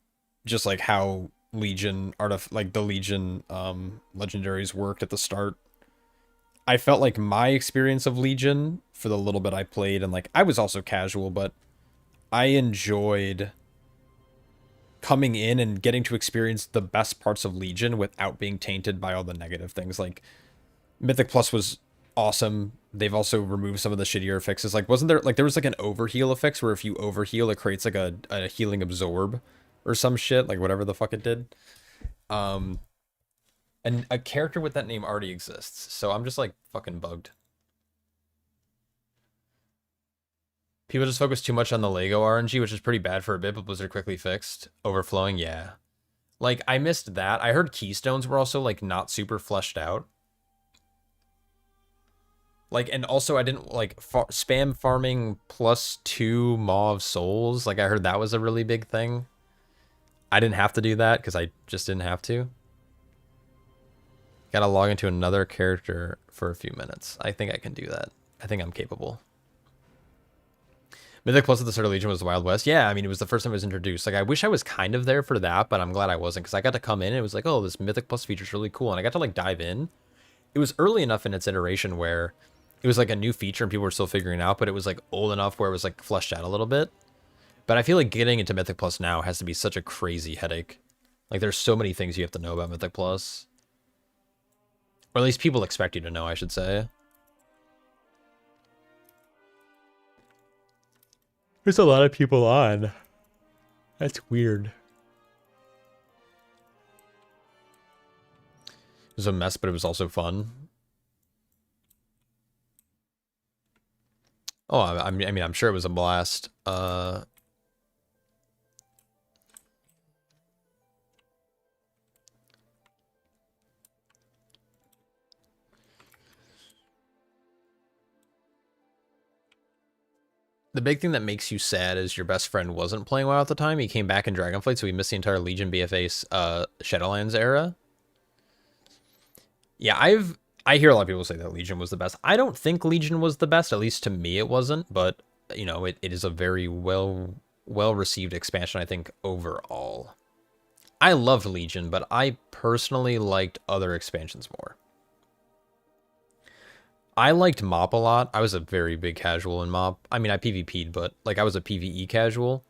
just, like, how Legion, the Legion legendaries worked at the start. I felt like my experience of Legion, for the little bit I played, and, like, I was also casual, but I enjoyed coming in and getting to experience the best parts of Legion without being tainted by all the negative things. Like, Mythic Plus was awesome. They've also removed some of the shittier fixes. Like, wasn't there, like, there was, like, an overheal effect where if you overheal, it creates, like, a healing absorb or some shit, like, whatever the fuck it did. And a character with that name already exists, so I'm just, like, fucking bugged. People just focus too much on the Lego RNG, which is pretty bad for a bit, but Blizzard quickly fixed. Overflowing, yeah. Like, I missed that. I heard Keystones were also, like, not super fleshed out. Like, and also I didn't, like, spam farming +2 Mauve Souls. Like, I heard that was a really big thing. I didn't have to do that, because I just didn't have to. Gotta log into another character for a few minutes. I think I can do that. I think I'm capable. Mythic Plus at the start of Legion was the Wild West. Yeah, I mean, it was the first time it was introduced. Like, I wish I was kind of there for that, but I'm glad I wasn't, because I got to come in and it was like, oh, this Mythic Plus feature is really cool. And I got to, like, dive in. It was early enough in its iteration where it was, like, a new feature and people were still figuring it out, but it was, like, old enough where it was, like, fleshed out a little bit. But I feel like getting into Mythic Plus now has to be such a crazy headache. Like, there's so many things you have to know about Mythic Plus. Or at least people expect you to know, I should say. There's a lot of people on. That's weird. It was a mess, but it was also fun. Oh, I mean, I'm sure it was a blast. The big thing that makes you sad is your best friend wasn't playing WoW at the time. He came back in Dragonflight, so we missed the entire Legion BFA Shadowlands era. Yeah, I hear a lot of people say that Legion was the best. I don't think Legion was the best, at least to me it wasn't, but you know, it is a very well received expansion, I think, overall. I love Legion, but I personally liked other expansions more. I liked MoP a lot. I was a very big casual in MoP. I mean, I PvP'd, but like I was a PvE casual,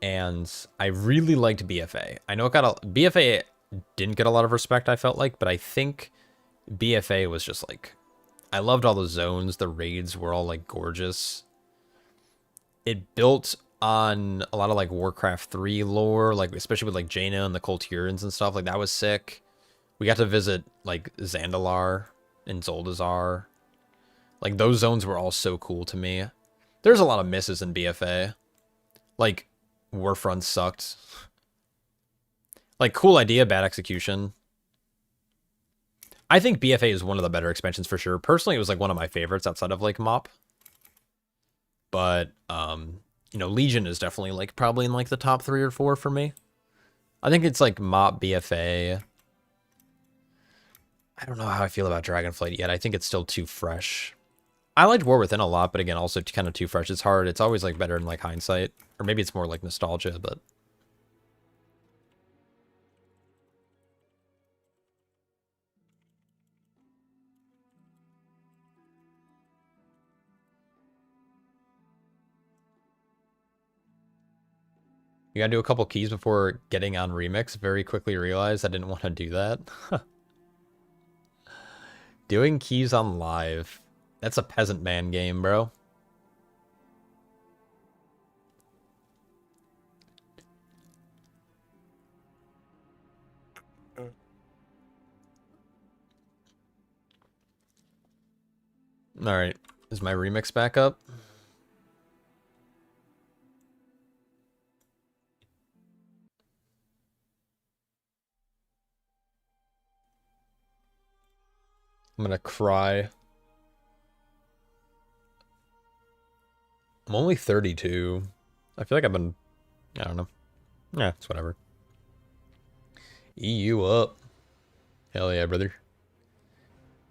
and I really liked BFA. I know it got BFA didn't get a lot of respect, I felt like, but I think BFA was just like, I loved all the zones. The raids were all like gorgeous. It built on a lot of like Warcraft 3 lore, like especially with like Jaina and the Kulturians and stuff. Like that was sick. We got to visit like Zandalar and Zoldazar. Like those zones were all so cool to me. There's a lot of misses in BFA. Like Warfront sucked. Like cool idea, bad execution. I think BFA is one of the better expansions for sure. Personally, it was like one of my favorites outside of like MoP. But you know, Legion is definitely like probably in like the top 3 or 4 for me. I think it's like MoP, BFA. I don't know how I feel about Dragonflight yet. I think it's still too fresh. I liked War Within a lot, but again, also kind of too fresh. It's hard. It's always like better in like hindsight, or maybe it's more like nostalgia, but you gotta do a couple keys before getting on Remix. Very quickly realized I didn't want to do that. Doing keys on live. That's a peasant man game, bro. Alright. Is my remix back up? I'm gonna cry. I'm only 32. I feel like I've been... I don't know. Yeah, it's whatever. EU up. Hell yeah, brother.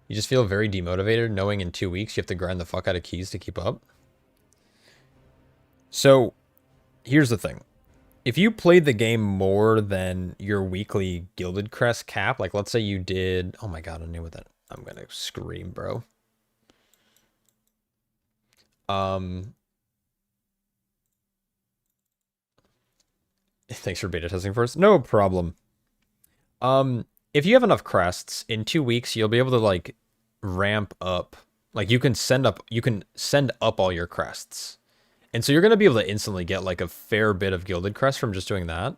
You just feel very demotivated knowing in 2 weeks you have to grind the fuck out of keys to keep up? So, here's the thing. If you played the game more than your weekly Gilded Crest cap, like let's say you did... Oh my god, I knew what that... I'm gonna scream, bro. Thanks for beta testing first. No problem. If you have enough crests, in 2 weeks, you'll be able to, like, ramp up. Like, you can send up all your crests. And so you're going to be able to instantly get, like, a fair bit of Gilded Crest from just doing that.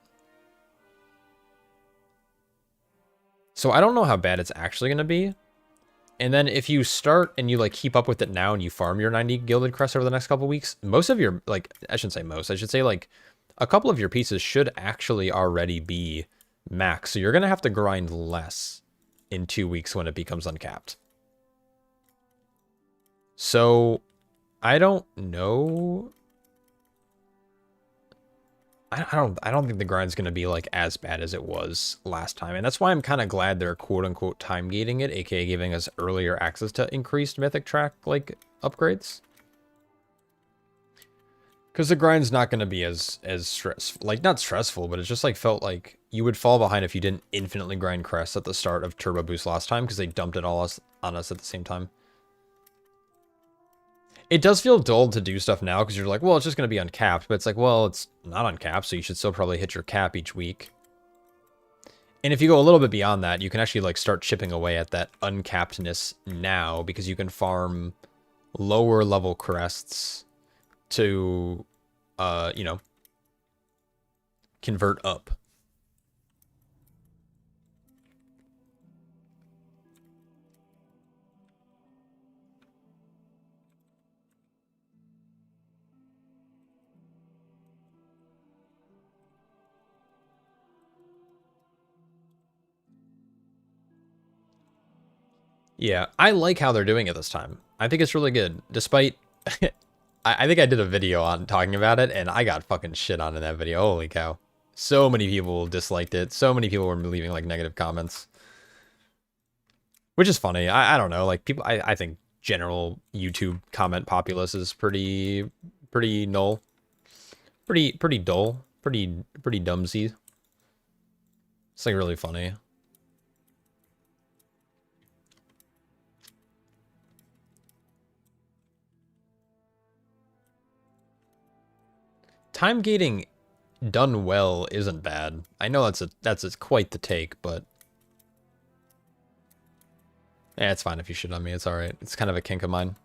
So I don't know how bad it's actually going to be. And then if you start and you, like, keep up with it now and you farm your 90 Gilded Crest over the next couple weeks, most of your, like, I shouldn't say most, I should say, like, a couple of your pieces should actually already be max. So you're going to have to grind less in 2 weeks when it becomes uncapped. So I don't know. I don't think the grind's going to be like as bad as it was last time. And that's why I'm kind of glad they're quote unquote time gating it, aka giving us earlier access to increased mythic track like upgrades. Because the grind's not going to be as stressful, like not stressful, but it just like felt like you would fall behind if you didn't infinitely grind crests at the start of Turbo Boost last time because they dumped it all on us at the same time. It does feel dull to do stuff now because you're like, well, it's just going to be uncapped, but it's like, well, it's not uncapped, so you should still probably hit your cap each week. And if you go a little bit beyond that, you can actually like start chipping away at that uncappedness now because you can farm lower level crests to, you know, convert up. Yeah, I like how they're doing it this time. I think it's really good, despite... I think I did a video on talking about it, and I got fucking shit on in that video. Holy cow. So many people disliked it. So many people were leaving, like, negative comments. Which is funny. I don't know. Like, people... I think general YouTube comment populace is pretty Pretty null. Pretty dull. Pretty dumsy. It's like really funny. Time gating done well isn't bad. I know that's quite the take, but yeah, it's fine if you shit on me. It's all right. It's kind of a kink of mine.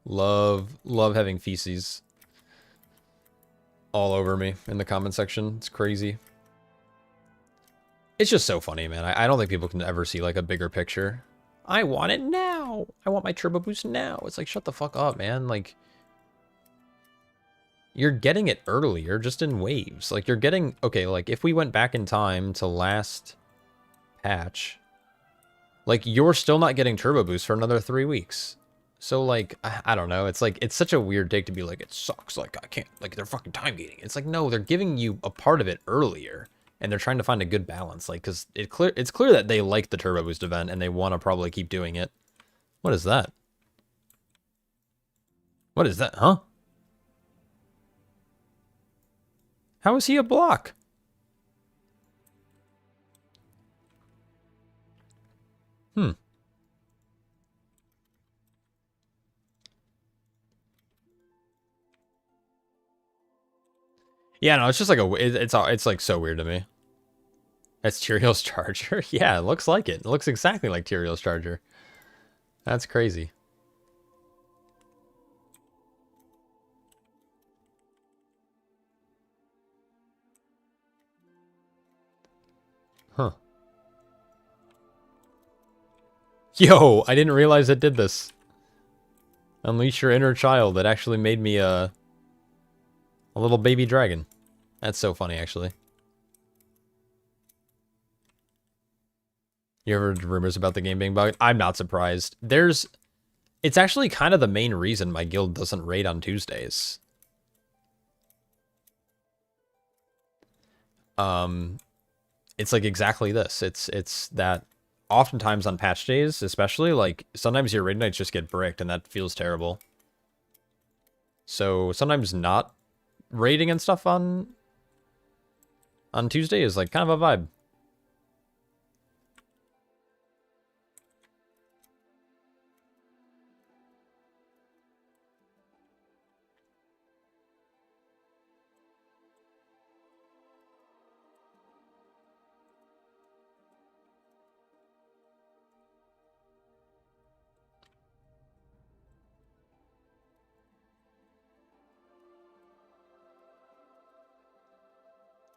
Love having feces all over me in the comment section. It's crazy. It's just so funny, man. I don't think people can ever see like a bigger picture. I want it now. I want my turbo boost now. It's like, shut the fuck up, man. Like, you're getting it earlier, just in waves. Like, you're getting... Okay, like, if we went back in time to last patch, like, you're still not getting turbo boost for another 3 weeks. So, like, I don't know. It's like, it's such a weird take to be like, it sucks. Like, I can't... Like, they're fucking time gating. It's like, no, they're giving you a part of it earlier. And they're trying to find a good balance. Like, because it's clear that they like the turbo boost event, and they want to probably keep doing it. What is that? What is that? Huh? How is he a block? Hmm. Yeah, no, it's just like it's like so weird to me. That's Tyrael's charger? Yeah, it looks like it. It looks exactly like Tyrael's charger. That's crazy. Huh. Yo, I didn't realize it did this. Unleash your inner child. That actually made me a little baby dragon. That's so funny, actually. You ever heard rumors about the game being bugged? I'm not surprised. It's actually kind of the main reason my guild doesn't raid on Tuesdays. It's like exactly this. It's that oftentimes on patch days, especially, like, sometimes your raid nights just get bricked, and that feels terrible. So sometimes not raiding and stuff on Tuesday is like kind of a vibe.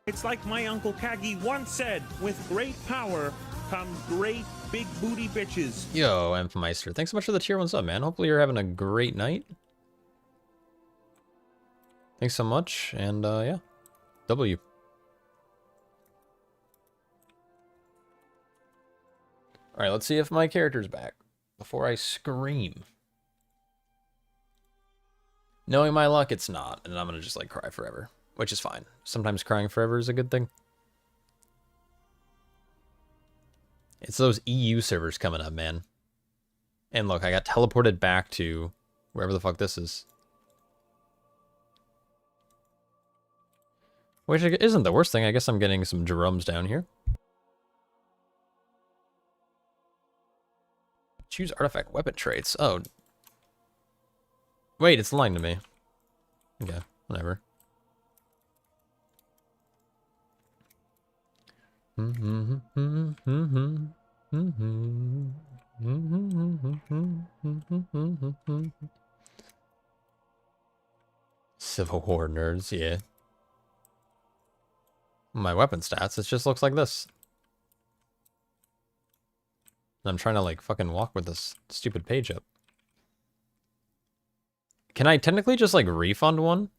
It's like my Uncle Kagi once said, with great power come great big booty bitches. Yo, Amphmeister, thanks so much for the tier 1 sub, man. Hopefully you're having a great night. Thanks so much, and yeah. W. Alright, let's see if my character's back before I scream. Knowing my luck, it's not, and I'm gonna just, like, cry forever. Which is fine. Sometimes crying forever is a good thing. It's those EU servers coming up, man. And look, I got teleported back to wherever the fuck this is. Which isn't the worst thing. I guess I'm getting some drums down here. Choose artifact weapon traits. Oh. Wait, it's lying to me. Okay, whatever. Civil War nerds, yeah. My weapon stats, it just looks like this. I'm trying to, like, fucking walk with this stupid page up. Can I technically just, like, refund one?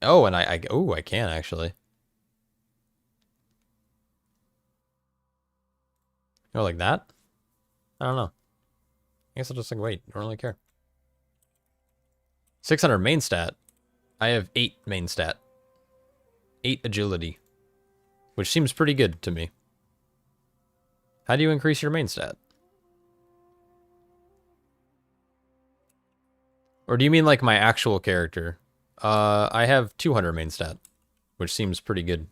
Oh, and I can, actually. Oh, like that? I don't know. I guess I'll just, like, wait. Don't really care. 600 main stat. I have 8 main stat. 8 agility. Which seems pretty good to me. How do you increase your main stat? Or do you mean, like, my actual character? I have 200 main stat, which seems pretty good.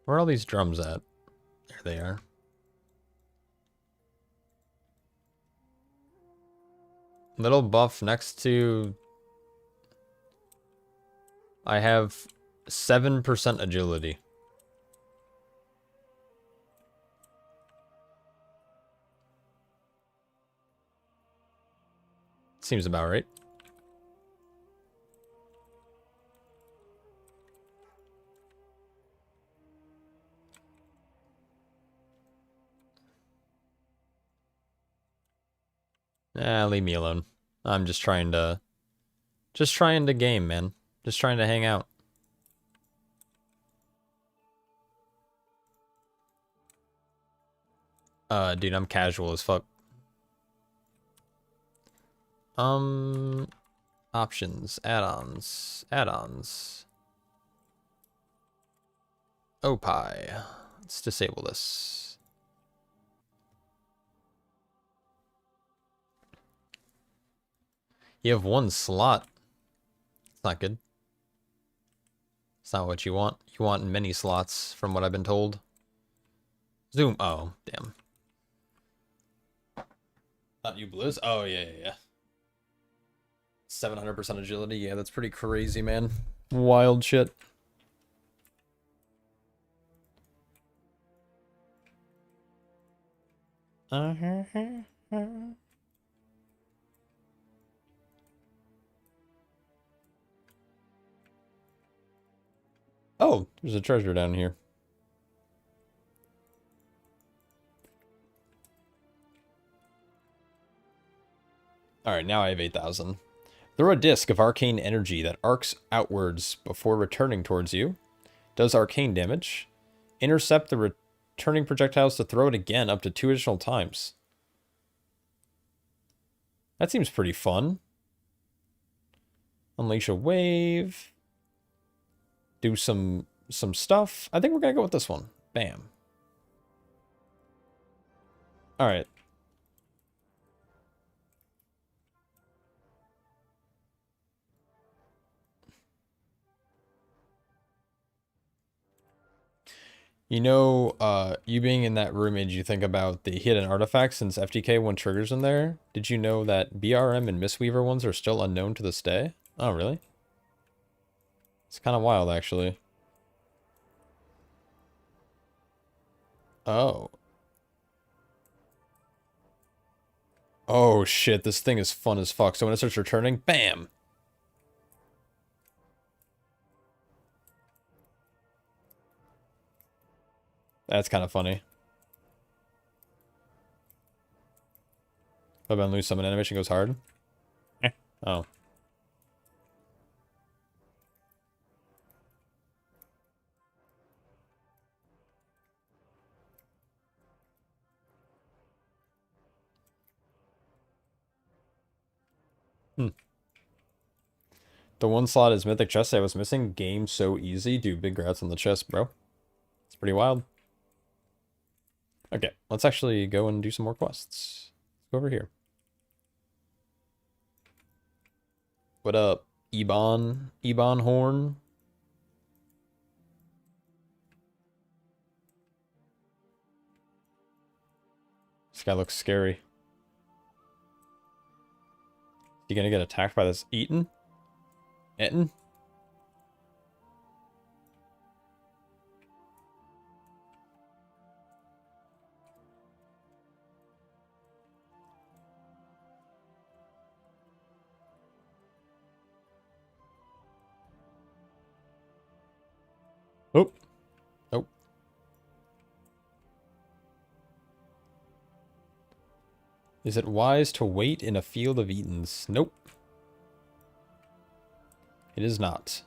Where are all these drums at? There they are. Little buff next to... I have 7% agility. Seems about right. Leave me alone. I'm just trying to game, man. Just trying to hang out. Dude, I'm casual as fuck. Options, add-ons. Opie. Let's disable this. You have one slot. It's not good. It's not what you want. You want many slots, from what I've been told. Zoom. Oh, damn. Not you, Blizz? Oh, yeah. 700% agility. Yeah, that's pretty crazy, man. Wild shit. Oh, there's a treasure down here. Alright, now I have 8,000. Throw a disc of arcane energy that arcs outwards before returning towards you. Does arcane damage. Intercept the returning projectiles to throw it again up to 2 additional times. That seems pretty fun. Unleash a wave. Do some stuff. I think we're gonna go with this one. Bam. Alright. You know, you being in that room made you think about the hidden artifacts since FTK 1 triggers in there. Did you know that BRM and Mistweaver ones are still unknown to this day? Oh, really? It's kind of wild, actually. Oh. Oh, shit, this thing is fun as fuck. So when it starts returning, bam! That's kind of funny. Hope I lose summon animation goes hard. Oh. The one slot is Mythic Chest I was missing. Game so easy. Dude, big grats on the chest, bro. It's pretty wild. Okay, let's actually go and do some more quests. Let's go over here. What up, Ebon? Ebon Horn? This guy looks scary. You gonna get attacked by this Eaton? Etten? Oh. Oh. Is it wise to wait in a field of Eatons? Nope. It is not.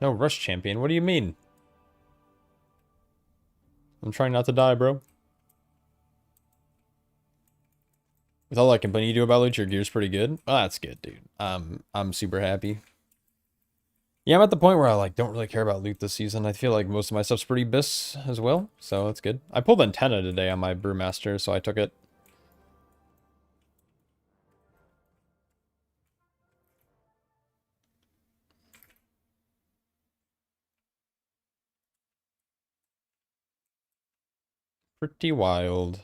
No, Rush Champion. What do you mean? I'm trying not to die, bro. With all I can do about it, your gear's pretty good. Oh, that's good, dude. I'm super happy. Yeah, I'm at the point where I like don't really care about loot this season. I feel like most of my stuff's pretty bis as well, so that's good. I pulled antenna today on my Brewmaster, so I took it. Pretty wild.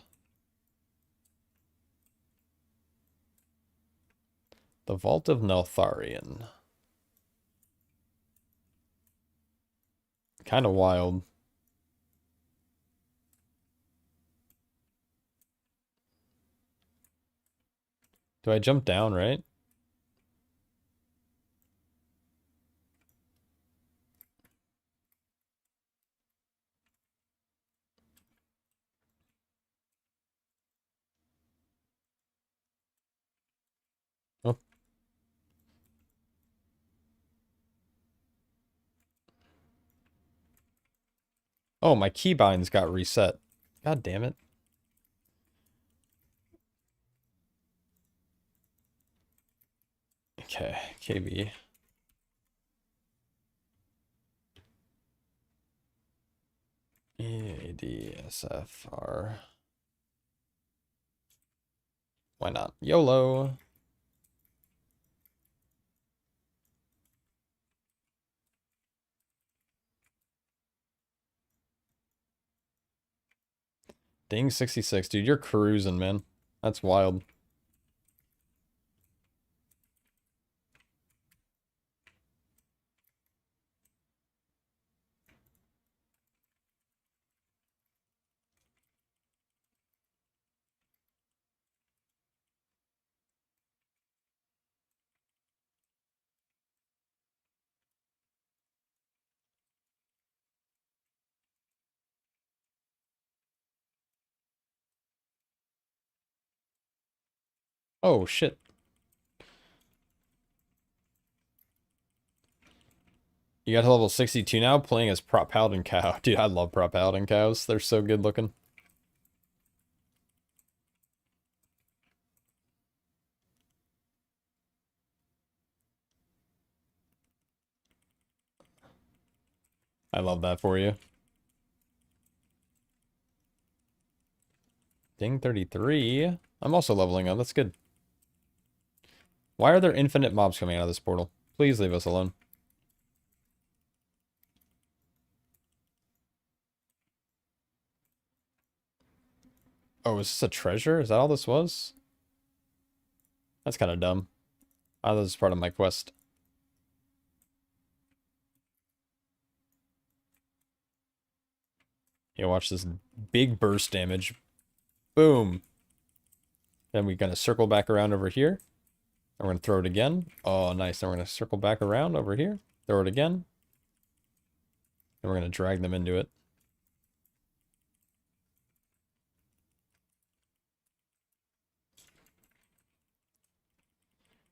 The Vault of Neltharion. Kind of wild. Do I jump down, right? Oh. Oh, my keybinds got reset. God damn it. Okay, KB. EADSFR. Why not? YOLO. Ding 66. Dude, you're cruising, man. That's wild. Oh, shit. You got to level 62 now, playing as Prop Paladin Cow. Dude, I love Prop Paladin Cows. They're so good looking. I love that for you. Ding 33. I'm also leveling up. That's good. Why are there infinite mobs coming out of this portal? Please leave us alone. Oh, is this a treasure? Is that all this was? That's kind of dumb. I thought this is part of my quest. Yeah, watch this big burst damage. Boom. Then we're going to circle back around over here. And we're going to throw it again. Oh, nice. Then we're going to circle back around over here. Throw it again. And we're going to drag them into it.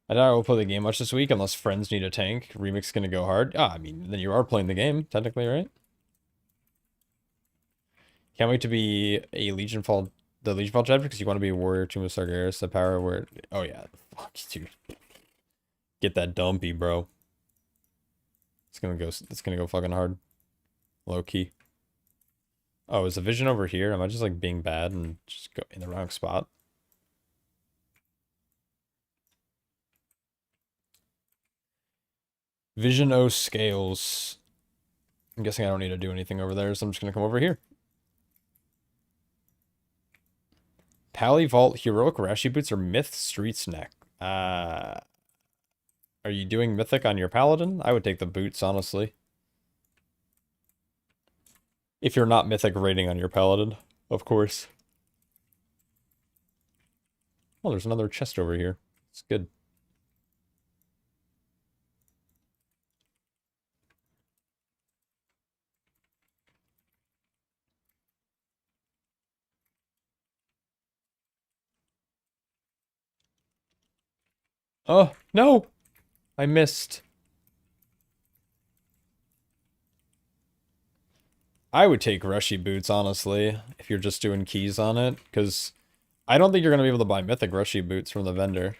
I doubt I will play the game much this week unless friends need a tank. Remix gonna go hard. Ah, I mean, then you are playing the game, technically, right? Can't wait to be a Legion Fall, the Legion Fall chapter, because you want to be a warrior, Tomb of Sargeras, the power where... Oh, yeah. Fuck, dude. Get that dumpy, bro. It's gonna go fucking hard. Low key. Oh, is the vision over here? Am I just, like, being bad and just go in the wrong spot? Vision O scales. I'm guessing I don't need to do anything over there, so I'm just gonna come over here. Pally Vault, Heroic Rashi Boots, or Myth Street Snack? Are you doing Mythic on your Paladin? I would take the boots, honestly. If you're not Mythic rating on your Paladin, of course. Oh, there's another chest over here. It's good. Oh, no! I missed. I would take Rushy Boots, honestly, if you're just doing keys on it, because I don't think you're going to be able to buy Mythic Rushy Boots from the vendor.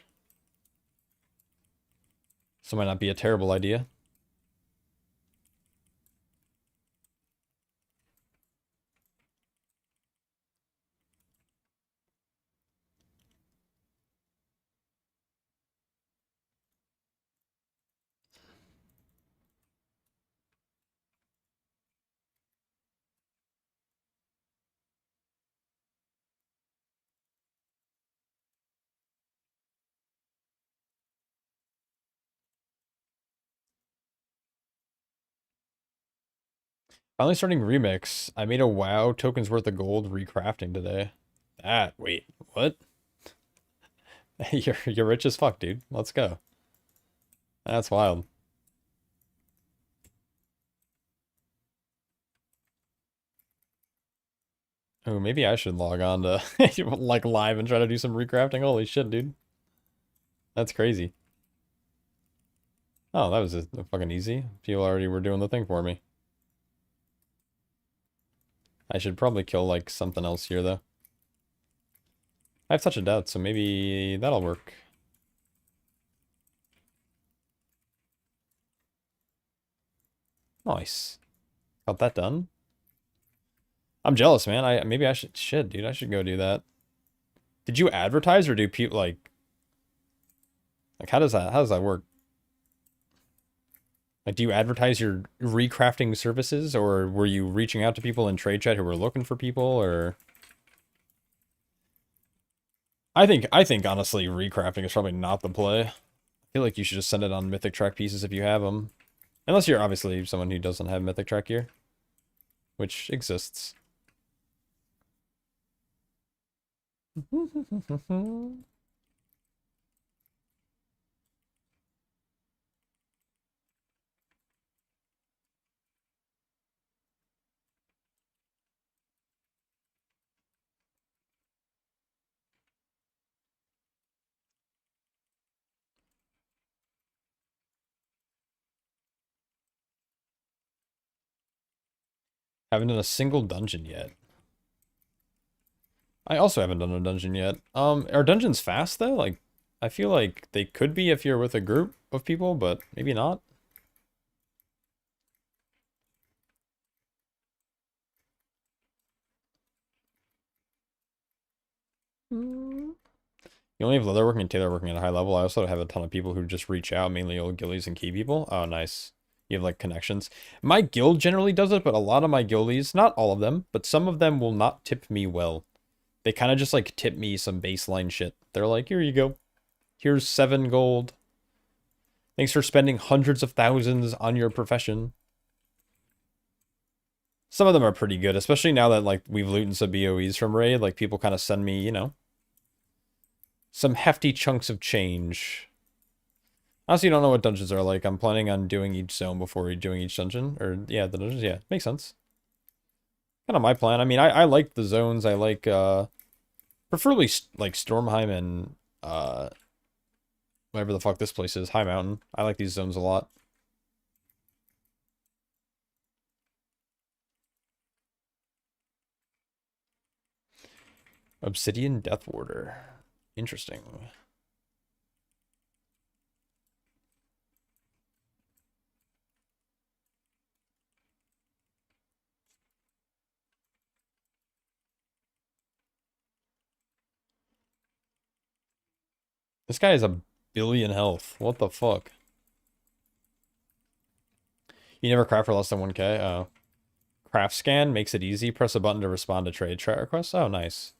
So it might not be a terrible idea. Finally starting remix. I made a WoW tokens worth of gold recrafting today. Wait, what? You're rich as fuck, dude. Let's go. That's wild. Oh, maybe I should log on to like live and try to do some recrafting. Holy shit, dude. That's crazy. Oh, that was just fucking easy. People already were doing the thing for me. I should probably kill like something else here though. I have Touch of Death, so maybe that'll work. Nice. Got that done. I'm jealous, man. Maybe I should shit, dude. I should go do that. Did you advertise or do people like how does that work? Like, do you advertise your recrafting services, or were you reaching out to people in trade chat who were looking for people, or? I think honestly, recrafting is probably not the play. I feel like you should just send it on Mythic Track pieces if you have them, unless you're obviously someone who doesn't have Mythic Track gear, which exists. Haven't done a single dungeon yet. I also haven't done a dungeon yet. Are dungeons fast though? Like, I feel like they could be if you're with a group of people, but maybe not. You only have leatherworking and tailorworking at a high level. I also have a ton of people who just reach out, mainly old guildies and key people. Oh, nice. You have like connections. My guild generally does it, but a lot of my guildies, not all of them, but some of them will not tip me well. They kind of just like tip me some baseline shit. They're like, here you go. Here's 7 gold. Thanks for spending hundreds of thousands on your profession. Some of them are pretty good, especially now that like we've looted some BOEs from Raid. Like people kind of send me, you know, some hefty chunks of change. Honestly, don't know what dungeons are like. I'm planning on doing each zone before doing each dungeon. Or, yeah, the dungeons, yeah. Makes sense. Kind of my plan. I mean, I like the zones. I like, preferably, like, Stormheim and, whatever the fuck this place is. High Mountain. I like these zones a lot. Obsidian Death Warder. Interesting. This guy has 1,000,000,000 health. What the fuck? You never craft for less than 1k? Oh. Craft scan makes it easy. Press a button to respond to trade chat requests. Oh, nice.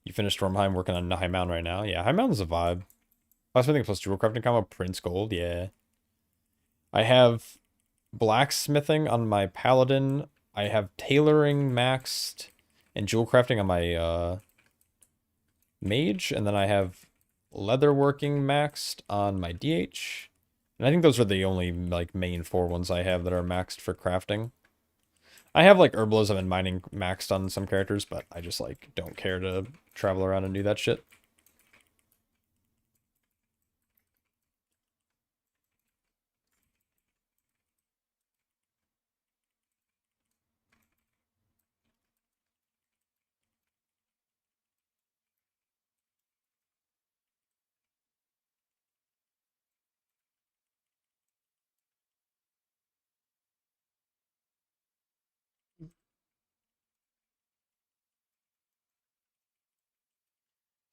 You finished Stormheim working on High Mountain right now? Yeah, High Mountain's a vibe. Blacksmithing plus jewel crafting combo, Prince Gold, yeah. I have blacksmithing on my paladin. I have tailoring maxed and jewel crafting on my mage, and then I have leatherworking maxed on my DH. And I think those are the only like main 4 ones I have that are maxed for crafting. I have like herbalism and mining maxed on some characters, but I just like don't care to travel around and do that shit.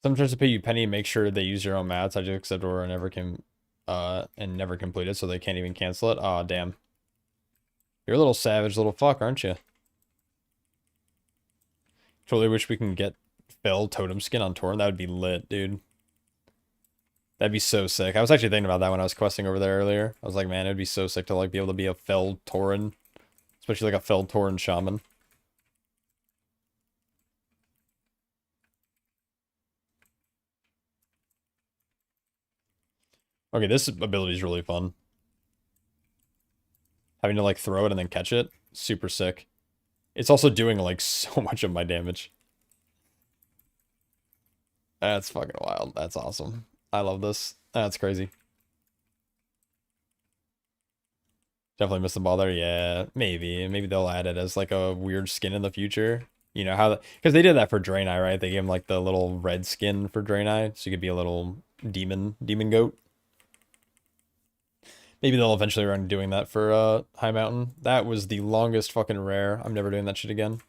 Sometimes to pay you penny and make sure they use your own mats. I just accept order and never complete it, so they can't even cancel it. Aw, damn. You're a little savage little fuck, aren't you? Totally wish we can get Fell Totem Skin on Torrent. That would be lit, dude. That'd be so sick. I was actually thinking about that when I was questing over there earlier. I was like, man, it'd be so sick to like be able to be a Fell Tauren Especially like a Feltorn Shaman. Okay, this ability is really fun. Having to like throw it and then catch it. Super sick. It's also doing like so much of my damage. That's fucking wild. That's awesome. I love this. That's crazy. Definitely missed the ball there. Yeah, maybe. Maybe they'll add it as like a weird skin in the future. You know how, because they did that for Draenei, right? They gave him like the little red skin for Draenei, so you could be a little demon goat. Maybe they'll eventually run doing that for High Mountain. That was the longest fucking rare. I'm never doing that shit again.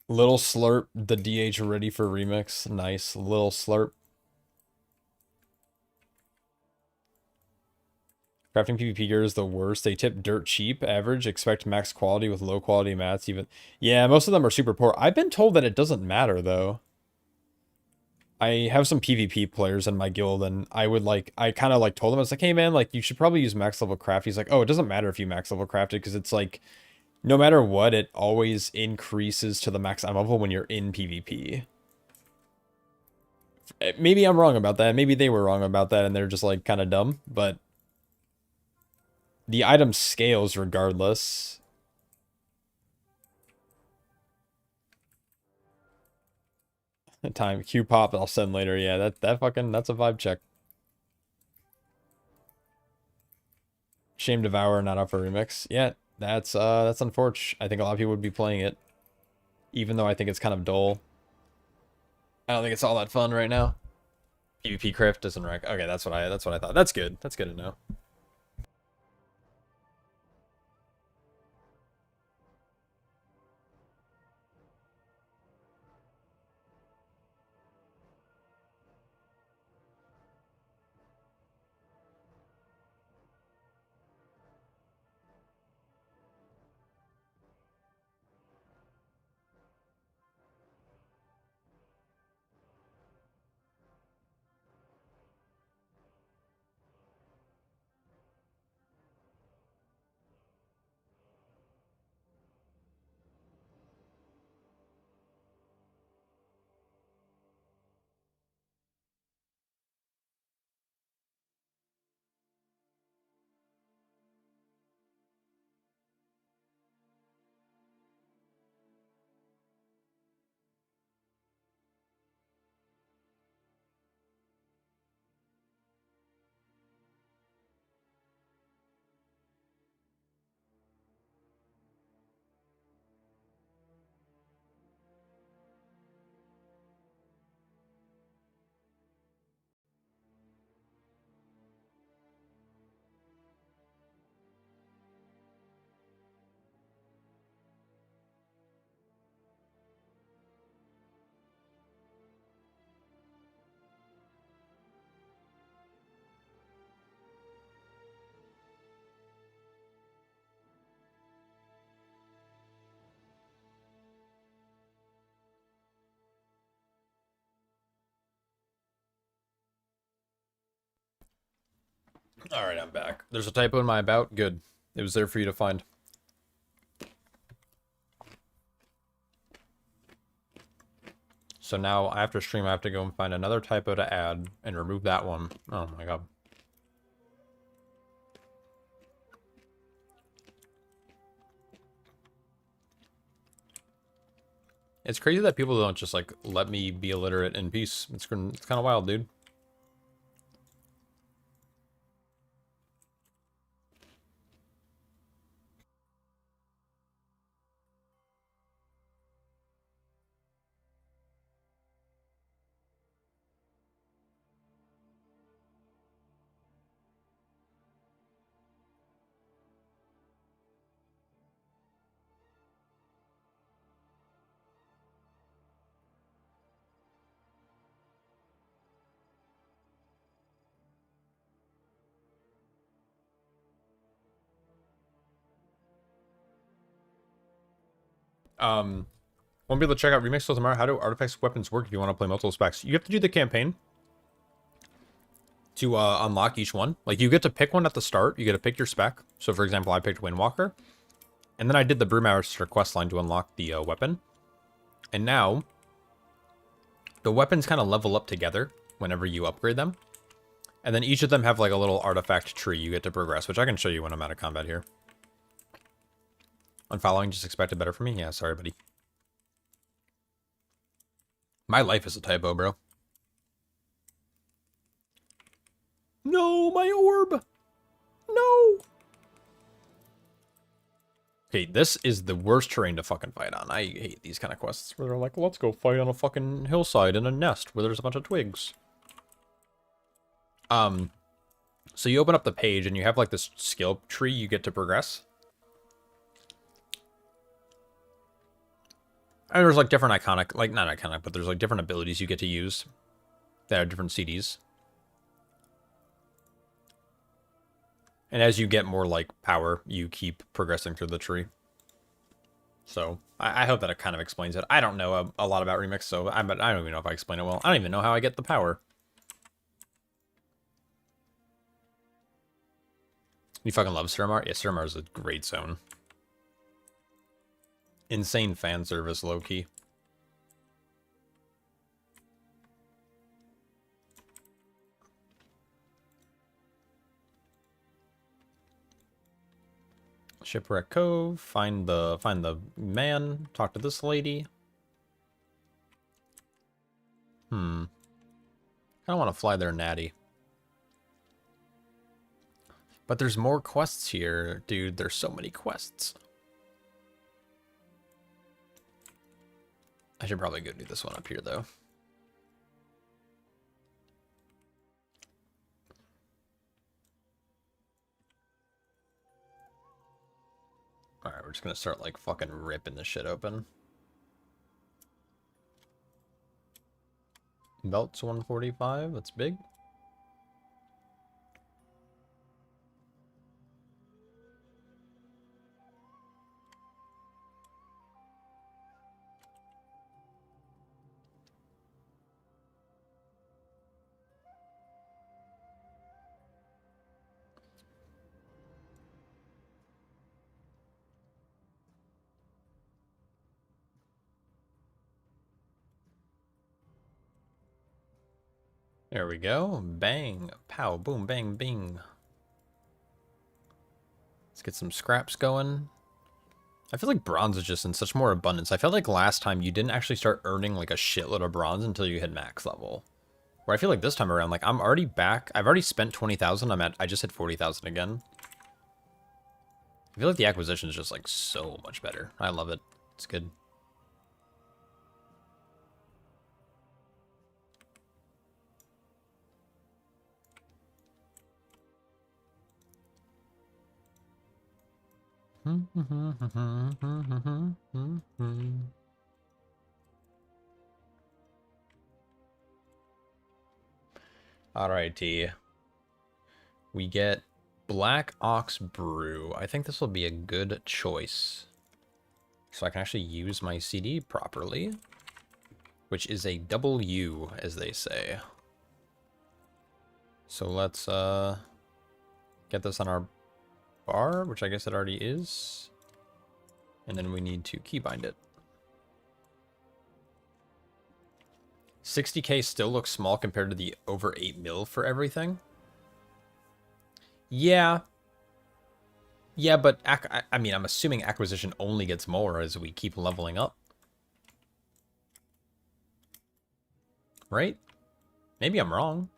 Little Slurp, the DH ready for remix. Nice. Little Slurp. Crafting PvP gear is the worst. They tip dirt cheap, average, expect max quality with low quality mats even. Yeah, most of them are super poor. I've been told that it doesn't matter though. I have some PvP players in my guild and I kind of like told them, I was like, hey man, like you should probably use max level craft. He's like, oh, it doesn't matter if you max level crafted because it's like, no matter what, it always increases to the max level when you're in PvP. Maybe I'm wrong about that. Maybe they were wrong about that and they're just like kind of dumb, but the item scales regardless. Time Q pop I'll send later. Yeah, that's a vibe check. Shame Devour not up for remix. Yeah, that's unfortunate. I think a lot of people would be playing it, even though I think it's kind of dull. I don't think it's all that fun right now. PvP craft doesn't wreck. Okay, that's what I thought. That's good. That's good to know. All right, I'm back. There's a typo in my about. Good. It was there for you to find. So now after stream, I have to go and find another typo to add and remove that one. Oh my god. It's crazy that people don't just like let me be illiterate in peace. It's kind of wild, dude. Won't be able to check out Remix till tomorrow. How do artifacts weapons work if you want to play multiple specs? You have to do the campaign. to unlock each one. Like, you get to pick one at the start. You get to pick your spec. So, for example, I picked Windwalker. And then I did the Brewmaster questline to unlock the weapon. And now, the weapons kind of level up together whenever you upgrade them. And then each of them have like a little artifact tree you get to progress, which I can show you when I'm out of combat here. Unfollowing, just expected better from me? Yeah, sorry, buddy. My life is a typo, bro. No, my orb! No! Okay, this is the worst terrain to fucking fight on. I hate these kind of quests where they're like, let's go fight on a fucking hillside in a nest where there's a bunch of twigs. So you open up the page and you have like this skill tree you get to progress. And there's like different iconic, like not iconic, but there's like different abilities you get to use that are different CDs. And as you get more like power, you keep progressing through the tree. So I hope that it kind of explains it. I don't know a lot about Remix, so I don't even know if I explain it well. I don't even know how I get the power. You fucking love Suramar? Yeah, Suramar is a great zone. Insane fan service, low-key. Shipwreck Cove, find the man, talk to this lady. I don't want to fly there, Natty. But there's more quests here, dude. There's so many quests. I should probably go do this one up here, though. Alright, we're just gonna start, like, fucking ripping this shit open. Belt's 145, that's big. There we go. Bang. Pow. Boom. Bang. Bing. Let's get some scraps going. I feel like bronze is just in such more abundance. I felt like last time you didn't actually start earning like a shitload of bronze until you hit max level. Where I feel like this time around, like I'm already back. I've already spent 20,000. I just hit 40,000 again. I feel like the acquisition is just like so much better. I love it. It's good. Alrighty. We get Black Ox Brew. I think this will be a good choice. So I can actually use my CD properly. Which is a double U, as they say. So let's get this on our bar, which I guess it already is. And then we need to keybind it. 60k still looks small compared to the over 8 mil for everything. Yeah. Yeah, but I mean, I'm assuming acquisition only gets more as we keep leveling up. Right? Maybe I'm wrong.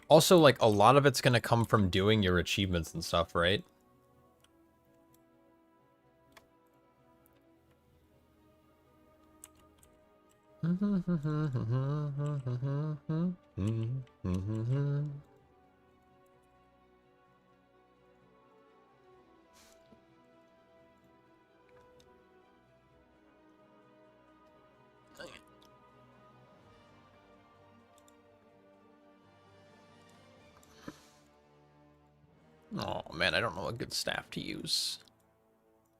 Also, like, a lot of it's gonna come from doing your achievements and stuff, right? Oh, man, I don't know a good staff to use.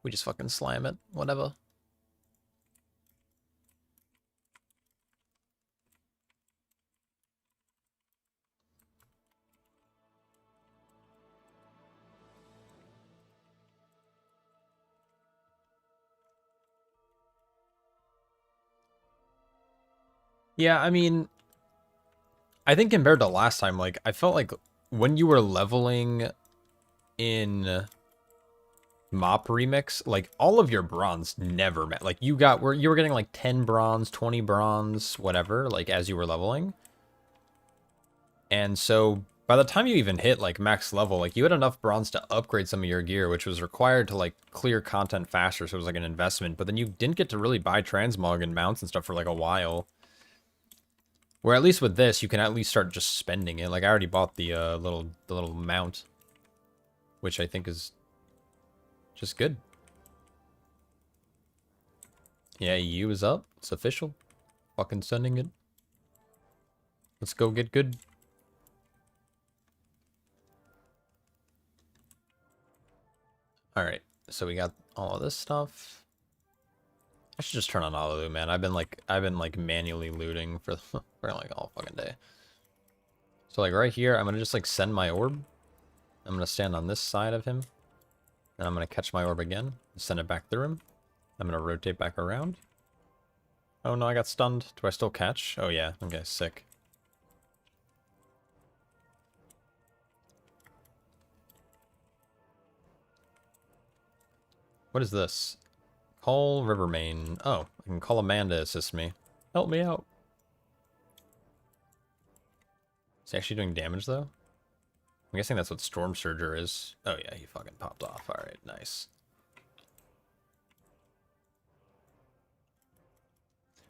We just fucking slam it. Whatever. Yeah, I mean, I think compared to last time, like, I felt like when you were leveling in Mop Remix, like, all of your bronze never met. Like, you were getting like 10 bronze, 20 bronze, whatever, like, as you were leveling. And so by the time you even hit like max level, like you had enough bronze to upgrade some of your gear, which was required to like clear content faster, so it was like an investment. But then you didn't get to really buy transmog and mounts and stuff for like a while. Where at least with this, you can at least start just spending it. Like I already bought the little mount, which I think is just good. Yeah, EU is up. It's official. Fucking sending it. Let's go get good. Alright, so we got all of this stuff. I should just turn on auto loot, man. I've been like manually looting for for like all fucking day. So like right here, I'm gonna just like send my orb. I'm gonna stand on this side of him. And I'm gonna catch my orb again. Send it back through him. I'm gonna rotate back around. Oh no, I got stunned. Do I still catch? Oh yeah, okay, sick. What is this? Call Rivermain. Oh, I can call Amanda to assist me. Help me out. Is he actually doing damage though? I'm guessing that's what Storm Surger is. Oh yeah, he fucking popped off. Alright, nice.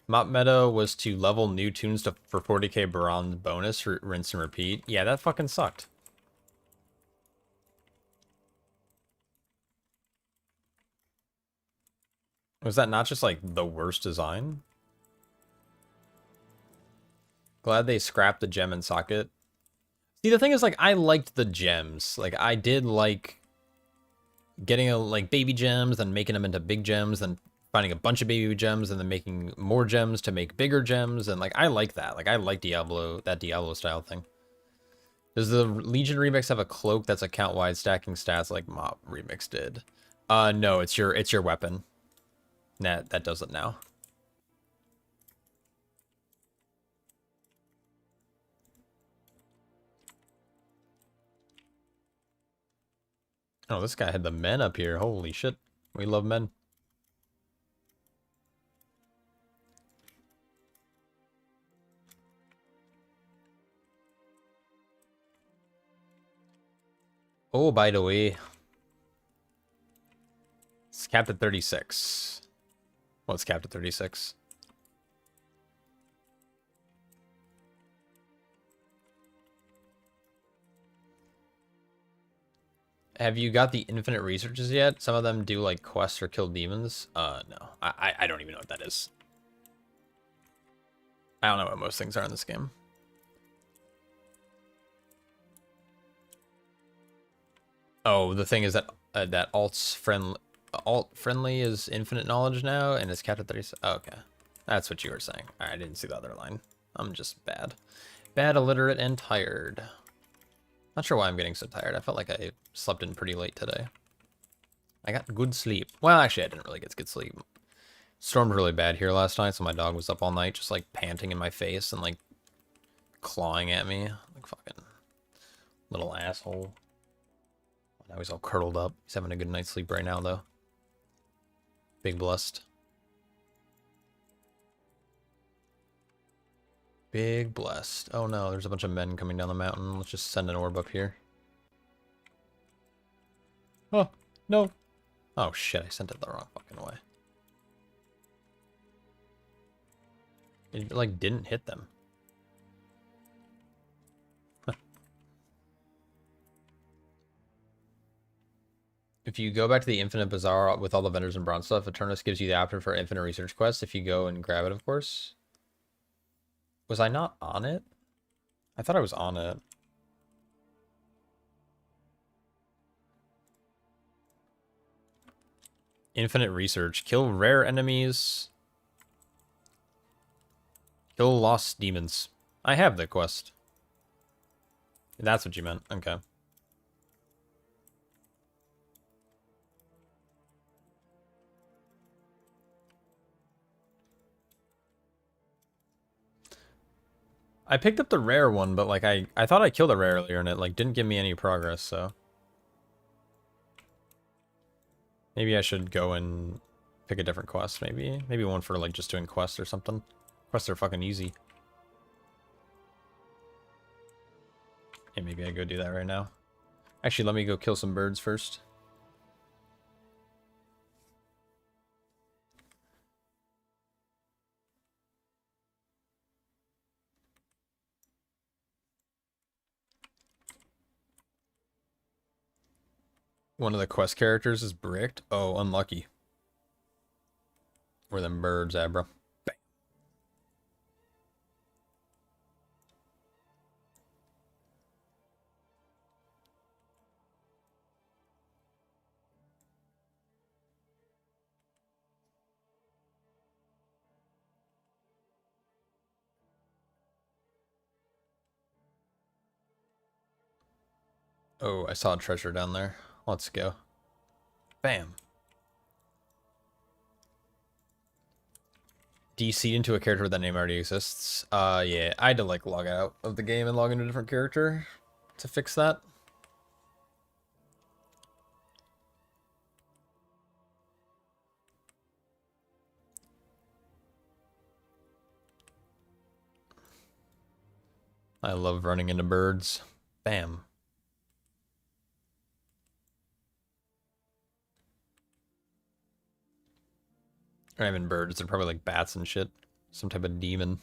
Mop meta was to level new tunes for 40k bronze bonus, rinse and repeat. Yeah, that fucking sucked. Was that not just like the worst design? Glad they scrapped the gem and socket. See, the thing is, like, I liked the gems. Like, I did like getting like baby gems and making them into big gems, and finding a bunch of baby gems and then making more gems to make bigger gems, and like I like that. Like I like that Diablo style thing. Does the Legion remix have a cloak that's account wide stacking stats like Mop remix did? No, it's your weapon. That does it now. Oh, this guy had the men up here. Holy shit. We love men. Oh, by the way, it's capped at 36. Well, it's capped at 36. Have you got the infinite researches yet? Some of them do like quests or kill demons. No. I don't even know what that is. I don't know what most things are in this game. Oh, the thing is that that alt friendly is infinite knowledge now, and it's capped at 30. Oh, okay, that's what you were saying. I didn't see the other line. I'm just bad, illiterate, and tired. Not sure why I'm getting so tired. I felt like I slept in pretty late today. I got good sleep. Well, actually, I didn't really get good sleep. Stormed really bad here last night, so my dog was up all night, just like panting in my face and like clawing at me, like fucking little asshole. Now he's all curled up. He's having a good night's sleep right now, though. Big blessed. Big blessed. Oh no, there's a bunch of men coming down the mountain. Let's just send an orb up here. Oh, no. Oh shit, I sent it the wrong fucking way. It like didn't hit them. If you go back to the Infinite Bazaar with all the vendors and bronze stuff, Eternus gives you the option for Infinite Research Quest if you go and grab it, of course. Was I not on it? I thought I was on it. Infinite Research. Kill rare enemies. Kill lost demons. I have the quest. That's what you meant. Okay. I picked up the rare one, but like I thought I killed a rare earlier and it like didn't give me any progress, so maybe I should go and pick a different quest, maybe one for like just doing quests or something. Quests are fucking easy. Yeah, maybe I go do that right now. Actually, let me go kill some birds first. One of the quest characters is bricked. Oh, unlucky. Where them birds at, bro? Bang. Oh, I saw a treasure down there. Let's go. Bam. DC into a character with that name already exists. Yeah, I had to like log out of the game and log into a different character to fix that. I love running into birds. Bam. Or even birds, they're probably like bats and shit. Some type of demon.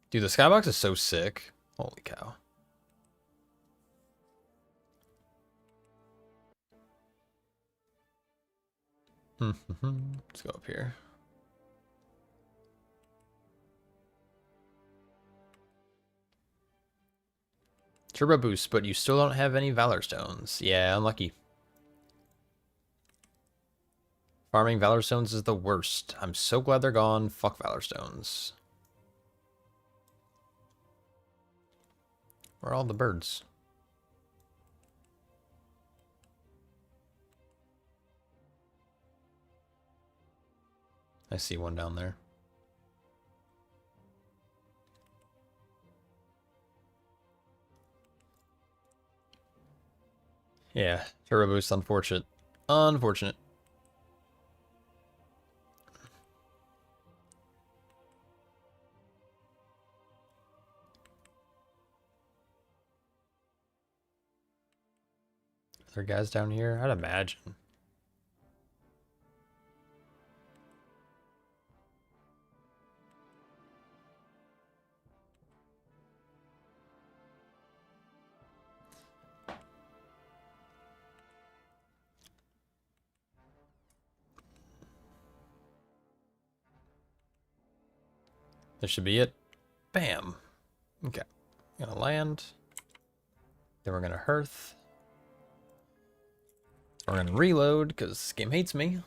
Dude, the skybox is so sick. Holy cow. Let's go up here. Turbo boost, but you still don't have any Valor Stones. Yeah, unlucky. Farming Valor Stones is the worst. I'm so glad they're gone. Fuck Valor Stones. Where are all the birds? I see one down there. Yeah, turbo boost, unfortunate. Unfortunate. Are there guys down here? I'd imagine. This should be it. Bam. Okay. Gonna land. Then we're gonna hearth. We're gonna reload because this game hates me.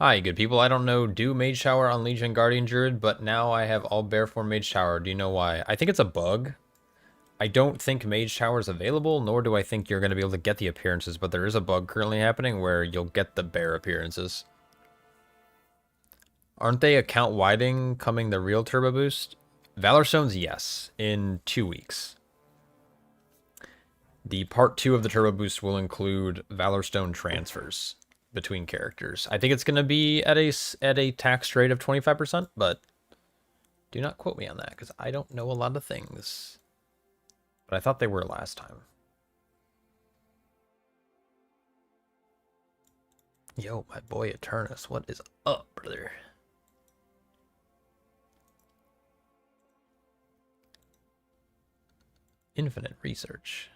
Hi, good people. I don't know do Mage Shower on Legion Guardian Druid, but now I have all Bear form Mage Shower. Do you know why? I think it's a bug. I don't think Mage Shower is available, nor do I think you're going to be able to get the appearances, but there is a bug currently happening where you'll get the Bear appearances. Aren't they account widening coming the real turbo boost? Valor Stones, yes, in 2 weeks. The part 2 of the turbo boost will include Valor Stone transfers between characters. I think it's going to be at a tax rate of 25%, but do not quote me on that because I don't know a lot of things. But I thought they were last time. Yo, my boy Eternus, what is up, brother? Infinite research.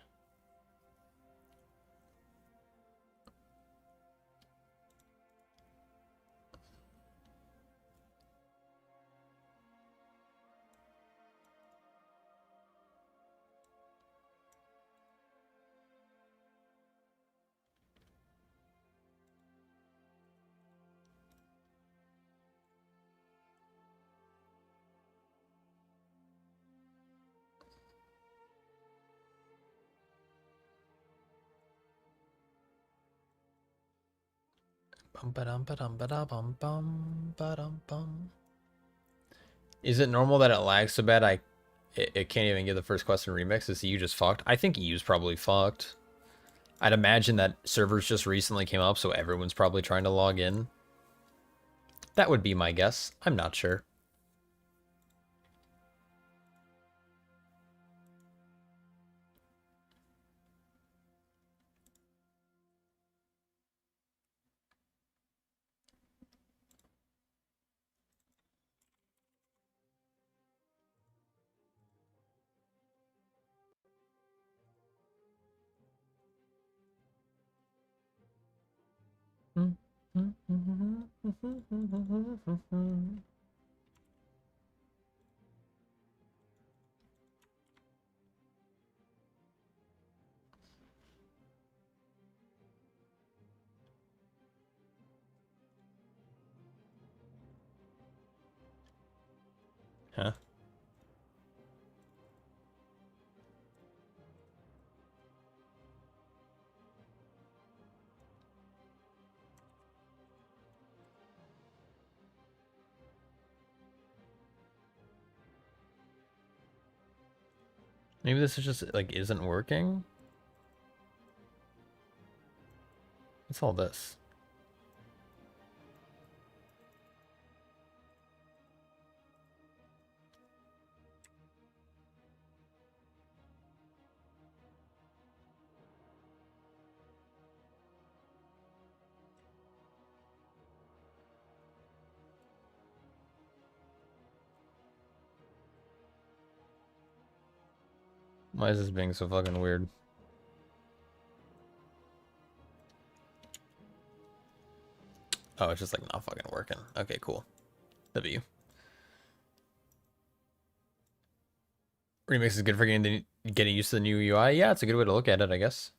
Is it normal that it lags so bad it can't even get the first question remix? Is EU just fucked? I think EU's probably fucked. I'd imagine that servers just recently came up, so everyone's probably trying to log in. That would be my guess. I'm not sure. Huh? Maybe this is just, like, isn't working? What's all this? Why is this being so fucking weird? Oh, it's just like not fucking working. Okay, cool. W. Remix is good for getting used to the new UI. Yeah, it's a good way to look at it, I guess.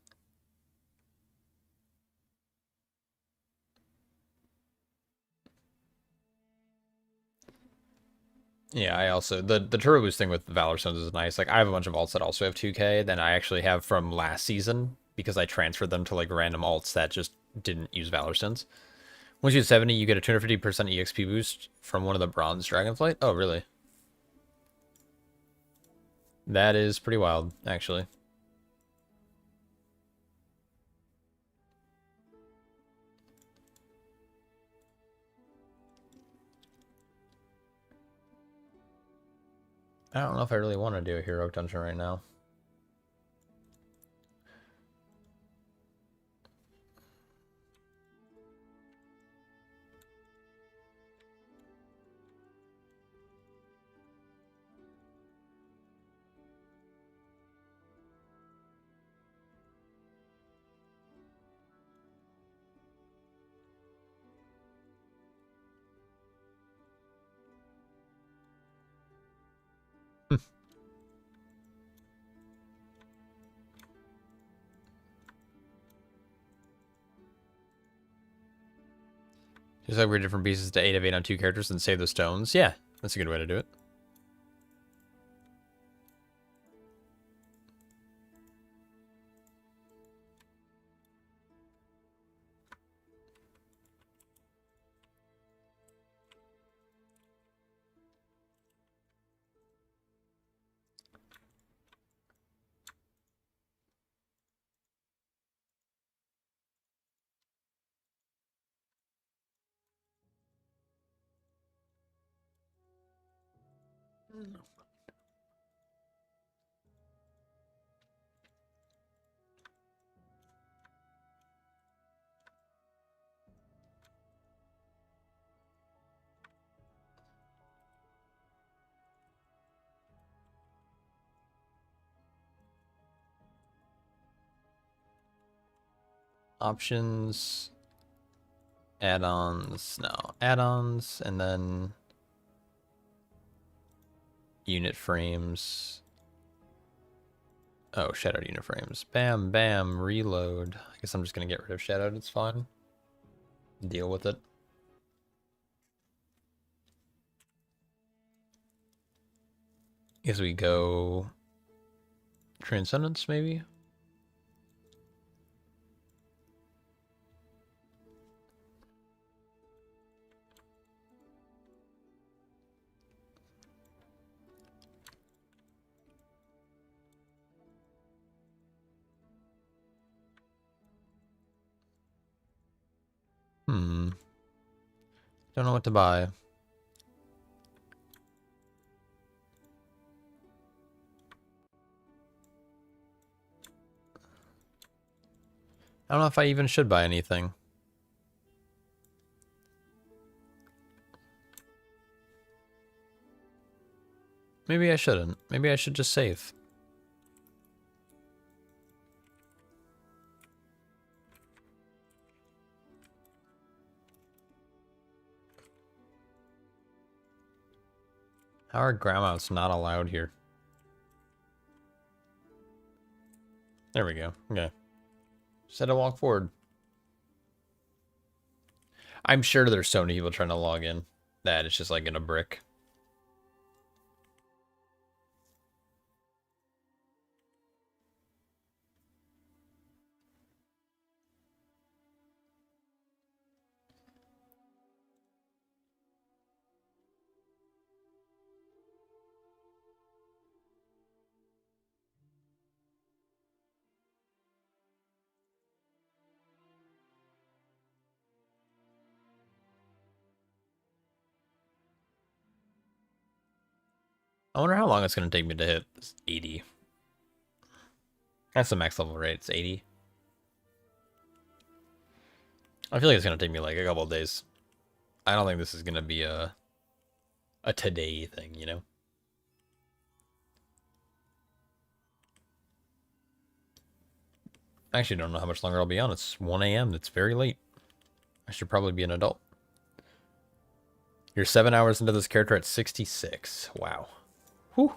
Yeah, I also the turbo boost thing with Valor Stones is nice. Like I have a bunch of alts that also have 2k, then I actually have from last season because I transferred them to like random alts that just didn't use Valor Stones. Once you hit 70, you get a 250% EXP boost from one of the bronze Dragonflight. Oh, really? That is pretty wild, actually. I don't know if I really want to do a heroic dungeon right now. Just like we're different pieces to 8 of 8 on 2 characters and save the stones. Yeah, that's a good way to do it. Options, add-ons, no, add-ons, and then unit frames. Oh, shadowed unit frames. Bam, bam, reload. I guess I'm just gonna get rid of shadowed, it's fine. Deal with it. Guess we go Transcendence, maybe? Don't know what to buy. I don't know if I even should buy anything. Maybe I shouldn't. Maybe I should just save. How are grandmas not allowed here? There we go. Okay. Just had to walk forward. I'm sure there's so many people trying to log in that it's just like in a brick. I wonder how long it's going to take me to hit 80. That's the max level rate. It's 80. I feel like it's going to take me like a couple of days. I don't think this is going to be a today thing, you know? I actually don't know how much longer I'll be on. It's 1 a.m. It's very late. I should probably be an adult. You're 7 hours into this character at 66. Wow. Whew.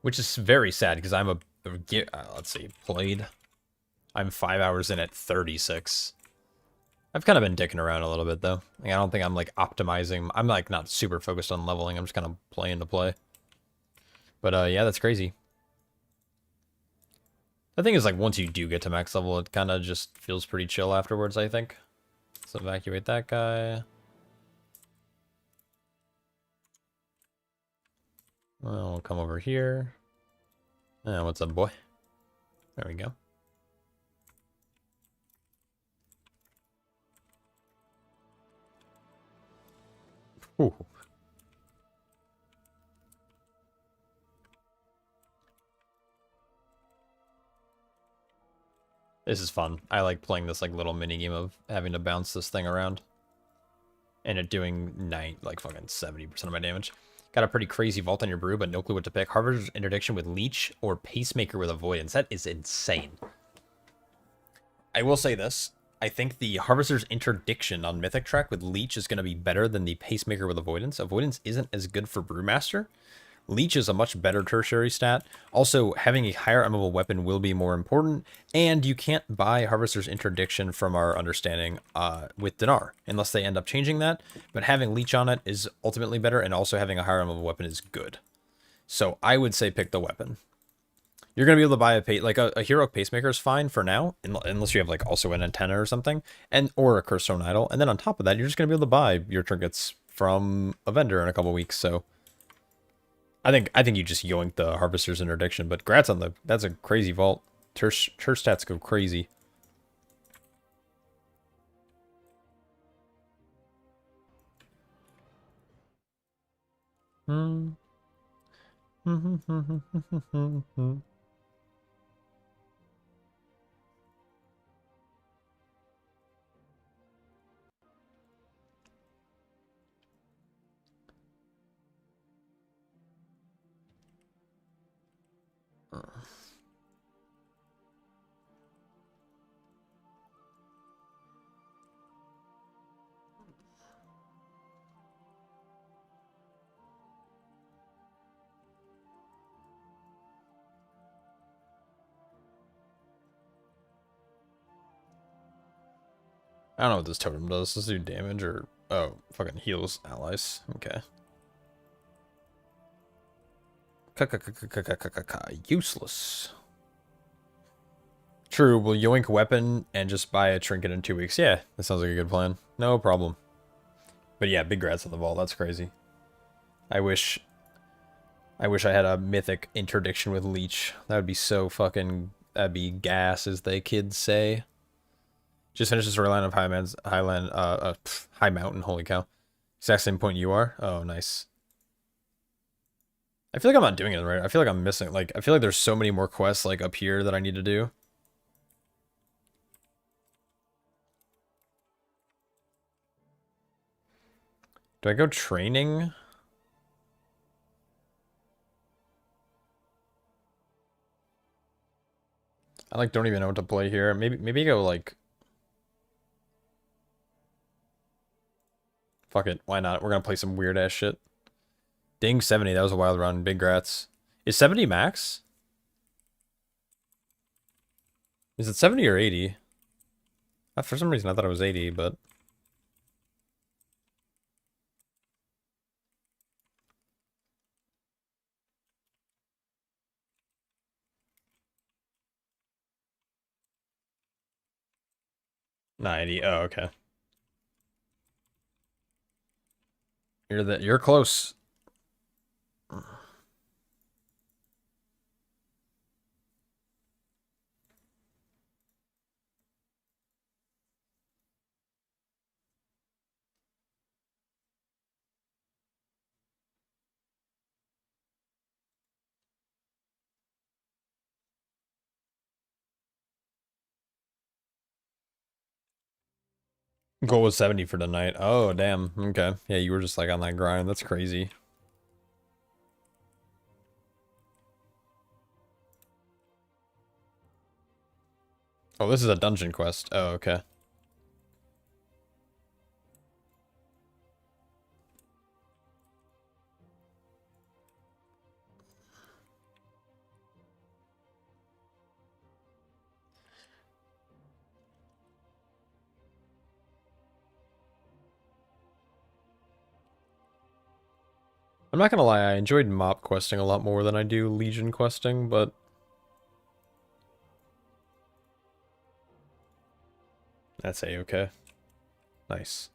Which is very sad because I'm let's see, played. I'm 5 hours in at 36. I've kind of been dicking around a little bit though. Like, I don't think I'm like optimizing. I'm like not super focused on leveling. I'm just kind of playing to play. But yeah, that's crazy. The thing is, like, once you do get to max level, it kind of just feels pretty chill afterwards, I think. Let's evacuate that guy. Well, we'll come over here. What's up, boy? There we go. Ooh. This is fun. I like playing this like little mini game of having to bounce this thing around. And it doing like fucking 70% of my damage. Got a pretty crazy vault on your brew, but no clue what to pick. Harvester's Interdiction with Leech or Pacemaker with Avoidance. That is insane. I will say this. I think the Harvester's Interdiction on Mythic Track with Leech is going to be better than the Pacemaker with Avoidance. Avoidance isn't as good for Brewmaster. Leech is a much better tertiary stat. Also, having a higher MMO weapon will be more important, and you can't buy Harvester's Interdiction from our understanding with Dinar, unless they end up changing that. But having Leech on it is ultimately better, and also having a higher MMO weapon is good. So I would say pick the weapon. You're going to be able to buy a Heroic Pacemaker is fine for now, unless you have like also an antenna or something, or a Curse Stone Idol. And then on top of that, you're just going to be able to buy your trinkets from a vendor in a couple weeks, so... I think you just yoinked the Harvester's Interdiction, but grats on that's a crazy vault. Ter stats go crazy. I don't know what this totem does. Does it do damage or... Oh, fucking heals allies. Okay. Useless. True, we'll yoink weapon and just buy a trinket in 2 weeks. Yeah, that sounds like a good plan. No problem. But yeah, big grats on the vault. That's crazy. I wish I had a mythic interdiction with Leech. That would be so fucking... That'd be gas, as the kids say. Just finished the storyline of High Mountain. Holy cow! Exact same point you are. Oh, nice. I feel like I'm not doing it right. I feel like I'm missing. Like, I feel like there's so many more quests like up here that I need to do. Do I go training? I like don't even know what to play here. Maybe go like. Fuck it. Why not? We're gonna play some weird ass shit. Ding 70. That was a wild run. Big grats. Is 70 max? Is it 70 or 80? For some reason I thought it was 80, but. Nah, 80. Oh, okay. You're close. Goal was 70 for tonight. Oh, damn. Okay. Yeah, you were just like on that grind. That's crazy. Oh, this is a dungeon quest. Oh, okay. I'm not gonna lie, I enjoyed mop questing a lot more than I do Legion questing, but... That's A-okay. Nice.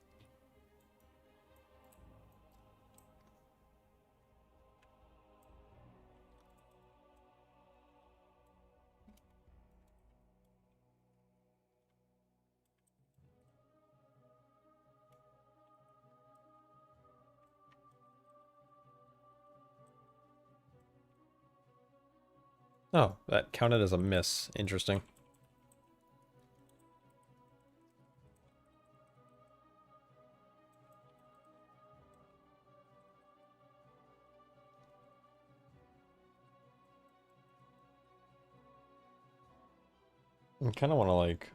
Oh, that counted as a miss. Interesting. I kind of want to, like,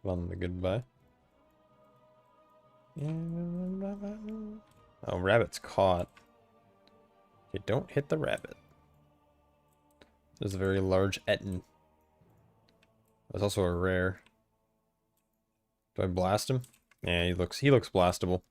run the goodbye. Oh, rabbit's caught. Okay, don't hit the rabbit. There's a very large Etten. There's also a rare. Do I blast him? Yeah, he looks blastable.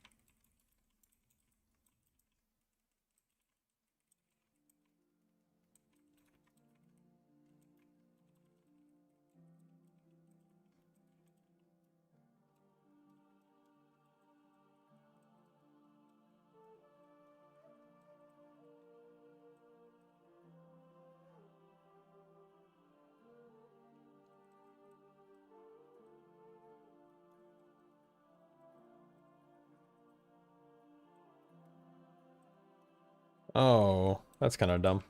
Oh, that's kind of dumb.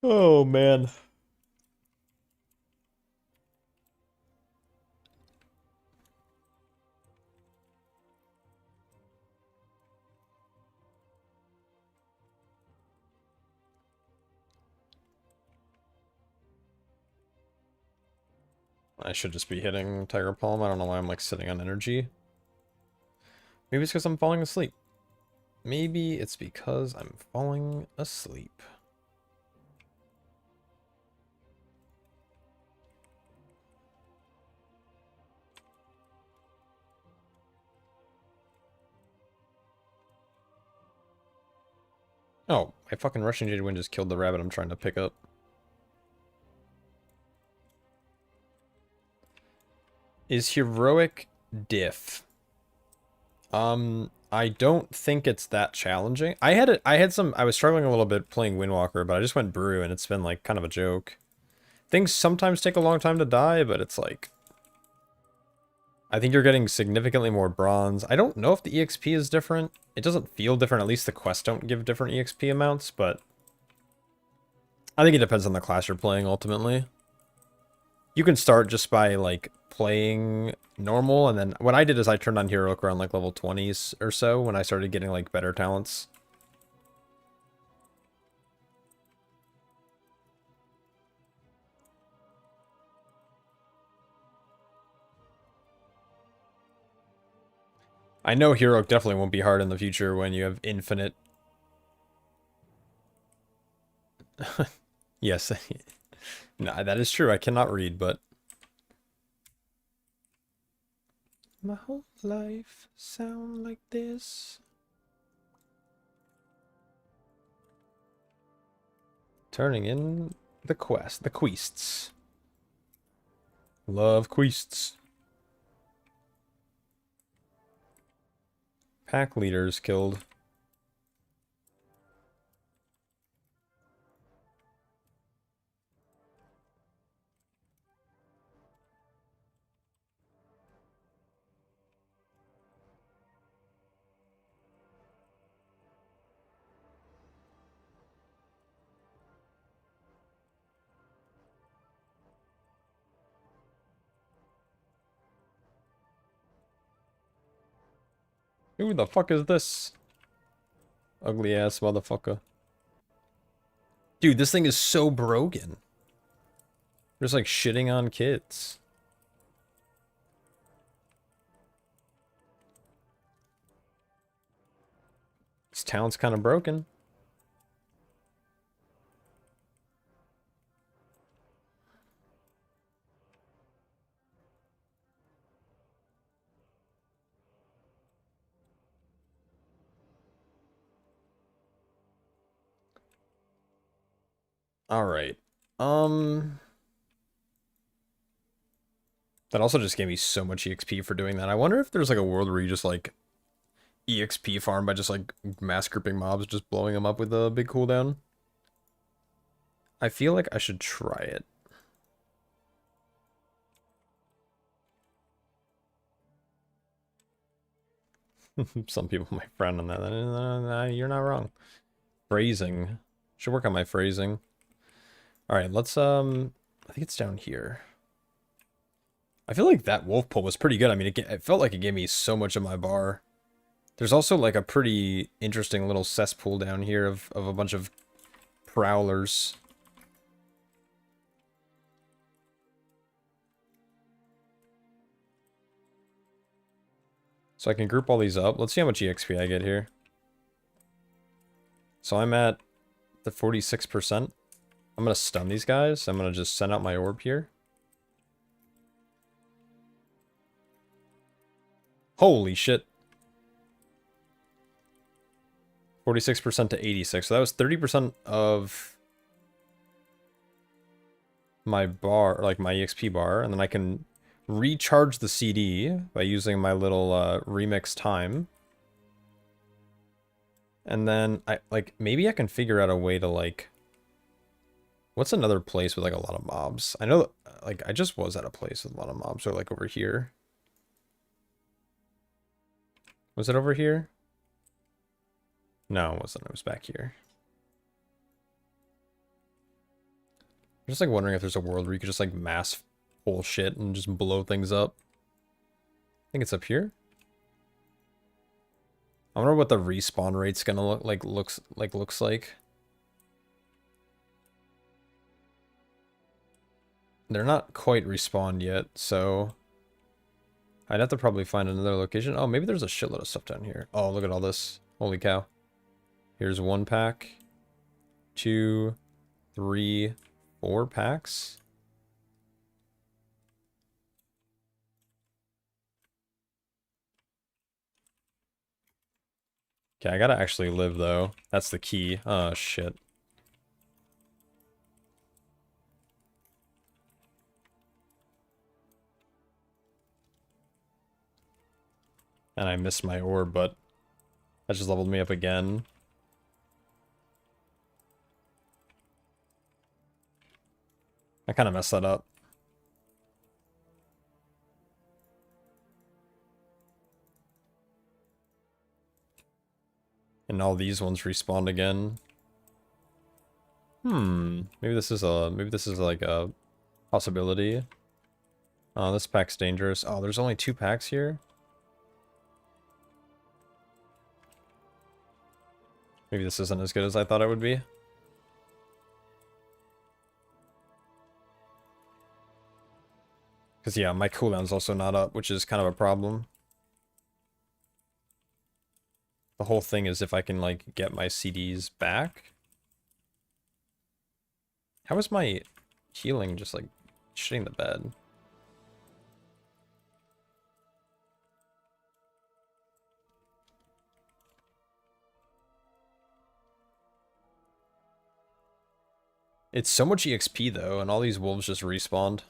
Oh, man. I should just be hitting Tiger Palm. I don't know why I'm like sitting on energy. Maybe it's because I'm falling asleep. Maybe it's because I'm falling asleep. Oh, my fucking Russian Jade Wind just killed the rabbit I'm trying to pick up. Is heroic diff? I don't think it's that challenging. I was struggling a little bit playing Windwalker, but I just went brew and it's been like kind of a joke. Things sometimes take a long time to die, but it's like, I think you're getting significantly more bronze. I don't know if the EXP is different. It doesn't feel different. At least the quests don't give different EXP amounts, but I think it depends on the class you're playing ultimately. You can start just by like playing normal, and then what I did is I turned on Heroic around like level 20s or so when I started getting like better talents. I know Heroic definitely won't be hard in the future when you have infinite. Yes. No, that is true. I cannot read, but my whole life sound like this. Turning in the quests. Love quests. Pack leaders killed. Who the fuck is this? Ugly ass motherfucker. Dude, this thing is so broken. Just like shitting on kids. This town's kind of broken. Alright. That also just gave me so much EXP for doing that. I wonder if there's like a world where you just like EXP farm by just like mass grouping mobs, just blowing them up with a big cooldown. I feel like I should try it. Some people might frown on that. You're not wrong. Phrasing. Should work on my phrasing. Alright, let's, I think it's down here. I feel like that wolf pull was pretty good. I mean, it felt like it gave me so much of my bar. There's also like a pretty interesting little cesspool down here of a bunch of prowlers. So I can group all these up. Let's see how much EXP I get here. So I'm at the 46%. I'm going to stun these guys. I'm going to just send out my orb here. Holy shit. 46% to 86. So that was 30% of my bar, like my EXP bar. And then I can recharge the CD by using my little remix time. And then maybe I can figure out a way to like, what's another place with like a lot of mobs? I know like I just was at a place with a lot of mobs, or like over here. Was it over here? No, it wasn't. It was back here. I'm just like wondering if there's a world where you could just like mass pull shit and just blow things up. I think it's up here. I wonder what the respawn rate's gonna looks like. They're not quite respawned yet, so I'd have to probably find another location. Oh, maybe there's a shitload of stuff down here. Oh, look at all this. Holy cow. Here's 1 pack. 2, 3, 4 packs. Okay, I gotta actually live, though. That's the key. Oh, shit. And I missed my orb, but that just leveled me up again. I kind of messed that up. And all these ones respawn again. Maybe this is like a possibility. Oh, this pack's dangerous. Oh, there's only 2 packs here? Maybe this isn't as good as I thought it would be. Because, yeah, my cooldown's also not up, which is kind of a problem. The whole thing is if I can, like, get my CDs back. How is my healing just, like, shitting the bed? It's so much EXP, though, and all these wolves just respawned.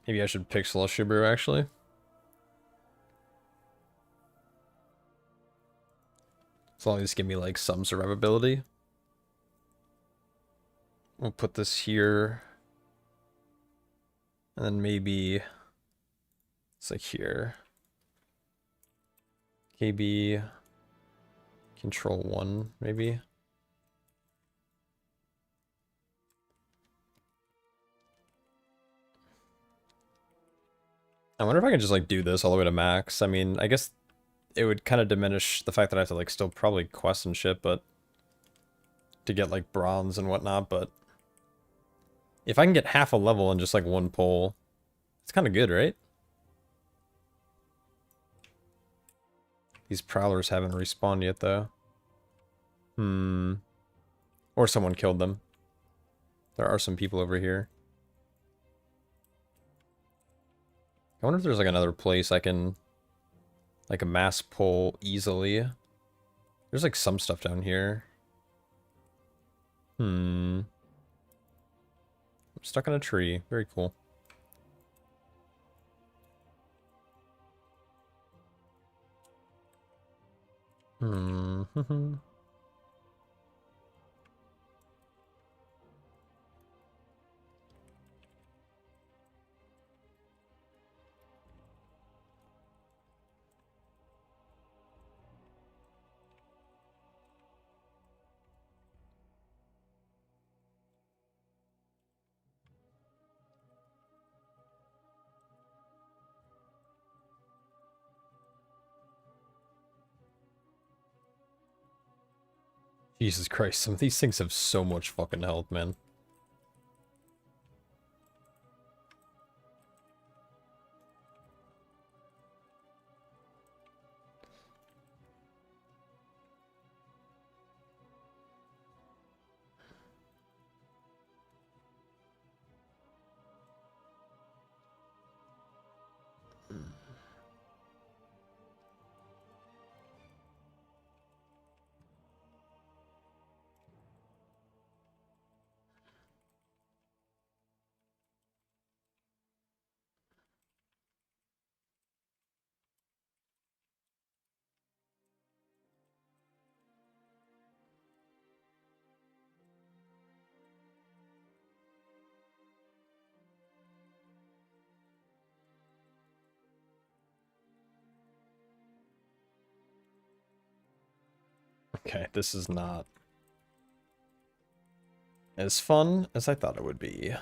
Maybe I should pick Celestial Brew, actually. As long as this give me, like, some survivability. We'll put this here. And then maybe... it's like here. KB... Control 1, maybe? I wonder if I can just, like, do this all the way to max. I mean, I guess it would kind of diminish the fact that I have to, like, still probably quest and shit, but... to get, like, bronze and whatnot, but... if I can get half a level in just, like, 1 pull, it's kind of good, right? These prowlers haven't respawned yet, though. Or someone killed them. There are some people over here. I wonder if there's, like, another place I can... like, a mass pull easily. There's, like, some stuff down here. I'm stuck on a tree. Very cool. Jesus Christ, some of these things have so much fucking health, man. Okay, this is not as fun as I thought it would be.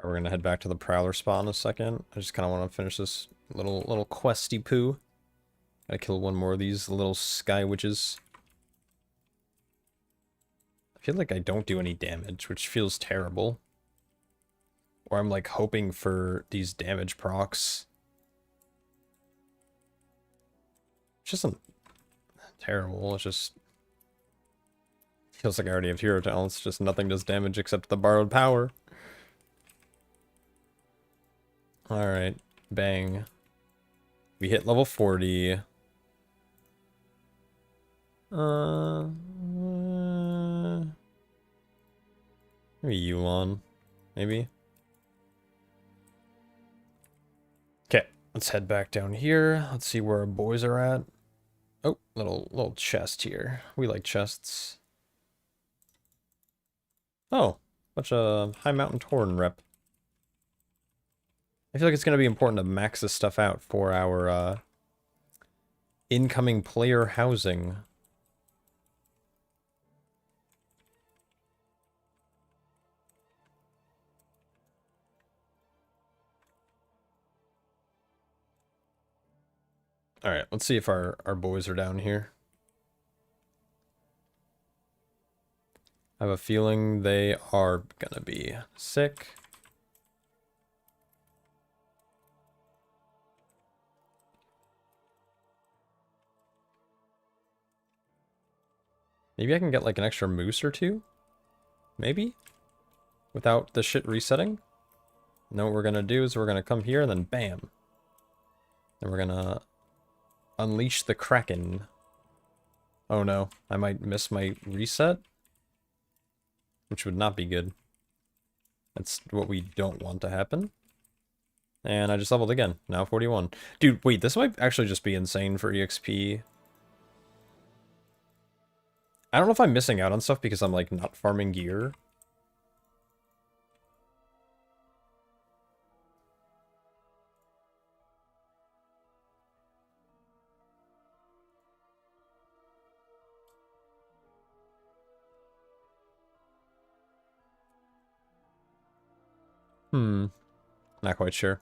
We're gonna head back to the Prowler spot in a second. I just kind of want to finish this Little questy poo. Gotta kill one more of these little sky witches. I feel like I don't do any damage, which feels terrible. Or I'm like hoping for these damage procs. Which isn't terrible, it's just... feels like I already have hero talents, just nothing does damage except the borrowed power. Alright, bang. We hit level 40. Maybe Yulon. Maybe. Okay, let's head back down here. Let's see where our boys are at. Oh, little chest here. We like chests. Oh, bunch of High Mountain Torn rep. I feel like it's going to be important to max this stuff out for our incoming player housing. Alright, let's see if our boys are down here. I have a feeling they are gonna be sick. Maybe I can get like an extra moose or two? Maybe? Without the shit resetting? And then what we're gonna do is we're gonna come here and then bam. Then we're gonna unleash the Kraken. Oh no, I might miss my reset? Which would not be good. That's what we don't want to happen. And I just leveled again. Now 41. Dude, wait, this might actually just be insane for EXP. I don't know if I'm missing out on stuff because I'm, like, not farming gear. Not quite sure.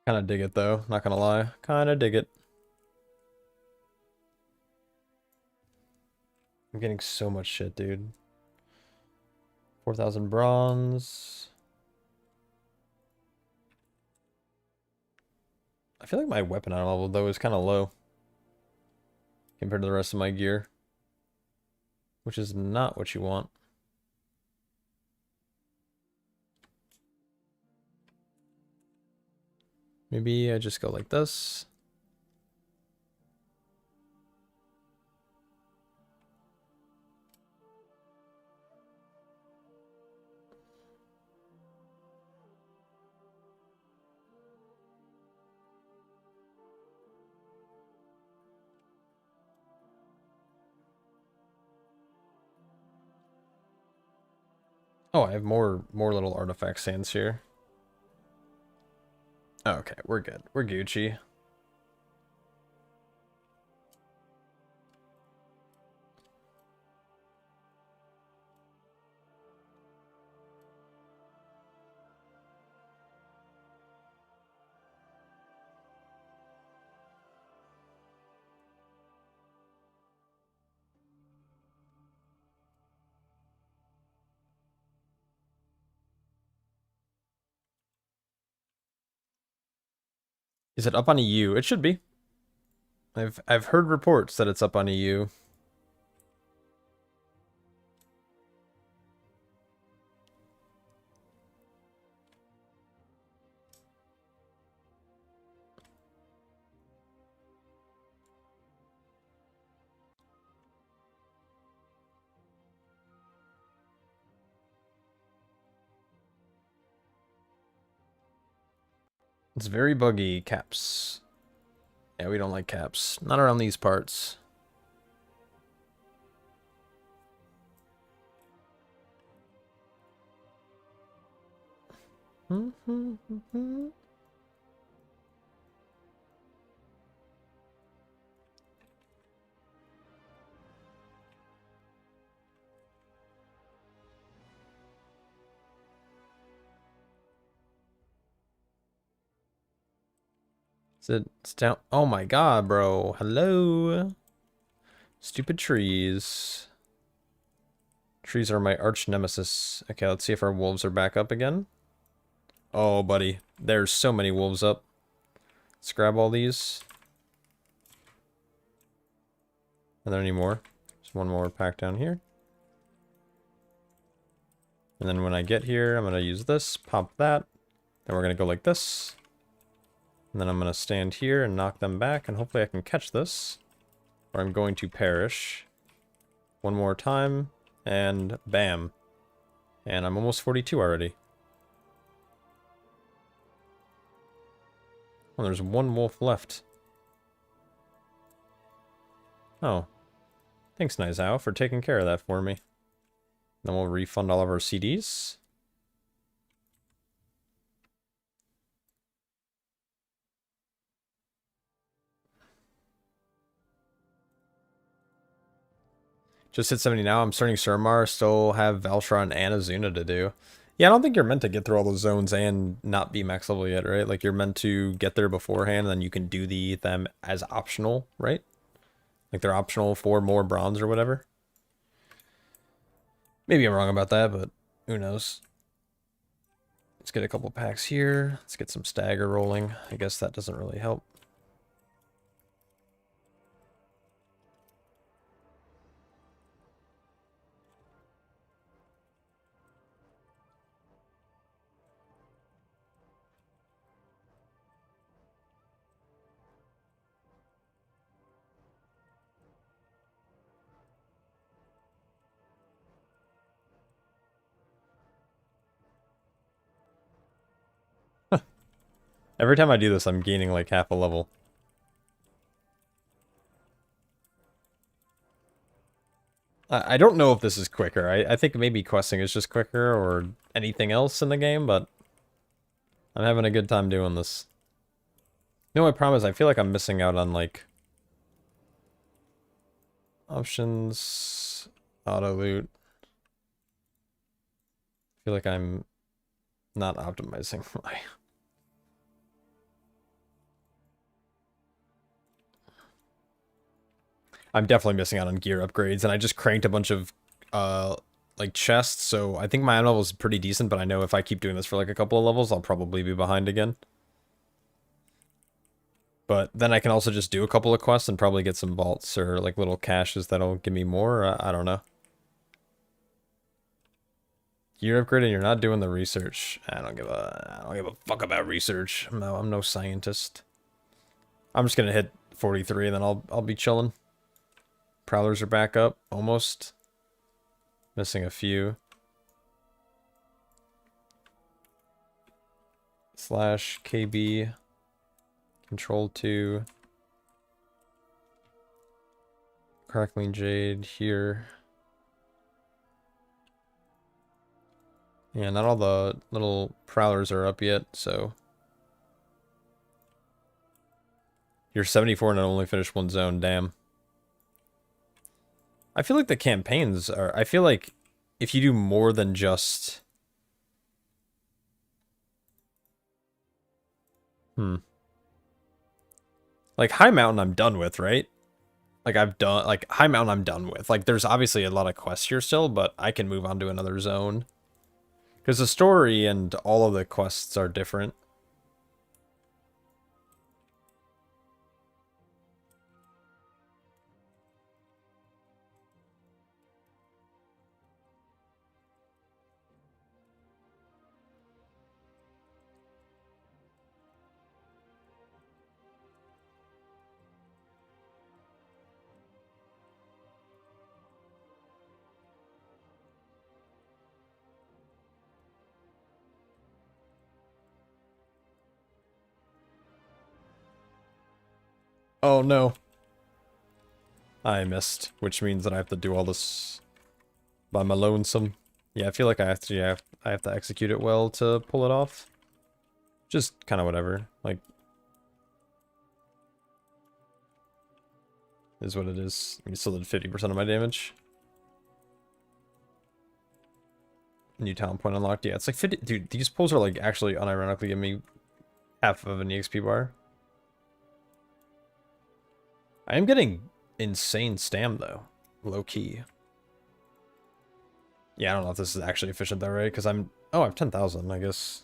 Kinda dig it, though. Not gonna lie. Kinda dig it. I'm getting so much shit, dude. 4,000 bronze. I feel like my weapon item level, though, is kind of low. Compared to the rest of my gear. Which is not what you want. Maybe I just go like this. Oh, I have more little artifact sands here. Okay, we're good. We're Gucci. Is it up on EU? It should be. I've heard reports that it's up on EU. It's very buggy, caps. Yeah, we don't like caps. Not around these parts. It's down. Oh my god, bro. Hello. Stupid trees. Trees are my arch nemesis. Okay, let's see if our wolves are back up again. Oh, buddy. There's so many wolves up. Let's grab all these. Are there any more? There's one more pack down here. And then when I get here, I'm going to use this, pop that. Then we're going to go like this. And then I'm going to stand here and knock them back, and hopefully I can catch this. Or I'm going to perish. One more time, and bam. And I'm almost 42 already. Oh, there's one wolf left. Oh. Thanks, Nizao, for taking care of that for me. Then we'll refund all of our CDs. Just hit 70 now. I'm starting Surmar. Still have Valtron and Azuna to do. Yeah, I don't think you're meant to get through all those zones and not be max level yet, right? Like, you're meant to get there beforehand, and then you can do them as optional, right? Like, they're optional for more bronze or whatever. Maybe I'm wrong about that, but who knows? Let's get a couple packs here. Let's get some stagger rolling. I guess that doesn't really help. Every time I do this, I'm gaining like half a level. I don't know if this is quicker. I think maybe questing is just quicker or anything else in the game, but I'm having a good time doing this. You know, I promise, I feel like I'm missing out on like options, auto loot. I feel like I'm not optimizing my... I'm definitely missing out on gear upgrades, and I just cranked a bunch of like chests, so I think my item level is pretty decent, but I know if I keep doing this for like a couple of levels, I'll probably be behind again. But then I can also just do a couple of quests and probably get some vaults or like little caches that'll give me more. I don't know. Gear upgrade and you're not doing the research. I don't give a fuck about research. I'm no scientist. I'm just gonna hit 43 and then I'll be chilling. Prowlers are back up, almost. Missing a few. Slash KB. Control 2. Crackling Jade here. Yeah, not all the little prowlers are up yet, so. You're 74 and I only finished one zone, damn. I feel like the campaigns are... I feel like if you do more than just... Like, High Mountain I'm done with, right? Like, like, High Mountain I'm done with. Like, there's obviously a lot of quests here still, but I can move on to another zone. Because the story and all of the quests are different. Oh no. I missed, which means that I have to do all this by my lonesome. Yeah, I feel like I have to execute it well to pull it off. Just kind of whatever. Like, is what it is. I still did 50% of my damage. New talent point unlocked. Yeah, it's like 50. Dude, these pulls are like actually unironically giving me half of an EXP bar. I am getting insane stam though. Low key. Yeah, I don't know if this is actually efficient though, right? Because I'm... Oh, I have 10,000, I guess.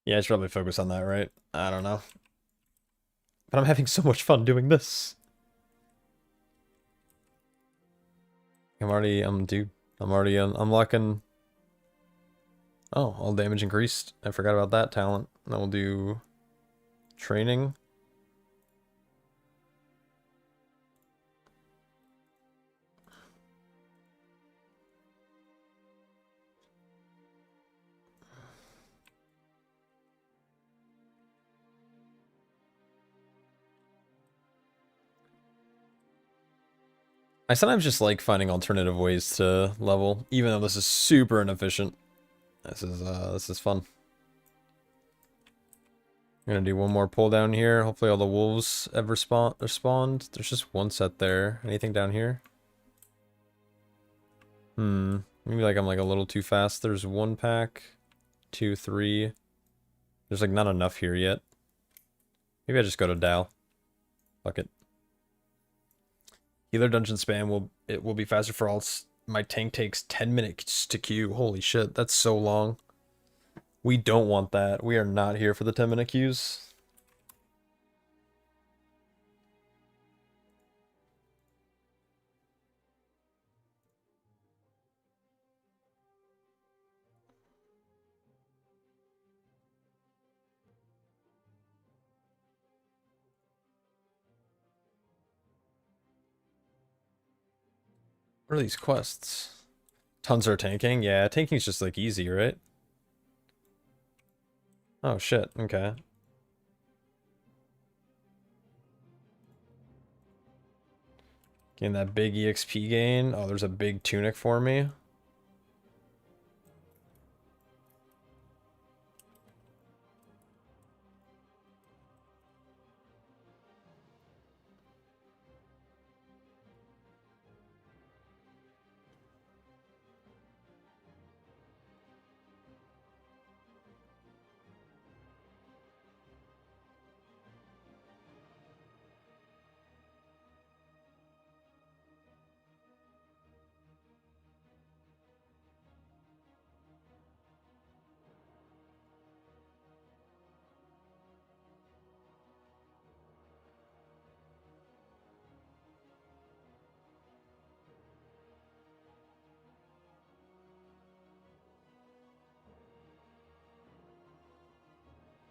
Yeah, I should probably focus on that, right? I don't know. But I'm having so much fun doing this. I'm already unlocking... Oh, all damage increased. I forgot about that talent. Then we'll do... training. I sometimes just like finding alternative ways to level, even though this is super inefficient. This is fun. I'm gonna do one more pull down here. Hopefully all the wolves ever spawned. There's just one set there. Anything down here? Maybe like I'm like a little too fast. There's one pack, 2, 3. There's like not enough here yet. Maybe I just go to Dal. Fuck it. Healer dungeon spam will be faster for alts. My tank takes 10 minutes to queue. Holy shit, that's so long. We don't want that. We are not here for the 10-minute queues. What are these quests? Tons are tanking? Yeah, tanking's just like easy, right? Oh shit, okay. Getting that big EXP gain. Oh, there's a big tunic for me.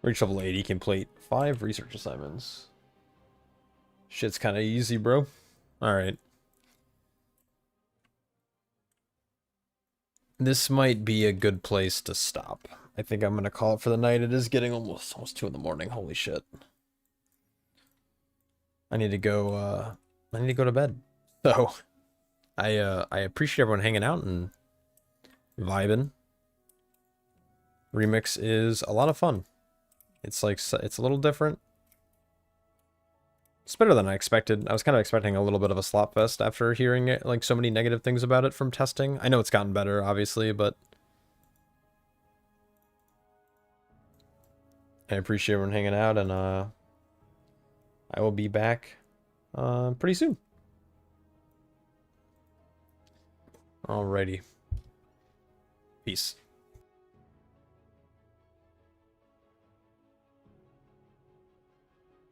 Reach level 80, complete 5 research assignments. Shit's kind of easy, bro. Alright. This might be a good place to stop. I think I'm gonna call it for the night. It is getting almost 2 in the morning. Holy shit. I need to go to bed. So I appreciate everyone hanging out and vibing. Remix is a lot of fun. It's like, it's a little different. It's better than I expected. I was kind of expecting a little bit of a slop fest after hearing it, like so many negative things about it from testing. I know it's gotten better, obviously, but I appreciate everyone hanging out, and I will be back pretty soon. Alrighty. Peace.